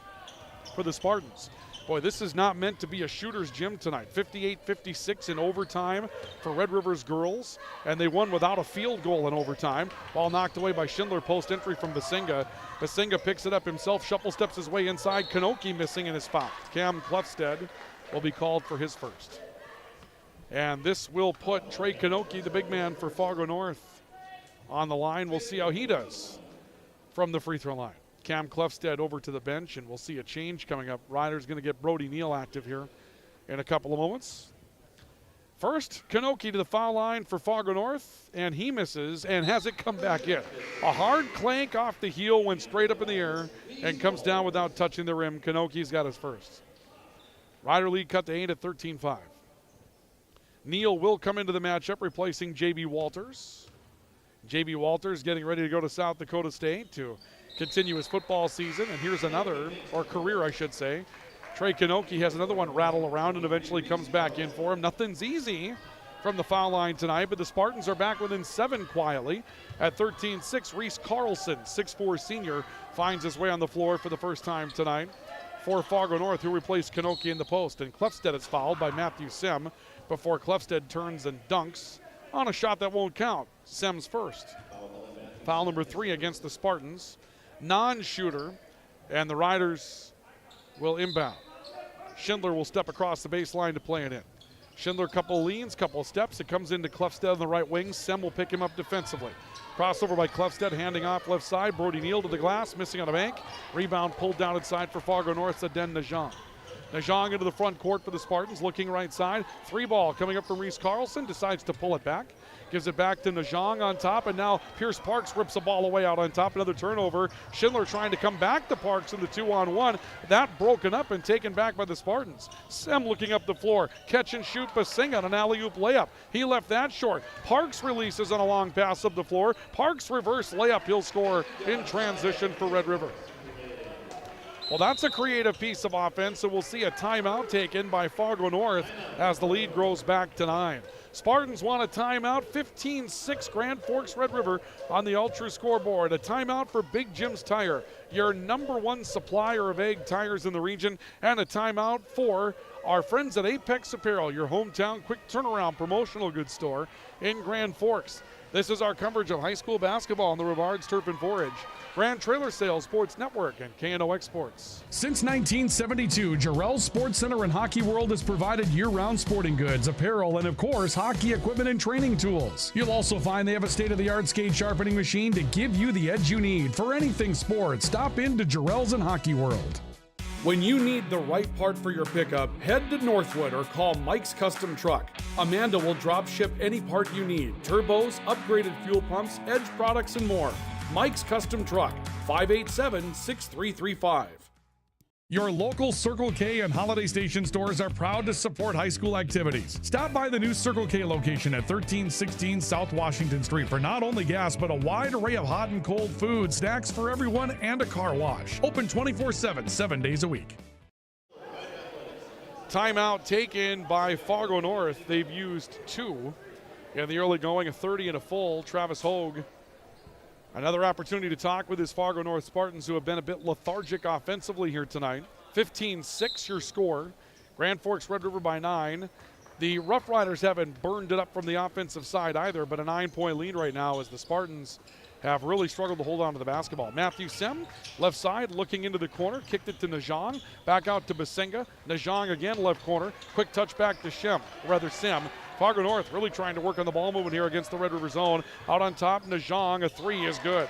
for the Spartans. Boy, this is not meant to be a shooter's gym tonight. 58-56 in overtime for Red River's girls, and they won without a field goal in overtime. Ball knocked away by Schindler, post entry from Basenga. Basenga picks it up himself, shuffle steps his way inside. Knoche missing in his foul. Cam Klefsted will be called for his first. And this will put Trey Knoche, the big man for Fargo North, on the line. We'll see how he does from the free throw line. Cam Klefsted over to the bench, and we'll see a change coming up. Riders going to get Brody Neal active here in a couple of moments. First, Knoche to the foul line for Fargo North, and he misses and has it come back in. A hard clank off the heel, went straight up in the air, and comes down without touching the rim. Knoche's got his first. Rider lead cut to 8 at 13-5. Neal will come into the matchup, replacing J.B. Walters. J.B. Walters getting ready to go to South Dakota State to continue his football season. And here's another, or career I should say. Trey Knoche has another one rattle around and eventually comes back in for him. Nothing's easy from the foul line tonight, but the Spartans are back within 7 quietly. At 13-6, Reese Carlson, 6'4" senior, finds his way on the floor for the first time tonight for Fargo North, who replaced Knoche in the post. And Clefstead is fouled by Matthew Sim before Clefstead turns and dunks on a shot that won't count. Sim's first. Foul number 3 against the Spartans. Non-shooter, and the Riders will inbound. Schindler will step across the baseline to play it in. Schindler, couple leans, couple steps. It comes into Clefstead on the right wing. Sem will pick him up defensively. Crossover by Clefstead, handing off left side. Brody Neal to the glass, missing on a bank. Rebound pulled down inside for Fargo North, Aden Najong. Najong into the front court for the Spartans, looking right side. 3 ball coming up from Reese Carlson, decides to pull it back. Gives it back to Najong on top, and now Pierce Parks rips the ball away out on top. Another turnover. Schindler trying to come back to Parks in the 2-on-1. That broken up and taken back by the Spartans. Sem looking up the floor. Catch and shoot Basinga on an alley-oop layup. He left that short. Parks releases on a long pass up the floor. Parks reverse layup. He'll score in transition for Red River. Well, that's a creative piece of offense, so we'll see a timeout taken by Fargo North as the lead grows back to 9. Spartans want a timeout, 15-6 Grand Forks Red River on the Ultra scoreboard. A timeout for Big Jim's Tire, your #1 supplier of egg tires in the region, and a timeout for our friends at Apex Apparel, your hometown quick turnaround promotional goods store in Grand Forks. This is our coverage of high school basketball on the Rivards Turf and Forage, Grand Trailer Sales Sports Network, and KNOX Sports. Since 1972, Jarrell's Sports Center and Hockey World has provided year-round sporting goods, apparel, and of course, hockey equipment and training tools. You'll also find they have a state-of-the-art skate sharpening machine to give you the edge you need. For anything sports, stop into Jarrell's and Hockey World. When you need the right part for your pickup, head to Northwood or call Mike's Custom Truck. Amanda will drop ship any part you need: turbos, upgraded fuel pumps, Edge products, and more. Mike's Custom Truck, 587-6335. Your local Circle K and Holiday Station stores are proud to support high school activities. Stop by the new Circle K location at 1316 South Washington Street for not only gas, but a wide array of hot and cold food, snacks for everyone, and a car wash. Open 24/7, 7 days a week. Timeout taken by Fargo North. They've used 2 in the early going, a 30 and a full. Travis Hogue, another opportunity to talk with his Fargo North Spartans, who have been a bit lethargic offensively here tonight. 15-6 your score. Grand Forks Red River by 9. The Rough Riders haven't burned it up from the offensive side either, but a 9-point lead right now as the Spartans have really struggled to hold on to the basketball. Matthew Sem, left side, looking into the corner, kicked it to Najong, back out to Basinga. Najong again, left corner, quick touch back to Sim. Fargo North really trying to work on the ball movement here against the Red River zone. Out on top, Najong, a 3 is good.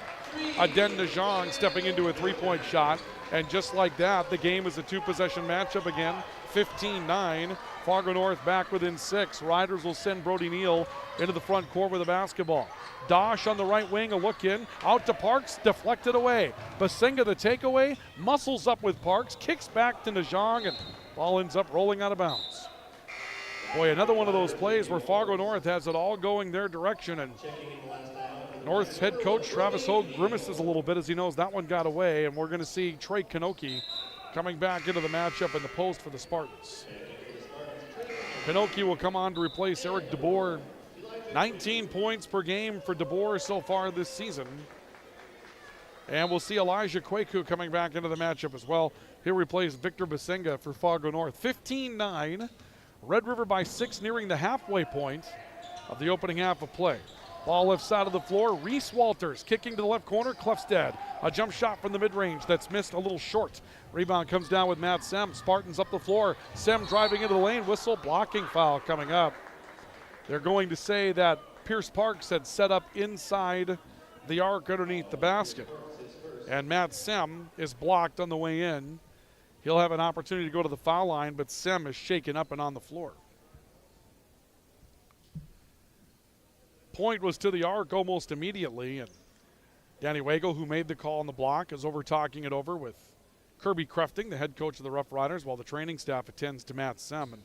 Aden Najong stepping into a 3-point shot. And just like that, the game is a 2-possession matchup again. 15-9, Fargo North back within 6. Riders will send Brody Neal into the front court with the basketball. Dosh on the right wing, a look in, out to Parks, deflected away. Basinga the takeaway, muscles up with Parks, kicks back to Najong, and ball ends up rolling out of bounds. Boy, another one of those plays where Fargo North has it all going their direction, and North's head coach Travis Hogue grimaces a little bit as he knows that one got away, and we're going to see Trey Knoche coming back into the matchup in the post for the Spartans. Knoche will come on to replace Eric DeBoer. 19 points per game for DeBoer so far this season. And we'll see Elijah Kwaku coming back into the matchup as well. He'll replace Victor Basinga for Fargo North. 15-9. Red River by 6, nearing the halfway point of the opening half of play. Ball left side of the floor. Reese Walters kicking to the left corner. Clefstead. A jump shot from the mid-range that's missed a little short. Rebound comes down with Matt Sem. Spartans up the floor. Sem driving into the lane. Whistle, blocking foul coming up. They're going to say that Pierce Parks had set up inside the arc underneath the basket. And Matt Sem is blocked on the way in. He'll have an opportunity to go to the foul line, but Sem is shaken up and on the floor. Point was to the arc almost immediately, and Danny Wagle, who made the call on the block, is over talking it over with Kirby Crefting, the head coach of the Rough Riders, while the training staff attends to Matt Sem. And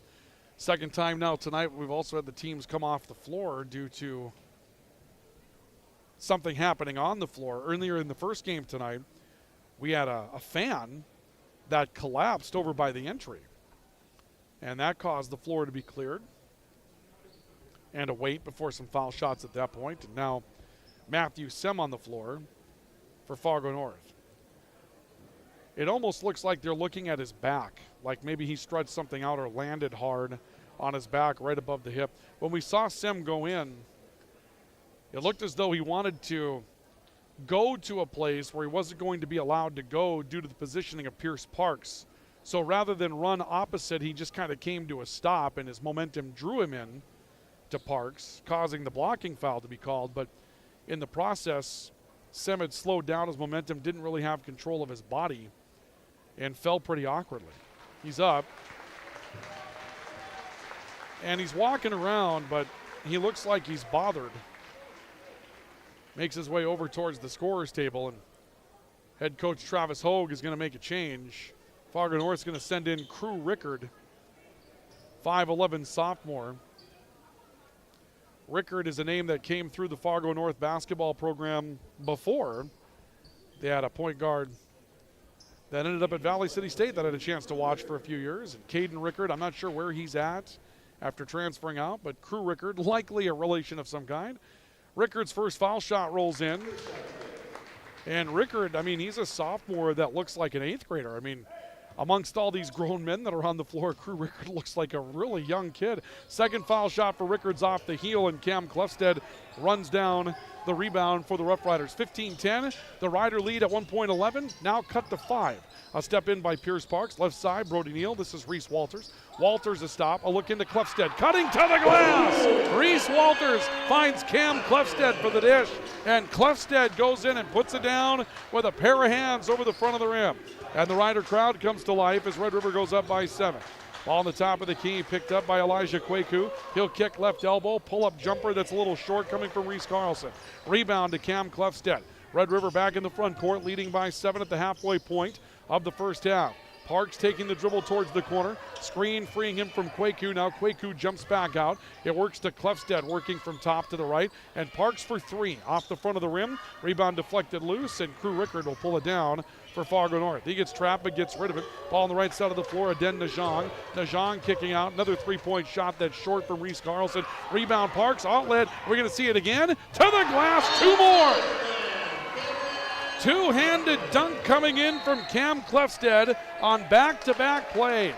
second time now tonight, we've also had the teams come off the floor due to something happening on the floor. Earlier in the first game tonight, we had a fan that collapsed over by the entry, and that caused the floor to be cleared and a wait before some foul shots at that point. And now Matthew Sem on the floor for Fargo North. It almost looks like they're looking at his back, like maybe he stretched something out or landed hard on his back right above the hip. When we saw Sem go in, it looked as though he wanted to go to a place where he wasn't going to be allowed to go due to the positioning of Pierce Parks. So rather than run opposite, he just kind of came to a stop, and his momentum drew him in to Parks, causing the blocking foul to be called. But in the process, Sem had slowed down his momentum, didn't really have control of his body, and fell pretty awkwardly. He's up, and he's walking around, but he looks like he's bothered. Makes his way over towards the scorer's table, and head coach Travis Hogue is going to make a change. Fargo North is going to send in Crew Rickard, 5'11" sophomore. Rickard is a name that came through the Fargo North basketball program before. They had a point guard that ended up at Valley City State that I had a chance to watch for a few years. And Caden Rickard, I'm not sure where he's at after transferring out, but Crew Rickard, likely a relation of some kind. Rickard's first foul shot rolls in. And Rickard, I mean, he's a sophomore that looks like an eighth grader. I mean, amongst all these grown men that are on the floor, Crew Rickard looks like a really young kid. Second foul shot for Rickard's off the heel, and Cam Clefstead runs down the rebound for the Rough Riders. 15-10, the Rider lead at 1.11, now cut to 5. A step in by Pierce Parks, left side, Brody Neal. This is Reese Walters. Walters a stop, a look into Clefstead, cutting to the glass. Reese Walters finds Cam Clefstead for the dish, and Clefstead goes in and puts it down with a pair of hands over the front of the rim. And the Rider crowd comes to life as Red River goes up by 7. Ball on the top of the key, picked up by Elijah Kwaku. He'll kick left elbow, pull-up jumper that's a little short coming from Reese Carlson. Rebound to Cam Clefstead. Red River back in the front court, leading by 7 at the halfway point of the first half. Parks taking the dribble towards the corner. Screen freeing him from Kwaku. Now Kwaku jumps back out. It works to Clefstead, working from top to the right. And Parks for 3 off the front of the rim. Rebound deflected loose, and Crew Rickard will pull it down for Fargo North. He gets trapped but gets rid of it. Ball on the right side of the floor, Aden Najong. Najong kicking out. Another three-point shot that's short from Reese Carlson. Rebound Parks, outlet. We're going to see it again. To the glass, 2 more. Two-handed dunk coming in from Cam Clefstead on back-to-back plays.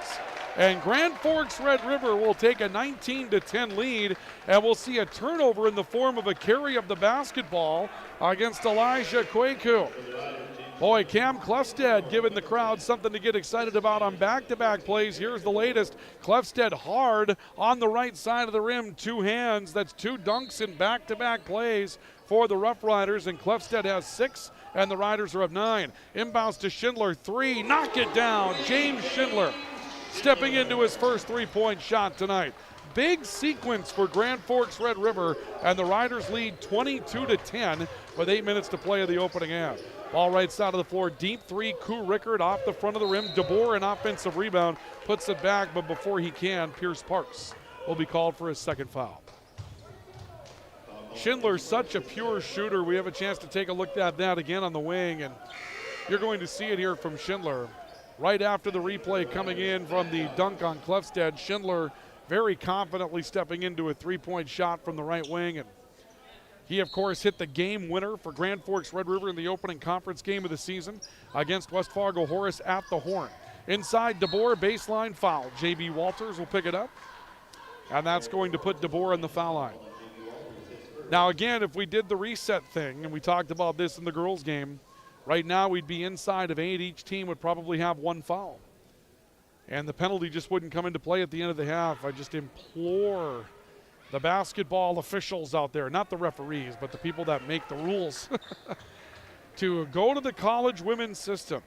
And Grand Forks Red River will take a 19-10 lead, and we'll see a turnover in the form of a carry of the basketball against Elijah Kwaku. Boy, Cam Clefstead giving the crowd something to get excited about on back-to-back plays. Here's the latest. Clefstead hard on the right side of the rim, 2 hands. That's 2 dunks in back-to-back plays for the Rough Riders, and Clefstead has 6, and the Riders are up 9. Inbounds to Schindler, 3, knock it down. James Schindler stepping into his first 3-point shot tonight. Big sequence for Grand Forks Red River, and the Riders lead 22-10 with 8 minutes to play in the opening half. Ball right side of the floor, deep 3, Crew Rickard off the front of the rim. DeBoer, an offensive rebound, puts it back, but before he can, Pierce Parks will be called for his second foul. Schindler's such a pure shooter. We have a chance to take a look at that again on the wing, and you're going to see it here from Schindler. Right after the replay coming in from the dunk on Clefstead, Schindler very confidently stepping into a 3-point shot from the right wing, and he, of course, hit the game winner for Grand Forks Red River in the opening conference game of the season against West Fargo Horace at the Horn. Inside DeBoer, baseline foul. J.B. Walters will pick it up, and that's going to put DeBoer on the foul line. Now, again, if we did the reset thing, and we talked about this in the girls' game, right now we'd be inside of 8. Each team would probably have 1 foul. And the penalty just wouldn't come into play at the end of the half. I just implore the basketball officials out there, not the referees, but the people that make the rules, to go to the college women's system.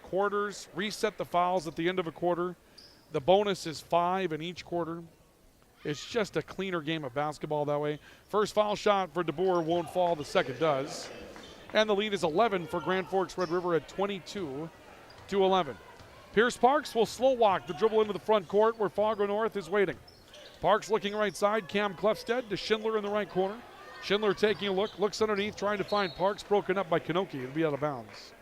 Quarters, reset the fouls at the end of a quarter. The bonus is 5 in each quarter. It's just a cleaner game of basketball that way. First foul shot for DeBoer won't fall. The second does. And the lead is 11 for Grand Forks Red River at 22-11. Pierce Parks will slow walk the dribble into the front court where Fargo North is waiting. Parks looking right side. Cam Clefstead to Schindler in the right corner. Schindler taking a look. Looks underneath, trying to find Parks. Broken up by KNOX. It'll be out of bounds.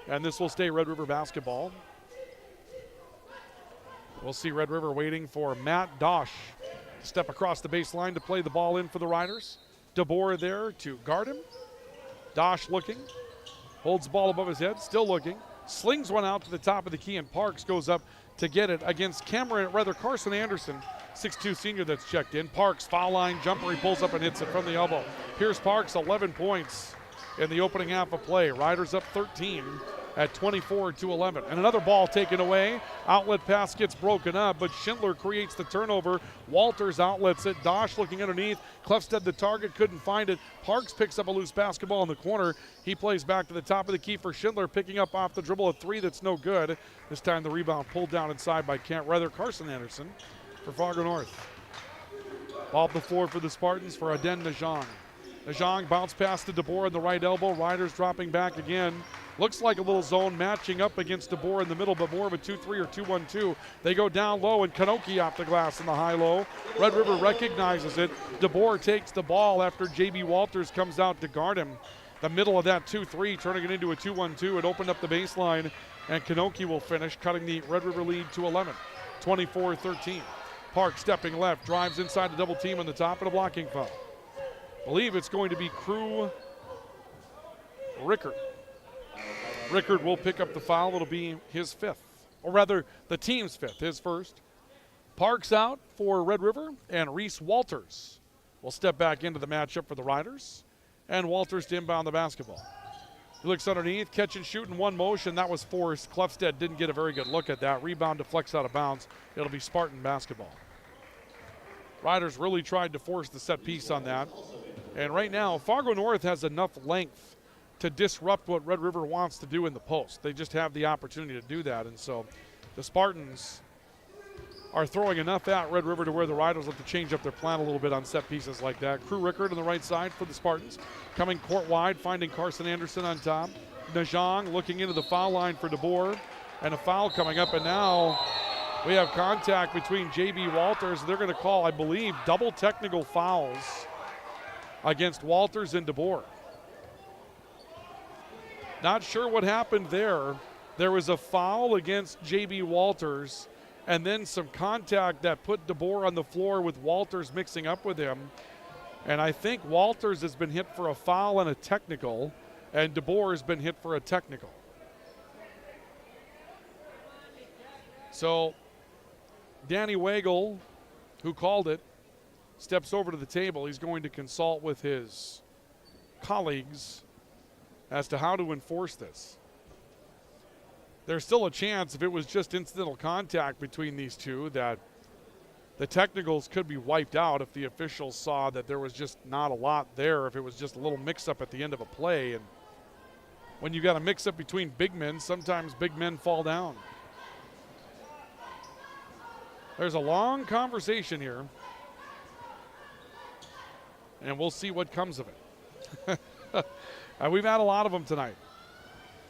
And this will stay Red River basketball. We'll see Red River waiting for Matt Dosh to step across the baseline to play the ball in for the Riders. DeBoer there to guard him. Dosh looking. Holds the ball above his head, still looking. Slings one out to the top of the key, and Parks goes up to get it against Carson Anderson, 6'2 senior that's checked in. Parks, foul line jumper, he pulls up and hits it from the elbow. Pierce Parks, 11 points in the opening half of play. Riders up 13 at 24-11. And another ball taken away. Outlet pass gets broken up, but Schindler creates the turnover. Walters outlets it. Dosh looking underneath. Clefstead the target, couldn't find it. Parks picks up a loose basketball in the corner. He plays back to the top of the key for Schindler, picking up off the dribble a three that's no good. This time the rebound pulled down inside by Carson Anderson for Fargo North. Ball up the floor for the Spartans for Aden Najong. Najong bounce pass to DeBoer in the right elbow. Riders dropping back again. Looks like a little zone matching up against DeBoer in the middle, but more of a 2-3 or 2-1-2. They go down low, and KNOX off the glass in the high-low. Red River recognizes it. DeBoer takes the ball after J.B. Walters comes out to guard him. The middle of that 2-3, turning it into a 2-1-2. It opened up the baseline, and KNOX will finish, cutting the Red River lead to 11, 24-13. Park stepping left, drives inside the double team on the top, and a blocking foul. Believe it's going to be Crew Rickard. Rickard will pick up the foul. It'll be his fifth, or rather the team's fifth, his first. Parks out for Red River, and Reese Walters will step back into the matchup for the Riders, and Walters to inbound the basketball. He looks underneath, catch and shoot in one motion. That was forced. Clefstead didn't get a very good look at that. Rebound deflects out of bounds. It'll be Spartan basketball. Riders really tried to force the set piece on that. And right now, Fargo North has enough length to disrupt what Red River wants to do in the post. They just have the opportunity to do that. And so the Spartans are throwing enough at Red River to where the Riders have to change up their plan a little bit on set pieces like that. Crew Rickard on the right side for the Spartans. Coming court wide, finding Carson Anderson on top. Najong looking into the foul line for DeBoer. And a foul coming up, and now we have contact between J.B. Walters. They're going to call, I believe, double technical fouls against Walters and DeBoer. Not sure what happened there. There was a foul against J.B. Walters, and then some contact that put DeBoer on the floor with Walters mixing up with him. And I think Walters has been hit for a foul and a technical, and DeBoer has been hit for a technical. So Danny Wagle, who called it, steps over to the table. He's going to consult with his colleagues as to how to enforce this. There's still a chance, if it was just incidental contact between these two, that the technicals could be wiped out if the officials saw that there was just not a lot there, if it was just a little mix-up at the end of a play. And when you got a mix-up between big men, sometimes big men fall down. There's a long conversation here, and we'll see what comes of it. We've had a lot of them tonight.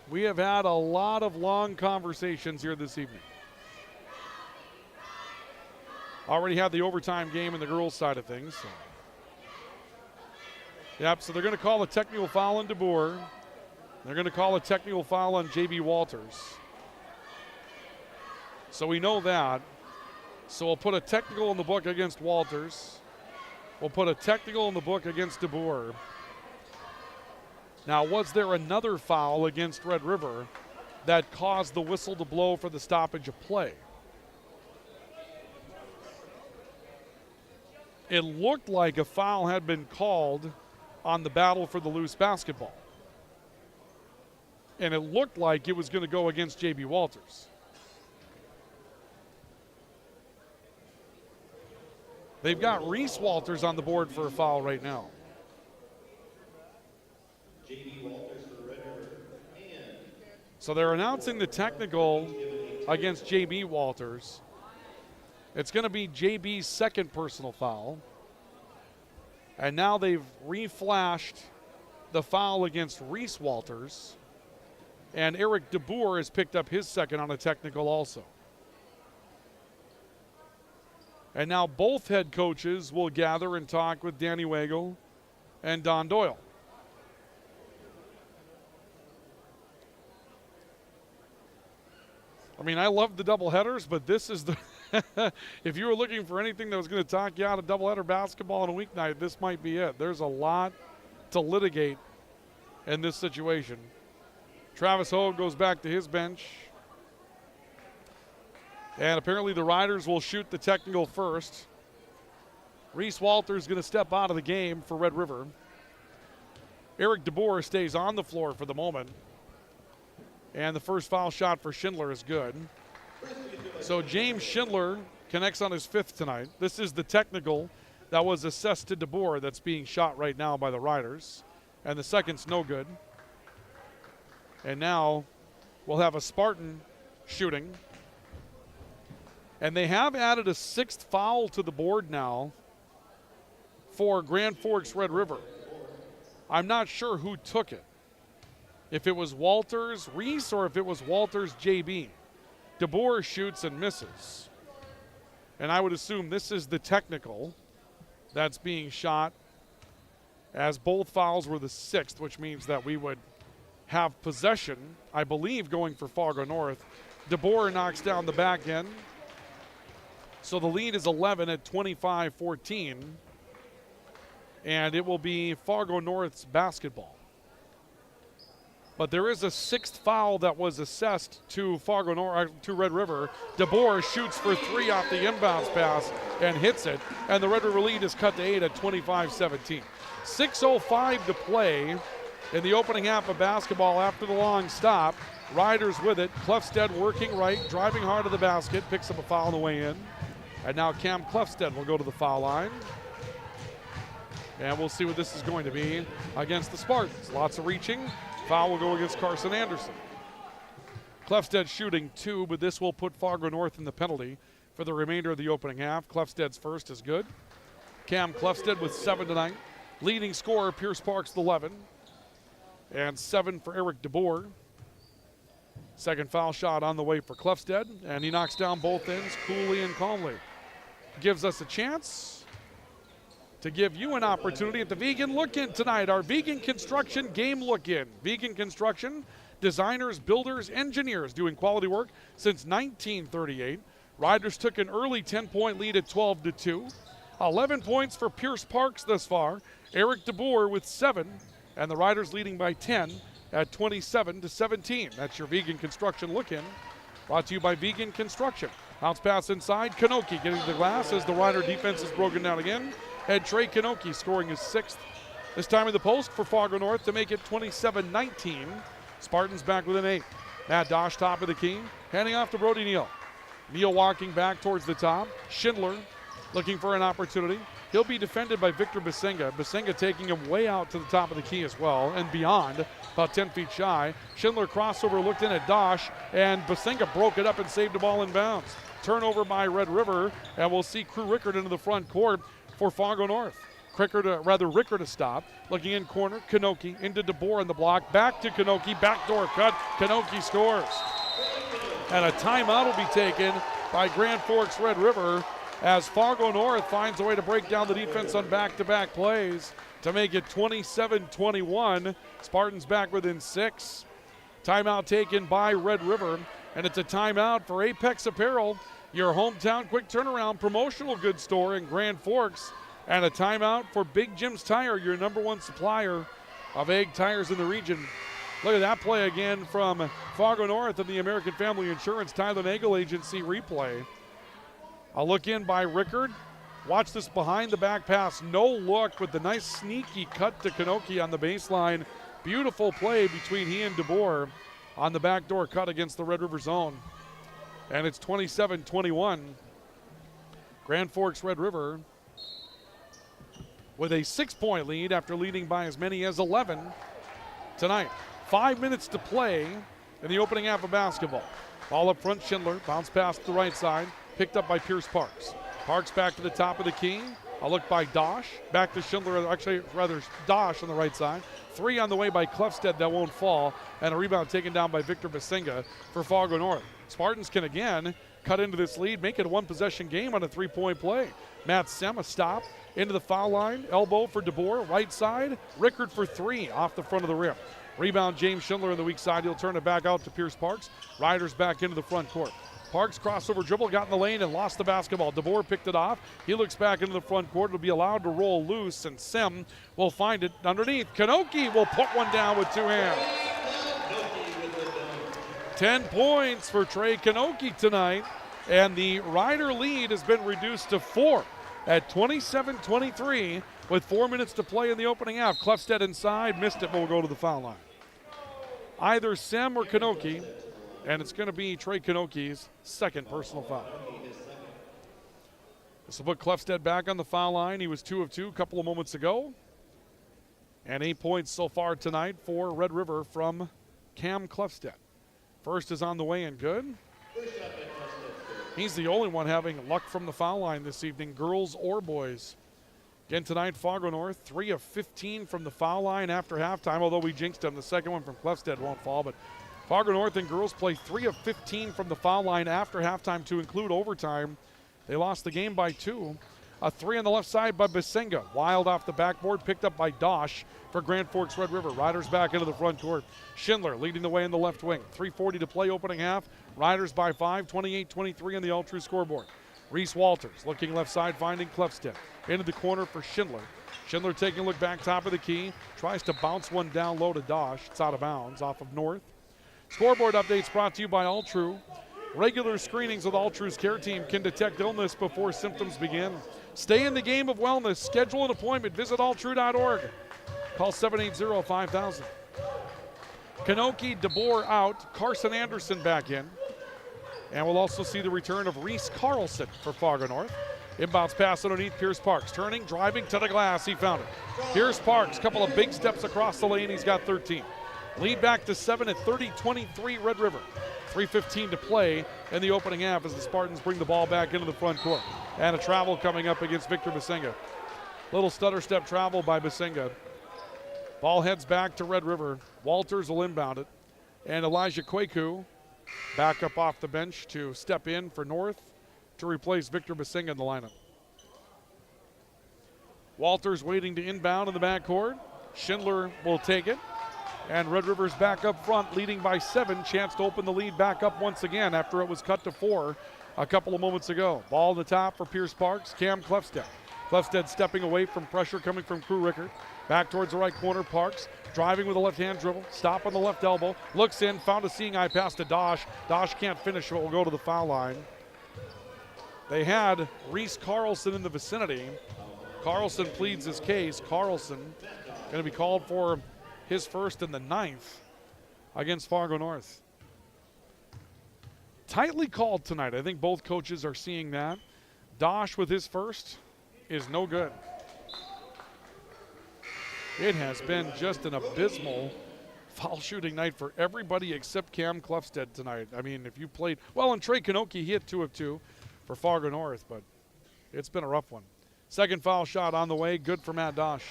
We have had a lot of long conversations here this evening. Already had the overtime game in the girls' side of things. So. Yep, so they're going to call a technical foul on DeBoer. They're going to call a technical foul on J.B. Walters. So we know that. So we'll put a technical in the book against Walters. We'll put a technical in the book against DeBoer. Now, was there another foul against Red River that caused the whistle to blow for the stoppage of play? It looked like a foul had been called on the battle for the loose basketball. And it looked like it was going to go against J.B. Walters. They've got Reese Walters on the board for a foul right now. So they're announcing the technical against J.B. Walters. It's going to be JB's second personal foul. And now they've reflashed the foul against Reese Walters. And Eric DeBoer has picked up his second on a technical also. And now both head coaches will gather and talk with Danny Wago and Don Doyle. I mean, I love the doubleheaders, but this is the if you were looking for anything that was going to talk you out of doubleheader basketball on a weeknight, this might be it. There's a lot to litigate in this situation. Travis Hogue goes back to his bench. And apparently the Riders will shoot the technical first. Reese Walters going to step out of the game for Red River. Eric DeBoer stays on the floor for the moment. And the first foul shot for Schindler is good. So James Schindler connects on his fifth tonight. This is the technical that was assessed to DeBoer that's being shot right now by the Riders. And the second's no good. And now we'll have a Spartan shooting. And they have added a sixth foul to the board now for Grand Forks Red River. I'm not sure who took it. If it was Walters Reese or if it was Walters JB. DeBoer shoots and misses. And I would assume this is the technical that's being shot, as both fouls were the sixth, which means that we would have possession, I believe, going for Fargo North. DeBoer knocks down the back end. So the lead is 11 at 25-14. And it will be Fargo North's basketball. But there is a sixth foul that was assessed to Fargo North, to Red River. DeBoer shoots for three off the inbounds pass and hits it. And the Red River lead is cut to 8 at 25-17. 6:05 to play in the opening half of basketball after the long stop. Riders with it. Clefstead working right, driving hard to the basket, picks up a foul on the way in. And now Cam Clefstead will go to the foul line. And we'll see what this is going to be against the Spartans. Lots of reaching. Foul will go against Carson Anderson. Clefstead shooting 2, but this will put Fargo North in the penalty for the remainder of the opening half. Clefstead's first is good. Cam Clefstead with 7 tonight. Leading scorer, Pierce Parks with 11. And 7 for Eric DeBoer. Second foul shot on the way for Clefstead, and he knocks down both ends coolly and calmly. Gives us a chance to give you an opportunity at the Vegan Look-In tonight, our Vegan Construction Game Look-In. Vegan Construction, designers, builders, engineers doing quality work since 1938. Riders took an early 10-point lead at 12-2. 11 points for Pierce Parks thus far. Eric DeBoer with 7, and the Riders leading by 10 at 27-17. That's your Vegan Construction Look-In, brought to you by Vegan Construction. Bounce pass inside, Kanoki getting to the glass as the Rider defense is broken down again. And Trey Kanoki scoring his 6th, this time in the post for Fargo North to make it 27-19. Spartans back with an 8. Matt Dosh top of the key, handing off to Brody Neal. Neal walking back towards the top. Schindler looking for an opportunity. He'll be defended by Victor Basenga. Basenga taking him way out to the top of the key as well and beyond, about 10 feet shy. Schindler crossover looked in at Dosh, and Basenga broke it up and saved the ball in bounds. Turnover by Red River, and we'll see Crew Rickard into the front court for Fargo North. Rickard to stop. Looking in corner, Kanoki into DeBoer in the block. Back to Kanoki, backdoor cut. Kanoki scores. And a timeout will be taken by Grand Forks Red River as Fargo North finds a way to break down the defense on back-to-back plays to make it 27-21. Spartans back within 6. Timeout taken by Red River, and it's a timeout for Apex Apparel, your hometown quick turnaround promotional goods store in Grand Forks, and a timeout for Big Jim's Tire, your #1 supplier of egg tires in the region. Look at that play again from Fargo North and the American Family Insurance Tyler Nagel Agency replay. A look in by Rickard. Watch this behind the back pass. No look with the nice sneaky cut to Kanoki on the baseline. Beautiful play between he and DeBoer on the backdoor cut against the Red River zone. And it's 27-21. Grand Forks Red River with a 6-point lead after leading by as many as 11 tonight. 5 minutes to play in the opening half of basketball. Ball up front, Schindler. Bounce pass to the right side. picked up by Pierce Parks. Parks back to the top of the key. A look by Dosh. Back to Schindler, actually, rather, Dosh on the right side. 3 on the way by Klefstedt that won't fall. And a rebound taken down by Victor Basinga for Fargo North. Spartans can again cut into this lead, make it a one-possession game on a 3-point play. Matt Sem, a stop into the foul line. Elbow for DeBoer, right side. Rickard for 3 off the front of the rim. Rebound, James Schindler on the weak side. He'll turn it back out to Pierce Parks. Riders back into the front court. Parks crossover dribble, got in the lane and lost the basketball. DeBoer picked it off. He looks back into the front court. It'll be allowed to roll loose, and Sem will find it underneath. Knoche will put one down with 2 hands. 10 points for Trey Knoche tonight, and the Rider lead has been reduced to 4 at 27-23 with 4 minutes to play in the opening half. Klefstedt inside, missed it, but will go to the foul line. Either Sem or Knoche, and it's going to be Trey Knoche's second personal foul. This will put Klefstedt back on the foul line. He was 2 of 2 a couple of moments ago. And 8 points so far tonight for Red River from Cam Klefstedt. First is on the way and good. He's the only one having luck from the foul line this evening, girls or boys. Again tonight, Fargo North, 3 of 15 from the foul line after halftime, although we jinxed him. The second one from Klefstedt won't fall, but Fargo North and girls play 3 of 15 from the foul line after halftime to include overtime. They lost the game by 2. A 3 on the left side by Basinga. Wild off the backboard, picked up by Dosh for Grand Forks Red River. Riders back into the front court. Schindler leading the way in the left wing. 3:40 to play opening half. Riders by 5, 28-23 on the all-true scoreboard. Reese Walters looking left side, finding Klefstedt. Into the corner for Schindler. Schindler taking a look back top of the key. Tries to bounce one down low to Dosh. It's out of bounds off of North. Scoreboard updates brought to you by All True. Regular screenings with All True's care team can detect illness before symptoms begin. Stay in the game of wellness. Schedule an appointment. Visit alltrue.org. Call 780-5000. Knoche, DeBoer out. Carson Anderson back in. And we'll also see the return of Reese Carlson for Fargo North. Inbounds pass underneath Pierce Parks. Turning, driving to the glass. He found it. Pierce Parks, couple of big steps across the lane. He's got 13. Lead back to 7 at 30-23 Red River. 3:15 to play in the opening half as the Spartans bring the ball back into the front court. And a travel coming up against Victor Basinga. Little stutter step travel by Basinga. Ball heads back to Red River. Walters will inbound it. And Elijah Kwaku back up off the bench to step in for North to replace Victor Basinga in the lineup. Walters waiting to inbound in the backcourt. Schindler will take it. And Red River's back up front, leading by 7. Chance to open the lead back up once again after it was cut to 4 a couple of moments ago. Ball in the top for Pierce Parks. Cam Klefstedt. Klefstedt stepping away from pressure coming from Crew Rickard. Back towards the right corner. Parks driving with a left-hand dribble. Stop on the left elbow. Looks in. Found a seeing eye pass to Dosh. Dosh can't finish, but will go to the foul line. They had Reese Carlson in the vicinity. Carlson pleads his case. Carlson going to be called for his first in the 9th against Fargo North. Tightly called tonight. I think both coaches are seeing that. Dosh with his first is no good. It has been just an abysmal foul shooting night for everybody except Cam Klefstedt tonight. I mean, if you played, well, and Trey Knoche, he hit 2 of 2 for Fargo North, but it's been a rough one. Second foul shot on the way, good for Matt Dosh.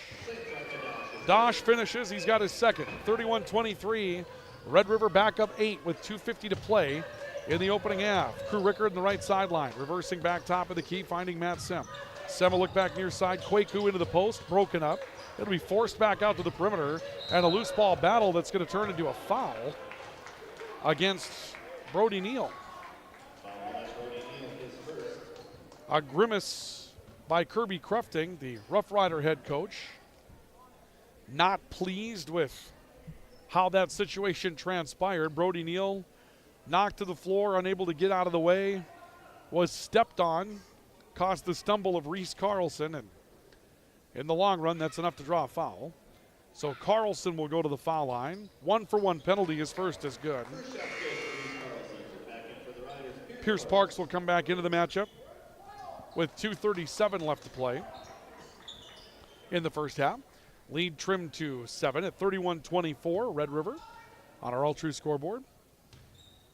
Dosh finishes, he's got his second, 31-23. Red River back up 8 with 2:50 to play in the opening half. Crew Rickard in the right sideline, reversing back top of the key, finding Matt Sem. Sem will look back near side, Kwaku into the post, broken up. It'll be forced back out to the perimeter, and a loose ball battle that's going to turn into a foul against Brody Neal. A grimace by Kirby Crufting, the Rough Rider head coach. Not pleased with how that situation transpired. Brody Neal knocked to the floor, unable to get out of the way, was stepped on, caused the stumble of Reese Carlson, and in the long run, that's enough to draw a foul. So Carlson will go to the foul line. 1-for-1 penalty, his first is good. Pierce Parks will come back into the matchup with 2:37 left to play in the first half. Lead trimmed to 7 at 31-24, Red River on our All True scoreboard.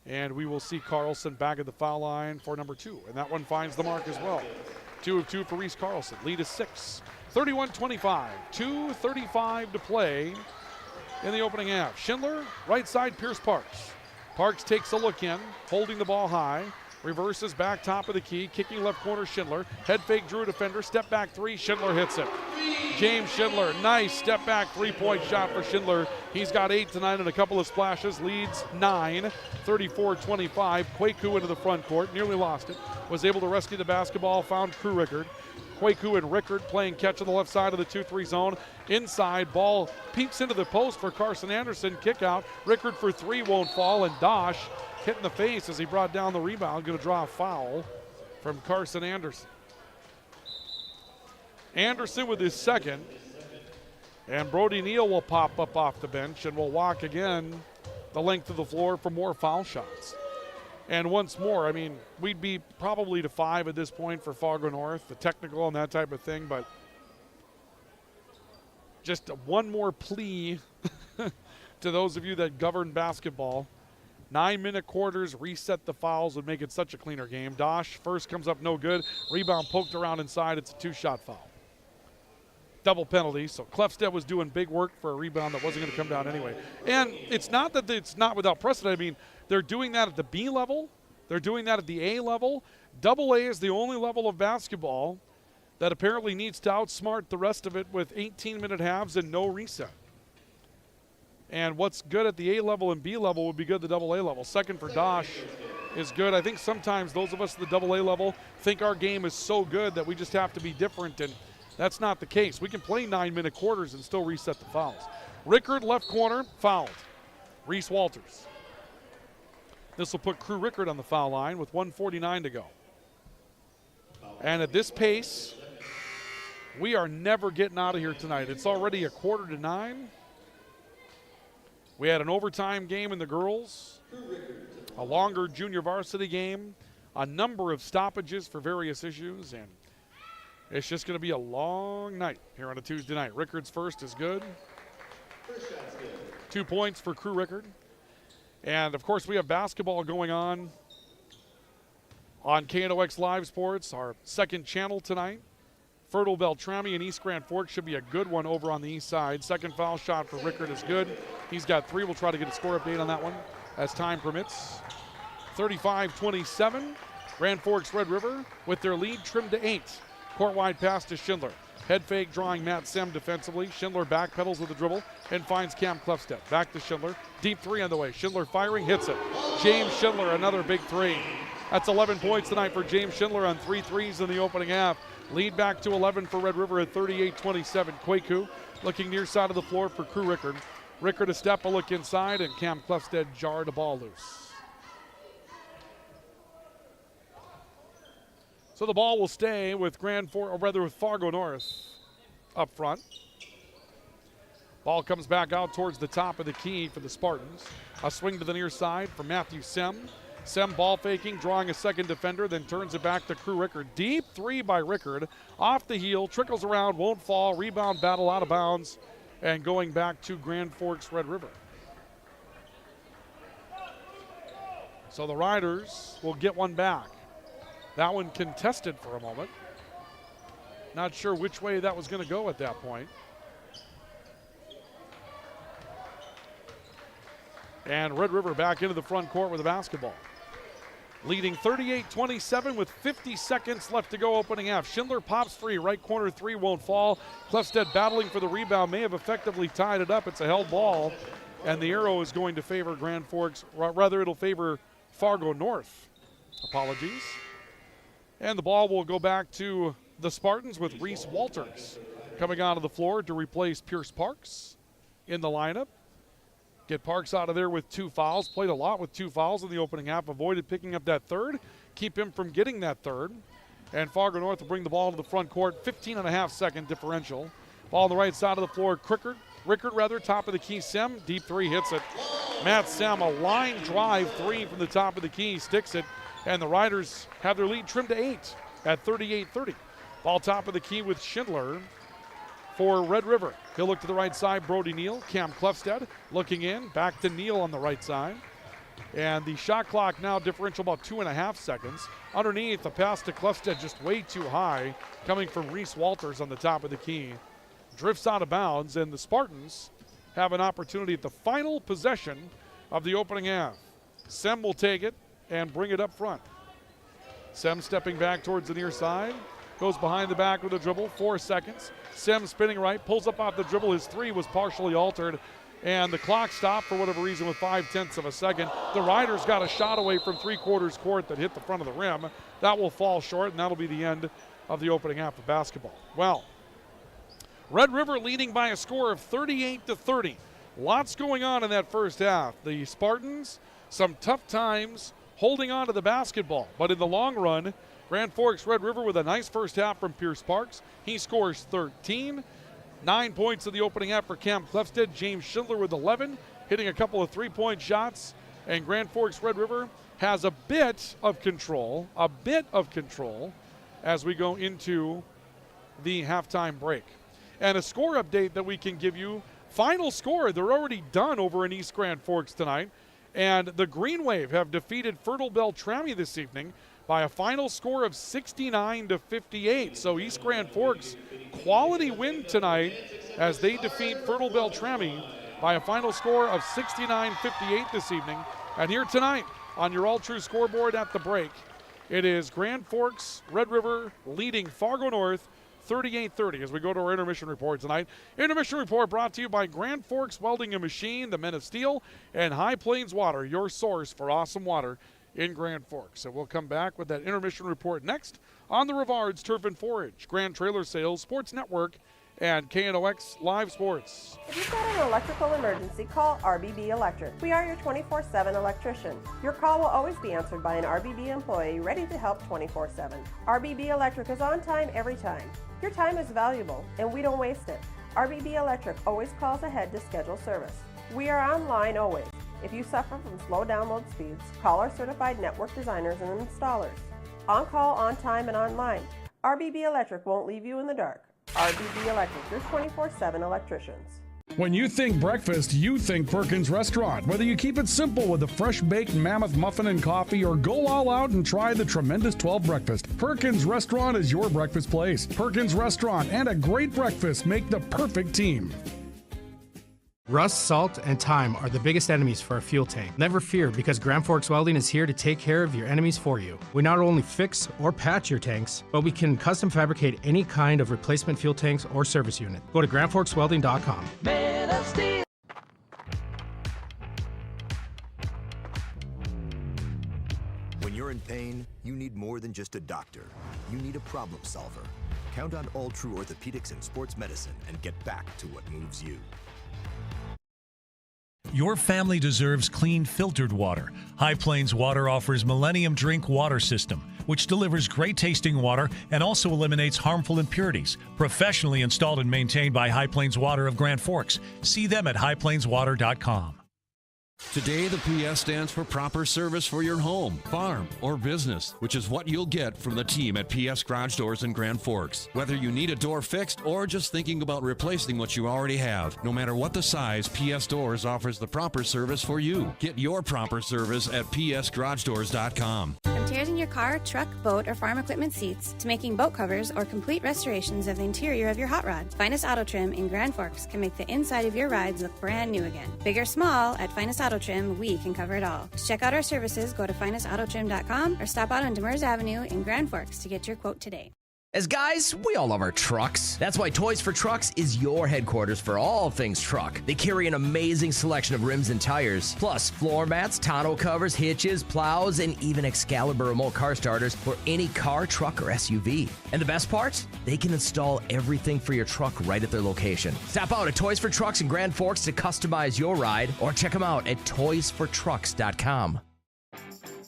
And we will see Carlson back at the foul line for number 2. And that one finds the mark as well. 2 of 2 for Reese Carlson. Lead is 6. 31-25. 2:35 to play in the opening half. Schindler, right side, Pierce Parks. Parks takes a look in, holding the ball high. Reverses back top of the key, kicking left corner Schindler. Head fake drew a defender, step back 3, Schindler hits it. James Schindler, nice step back 3-point shot for Schindler. He's got 8 tonight and a couple of splashes, leads 9, 34-25. Kwaku into the front court, nearly lost it. Was able to rescue the basketball, found Crew Rickard. Kwaku and Rickard playing catch on the left side of the 2-3 zone. Inside, ball peeks into the post for Carson Anderson, kick out. Rickard for 3 won't fall, and Dosh hit in the face as he brought down the rebound. Going to draw a foul from Carson Anderson. Anderson with his second. And Brody Neal will pop up off the bench and will walk again the length of the floor for more foul shots. And once more, I mean, we'd be probably to 5 at this point for Fargo North, the technical and that type of thing, but just one more plea to those of you that govern basketball. 9-minute quarters, reset the fouls, would make it such a cleaner game. Dosh first comes up no good. Rebound poked around inside. It's a 2-shot foul. Double penalty. So Clefstead was doing big work for a rebound that wasn't going to come down anyway. And it's not that it's not without precedent. I mean, they're doing that at the B level. They're doing that at the A level. Double A is the only level of basketball that apparently needs to outsmart the rest of it with 18-minute halves and no reset. And what's good at the A level and B level would be good at the double A level. Second for Dosh is good. I think sometimes those of us at the double A level think our game is so good that we just have to be different, and that's not the case. We can play 9-minute quarters and still reset the fouls. Rickard, left corner, fouled. Reese Walters. This will put Crew Rickard on the foul line with 1:49 to go. And at this pace, we are never getting out of here tonight. It's already 8:45. We had an overtime game in the girls, a longer junior varsity game, a number of stoppages for various issues, and it's just going to be a long night here on a Tuesday night. Rickard's first is good. 2 points for Crew Rickard. And, of course, we have basketball going on KNOX Live Sports, our second channel tonight. Fertile Beltrami and East Grand Forks should be a good one over on the east side. Second foul shot for Rickard is good. He's got 3. We'll try to get a score update on that one as time permits. 35-27. Grand Forks Red River with their lead trimmed to 8. Court wide pass to Schindler. Head fake drawing Matt Sem defensively. Schindler backpedals with the dribble and finds Cam Clefstead. Back to Schindler. Deep 3 on the way. Schindler firing, hits it. James Schindler, another big 3. That's 11 points tonight for James Schindler on 3 threes in the opening half. Lead back to 11 for Red River at 38-27. Kwaku looking near side of the floor for Crew Rickard. Rickard a step, a look inside, and Cam Clefstead jarred the ball loose. So the ball will stay with with Fargo North up front. Ball comes back out towards the top of the key for the Spartans. A swing to the near side for Matthew Sem. Sem ball faking, drawing a second defender, then turns it back to Crew Rickard. Deep 3 by Rickard. Off the heel, trickles around, won't fall. Rebound battle out of bounds, and going back to Grand Forks Red River. So the Riders will get one back. That one contested for a moment. Not sure which way that was going to go at that point. And Red River back into the front court with the basketball. Leading 38-27 with 50 seconds left to go opening half. Schindler pops free, right corner 3 won't fall. Clefstead battling for the rebound, may have effectively tied it up. It's a held ball, and the arrow is going to favor Grand Forks. Rather, it'll favor Fargo North. Apologies. And the ball will go back to the Spartans with Reese Walters coming onto the floor to replace Pierce Parks in the lineup. Get Parks out of there with 2 fouls. Played a lot with 2 fouls in the opening half. Avoided picking up that third. Keep him from getting that third. And Fargo North will bring the ball to the front court. 15.5-second differential. Ball on the right side of the floor. Rickard, top of the key. Sem, deep 3, hits it. Matt Sem, a line drive 3 from the top of the key. Sticks it. And the Riders have their lead trimmed to 8 at 38-30. Ball top of the key with Schindler for Red River. He'll look to the right side, Brody Neal. Cam Clefstead looking in, back to Neal on the right side. And the shot clock now differential about 2.5 seconds. Underneath, the pass to Klefstedt just way too high, coming from Reese Walters on the top of the key. Drifts out of bounds, and the Spartans have an opportunity at the final possession of the opening half. Sem will take it and bring it up front. Sem stepping back towards the near side, goes behind the back with a dribble, 4 seconds. Sem spinning right, pulls up off the dribble. His three was partially altered, and the clock stopped for whatever reason with 0.5 of a second. The Riders got a shot away from three-quarters court that hit the front of the rim. That will fall short, and that'll be the end of the opening half of basketball. Well, Red River leading by a score of 38-30. Lots going on in that first half. The Spartans, some tough times holding on to the basketball, but in the long run, Grand Forks Red River with a nice first half from Pierce Parks. He scores 13. 9 points in the opening half for Cam Klefstedt. James Schindler with 11, hitting a couple of three-point shots. And Grand Forks Red River has a bit of control as we go into the halftime break. And a score update that we can give you. Final score, they're already done over in East Grand Forks tonight. And the Green Wave have defeated Fertile Beltrami this evening by a final score of 69-58. So East Grand Forks, quality win tonight as they defeat Fertile Beltrami by a final score of 69-58 this evening. And here tonight on your All True scoreboard at the break, it is Grand Forks Red River leading Fargo North 38-30 as we go to our intermission report tonight. Intermission report brought to you by Grand Forks Welding and Machine, the Men of Steel, and High Plains Water, your source for awesome water in Grand Forks. So we'll come back with that intermission report next on the Rivards Turf and Forage, Grand Trailer Sales, Sports Network, and KNOX Live Sports. If you've got an electrical emergency, call RBB Electric. We are your 24/7 electrician. Your call will always be answered by an RBB employee ready to help 24/7. RBB Electric is on time every time. Your time is valuable, and we don't waste it. RBB Electric always calls ahead to schedule service. We are online always. If you suffer from slow download speeds, call our certified network designers and installers. On call, on time, and online. RBB Electric won't leave you in the dark. RBB Electric, your 24/7 electricians. When you think breakfast, you think Perkins Restaurant. Whether you keep it simple with a fresh baked mammoth muffin and coffee or go all out and try the tremendous 12 breakfast, Perkins Restaurant is your breakfast place. Perkins Restaurant and a great breakfast make the perfect team. Rust, salt, and time are the biggest enemies for a fuel tank. Never fear, because Grand Forks Welding is here to take care of your enemies for you. We not only fix or patch your tanks, but we can custom fabricate any kind of replacement fuel tanks or service unit. Go to grandforkswelding.com. Man of Steel. When you're in pain, you need more than just a doctor. You need a problem solver. Count on All True Orthopedics and Sports Medicine and get back to what moves you. Your family deserves clean, filtered water. High Plains Water offers Millennium Drink Water System, which delivers great-tasting water and also eliminates harmful impurities. Professionally installed and maintained by High Plains Water of Grand Forks. See them at highplainswater.com. Today, the PS stands for proper service for your home, farm, or business, which is what you'll get from the team at PS Garage Doors in Grand Forks. Whether you need a door fixed or just thinking about replacing what you already have, no matter what the size, PS Doors offers the proper service for you. Get your proper service at psgaragedoors.com. From tears in your car, truck, boat, or farm equipment seats to making boat covers or complete restorations of the interior of your hot rod, Finest Auto Trim in Grand Forks can make the inside of your rides look brand new again. Big or small, at Finest Auto Trim, we can cover it all. To check out our services, go to finestautotrim.com or stop out on Demers Avenue in Grand Forks to get your quote today. As guys, we all love our trucks. That's why Toys for Trucks is your headquarters for all things truck. They carry an amazing selection of rims and tires, plus floor mats, tonneau covers, hitches, plows, and even Excalibur remote car starters for any car, truck, or SUV. And the best part? They can install everything for your truck right at their location. Stop out at Toys for Trucks in Grand Forks to customize your ride, or check them out at toysfortrucks.com.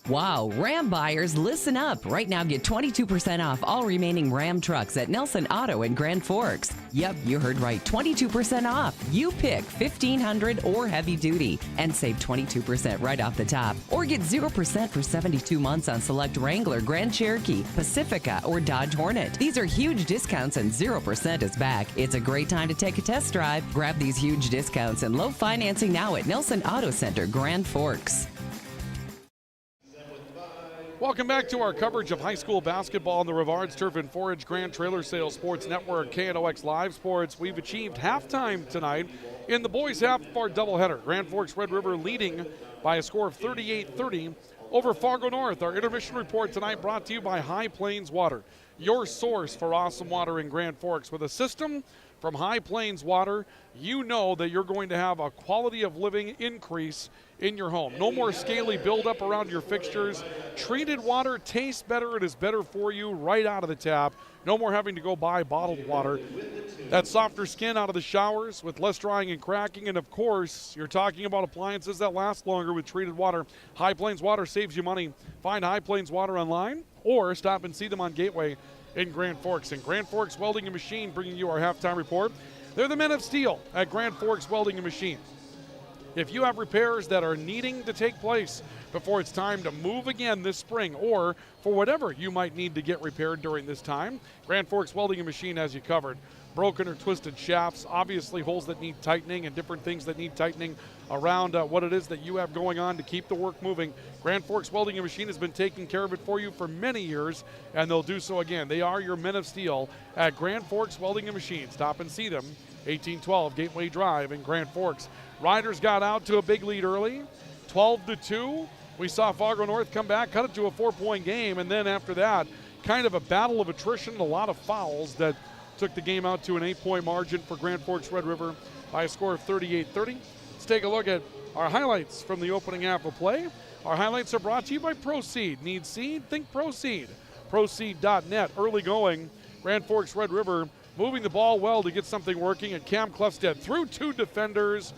Wow, Ram buyers, listen up. Right now, get 22% off all remaining Ram trucks at Nelson Auto in Grand Forks. Yep, you heard right, 22% off. You pick 1500 or heavy duty and save 22% right off the top. Or get 0% for 72 months on select Wrangler, Grand Cherokee, Pacifica, or Dodge Hornet. These are huge discounts and 0% is back. It's a great time to take a test drive. Grab these huge discounts and low financing now at Nelson Auto Center, Grand Forks. Welcome back to our coverage of high school basketball on the Rivards Turf and Forage Grand Trailer Sales Sports Network, KNOX Live Sports. We've achieved halftime tonight in the boys' half of our doubleheader. Grand Forks Red River leading by a score of 38-30 over Fargo North. Our intermission report tonight brought to you by High Plains Water, your source for awesome water in Grand Forks. With a system from High Plains Water, you know that you're going to have a quality of living increase in your home. No more scaly buildup around your fixtures. Treated water tastes better. It is better for you right out of the tap. No more having to go buy bottled water. That softer skin out of the showers with less drying and cracking. And of course, you're talking about appliances that last longer with treated water. High Plains Water saves you money. Find High Plains Water online or stop and see them on Gateway in Grand Forks. And Grand Forks Welding and Machine bringing you our halftime report. They're the men of steel at Grand Forks Welding and Machine. If you have repairs that are needing to take place before it's time to move again this spring, or for whatever you might need to get repaired during this time, Grand Forks Welding and Machine has you covered. Broken or twisted shafts, obviously holes that need tightening and different things that need tightening around what it is that you have going on to keep the work moving. Grand Forks Welding and Machine has been taking care of it for you for many years, and they'll do so again. They are your men of steel at Grand Forks Welding and Machine. Stop and see them, 1812 Gateway Drive in Grand Forks. Riders got out to a big lead early, 12-2. We saw Fargo North come back, cut it to a 4-point game, and then after that, kind of a battle of attrition, a lot of fouls that took the game out to an 8-point margin for Grand Forks Red River by a score of 38-30. Let's take a look at our highlights from the opening half of play. Our highlights are brought to you by Proceed. Need seed? Think Proceed. Proceed.net. Early going. Grand Forks Red River moving the ball well to get something working, and Cam Clefstead through two defenders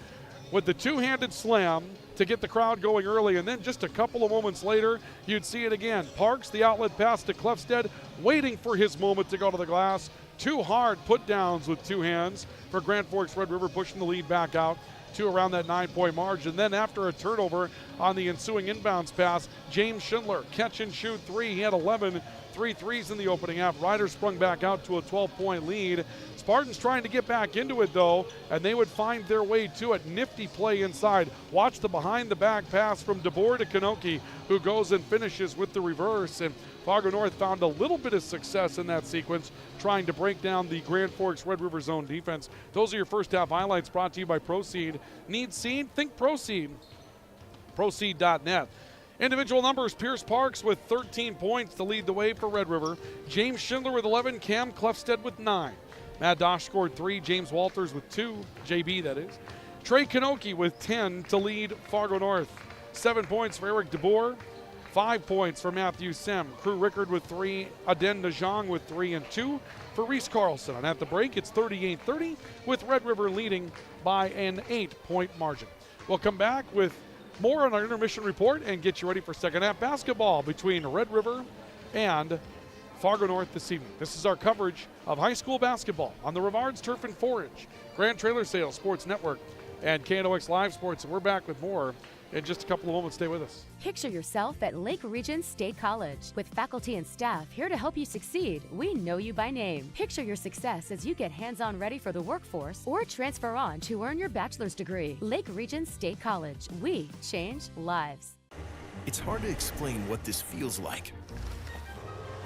with the two-handed slam to get the crowd going early, and then just a couple of moments later, you'd see it again. Parks, the outlet pass to Clefstead, waiting for his moment to go to the glass. Two hard put-downs with two hands for Grand Forks Red River, pushing the lead back out to around that 9-point margin. Then after a turnover on the ensuing inbounds pass, James Schindler, catch and shoot three. He had 11 3 threes in the opening half. Riders sprung back out to a 12-point lead. Spartans trying to get back into it, though, and they would find their way to it. Nifty play inside. Watch the behind-the-back pass from DeBoer to Kanoki, who goes and finishes with the reverse. And Fargo North found a little bit of success in that sequence, trying to break down the Grand Forks Red River zone defense. Those are your first half highlights brought to you by Proceed. Need seed? Think Proceed. Proceed.net. Individual numbers, Pierce Parks with 13 points to lead the way for Red River. James Schindler with 11, Cam Clefstead with 9. Matt Dosh scored 3, James Walters with 2, JB that is. Trey Kanoki with 10 to lead Fargo North. 7 points for Eric DeBoer, 5 points for Matthew Sem. Crew Rickard with 3, Aden Najong with 3, and 2 for Reese Carlson. And at the break, it's 38-30 with Red River leading by an 8-point margin. We'll come back with more on our intermission report and get you ready for second half basketball between Red River and Fargo North this evening. This is our coverage of high school basketball on the Rivards Turf and Forage, Grand Trailer Sales Sports Network, and KNOX Live Sports. And we're back with more in just a couple of moments. Stay with us. Picture yourself at Lake Region State College. With faculty and staff here to help you succeed, we know you by name. Picture your success as you get hands-on ready for the workforce or transfer on to earn your bachelor's degree. Lake Region State College. We change lives. It's hard to explain what this feels like.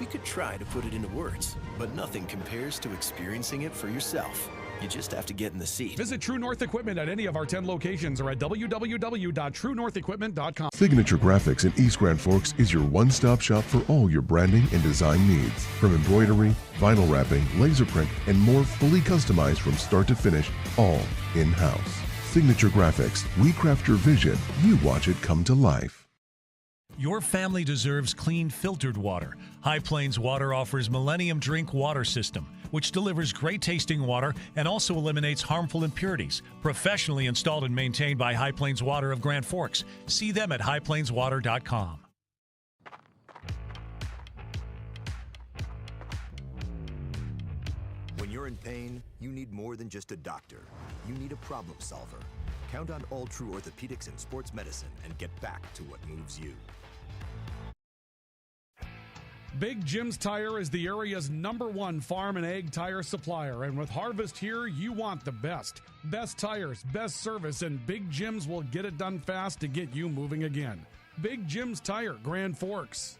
We could try to put it into words, but nothing compares to experiencing it for yourself. You just have to get in the seat. Visit True North Equipment at any of our 10 locations or at www.truenorthequipment.com. Signature Graphics in East Grand Forks is your one-stop shop for all your branding and design needs. From embroidery, vinyl wrapping, laser print, and more, fully customized from start to finish, all in-house. Signature Graphics. We craft your vision. You watch it come to life. Your family deserves clean, filtered water. High Plains Water offers Millennium Drink Water System, which delivers great tasting water and also eliminates harmful impurities. Professionally installed and maintained by High Plains Water of Grand Forks. See them at highplainswater.com. When you're in pain, you need more than just a doctor. You need a problem solver. Count on All True Orthopedics and Sports Medicine and get back to what moves you. Big Jim's Tire is the area's #1 farm and ag tire supplier, and with harvest here, you want the best. Best tires, best service, and Big Jim's will get it done fast to get you moving again. Big Jim's Tire, Grand Forks.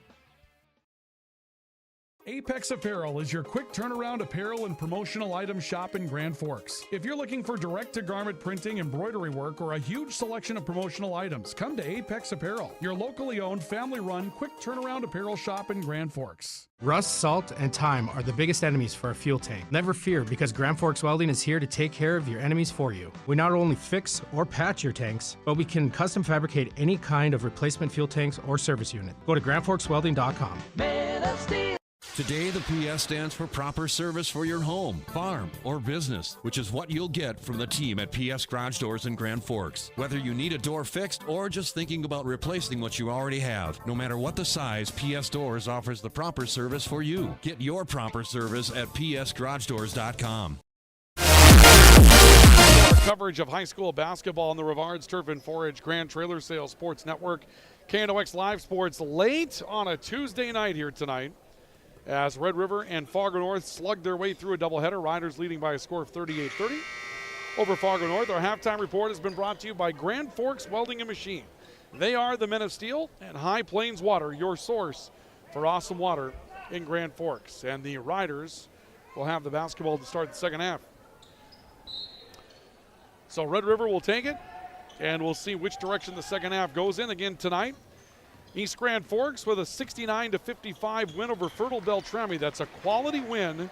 Apex Apparel is your quick turnaround apparel and promotional item shop in Grand Forks. If you're looking for direct-to-garment printing, embroidery work, or a huge selection of promotional items, come to Apex Apparel, your locally owned, family-run, quick turnaround apparel shop in Grand Forks. Rust, salt, and time are the biggest enemies for a fuel tank. Never fear, because Grand Forks Welding is here to take care of your enemies for you. We not only fix or patch your tanks, but we can custom fabricate any kind of replacement fuel tanks or service unit. Go to grandforkswelding.com. Today, the PS stands for proper service for your home, farm, or business, which is what you'll get from the team at PS Garage Doors in Grand Forks. Whether you need a door fixed or just thinking about replacing what you already have, no matter what the size, PS Doors offers the proper service for you. Get your proper service at psgaragedoors.com. Coverage of high school basketball on the Rivards Turf and Forage Grand Trailer Sales Sports Network. KNOX Live Sports late on a Tuesday night here tonight, as Red River and Fargo North slugged their way through a doubleheader. Riders leading by a score of 38-30 over Fargo North. Our halftime report has been brought to you by Grand Forks Welding and Machine. They are the men of steel, and High Plains Water, your source for awesome water in Grand Forks. And the Riders will have the basketball to start the second half. So Red River will take it, and we'll see which direction the second half goes in again tonight. East Grand Forks with a 69-55 win over Fertile Beltrami. That's a quality win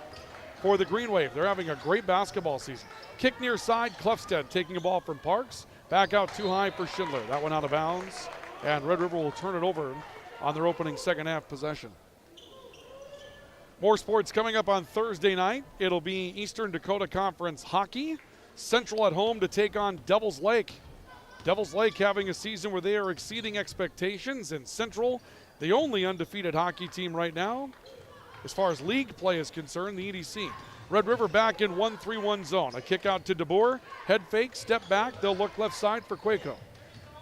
for the Green Wave. They're having a great basketball season. Kick near side, Cluffstead taking a ball from Parks. Back out too high for Schindler. That one out of bounds, and Red River will turn it over on their opening second half possession. More sports coming up on Thursday night. It'll be Eastern Dakota Conference hockey. Central at home to take on Devils Lake. Devils Lake having a season where they are exceeding expectations, and Central, the only undefeated hockey team right now, as far as league play is concerned, the EDC. Red River back in 1-3-1 zone. A kick out to DeBoer, head fake, step back. They'll look left side for Quaco.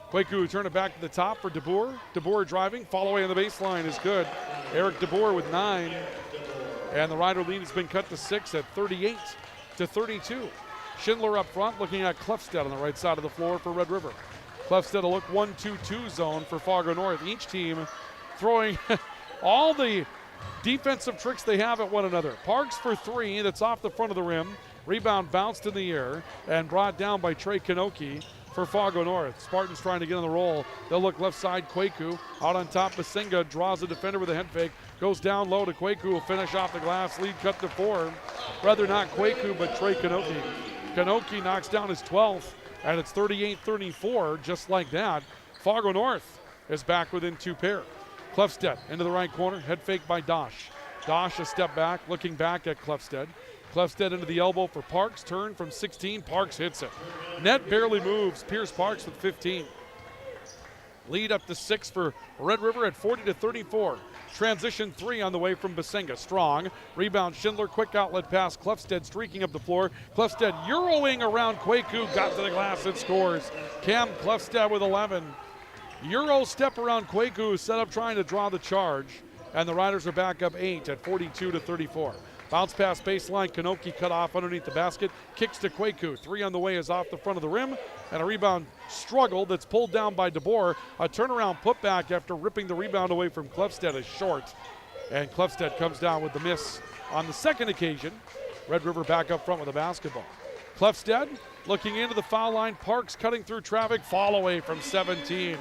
Quaco turn it back to the top for DeBoer. DeBoer driving, fall away on the baseline is good. Eric DeBoer with 9, and the Rider lead has been cut to 6 at 38-32. Schindler up front looking at Cluffstead on the right side of the floor for Red River. Cluffstead will look 1-2-2 zone for Fargo North. Each team throwing all the defensive tricks they have at one another. Parks for 3, that's off the front of the rim. Rebound bounced in the air and brought down by Trey Kanoki for Fargo North. Spartans trying to get on the roll. They'll look left side, Kwaku. Out on top, Basinga draws a defender with a head fake. Goes down low to Kwaku, will finish off the glass. Lead cut to 4. Rather not Kwaku, but Trey Kanoki. Kanoki knocks down his 12th, and it's 38-34, just like that. Fargo North is back within 2 pair. Cluffstead into the right corner, head fake by Dosh. Dosh a step back, looking back at Cluffstead. Cluffstead into the elbow for Parks, turn from 16, Parks hits it. Net barely moves, Pierce Parks with 15. Lead up to 6 for Red River at 40-34. Transition 3 on the way from Basenga. Strong. Rebound Schindler. Quick outlet pass. Cluffstead streaking up the floor. Cluffstead Euroing around Kwaku. Got to the glass and scores. Cam Cluffstead with 11. Euro step around Kwaku. Set up trying to draw the charge. And the Riders are back up 8 at 42-34. Bounce pass baseline. Kanoki cut off underneath the basket. Kicks to Kwaku. 3 on the way is off the front of the rim. And a rebound struggle that's pulled down by DeBoer. A turnaround putback after ripping the rebound away from Cluffstead is short. And Cluffstead comes down with the miss on the second occasion. Red River back up front with the basketball. Cluffstead looking into the foul line. Parks cutting through traffic. Fall away from 17.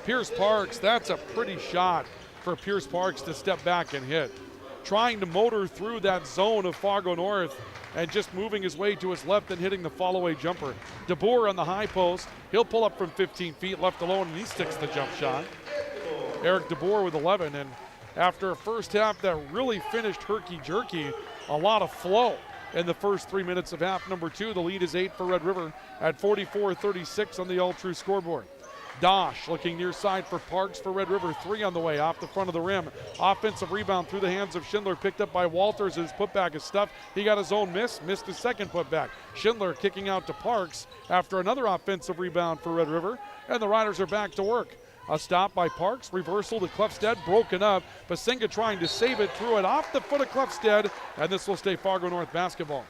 Pierce Parks, that's a pretty shot for Pierce Parks to step back and hit. Trying to motor through that zone of Fargo North and just moving his way to his left and hitting the fall-away jumper. DeBoer on the high post. He'll pull up from 15 feet, left alone, and he sticks the jump shot. Eric DeBoer with 11, and after a first half that really finished herky-jerky, a lot of flow in the first 3 minutes of half number 2. The lead is 8 for Red River at 44-36 on the all-true scoreboard. Dosh looking near side for Parks for Red River. 3 on the way off the front of the rim. Offensive rebound through the hands of Schindler, picked up by Walters. His putback is stuffed. He got his own miss, missed his second putback. Schindler kicking out to Parks after another offensive rebound for Red River, and the Riders are back to work. A stop by Parks, reversal to Cluffstead, broken up. Basinga trying to save it, threw it off the foot of Cluffstead, and this will stay Fargo North basketball.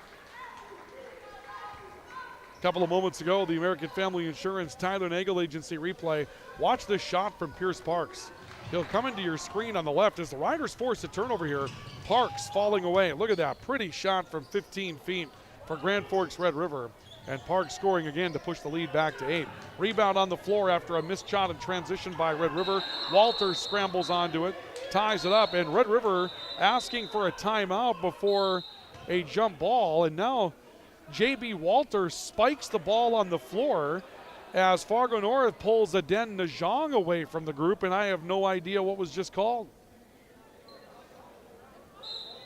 A couple of moments ago, the American Family Insurance Tyler Nagel Agency replay. Watch this shot from Pierce Parks. He'll come into your screen on the left as the Riders force a turnover here. Parks falling away. Look at that. Pretty shot from 15 feet for Grand Forks Red River. And Parks scoring again to push the lead back to 8. Rebound on the floor after a missed shot in transition by Red River. Walters scrambles onto it, ties it up, and Red River asking for a timeout before a jump ball. And now J.B. Walters spikes the ball on the floor as Fargo North pulls Aden Najong away from the group, and I have no idea what was just called.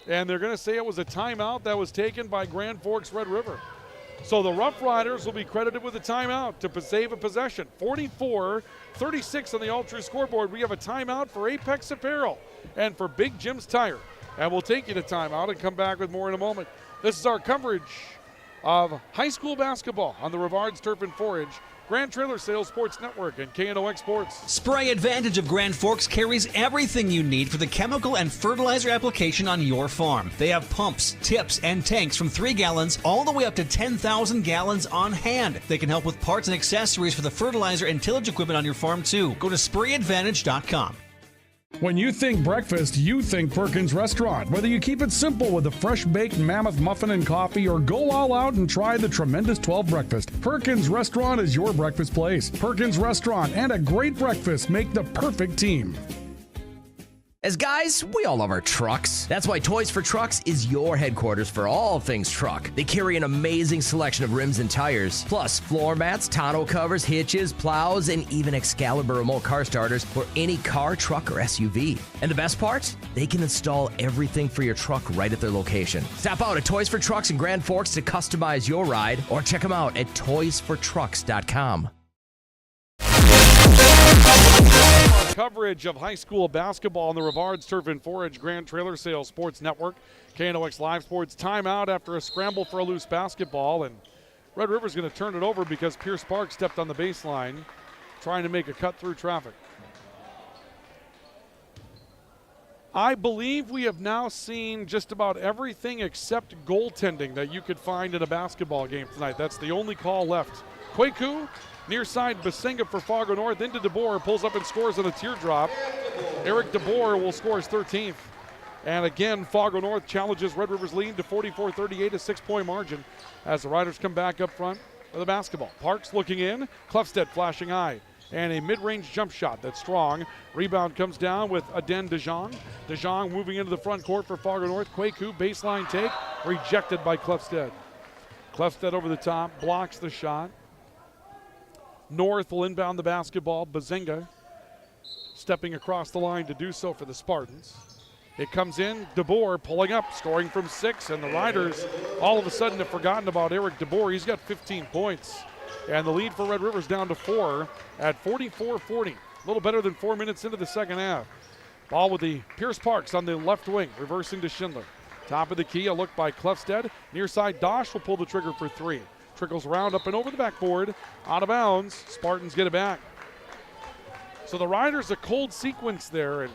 And they're going to say it was a timeout that was taken by Grand Forks Red River. So the Rough Riders will be credited with a timeout to save a possession. 44-36 on the All-True scoreboard. We have a timeout for Apex Apparel and for Big Jim's Tire. And we'll take you to timeout and come back with more in a moment. This is our coverage of high school basketball on the Rivards Turf and Forage, Grand Trailer Sales Sports Network, and KNOX Sports. Spray Advantage of Grand Forks carries everything you need for the chemical and fertilizer application on your farm. They have pumps, tips, and tanks from 3 gallons all the way up to 10,000 gallons on hand. They can help with parts and accessories for the fertilizer and tillage equipment on your farm too. Go to sprayadvantage.com. When you think breakfast, you think Perkins Restaurant. Whether you keep it simple with a fresh-baked mammoth muffin and coffee or go all out and try the tremendous 12 breakfast, Perkins Restaurant is your breakfast place. Perkins Restaurant and a great breakfast make the perfect team. As guys, we all love our trucks. That's why Toys for Trucks is your headquarters for all things truck. They carry an amazing selection of rims and tires, plus floor mats, tonneau covers, hitches, plows, and even Excalibur remote car starters for any car, truck, or SUV. And the best part? They can install everything for your truck right at their location. Stop out at Toys for Trucks in Grand Forks to customize your ride, or check them out at toysfortrucks.com. Coverage of high school basketball on the Rivards Turf and Forage Grand Trailer Sales Sports Network. KNOX Live Sports timeout after a scramble for a loose basketball, and Red River's going to turn it over because Pierce Park stepped on the baseline trying to make a cut through traffic. I believe we have now seen just about everything except goaltending that you could find in a basketball game tonight. That's the only call left. Kwaku, near side Basenga for Fargo North, into DeBoer, pulls up and scores on a teardrop. Eric DeBoer will score his 13th. And again, Fargo North challenges Red River's lead to 44-38, a 6-point margin as the Riders come back up front with the basketball. Parks looking in, Klefstedt flashing high, and a mid-range jump shot that's strong. Rebound comes down with Aden DeJong. DeJong moving into the front court for Fargo North. Kwaku, baseline take, rejected by Klefstedt. Klefstedt over the top, blocks the shot. North will inbound the basketball. Bazenga stepping across the line to do so for the Spartans. It comes in, DeBoer pulling up, scoring from 6, and the Riders all of a sudden have forgotten about Eric DeBoer. He's got 15 points. And the lead for Red River's down to 4 at 44-40. A little better than 4 minutes into the second half. Ball with the Pierce Parks on the left wing, reversing to Schindler. Top of the key, a look by Klefstedt. Near side, Dosh will pull the trigger for 3. Trickles around up and over the backboard, out of bounds. Spartans get it back. So the Riders, a cold sequence there. And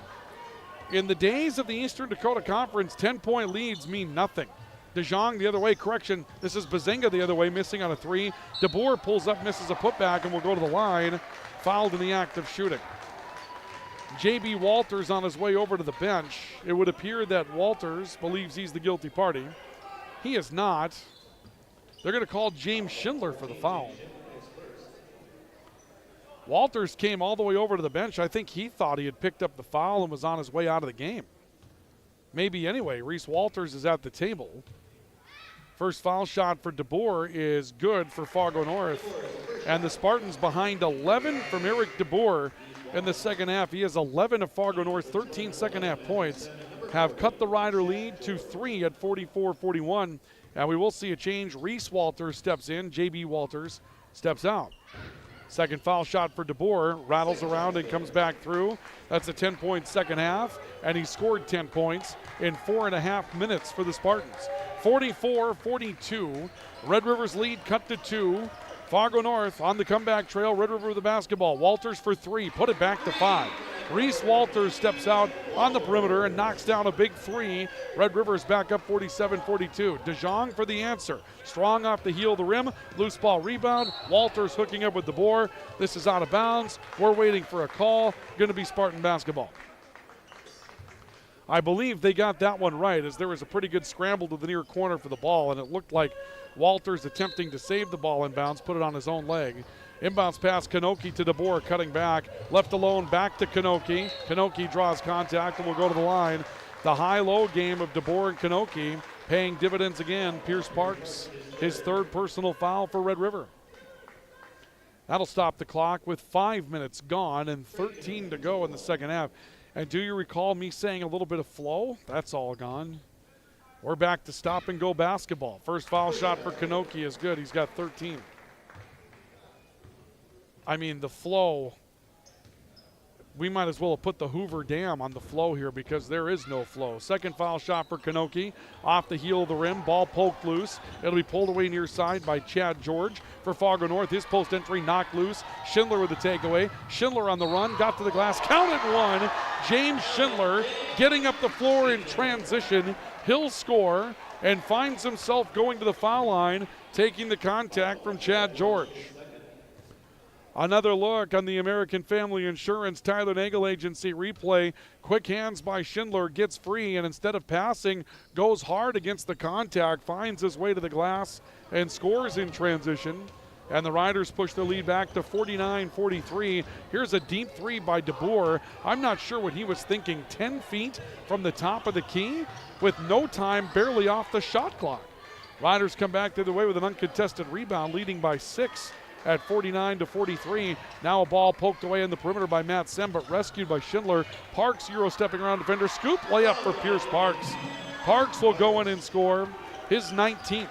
in the days of the Eastern Dakota Conference, 10-point leads mean nothing. DeJong the other way, correction. This is Bazenga the other way, missing on a 3. DeBoer pulls up, misses a putback, and will go to the line. Fouled in the act of shooting. J.B. Walters on his way over to the bench. It would appear that Walters believes he's the guilty party. He is not. They're going to call James Schindler for the foul. Walters came all the way over to the bench. I think he thought he had picked up the foul and was on his way out of the game. Maybe anyway. Reese Walters is at the table. First foul shot for DeBoer is good for Fargo North. And the Spartans behind 11 from Eric DeBoer in the second half. He has 11 of Fargo North's 13 second half points. Have cut the Rider lead to 3 at 44-41. And we will see a change. Reese Walters steps in. J.B. Walters steps out. Second foul shot for DeBoer. Rattles around and comes back through. That's a 10-point second half. And he scored 10 points in 4.5 minutes for the Spartans. 44-42. Red River's lead cut to 2. Fargo North on the comeback trail. Red River with the basketball. Walters for 3. Put it back to 5. Reese Walters steps out on the perimeter and knocks down a big three. Red River's back up 47-42. DeJong for the answer. Strong off the heel of the rim. Loose ball rebound. Walters hooking up with DeBoer. This is out of bounds. We're waiting for a call. Going to be Spartan basketball. I believe they got that one right, as there was a pretty good scramble to the near corner for the ball, and it looked like Walters attempting to save the ball inbounds, put it on his own leg. Inbounds pass, Knoke to DeBoer, cutting back. Left alone, back to Knoke. Knoke draws contact and will go to the line. The high-low game of DeBoer and Knoke paying dividends again. Pierce Parks, his third personal foul for Red River. That'll stop the clock with 5 minutes gone and 13 to go in the second half. And do you recall me saying a little bit of flow? That's all gone. We're back to stop and go basketball. First foul shot for Knoke is good. He's got 13. I mean, the flow, we might as well have put the Hoover Dam on the flow here because there is no flow. Second foul shot for Knoke, off the heel of the rim, ball poked loose. It'll be pulled away near side by Chad George for Fargo North. His post entry knocked loose. Schindler with the takeaway. Schindler on the run, got to the glass, counted one. James Schindler getting up the floor in transition. He'll score and finds himself going to the foul line, taking the contact from Chad George. Another look on the American Family Insurance Tyler Nagel Agency replay. Quick hands by Schindler, gets free, and instead of passing, goes hard against the contact, finds his way to the glass, and scores in transition. And the Riders push the lead back to 49-43. Here's a deep three by DeBoer. I'm not sure what he was thinking. 10 feet from the top of the key with no time, barely off the shot clock. Riders come back the other way with an uncontested rebound, leading by 6. At 49-43. Now a ball poked away in the perimeter by Matt Sem, but rescued by Schindler. Parks Euro stepping around defender. Scoop layup for Pierce Parks. Parks will go in and score his 19th.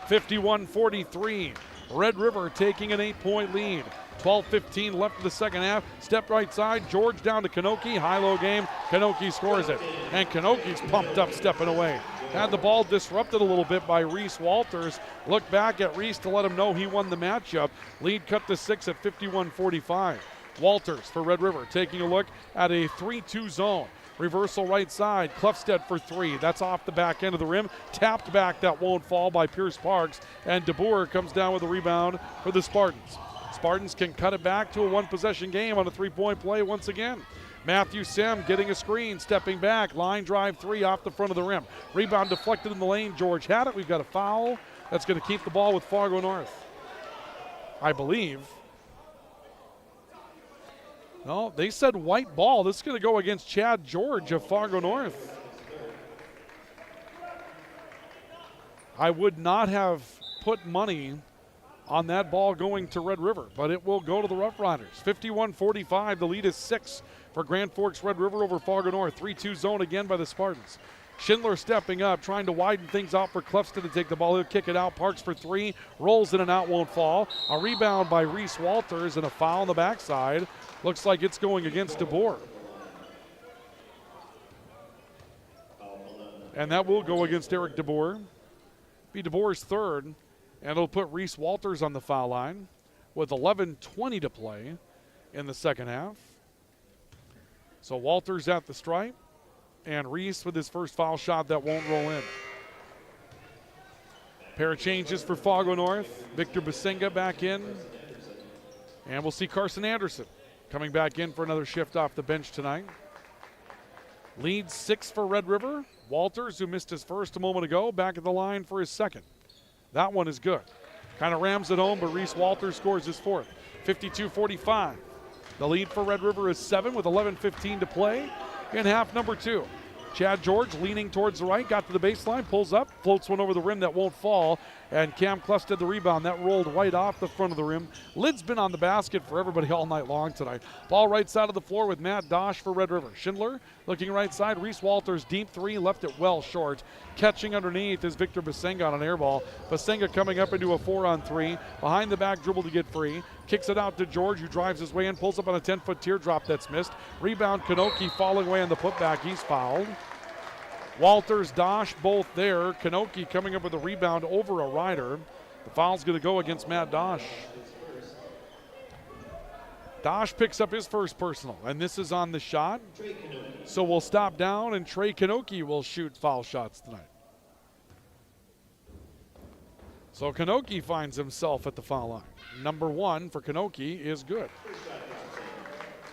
51-43. Red River taking an 8-point lead. 12:15 left of the second half. Step right side. George down to Knoke. High-low game. Knoke scores it. And Knoke's pumped up stepping away. Had the ball disrupted a little bit by Reese Walters. Look back at Reese to let him know he won the matchup. Lead cut to 6 at 51-45. Walters for Red River taking a look at a 3-2 zone. Reversal right side. Klefstedt for three. That's off the back end of the rim. Tapped back, that won't fall by Pierce Parks. And DeBoer comes down with a rebound for the Spartans. Spartans can cut it back to a one-possession game on a three-point play once again. Matthew Sem getting a screen, stepping back, line drive three off the front of the rim. Rebound deflected in the lane. George had it. We've got a foul. That's going to keep the ball with Fargo North, I believe. No, they said white ball. This is going to go against Chad George of Fargo North. I would not have put money on that ball going to Red River, but it will go to the Rough Riders. 51-45, the lead is 6 for Grand Forks Red River over Fargo North. 3-2 zone again by the Spartans. Schindler stepping up, trying to widen things out for Klefstedt to take the ball. He'll kick it out. Parks for three, rolls in and out, won't fall. A rebound by Reese Walters and a foul on the backside. Looks like it's going against DeBoer. And that will go against Eric DeBoer. Be DeBoer's third. And it'll put Reese Walters on the foul line with 11:20 to play in the second half. So Walters at the stripe, and Reese with his first foul shot that won't roll in. Pair of changes for Fargo North. Victor Basinga back in. And we'll see Carson Anderson coming back in for another shift off the bench tonight. Lead 6 for Red River. Walters, who missed his first a moment ago, back at the line for his second. That one is good. Kind of rams it home, but Reese Walters scores his fourth. 52-45. The lead for Red River is 7 with 11:15 to play in half number 2. Chad George leaning towards the right, got to the baseline, pulls up, floats one over the rim that won't fall, and Cam Klefstedt the rebound. That rolled right off the front of the rim. Lid's been on the basket for everybody all night long tonight. Ball right side of the floor with Matt Dosh for Red River. Schindler looking right side. Reese Walters deep three, left it well short. Catching underneath is Victor Basinga on an air ball. Basinga coming up into a 4-on-3. Behind the back dribble to get free. Kicks it out to George, who drives his way in, pulls up on a 10-foot teardrop that's missed. Rebound, Knoke falling away on the putback. He's fouled. Walters, Dosh, both there. Knoke coming up with a rebound over a Rider. The foul's going to go against Matt Dosh. Dosh picks up his first personal, and this is on the shot. So we'll stop down, and Trey Kanoki will shoot foul shots tonight. So Kanoki finds himself at the foul line. Number 1 for Kanoki is good.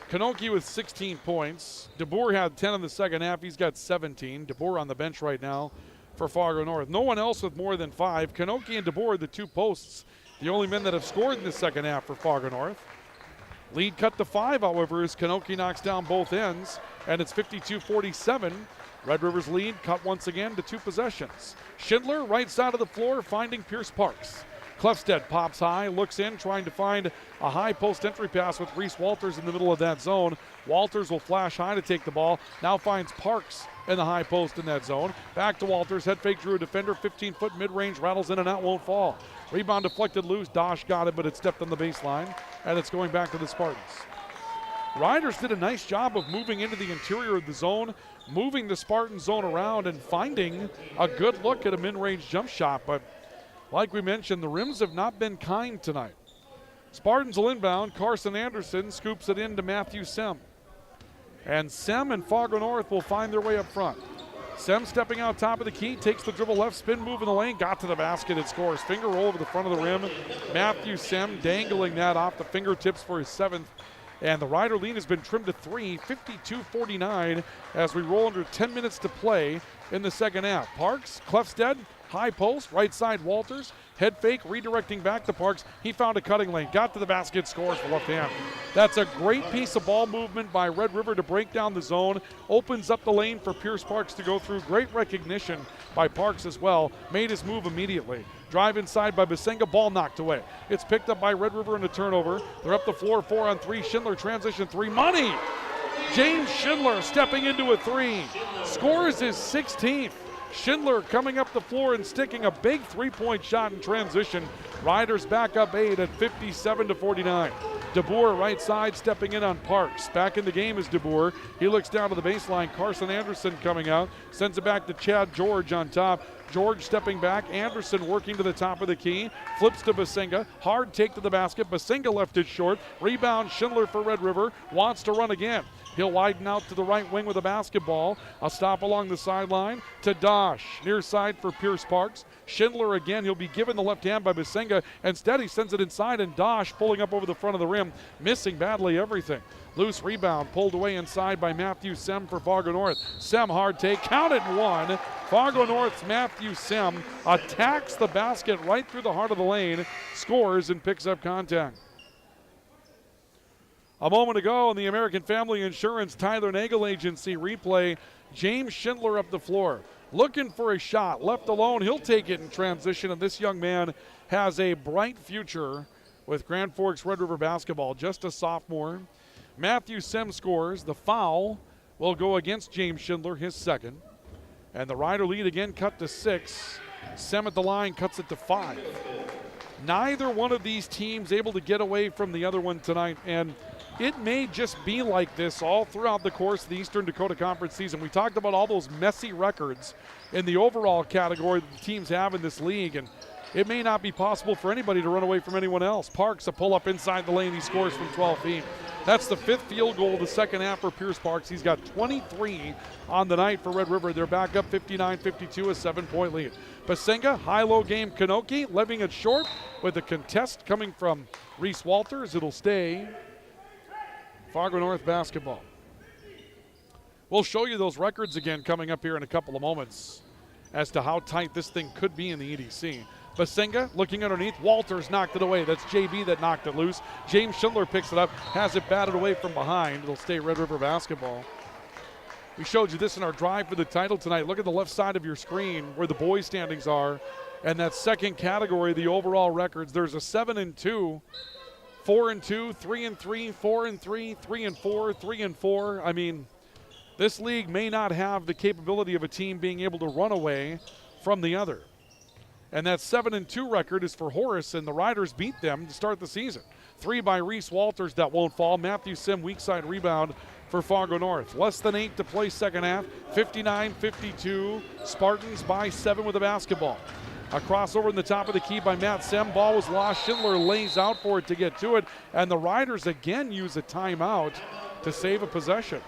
Kanoki with 16 points. DeBoer had 10 in the second half. He's got 17. DeBoer on the bench right now for Fargo North. No one else with more than 5. Kanoki and DeBoer, the 2 posts, the only men that have scored in the second half for Fargo North. Lead cut to 5, however, as Kanoki knocks down both ends, and it's 52-47. Red River's lead cut once again to 2 possessions. Schindler, right side of the floor, finding Pierce Parks. Clefstead pops high, looks in, trying to find a high post entry pass with Reese Walters in the middle of that zone. Walters will flash high to take the ball, now finds Parks in the high post in that zone. Back to Walters, head fake drew a defender, 15-foot mid-range, rattles in and out, won't fall. Rebound deflected loose, Dosh got it, but it stepped on the baseline, and it's going back to the Spartans. Riders did a nice job of moving into the interior of the zone, moving the Spartan zone around and finding a good look at a mid-range jump shot, but like we mentioned, the rims have not been kind tonight. Spartans will inbound. Carson Anderson scoops it into Matthew Sem. And Sem and Fargo North will find their way up front. Sem stepping out top of the key, takes the dribble left, spin move in the lane, got to the basket, it scores. Finger roll over the front of the rim. Matthew Sem dangling that off the fingertips for his 7th. And the Rider lead has been trimmed to 3, 52-49 as we roll under 10 minutes to play in the second half. Parks, Clefstead, high post, right side Walters, head fake, redirecting back to Parks. He found a cutting lane, got to the basket, scores for left hand. That's a great piece of ball movement by Red River to break down the zone, opens up the lane for Pierce Parks to go through. Great recognition by Parks as well, made his move immediately. Drive inside by Basenga, ball knocked away. It's picked up by Red River in a turnover. They're up the floor, 4-on-3. Schindler transition 3, money! James Schindler stepping into a 3, scores his 16th. Schindler coming up the floor and sticking a big 3-point shot in transition. Riders back up 8 at 57-49. DeBoer right side stepping in on Parks. Back in the game is DeBoer. He looks down to the baseline. Carson Anderson coming out. Sends it back to Chad George on top. George stepping back. Anderson working to the top of the key. Flips to Basenga. Hard take to the basket. Basenga left it short. Rebound Schindler for Red River. Wants to run again. He'll widen out to the right wing with a basketball. A stop along the sideline to Dosh. Near side for Pierce Parks. Schindler again. He'll be given the left hand by Basenga. Instead, he sends it inside, and Dosh pulling up over the front of the rim, missing badly everything. Loose rebound pulled away inside by Matthew Sem for Fargo North. Sem hard take, counted 1. Fargo North's Matthew Sem attacks the basket right through the heart of the lane, scores and picks up contact. A moment ago in the American Family Insurance Tyler Nagel Agency replay, James Schindler up the floor. Looking for a shot, left alone, he'll take it in transition, and this young man has a bright future with Grand Forks Red River basketball, just a sophomore. Matthew Sem scores. The foul will go against James Schindler, his 2nd. And the Rider lead again cut to 6. Sem at the line cuts it to 5. Neither one of these teams able to get away from the other one tonight, and it may just be like this all throughout the course of the Eastern Dakota Conference season. We talked about all those messy records in the overall category that the teams have in this league, and it may not be possible for anybody to run away from anyone else. Parks, a pull-up inside the lane. He scores from 12 feet. That's the 5th field goal of the second half for Pierce Parks. He's got 23 on the night for Red River. They're back up 59-52, a 7-point lead. Basenga, high-low game, Kanoki, leaving it short with a contest coming from Reese Walters. It'll stay Fargo North basketball. We'll show you those records again coming up here in a couple of moments as to how tight this thing could be in the EDC. Basenga looking underneath. Walters knocked it away. That's JB that knocked it loose. James Schindler picks it up, has it batted away from behind. It'll stay Red River basketball. We showed you this in our drive for the title tonight. Look at the left side of your screen where the boys' standings are. And that second category, the overall records, there's a 7-2, 4-2, 3-3, 4-3, 3-4, 3-4. I mean, this league may not have the capability of a team being able to run away from the other. And that 7-2 record is for Horace, and the Riders beat them to start the season. 3 by Reese Walters, that won't fall. Matthew Sim, weak side rebound for Fargo North. Less than 8 to play second half. 59-52. Spartans by 7 with the basketball. A crossover in the top of the key by Matt Sem. Ball was lost. Schindler lays out for it to get to it, and the Riders again use a timeout to save a possession.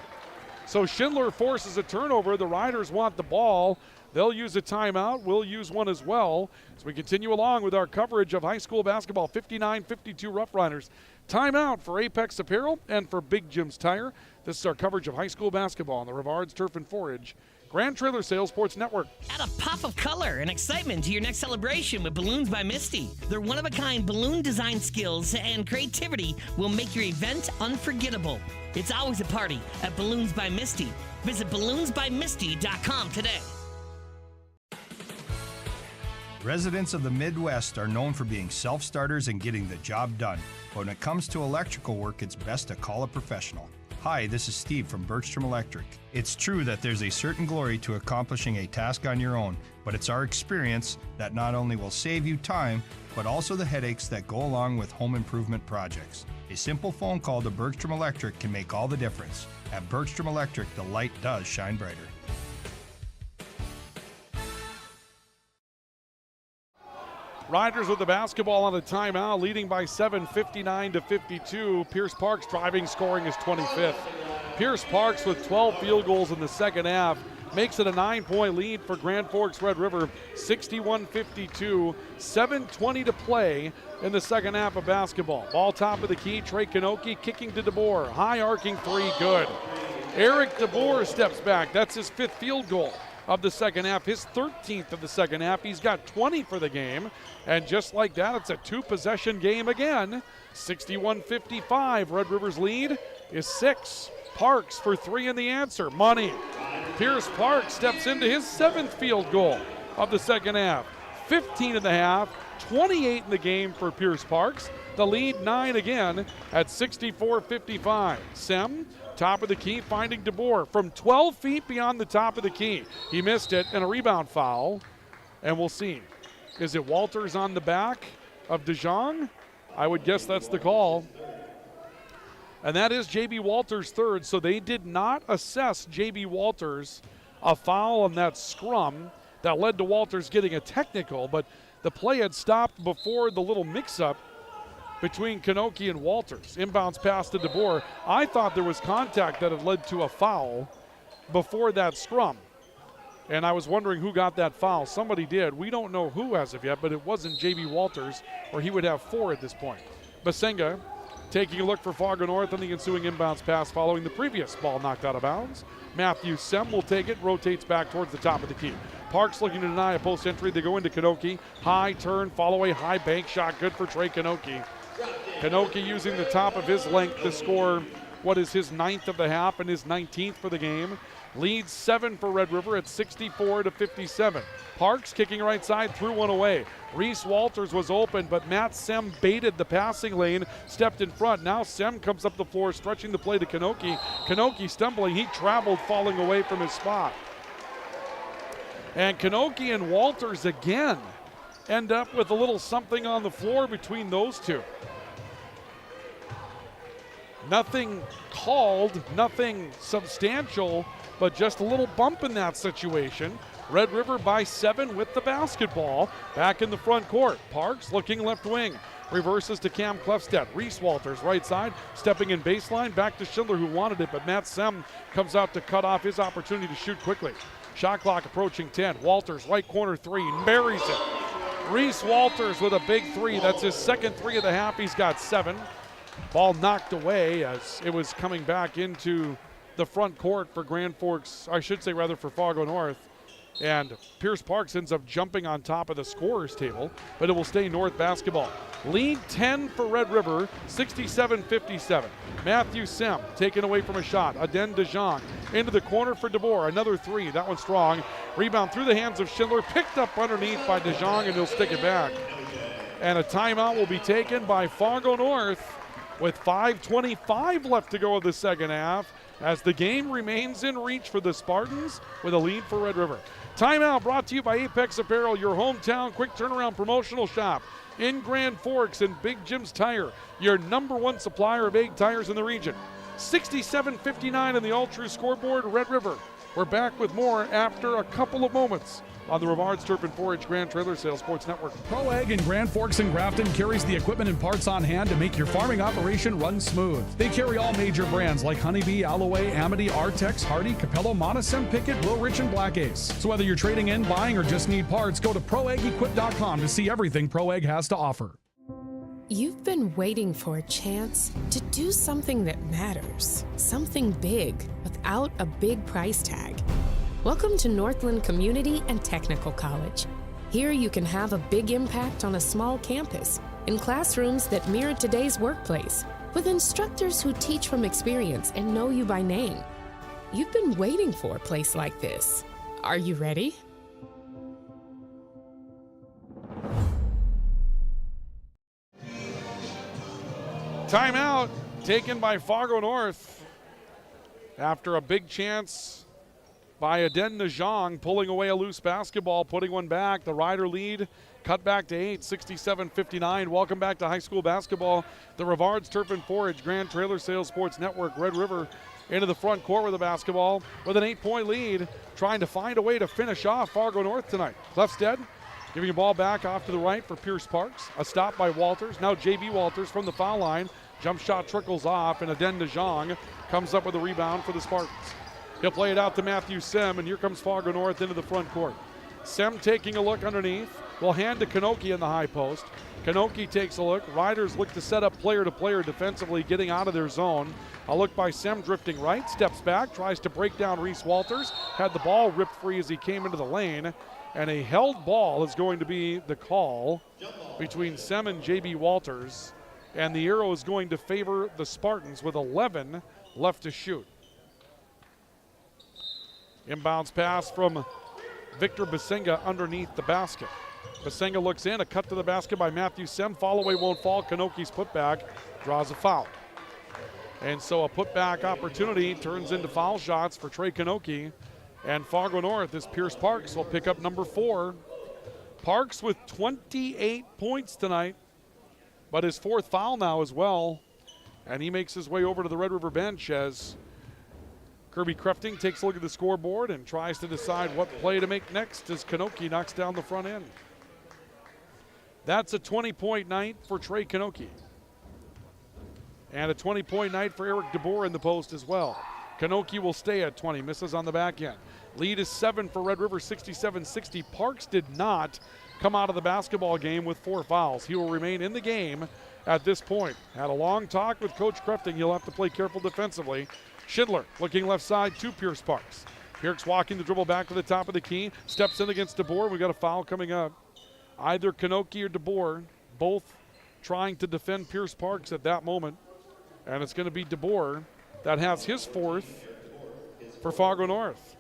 So Schindler forces a turnover. The Riders want the ball. They'll use a timeout. We'll use one as well. As we continue along with our coverage of high school basketball, 59-52 Rough Riders. Timeout for Apex Apparel and for Big Jim's Tire. This is our coverage of high school basketball on the Rivards Turf and Forage Grand Trailer Sales Sports Network. Add a pop of color and excitement to your next celebration with Balloons by Misty. Their one-of-a-kind balloon design skills and creativity will make your event unforgettable. It's always a party at Balloons by Misty. Visit balloonsbymisty.com today. Residents of the Midwest are known for being self-starters and getting the job done. But when it comes to electrical work, it's best to call a professional. Hi, this is Steve from Bergstrom Electric. It's true that there's a certain glory to accomplishing a task on your own, but it's our experience that not only will save you time, but also the headaches that go along with home improvement projects. A simple phone call to Bergstrom Electric can make all the difference. At Bergstrom Electric, the light does shine brighter. Riders with the basketball on a timeout, leading by 7, 59-52. Pierce Parks driving, scoring his 25th. Pierce Parks with 12 field goals in the second half makes it a 9-point lead for Grand Forks Red River, 61-52, 7:20 to play in the second half of basketball. Ball top of the key, Trey Kanoki kicking to DeBoer. High arcing three, good. Eric DeBoer steps back. That's his 5th field goal of the second half, his 13th of the second half. He's got 20 for the game, and just like that, it's a 2-possession game again. 61-55, Red River's lead is 6. Parks for 3 in the answer, money. Pierce Parks steps into his 7th field goal of the second half. 15 in the half, 28 in the game for Pierce Parks. The lead 9 again at 64-55. Sem, top of the key, finding DeBoer from 12 feet beyond the top of the key. He missed it, and a rebound foul, and we'll see. Is it Walters on the back of DeJong? I would guess that's the call. And that is J.B. Walters' 3rd, so they did not assess J.B. Walters a foul on that scrum that led to Walters getting a technical, but the play had stopped before the little mix-up between Kanoki and Walters. Inbounds pass to DeBoer. I thought there was contact that had led to a foul before that scrum, and I was wondering who got that foul. Somebody did. We don't know who as of yet, but it wasn't J.B. Walters, or he would have 4 at this point. Basenga taking a look for Fargo North on the ensuing inbounds pass following the previous ball knocked out of bounds. Matthew Sem will take it, rotates back towards the top of the key. Parks looking to deny a post entry. They go into Kanoki. High turn, follow a high bank shot. Good for Trey Kanoki. Kanoki using the top of his length to score what is his 9th of the half and his 19th for the game. Leads 7 for Red River at 64-57. Parks kicking right side, threw one away. Reese Walters was open, but Matt Sem baited the passing lane, stepped in front. Now Sem comes up the floor, stretching the play to Kanoki. Kanoki stumbling, he traveled, falling away from his spot. And Kanoki and Walters again end up with a little something on the floor between those two. Nothing called, nothing substantial, but just a little bump in that situation. Red River by 7 with the basketball. Back in the front court. Parks looking left wing. Reverses to Cam Klefstedt. Reese Walters right side. Stepping in baseline. Back to Schindler who wanted it, but Matt Sem comes out to cut off his opportunity to shoot quickly. Shot clock approaching 10. Walters right corner 3. Buries it. Reese Walters with a big 3. That's his 2nd 3 of the half. He's got 7. Ball knocked away as it was coming back into the front court for Grand Forks, I should say rather for Fargo North. And Pierce Parks ends up jumping on top of the scorer's table, but it will stay North basketball. Lead 10 for Red River, 67-57. Matthew Sem taken away from a shot. Aden DeJong into the corner for DeBoer. Another 3, that one's strong. Rebound through the hands of Schindler, picked up underneath by DeJong, and he'll stick it back. And a timeout will be taken by Fargo North with 5:25 left to go of the second half, as the game remains in reach for the Spartans with a lead for Red River. Timeout brought to you by Apex Apparel, your hometown quick turnaround promotional shop in Grand Forks, and Big Jim's Tire, your #1 supplier of egg tires in the region. 67-59 on the All-True scoreboard. Red River. We're back with more after a couple of moments on the Rivards Turf and Forage Grand Trailer Sales Sports Network. Pro Ag in Grand Forks and Grafton carries the equipment and parts on hand to make your farming operation run smooth. They carry all major brands like Honeybee, Alloway, Amity, Artex, Hardy, Capello, Monosem, Pickett, Blue Ridge, and Black Ace. So whether you're trading in, buying, or just need parts, go to ProAgEquip.com to see everything Pro Ag has to offer. You've been waiting for a chance to do something that matters, something big without a big price tag. Welcome to Northland Community and Technical College. Here you can have a big impact on a small campus, in classrooms that mirror today's workplace, with instructors who teach from experience and know you by name. You've been waiting for a place like this. Are you ready? Timeout taken by Fargo North after a big chance by Aden Najong pulling away a loose basketball, putting one back. The Rider lead cut back to 8, 67-59. Welcome back to high school basketball. The Rivards Turf and Forage Grand Trailer Sales Sports Network. Red River into the front court with the basketball with an 8-point lead, trying to find a way to finish off Fargo North tonight. Clefstead giving the ball back off to the right for Pierce Parks. A stop by Walters. Now J.B. Walters from the foul line. Jump shot trickles off, and Aden Najong comes up with a rebound for the Spartans. He'll play it out to Matthew Sem, and here comes Fargo North into the front court. Sem taking a look underneath. Will hand to Kanoki in the high post. Kanoki takes a look. Riders look to set up player to player defensively, getting out of their zone. A look by Sem drifting right, steps back, tries to break down Reese Walters. Had the ball ripped free as he came into the lane. And a held ball is going to be the call between Sem and J.B. Walters. And the arrow is going to favor the Spartans with 11 left to shoot. Inbounds pass from Victor Basenga underneath the basket. Basenga looks in, a cut to the basket by Matthew Sem. Fall away won't fall. Kanoki's putback draws a foul. And so a putback opportunity turns into foul shots for Trey Kanoki. And Fargo North, as Pierce Parks will pick up number 4. Parks with 28 points tonight, but his 4th foul now as well. And he makes his way over to the Red River bench as Kirby Crefting takes a look at the scoreboard and tries to decide what play to make next as Kanoki knocks down the front end. That's a 20-point night for Trey Kanoki. And a 20-point night for Eric DeBoer in the post as well. Kanoki will stay at 20, misses on the back end. Lead is 7 for Red River, 67-60. Parks did not come out of the basketball game with 4 fouls. He will remain in the game at this point. Had a long talk with Coach Crefting. He'll have to play careful defensively. Schindler looking left side to Pierce Parks. Pierce walking the dribble back to the top of the key. Steps in against DeBoer. We got a foul coming up. Either Kanoki or DeBoer, both trying to defend Pierce Parks at that moment. And it's going to be DeBoer that has his 4th for Fargo North.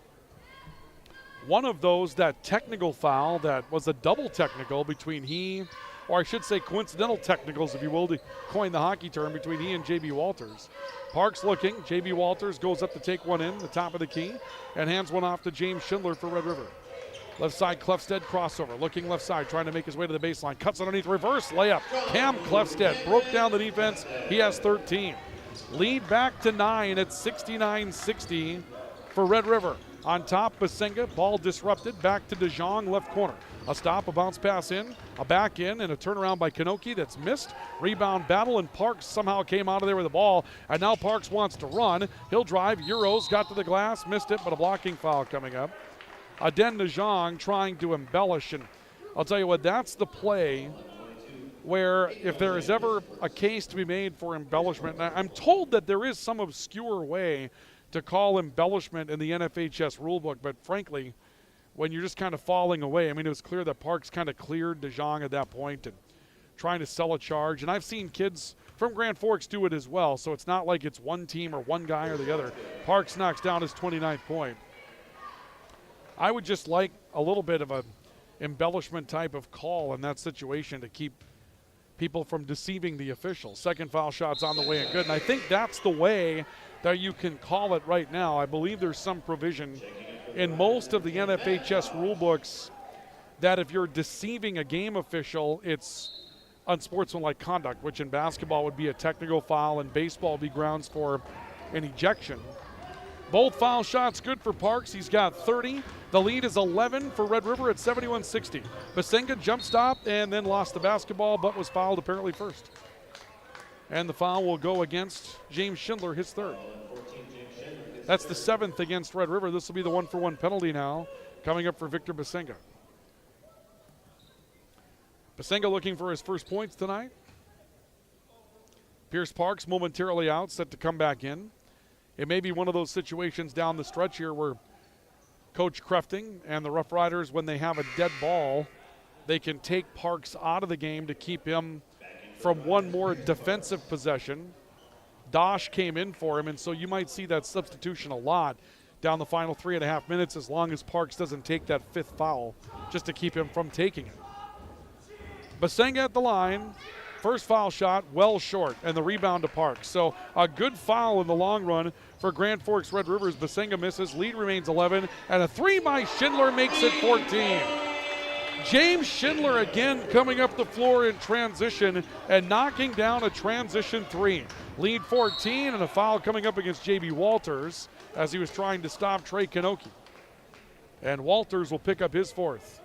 One of those, that technical foul that was a double technical between he, or I should say coincidental technicals, if you will, to coin the hockey term, between he and J.B. Walters. Parks looking. J.B. Walters goes up to take one in, the top of the key, and hands one off to James Schindler for Red River. Left side, Clefstead crossover. Looking left side, trying to make his way to the baseline. Cuts underneath, reverse layup. Cam Clefstead broke down the defense. He has 13. Lead back to 9 at 69-60 for Red River. On top, Basenga, ball disrupted. Back to DeJong, left corner. A stop, a bounce pass in, a back in, and a turnaround by Kanoki that's missed. Rebound battle, and Parks somehow came out of there with the ball. And now Parks wants to run. He'll drive. Euros got to the glass, missed it, but a blocking foul coming up. Aden Najong trying to embellish, and I'll tell you what, that's the play where if there is ever a case to be made for embellishment, and I'm told that there is some obscure way to call embellishment in the NFHS rulebook, but frankly, when you're just kind of falling away, I mean, it was clear that Parks kind of cleared DeJong at that point and trying to sell a charge. And I've seen kids from Grand Forks do it as well, so it's not like it's one team or one guy or the other. Parks knocks down his 29th point. I would just like a little bit of a embellishment type of call in that situation to keep people from deceiving the officials. Second foul shot's on the way and good, and I think that's the way that you can call it right now. I believe there's some provision in most of the NFHS rulebooks that if you're deceiving a game official, it's unsportsmanlike conduct, which in basketball would be a technical foul, and baseball would be grounds for an ejection. Both foul shots good for Parks. He's got 30. The lead is 11 for Red River at 71-60. Basenga jump stopped and then lost the basketball, but was fouled apparently first. And the foul will go against James Schindler, his third. That's the 7th against Red River. This will be the 1-for-1 penalty now coming up for Victor Basenga. Basenga looking for his first points tonight. Pierce Parks momentarily out, set to come back in. It may be one of those situations down the stretch here where Coach Crefting and the Rough Riders, when they have a dead ball, they can take Parks out of the game to keep him from one more defensive possession. Dosh came in for him, and so you might see that substitution a lot down the final 3.5 minutes as long as Parks doesn't take that 5th foul just to keep him from taking it. Basenga at the line. First foul shot, well short, and the rebound to Parks. So a good foul in the long run for Grand Forks Red Rivers. Basenga misses, lead remains 11, and a 3 by Schindler makes it 14. James Schindler again coming up the floor in transition and knocking down a transition 3. Lead 14, and a foul coming up against J.B. Walters as he was trying to stop Trey Kanoki. And Walters will pick up his 4th.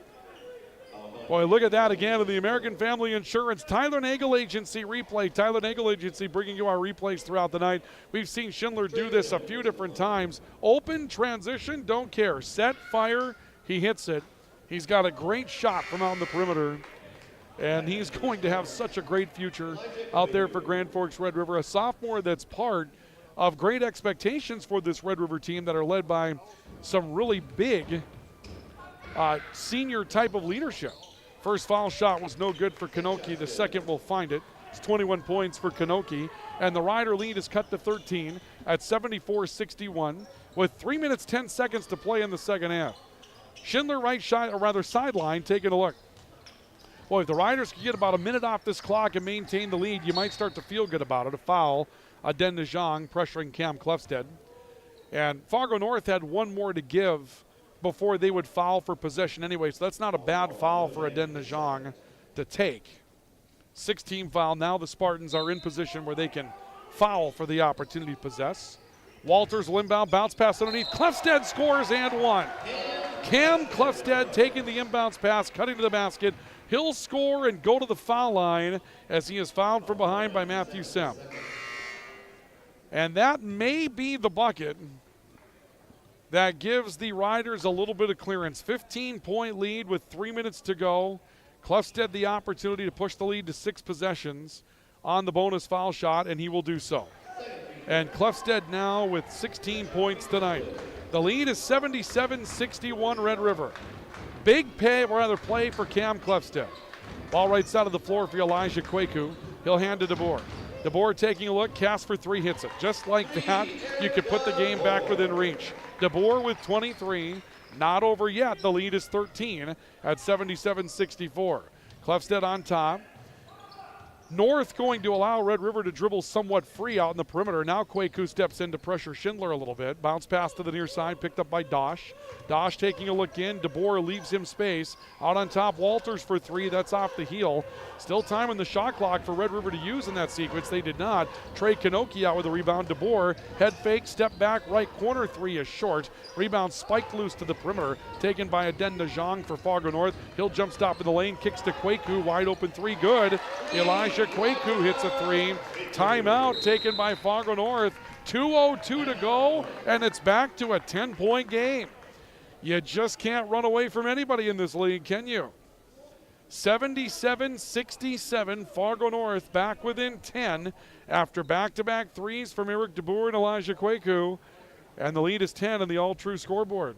Boy, look at that again of the American Family Insurance Tyler Nagel Agency replay. Tyler Nagel Agency bringing you our replays throughout the night. We've seen Schindler do this a few different times. Open, transition, don't care. Set, fire, he hits it. He's got a great shot from out in the perimeter, and he's going to have such a great future out there for Grand Forks Red River. A sophomore that's part of great expectations for this Red River team that are led by some really big senior type of leadership. First foul shot was no good for Kanoki. The second will find it. It's 21 points for Kanoki. And the Rider lead is cut to 13 at 74-61 with 3 minutes, 10 seconds to play in the second half. Schindler sideline taking a look. Boy, if the Riders can get about a minute off this clock and maintain the lead, you might start to feel good about it. A foul, Aden Najong pressuring Cam Clefstead. And Fargo North had one more to give before they would foul for possession anyway, so that's not a bad foul for Aden Najong to take. 16 foul. Now the Spartans are in position where they can foul for the opportunity to possess. Walters will inbound, bounce pass underneath. Clefstead scores and 1. Cam Clefstead taking the inbounds pass, cutting to the basket. He'll score and go to the foul line as he is fouled from behind by Matthew Sem. And that may be the bucket that gives the Riders a little bit of clearance. 15-point lead with 3 minutes to go. Clefstead the opportunity to push the lead to 6 possessions on the bonus foul shot, and he will do so. And Clefstead now with 16 points tonight. The lead is 77-61 Red River. Big play for Cam Clefstead. Ball right side of the floor for Elijah Kwaku. He'll hand to DeBoer. DeBoer taking a look, cast for 3, hits it. Just like that, you could put the game back within reach. DeBoer with 23, not over yet. The lead is 13 at 77-64. Clefstead on top. North going to allow Red River to dribble somewhat free out in the perimeter. Now Kwaku steps in to pressure Schindler a little bit. Bounce pass to the near side, picked up by Dosh. Dosh taking a look in. DeBoer leaves him space. Out on top, Walters for 3. That's off the heel. Still time on the shot clock for Red River to use in that sequence. They did not. Trey Kanoki out with a rebound. DeBoer, head fake, step back, right corner 3 is short. Rebound spiked loose to the perimeter. Taken by Aden Najong for Fargo North. He'll jump stop in the lane, kicks to Kwaku. Wide open 3, good. Elijah Kwaku hits a 3. Timeout taken by Fargo North. 2:02 to go, and it's back to a 10-point game. You just can't run away from anybody in this league, can you? 77-67, Fargo North back within 10 after back-to-back threes from Eric DeBoer and Elijah Kwaku, and the lead is 10 on the all-true scoreboard.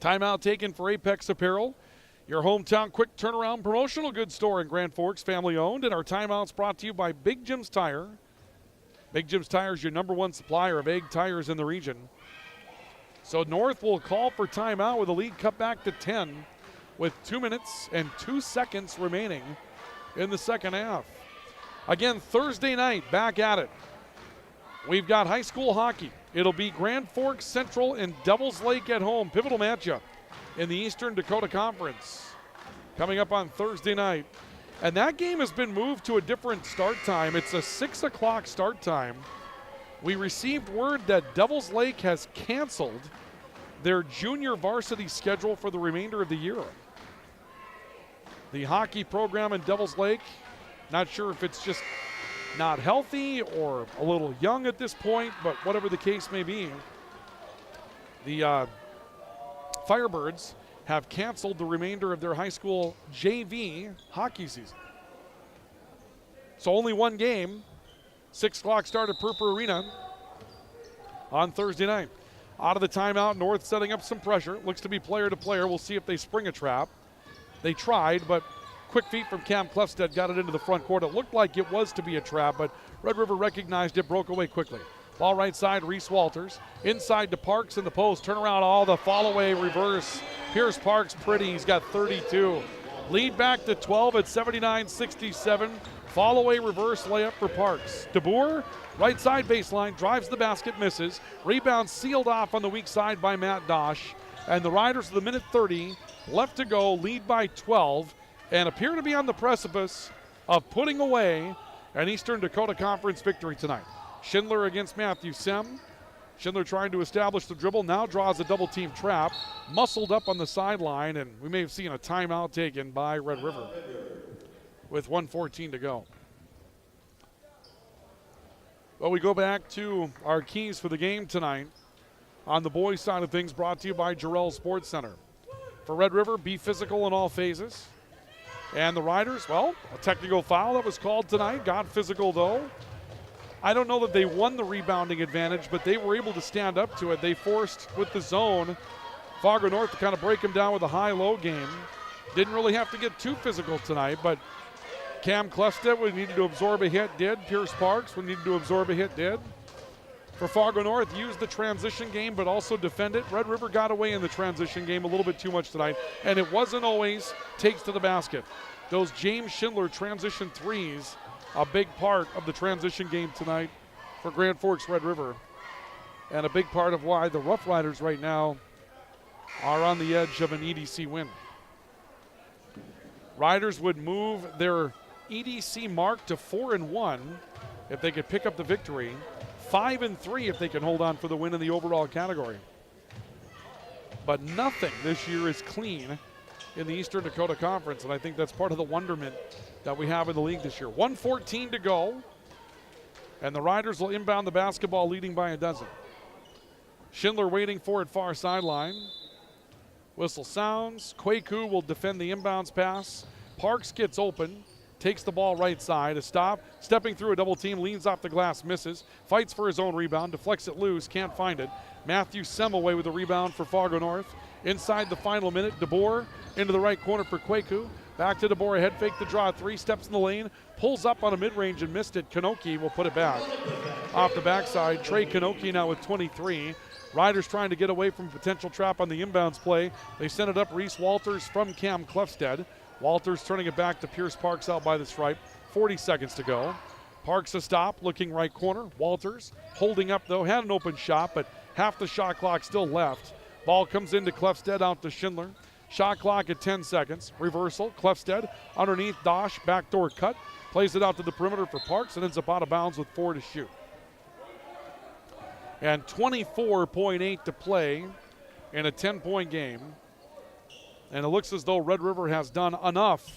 Timeout taken for Apex Apparel. Your hometown quick turnaround promotional goods store in Grand Forks, family owned, and our timeouts brought to you by Big Jim's Tire. Big Jim's Tire is your #1 supplier of egg tires in the region. So North will call for timeout with a lead cut back to 10 with 2 minutes and 2 seconds remaining in the second half. Again, Thursday night, back at it. We've got high school hockey. It'll be Grand Forks Central and Devils Lake at home. Pivotal matchup in the Eastern Dakota Conference coming up on Thursday night. And that game has been moved to a different start time. It's a 6 o'clock start time We received word that Devils Lake has canceled their junior varsity schedule for the remainder of the year. The hockey program in Devils Lake, not sure if it's just not healthy or a little young at this point, but whatever the case may be, the Firebirds have canceled the remainder of their high school JV hockey season. So only one game, 6 o'clock start at Purple Arena on Thursday night. Out of the timeout, North setting up some pressure. Looks to be player to player. We'll see if they spring a trap. They tried, but quick feet from Cam Clefstead got it into the front court. It looked like it was to be a trap, but Red River recognized it, broke away quickly. Ball right side, Reese Walters. Inside to Parks in the post. Turn around, all the fall away reverse. Pierce Parks pretty, he's got 32. Lead back to 12 at 79-67. Fall away reverse layup for Parks. DeBoer, right side baseline, drives the basket, misses. Rebound sealed off on the weak side by Matt Dosh. And the Riders with a minute 30 left to go, lead by 12, and appear to be on the precipice of putting away an Eastern Dakota Conference victory tonight. Schindler against Matthew Sem. Schindler trying to establish the dribble, now draws a double team trap, muscled up on the sideline, and we may have seen a timeout taken by Red River with 1:14 to go. Well, we go back to our keys for the game tonight on the boys' side of things, brought to you by Jarrell Sports Center. For Red River, be physical in all phases. And the Riders, well, a technical foul that was called tonight, got physical though. I don't know that they won the rebounding advantage, but they were able to stand up to it. They forced, with the zone, Fargo North to kind of break them down with a high-low game. Didn't really have to get too physical tonight, but Cam Clefstead, when he needed to absorb a hit, did. Pierce Parks, when he needed to absorb a hit, did. For Fargo North, used the transition game, but also defended. Red River got away in the transition game a little bit too much tonight, and it wasn't always takes to the basket. Those James Schindler transition threes, a big part of the transition game tonight for Grand Forks Red River, and a big part of why the Rough Riders right now are on the edge of an EDC win. Riders would move their EDC mark to 4-1 if they could pick up the victory. 5-3 if they can hold on for the win in the overall category. But nothing this year is clean in the Eastern Dakota Conference, and I think that's part of the wonderment that we have in the league this year. 1:14 to go, and the Riders will inbound the basketball, leading by a dozen. Schindler waiting for it far sideline. Whistle sounds. Kwaku will defend the inbounds pass. Parks gets open, takes the ball right side. A stop, stepping through a double team, leans off the glass, misses. Fights for his own rebound, deflects it loose, can't find it. Matthew Sem away with the rebound for Fargo North. Inside the final minute, DeBoer into the right corner for Kwaku. Back to DeBoer, head fake the draw, 3 steps in the lane, pulls up on a mid-range and missed it. Kanoki will put it back. Off the backside, Trey Kanoki now with 23. Riders trying to get away from a potential trap on the inbounds play. They send it up, Reese Walters from Cam Clefstead. Walters turning it back to Pierce Parks out by the stripe. 40 seconds to go. Parks a stop, looking right corner. Walters holding up though, had an open shot, but half the shot clock still left. Ball comes into Clefstead, out to Schindler. Shot clock at 10 seconds. Reversal, Clefstead underneath Dosh, backdoor cut. Plays it out to the perimeter for Parks and ends up out of bounds with 4 to shoot. And 24.8 to play in a 10-point game. And it looks as though Red River has done enough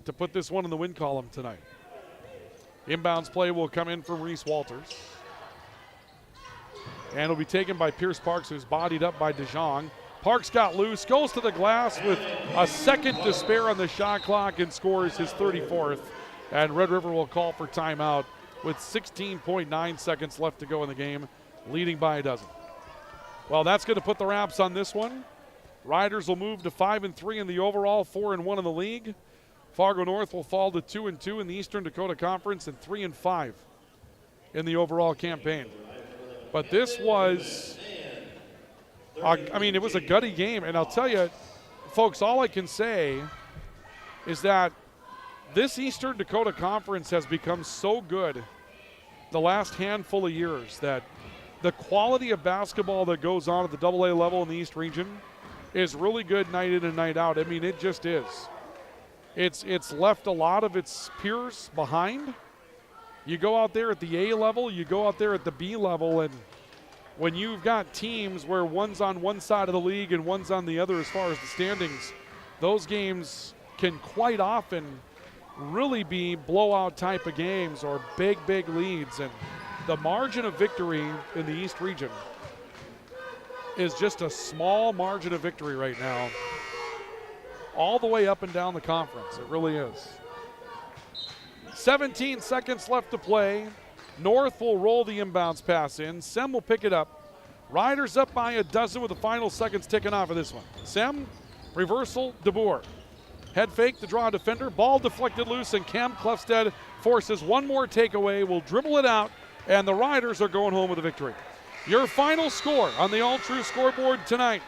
to put this one in the win column tonight. Inbounds play will come in from Reese Walters. And it'll be taken by Pierce Parks, who's bodied up by DeJong. Parks got loose, goes to the glass with a second to spare on the shot clock and scores his 34th. And Red River will call for timeout with 16.9 seconds left to go in the game, leading by a dozen. Well, that's going to put the wraps on this one. Riders will move to 5-3 in the overall, 4-1 in the league. Fargo North will fall to 2-2 in the Eastern Dakota Conference and 3-5 in the overall campaign. But this was, it was a gutty game. And I'll tell you, folks, all I can say is that this Eastern Dakota Conference has become so good the last handful of years that the quality of basketball that goes on at the AA level in the East region is really good night in and night out. I mean, it just is. It's left a lot of its peers behind. You go out there at the A level, you go out there at the B level, and when you've got teams where one's on one side of the league and one's on the other as far as the standings, those games can quite often really be blowout type of games or big, big leads. And the margin of victory in the East region is just a small margin of victory right now, all the way up and down the conference. It really is. 17 seconds left to play. North will roll the inbounds pass in. Sem will pick it up. Riders up by a dozen with the final seconds ticking off of this one. Sem, reversal, DeBoer. Head fake, the draw defender. Ball deflected loose, and Cam Clefstead forces one more takeaway, will dribble it out, and the Riders are going home with a victory. Your final score on the All True scoreboard tonight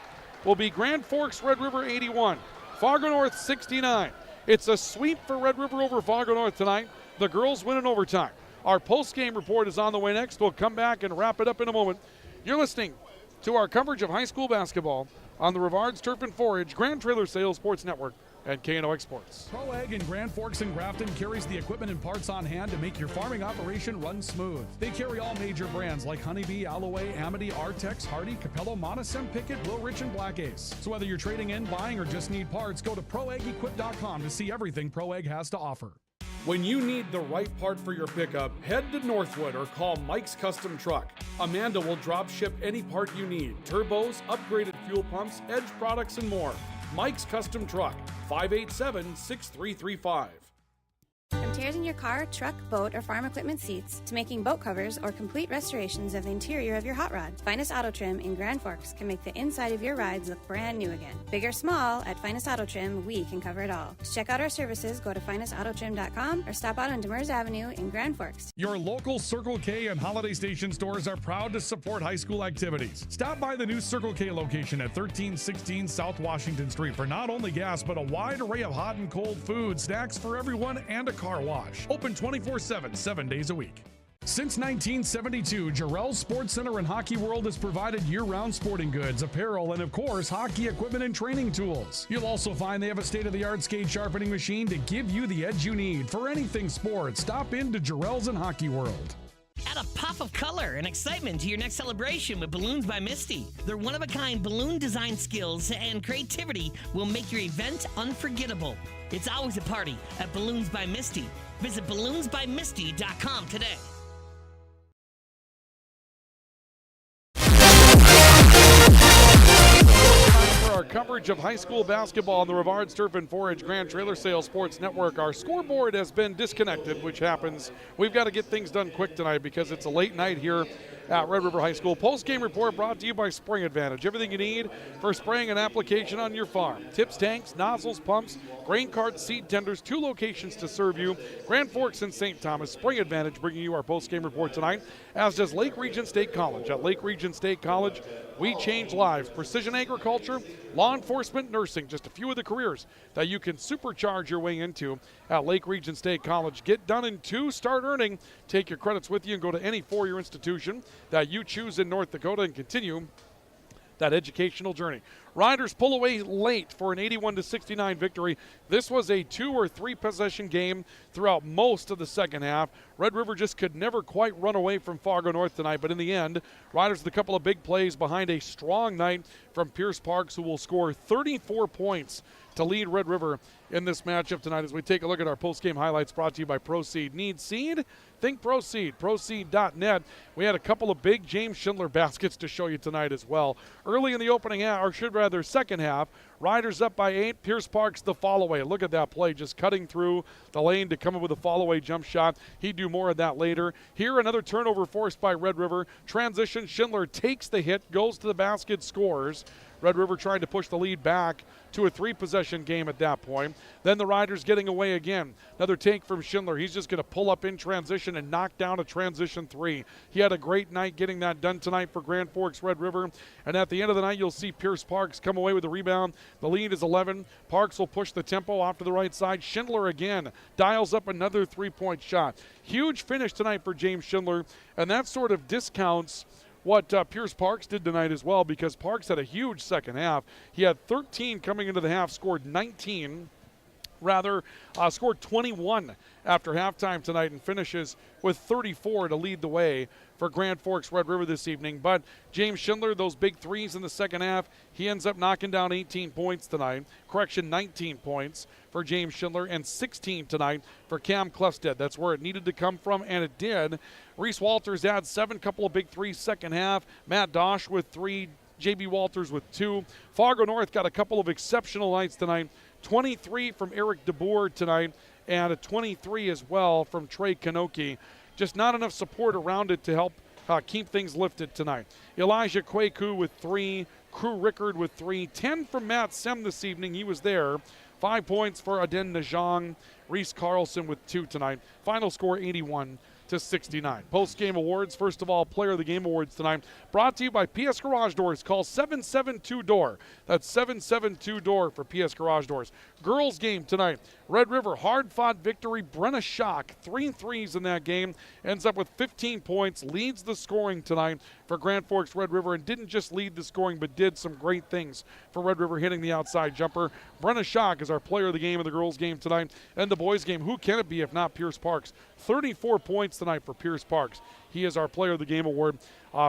will be Grand Forks Red River 81, Fargo North 69. It's a sweep for Red River over Fargo North tonight. The girls win in overtime. Our post-game report is on the way next. We'll come back and wrap it up in a moment. You're listening to our coverage of high school basketball on the Rivards Turf and Forage Grand Trailer Sales Sports Network and KNOX Sports. Pro Ag in Grand Forks and Grafton carries the equipment and parts on hand to make your farming operation run smooth. They carry all major brands like Honeybee, Alloway, Amity, Artex, Hardy, Capello, Monosem, Pickett, Blue-Rich, and Black Ace. So whether you're trading in, buying, or just need parts, go to ProAgEquip.com to see everything Pro Ag has to offer. When you need the right part for your pickup, head to Northwood or call Mike's Custom Truck. Amanda will drop ship any part you need. Turbos, upgraded fuel pumps, Edge products, and more. Mike's Custom Truck, 587-6335. From tears in your car, truck, boat, or farm equipment seats to making boat covers or complete restorations of the interior of your hot rod, Finest Auto Trim in Grand Forks can make the inside of your rides look brand new again. Big or small, at Finest Auto Trim, we can cover it all. To check out our services, go to finestautotrim.com or stop out on Demers Avenue in Grand Forks. Your local Circle K and Holiday Station stores are proud to support high school activities. Stop by the new Circle K location at 1316 South Washington Street for not only gas, but a wide array of hot and cold food, snacks for everyone, and a car wash. Open 24/7, 7 days a week. Since 1972, Jarrell's Sports Center and Hockey World has provided year-round sporting goods, apparel, and of course, hockey equipment and training tools. You'll also find they have a state-of-the-art skate sharpening machine to give you the edge you need. For anything sports, stop in to Jarrell's and Hockey World. Add a pop of color and excitement to your next celebration with Balloons by Misty. Their one-of-a-kind balloon design skills and creativity will make your event unforgettable. It's always a party at Balloons by Misty. Visit balloonsbymisty.com today. Our coverage of high school basketball on the Rivards Turf and Forage Grand Trailer Sales Sports Network. Our scoreboard has been disconnected, which happens. We've got to get things done quick tonight because it's a late night here at Red River High School. Post-game report brought to you by Spring Advantage. Everything you need for spraying an application on your farm. Tips, tanks, nozzles, pumps, grain carts, seed tenders, 2 locations to serve you. Grand Forks and St. Thomas. Spring Advantage bringing you our post-game report tonight, as does Lake Region State College. At Lake Region State College, we change lives. Precision agriculture, law enforcement, nursing, just a few of the careers that you can supercharge your way into at Lake Region State College. Get done in 2, start earning, take your credits with you and go to any four-year institution that you choose in North Dakota and continue that educational journey. Riders pull away late for an 81-69 victory. This was a 2 or 3 possession game throughout most of the second half. Red River just could never quite run away from Fargo North tonight, but in the end, Riders with a couple of big plays behind a strong night from Pierce Parks, who will score 34 points to lead Red River in this matchup tonight. As we take a look at our post-game highlights brought to you by Proceed. Need seed? Think Proceed. Proceed.net. We had a couple of big James Schindler baskets to show you tonight as well. Early in the opening half, or should rather second half, Riders up by 8. Pierce Parks the fall-away. Look at that play, just cutting through the lane to come up with a fall-away jump shot. He'd do more of that later. Here, another turnover forced by Red River. Transition, Schindler takes the hit, goes to the basket, scores. Red River trying to push the lead back to a 3-possession game at that point. Then the Riders getting away again. Another take from Schindler. He's just going to pull up in transition and knock down a transition 3. He had a great night getting that done tonight for Grand Forks Red River. And at the end of the night, you'll see Pierce Parks come away with the rebound. The lead is 11. Parks will push the tempo off to the right side. Schindler again dials up another 3-point shot. Huge finish tonight for James Schindler, and that sort of discounts what Pierce Parks did tonight as well, because Parks had a huge second half. He had 13 coming into the half, scored 19. scored 21 after halftime tonight and finishes with 34 to lead the way for Grand Forks Red River this evening. But James Schindler, those big threes in the second half, he ends up knocking down 18 points tonight. 19 points for James Schindler and 16 tonight for Cam Klefstedt. That's where it needed to come from, and it did. Reese Walters adds 7, couple of big threes second half. Matt Dosh with 3, J.B. Walters with 2. Fargo North got a couple of exceptional nights tonight. 23 from Eric DeBoer tonight, and a 23 as well from Trey Kanoki. Just not enough support around it to help keep things lifted tonight. Elijah Kwaku with 3, Crew Rickard with 3, 10 from Matt Sem this evening. He was there. 5 points for Aden Najong. Reese Carlson with 2 tonight. Final score 81-69. Post-game awards. First of all, Player of the Game awards tonight. Brought to you by PS Garage Doors. Call 772-DOOR. That's 772-DOOR for PS Garage Doors. Girls game tonight. Red River, hard-fought victory. Brenna Schock, 3 threes in that game. Ends up with 15 points. Leads the scoring tonight for Grand Forks Red River, and didn't just lead the scoring, but did some great things for Red River, hitting the outside jumper. Brenna Schock is our player of the game in the girls game tonight. And the boys game, who can it be if not Pierce Parks? 34 points tonight for Pierce Parks. He is our player of the game award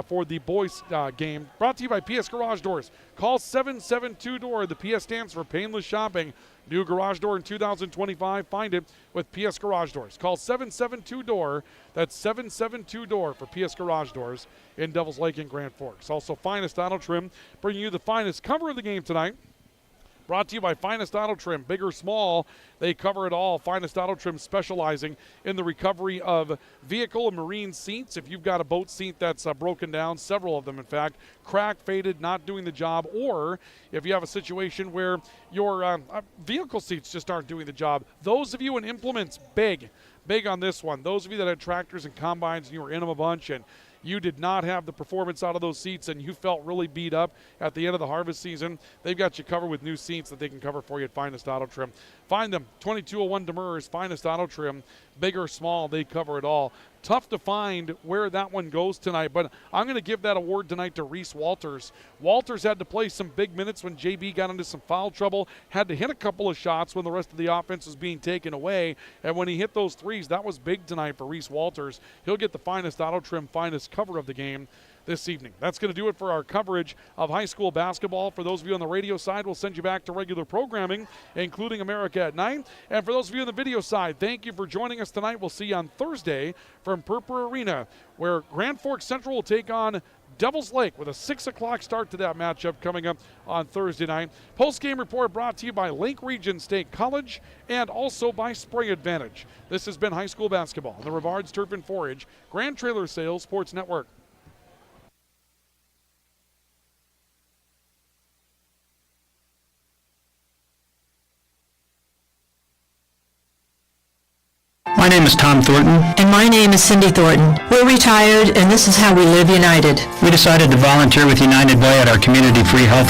for the boys game. Brought to you by PS Garage Doors. Call 772-DOOR. The PS stands for Painless Shopping. New garage door in 2025. Find it with PS Garage Doors. Call 772-DOOR. That's 772-DOOR for PS Garage Doors in Devils Lake and Grand Forks. Also, Finest Auto Trim, bringing you the finest cover of the game tonight. Brought to you by Finest Auto Trim. Big or small, they cover it all. Finest Auto Trim specializing in the recovery of vehicle and marine seats. If you've got a boat seat that's broken down, several of them in fact, cracked, faded, not doing the job, or if you have a situation where your vehicle seats just aren't doing the job, those of you in implements, big on this one. Those of you that had tractors and combines and you were in them a bunch and you did not have the performance out of those seats and you felt really beat up at the end of the harvest season, they've got you covered with new seats that they can cover for you at Finest Auto Trim. Find them, 2201 Demers, Finest Auto Trim. Big or small, they cover it all. Tough to find where that one goes tonight, but I'm going to give that award tonight to Reese Walters. Walters had to play some big minutes when JB got into some foul trouble, had to hit a couple of shots when the rest of the offense was being taken away, and when he hit those threes, that was big tonight for Reese Walters. He'll get the Finest Auto Trim, finest cover of the game this evening. That's going to do it for our coverage of high school basketball. For those of you on the radio side, we'll send you back to regular programming, including America at Night. And for those of you on the video side, thank you for joining us tonight. We'll see you on Thursday from Purpur Arena, where Grand Forks Central will take on Devils Lake with a 6 o'clock start to that matchup coming up on Thursday night. Post-game report brought to you by Lake Region State College and also by Spray Advantage. This has been high school basketball on the Rivards Turf and Forage Grand Trailer Sales Sports Network. My name is Tom Thornton. And my name is Cindy Thornton. We're retired, and this is how we live united. We decided to volunteer with United Way at our community free health